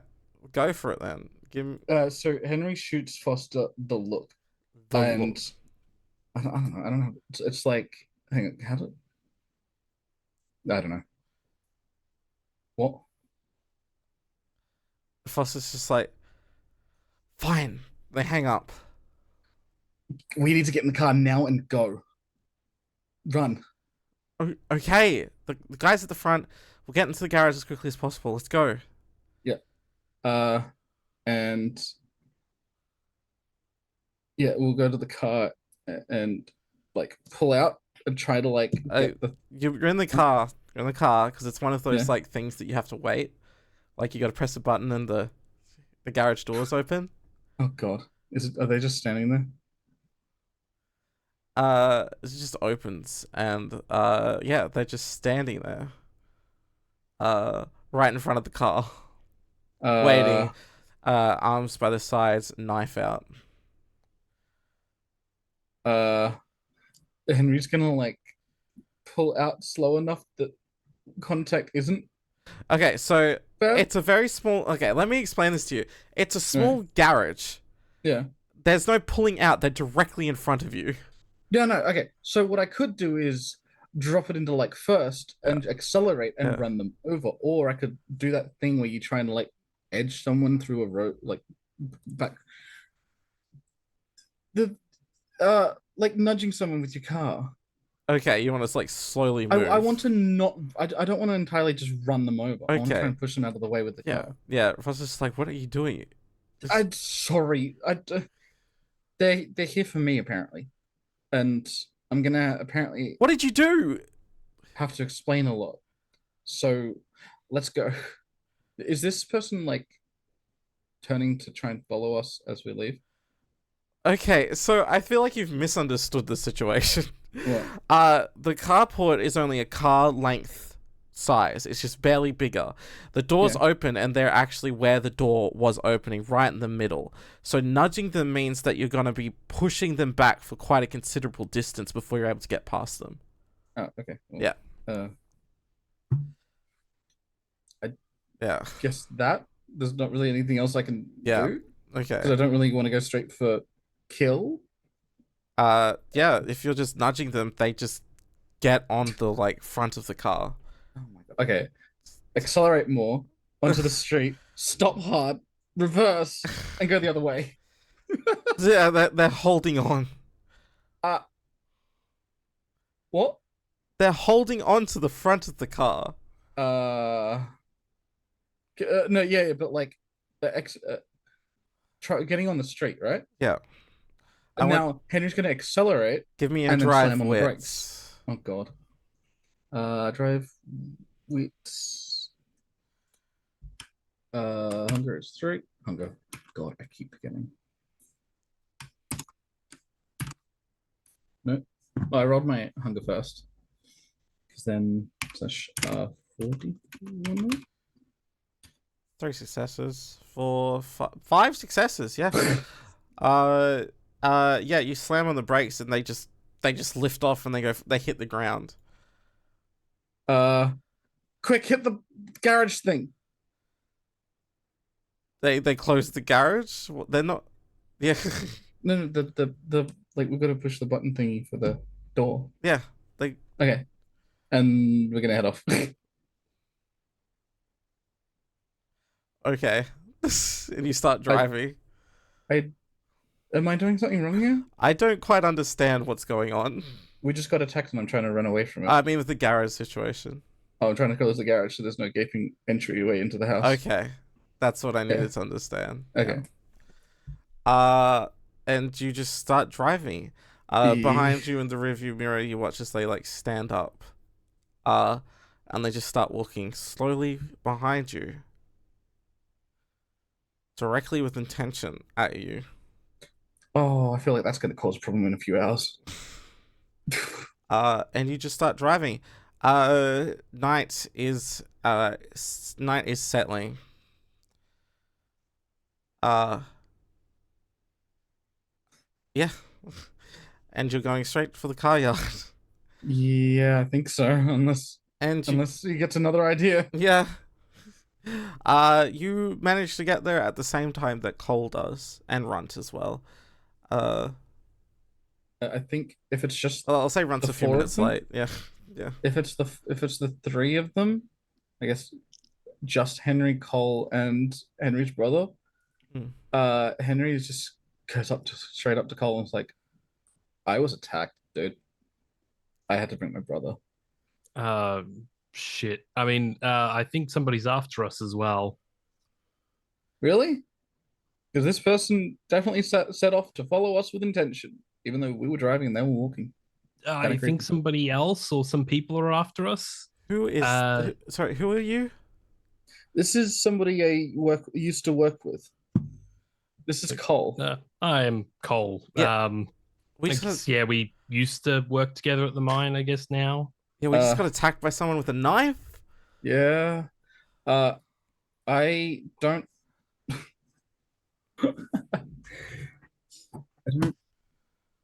Go for it then. Give him So Henry shoots Foster the look. the and look. I don't know. It's like, hang on, how do I don't know. What? Foster's just like, fine. They hang up. We need to get in the car now and go. Run. Okay. The guys at the front. We'll get into the garage as quickly as possible. Let's go. Yeah. And yeah, we'll go to the car and like pull out and try to like get You're in the car. You're in the car because it's one of those Yeah. like things that you have to wait. Like you got to press a button and the garage doors open. Oh God, are they just standing there? It just opens and yeah, they're just standing there. Right in front of the car, waiting. Arms by the sides, knife out. Henry's gonna like pull out slow enough that contact isn't Okay, so bad. it's a very small. Okay, let me explain this to you. It's a small garage. Yeah. There's no pulling out. They're directly in front of you. No. Okay. So what I could do is drop it into like first and accelerate and run them over, or I could do that thing where you try and like edge someone through a road, like back. Like nudging someone with your car. Okay, you want to like slowly move. I want to not. I don't want to entirely just run them over. I want to Okay. try and push them out of the way with the car. Yeah. I was just like, what are you doing? I'm sorry. They're here for me apparently, and I'm gonna apparently What did you do? have to explain a lot. So let's go. Is this person like turning to try and follow us as we leave? Okay, so I feel like you've misunderstood the situation. What? The carport is only a car length size. It's just barely bigger. The door's Yeah. open, and they're actually where the door was opening, right in the middle. So nudging them means that you're going to be pushing them back for quite a considerable distance before you're able to get past them. Oh, okay. Well, Yeah. Yeah. Guess that there's not really anything else I can Yeah. do because I Okay. don't really want to go straight for kill. Yeah, if you're just nudging them, they just get on the, like, front of the car. Oh my god. Okay. Accelerate more onto the street, stop hard, reverse, and go the other way. Yeah, they're holding on. What? They're holding on to the front of the car. No, yeah, but like the try getting on the street, right? Yeah. And now Henry's gonna accelerate. Give me a and then drive slam on the wits. brakes. Oh god. Drive wits. Hunger is 3. Hunger. God, I keep forgetting. No. Oh, I rolled my hunger first. Because then slash 40. 3 successes. 4, 5 successes. Yeah. Yeah. You slam on the brakes and they just lift off and they hit the ground. Quick, hit the garage thing. They close the garage. They're not. Yeah. No, the like we've got to push the button thingy for the door. Yeah. Okay, and we're gonna head off. Okay. And you start driving. Am I doing something wrong here? I don't quite understand what's going on. We just got attacked and I'm trying to run away from it. I mean, with the garage situation. Oh, I'm trying to close the garage so there's no gaping entryway into the house. Okay. That's what I needed Yeah. to understand. Okay. Yeah. And you just start driving. Yeah. Behind you in the rearview mirror, you watch as they like stand up. And they just start walking slowly behind you. Directly with intention at you. Oh, I feel like that's going to cause a problem in a few hours. And you just start driving. Night is settling. Yeah. And you're going straight for the car yard. Yeah, I think so. Unless you get another idea. Yeah. You manage to get there at the same time that Cole does, and Runt as well. I think if it's just I'll say Runt's the a few 4 of minutes them? late. Yeah. Yeah. if it's the 3 of them, I guess just Henry, Cole, and Henry's brother. Henry just goes straight up to Cole and is like, I was attacked, dude. I had to bring my brother. Shit. I mean, I think somebody's after us as well. Really? Because this person definitely set off to follow us with intention, even though we were driving and they were walking. I think creepy. somebody else or some people are after us. Who is? Sorry, who are you? This is somebody I used to work with. This is Cole. I am Cole. Yeah. We used to work together at the mine, I guess now. Yeah, we just got attacked by someone with a knife. Yeah. I don't.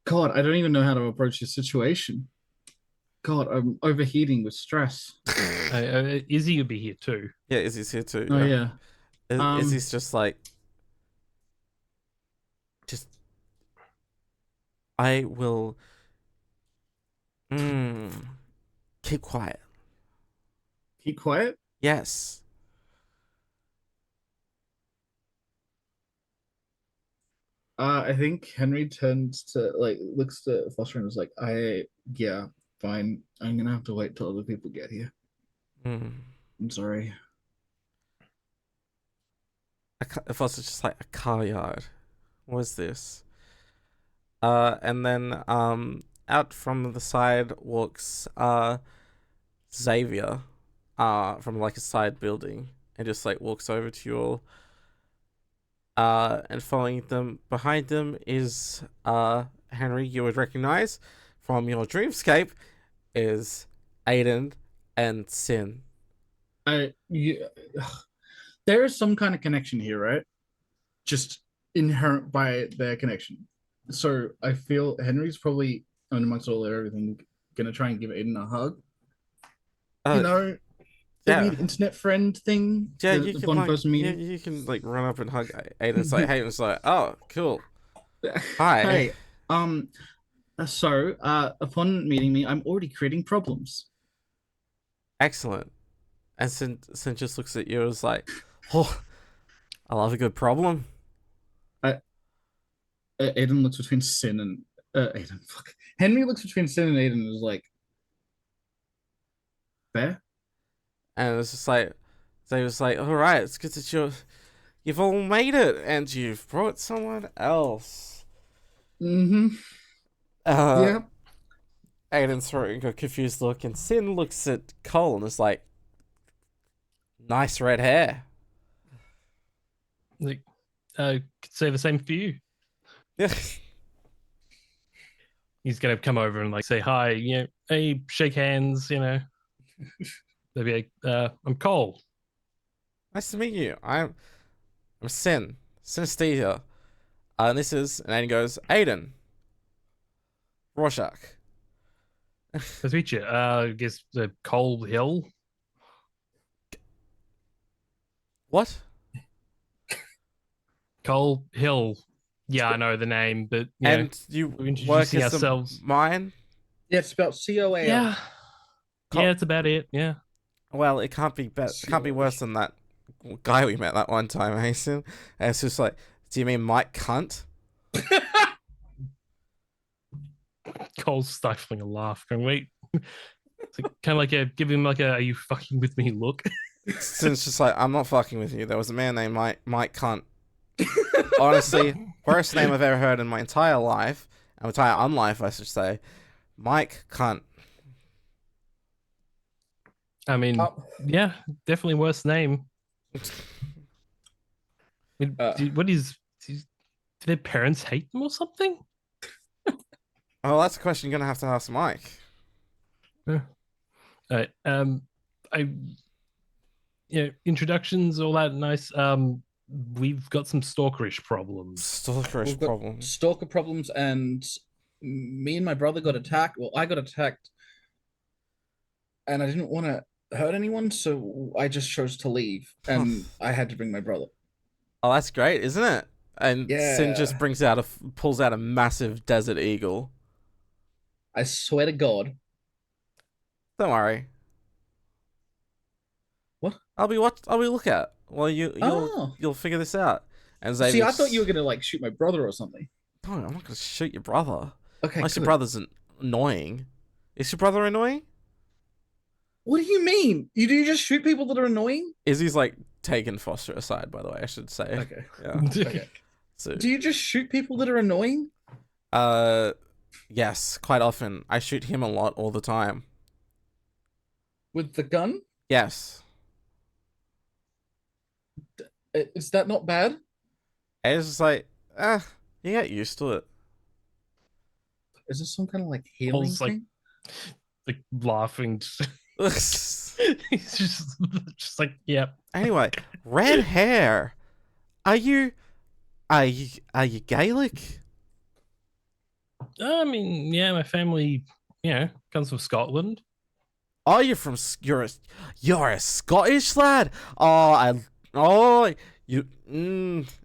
God, I don't even know how to approach this situation. God, I'm overheating with stress. Izzy will be here too. Yeah, Izzy's here too. Oh yeah. Izzy's just like, I will. Keep quiet. Keep quiet? Yes. I think Henry turns to looks to Foster and is like, yeah, fine. I'm gonna have to wait till other people get here. I'm sorry. Foster's just like, a car yard. What's this? And then out from the side walks Xavier from like a side building, and just like walks over to you all. And following them behind them is Henry. You would recognize from your dreamscape is Aiden and Sin. There is some kind of connection here, right? Just inherent by their connection. So I feel Henry's probably, amongst all of everything, gonna try and give Aiden a hug. Yeah, The internet friend thing. yeah. The You can one like, person yeah, meeting. you can like run up and hug Aiden. It's like Aiden's like, oh, cool. Hi. Hey, so upon meeting me, I'm already creating problems. Excellent. And Sin just looks at you and is like, oh, I love a good problem. Aiden looks between Sin and Aiden. Fuck. Henry looks between Sin and Aiden and is like, fair. And it's just like, they was like, all right, it's good that you've all made it, and you've brought someone else. Mm-hmm. Yeah. Aiden's throwing a confused look, and Sin looks at Cole and is like, nice red hair. Like, could say the same for you. Yeah. He's gonna come over and like say hi, hey, shake hands, They'll be like, I'm Cole. Nice to meet you. I'm Sin. Synesthesia. And this is, and Aiden goes, Aiden. Rorschach. Nice to meet you. I guess the Cole Hill. What? Cole Hill. Yeah, I know the name, but And you we're work introducing as ourselves. a mine? Yeah, it's spelled COA. Yeah. Cole- Yeah, that's about it. Yeah. Well, it can't be can't be worse than that guy we met that one time, Hasten. And it's just like, do you mean Mike Cunt? Cole's stifling a laugh. Going, wait. It's like, kind of like give him like a "Are you fucking with me?" look. Since just like, I'm not fucking with you. There was a man named Mike Cunt. Honestly, worst name I've ever heard in my entire life. My entire unlife, I should say. Mike Cunt. I mean, yeah, definitely worst name. I mean, do their parents hate them or something? Oh, that's a question you're gonna have to ask Mike. Introductions, all that nice. We've got some stalkerish problems. Stalkerish problem. Stalker problems, and me and my brother got attacked. Well, I got attacked, and I didn't want to hurt anyone, so I just chose to leave, and I had to bring my brother. Oh, that's great, isn't it? And Sin just pulls out a massive desert eagle. I swear to God. Don't worry. What? I'll be look at. Well, you'll figure this out. And Xavier, see, I thought you were gonna like shoot my brother or something. No, I'm not gonna shoot your brother. Okay, unless your brother's annoying. Is your brother annoying? What do you mean? You do just shoot people that are annoying? Izzy's like taken Foster aside, by the way, I should say. Okay. Yeah. Okay. So, do you just shoot people that are annoying? Yes, quite often. I shoot him a lot all the time. With the gun? Yes. Is that not bad? And it's just like, you get used to it. Is this some kind of like healing thing? Like laughing. He's just like, yep. Anyway, red hair. Are you Gaelic? I mean, yeah, my family, comes from Scotland. Oh, you're a Scottish lad.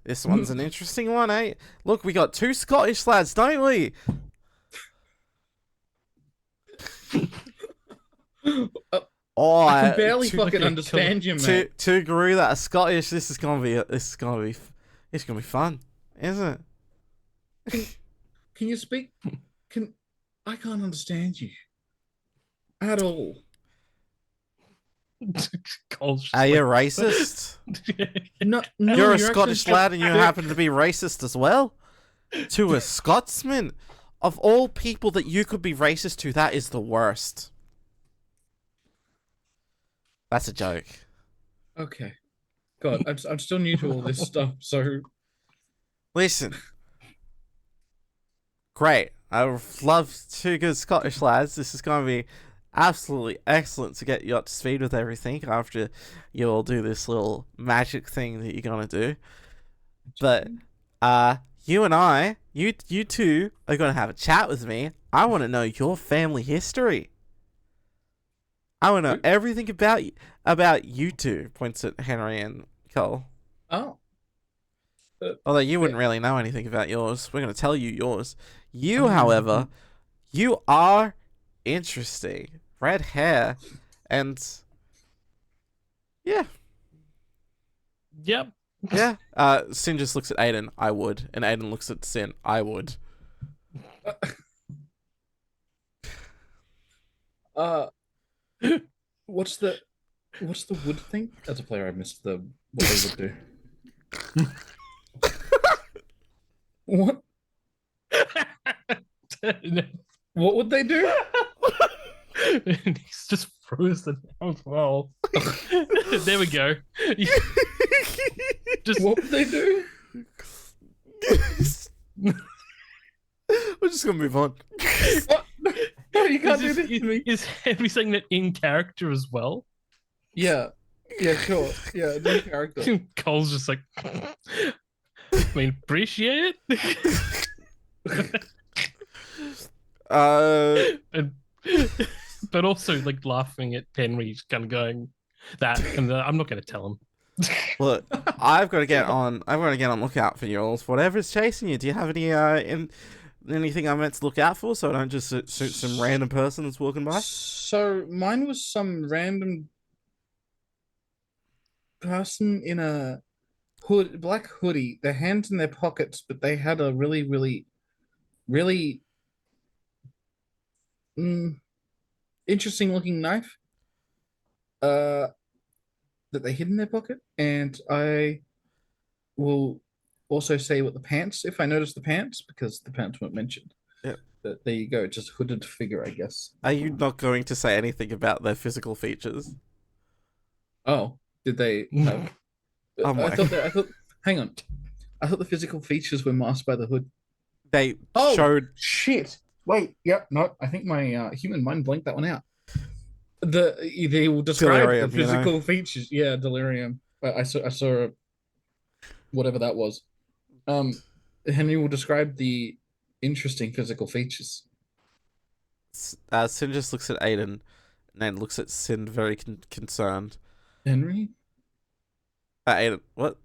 This one's an interesting one, eh? Look, we got two Scottish lads, don't we? I can barely fucking understand you, mate. Two Garou that are Scottish. This is gonna be fun, isn't it? Can you speak? I can't understand you at all. Are you racist? No, you're a Scottish lad and you happen to be racist as well? To a Scotsman? Of all people that you could be racist to, that is the worst. That's a joke. Okay. God, I'm still new to all this stuff, so Listen, great. I love two good Scottish lads. This is going to be absolutely excellent to get you up to speed with everything after you all do this little magic thing that you're going to do. But you and I, you two are going to have a chat with me. I want to know your family history. I want to know everything about you two. Points at Henry and Cole. oh. Although you wouldn't really know anything about yours. We're going to tell you yours. You, however, you are interesting. Red hair. And yeah. Yep. Yeah. Sin just looks at Aiden. I would. And Aiden looks at Sin. I would. What's the wood thing? As a player, I missed what they would do. What? What would they do? And he's just frozen as well. There we go. Just What would they do? We're just gonna move on. What? No, you can't do is, this to me. is Henry saying that in character as well? Yeah, sure. Yeah, new character. Cole's just like, I mean, appreciate it. And, but also like laughing at Henry, kind of going that, and I'm not going to tell him. Look, I've got to get on lookout for yours. Whatever's chasing you. Do you have any anything I'm meant to look out for, so I don't just shoot some random person that's walking by? So mine was some random person in a black hoodie, their hands in their pockets, but they had a really, really, really interesting looking knife that they hid in their pocket. And I will also say what the pants, if I notice the pants, because the pants weren't mentioned. Yep. But there you go, just hooded figure, I guess. Are you not going to say anything about their physical features? Oh, did they? Oh my. I thought. Hang on. I thought the physical features were masked by the hood. They Oh, showed. shit. Wait. Yep. No, I think my human mind blanked that one out. They will describe Delirium, the physical features. Yeah, delirium. I saw whatever that was. Henry will describe the interesting physical features. Sin just looks at Aiden, and then looks at Sin very concerned. Henry, Aiden, what?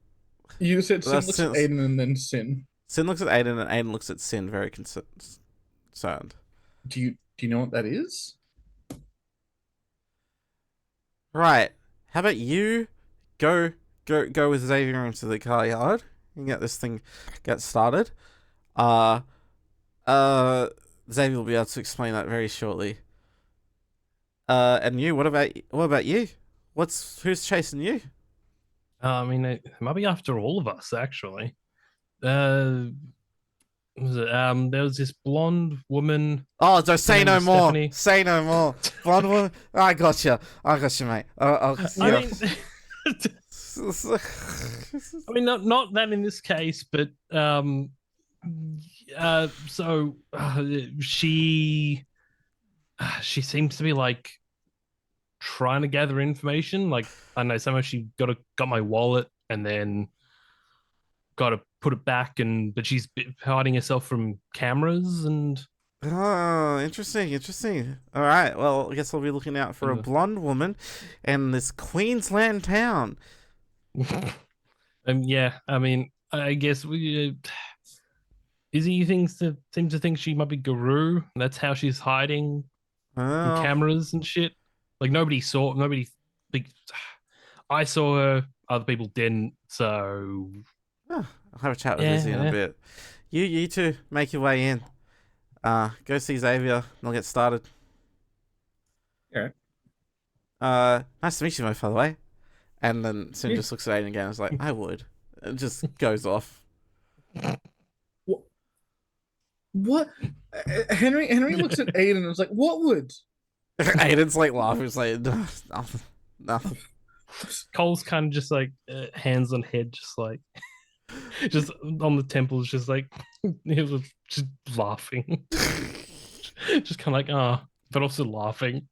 you said Sin That's looks at Sin. Aiden and then Sin. Sin looks at Aiden, and Aiden looks at Sin very concerned. Do you know what that is? Right. How about you go with Xavier into the car yard and get this thing started. Xavier will be able to explain that very shortly. And you, what about you? Who's chasing you? I mean, it might be after all of us, actually. What was it? There was this blonde woman. Oh, don't say no more. Stephanie. Say no more. Blonde woman. I gotcha, mate. I mean, not that in this case, but she seems to be like trying to gather information. Like, I know somehow she got my wallet and then got to put it back, but she's hiding herself from cameras and. Oh, interesting. All right, well, I guess I'll be looking out for a blonde woman in this Queensland town. Yeah, I mean, I guess Izzy seems to think she might be Garou. That's how she's hiding from cameras and shit. Like nobody. Like, I saw her. Other people didn't. So I'll have a chat with Izzy in a bit. You two make your way in. Go see Xavier and I'll get started. Yeah. Nice to meet you, by the way. And then Sin just looks at Aiden again and is like, I would. It just goes off. What? Henry looks at Aiden and was like, what would? Aiden's like laughing. He's like, nothing. Cole's kind of just like hands on head, just like just on the temples, just like he was just laughing, just kind of like but also laughing.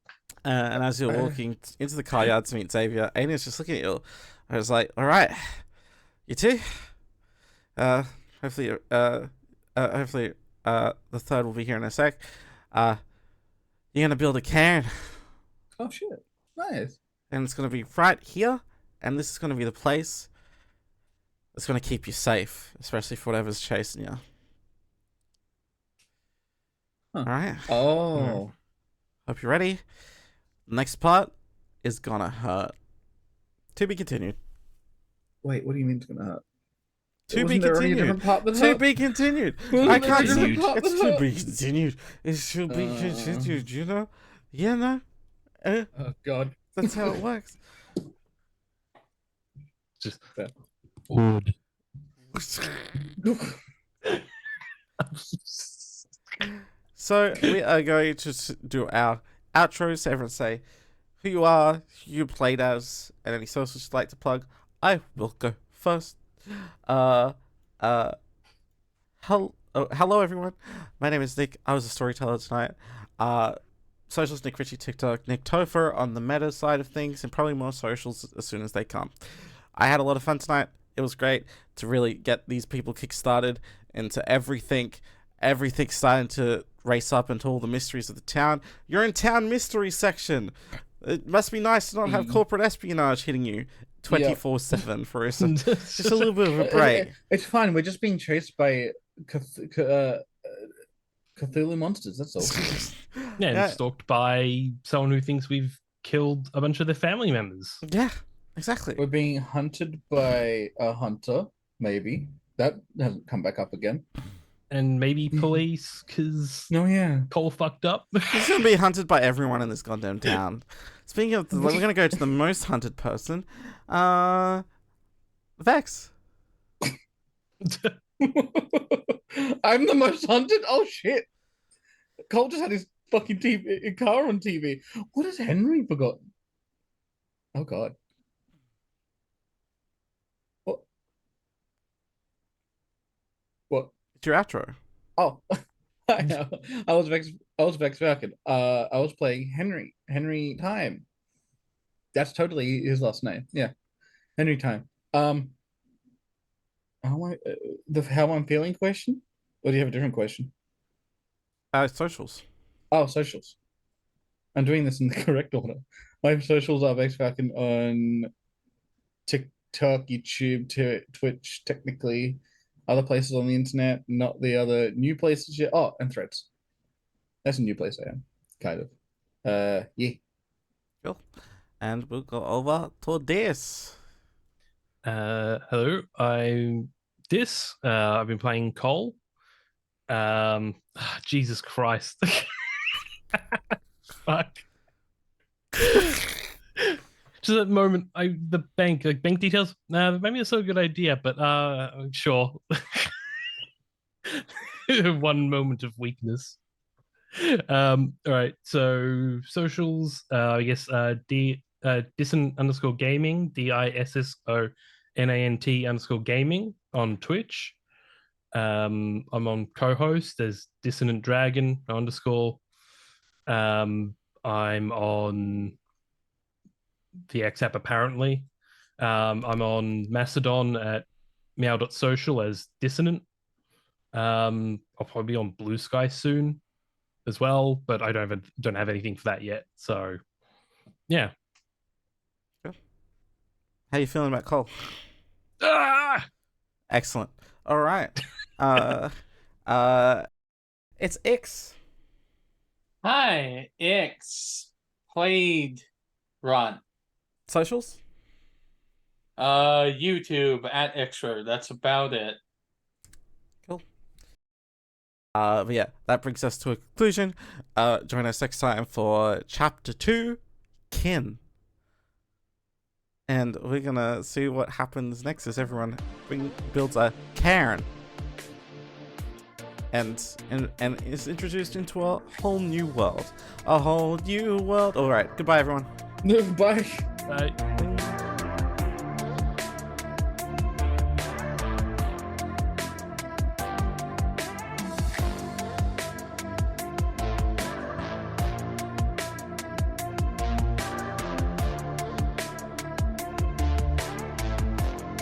And as you're walking into the car yard to meet Xavier, Aiden's just looking at you. I was like, "All right, you two. Hopefully, the third will be here in a sec. You're gonna build a cairn, Oh shit! Nice. and it's gonna be right here, and this is gonna be the place that's gonna keep you safe, especially for whatever's chasing you. Huh. All right. Oh. Hope you're ready. The next part is gonna hurt. To be continued. Wait, what do you mean it's gonna hurt? To be Wasn't there already a continued. different part that To hurt? be continued. Wasn't I there can't a different see. part It's that to hurt? be continued. It should be continued. You know? Yeah, no. Oh god. That's how it works. Just Yeah. wood. So we are going to do our outros. So everyone say who you are, who you played as, and any socials you'd like to plug. I will go first. Hello everyone. My name is Nick. I was a storyteller tonight. Socials: Nick Ritchie, TikTok, Nick Topher on the meta side of things, and probably more socials as soon as they come. I had a lot of fun tonight. It was great to really get these people kickstarted into everything. Everything's starting to race up into all the mysteries of the town. You're in town mystery section. It must be nice to not have corporate espionage hitting you 24/7 for us. Just a little bit of a break. It's fine. We're just being chased by Cthulhu monsters. That's all. Yeah, and Yeah. stalked by someone who thinks we've killed a bunch of their family members. Yeah, exactly. We're being hunted by a hunter. Maybe that hasn't come back up again. And maybe police, because Oh yeah. Cole fucked up. He's gonna be hunted by everyone in this goddamn town. Speaking of, we're gonna go to the most hunted person, Vex. I'm the most hunted. Oh shit! Cole just had his fucking TV car on TV. What has Henry forgotten? Oh god. What? What? It's your outro. Oh, I know. I was Vex Falken. I was playing Henry Time. That's totally his last name. Yeah, Henry Time. How I'm feeling question? Or do you have a different question? Socials. Oh, socials. I'm doing this in the correct order. My socials are Vex Falken on TikTok, YouTube, Twitch, technically. Other places on the internet, not the other new places yet. Oh, and Threads. That's a new place I am, kind of. Yeah. Cool. And we'll go over to this. Hello, I'm Dis. I've been playing Cole. Jesus Christ. Fuck. Just at the moment, the bank details. Maybe it's not a good idea, but sure. One moment of weakness. All right. So socials. I guess Dissonant_gaming, DISSONANT_gaming on Twitch. I'm on co-host as Dissonant Dragon _. I'm on the X app apparently. I'm on Mastodon at meow.social as Dissonant. I'll probably be on Blue Sky soon as well, but I don't have anything for that yet. So yeah. How you feeling about Cole? Ah! Excellent. All right. It's Ix. Hi, Ix. Played Runt. Socials. YouTube at Ixrer. That's about it. Cool. But yeah, that brings us to a conclusion. Join us next time for Chapter 2, Kin. And we're gonna see what happens next as everyone builds a cairn. And is introduced into a whole new world. A whole new world. Alright, goodbye everyone. Bye. Bye.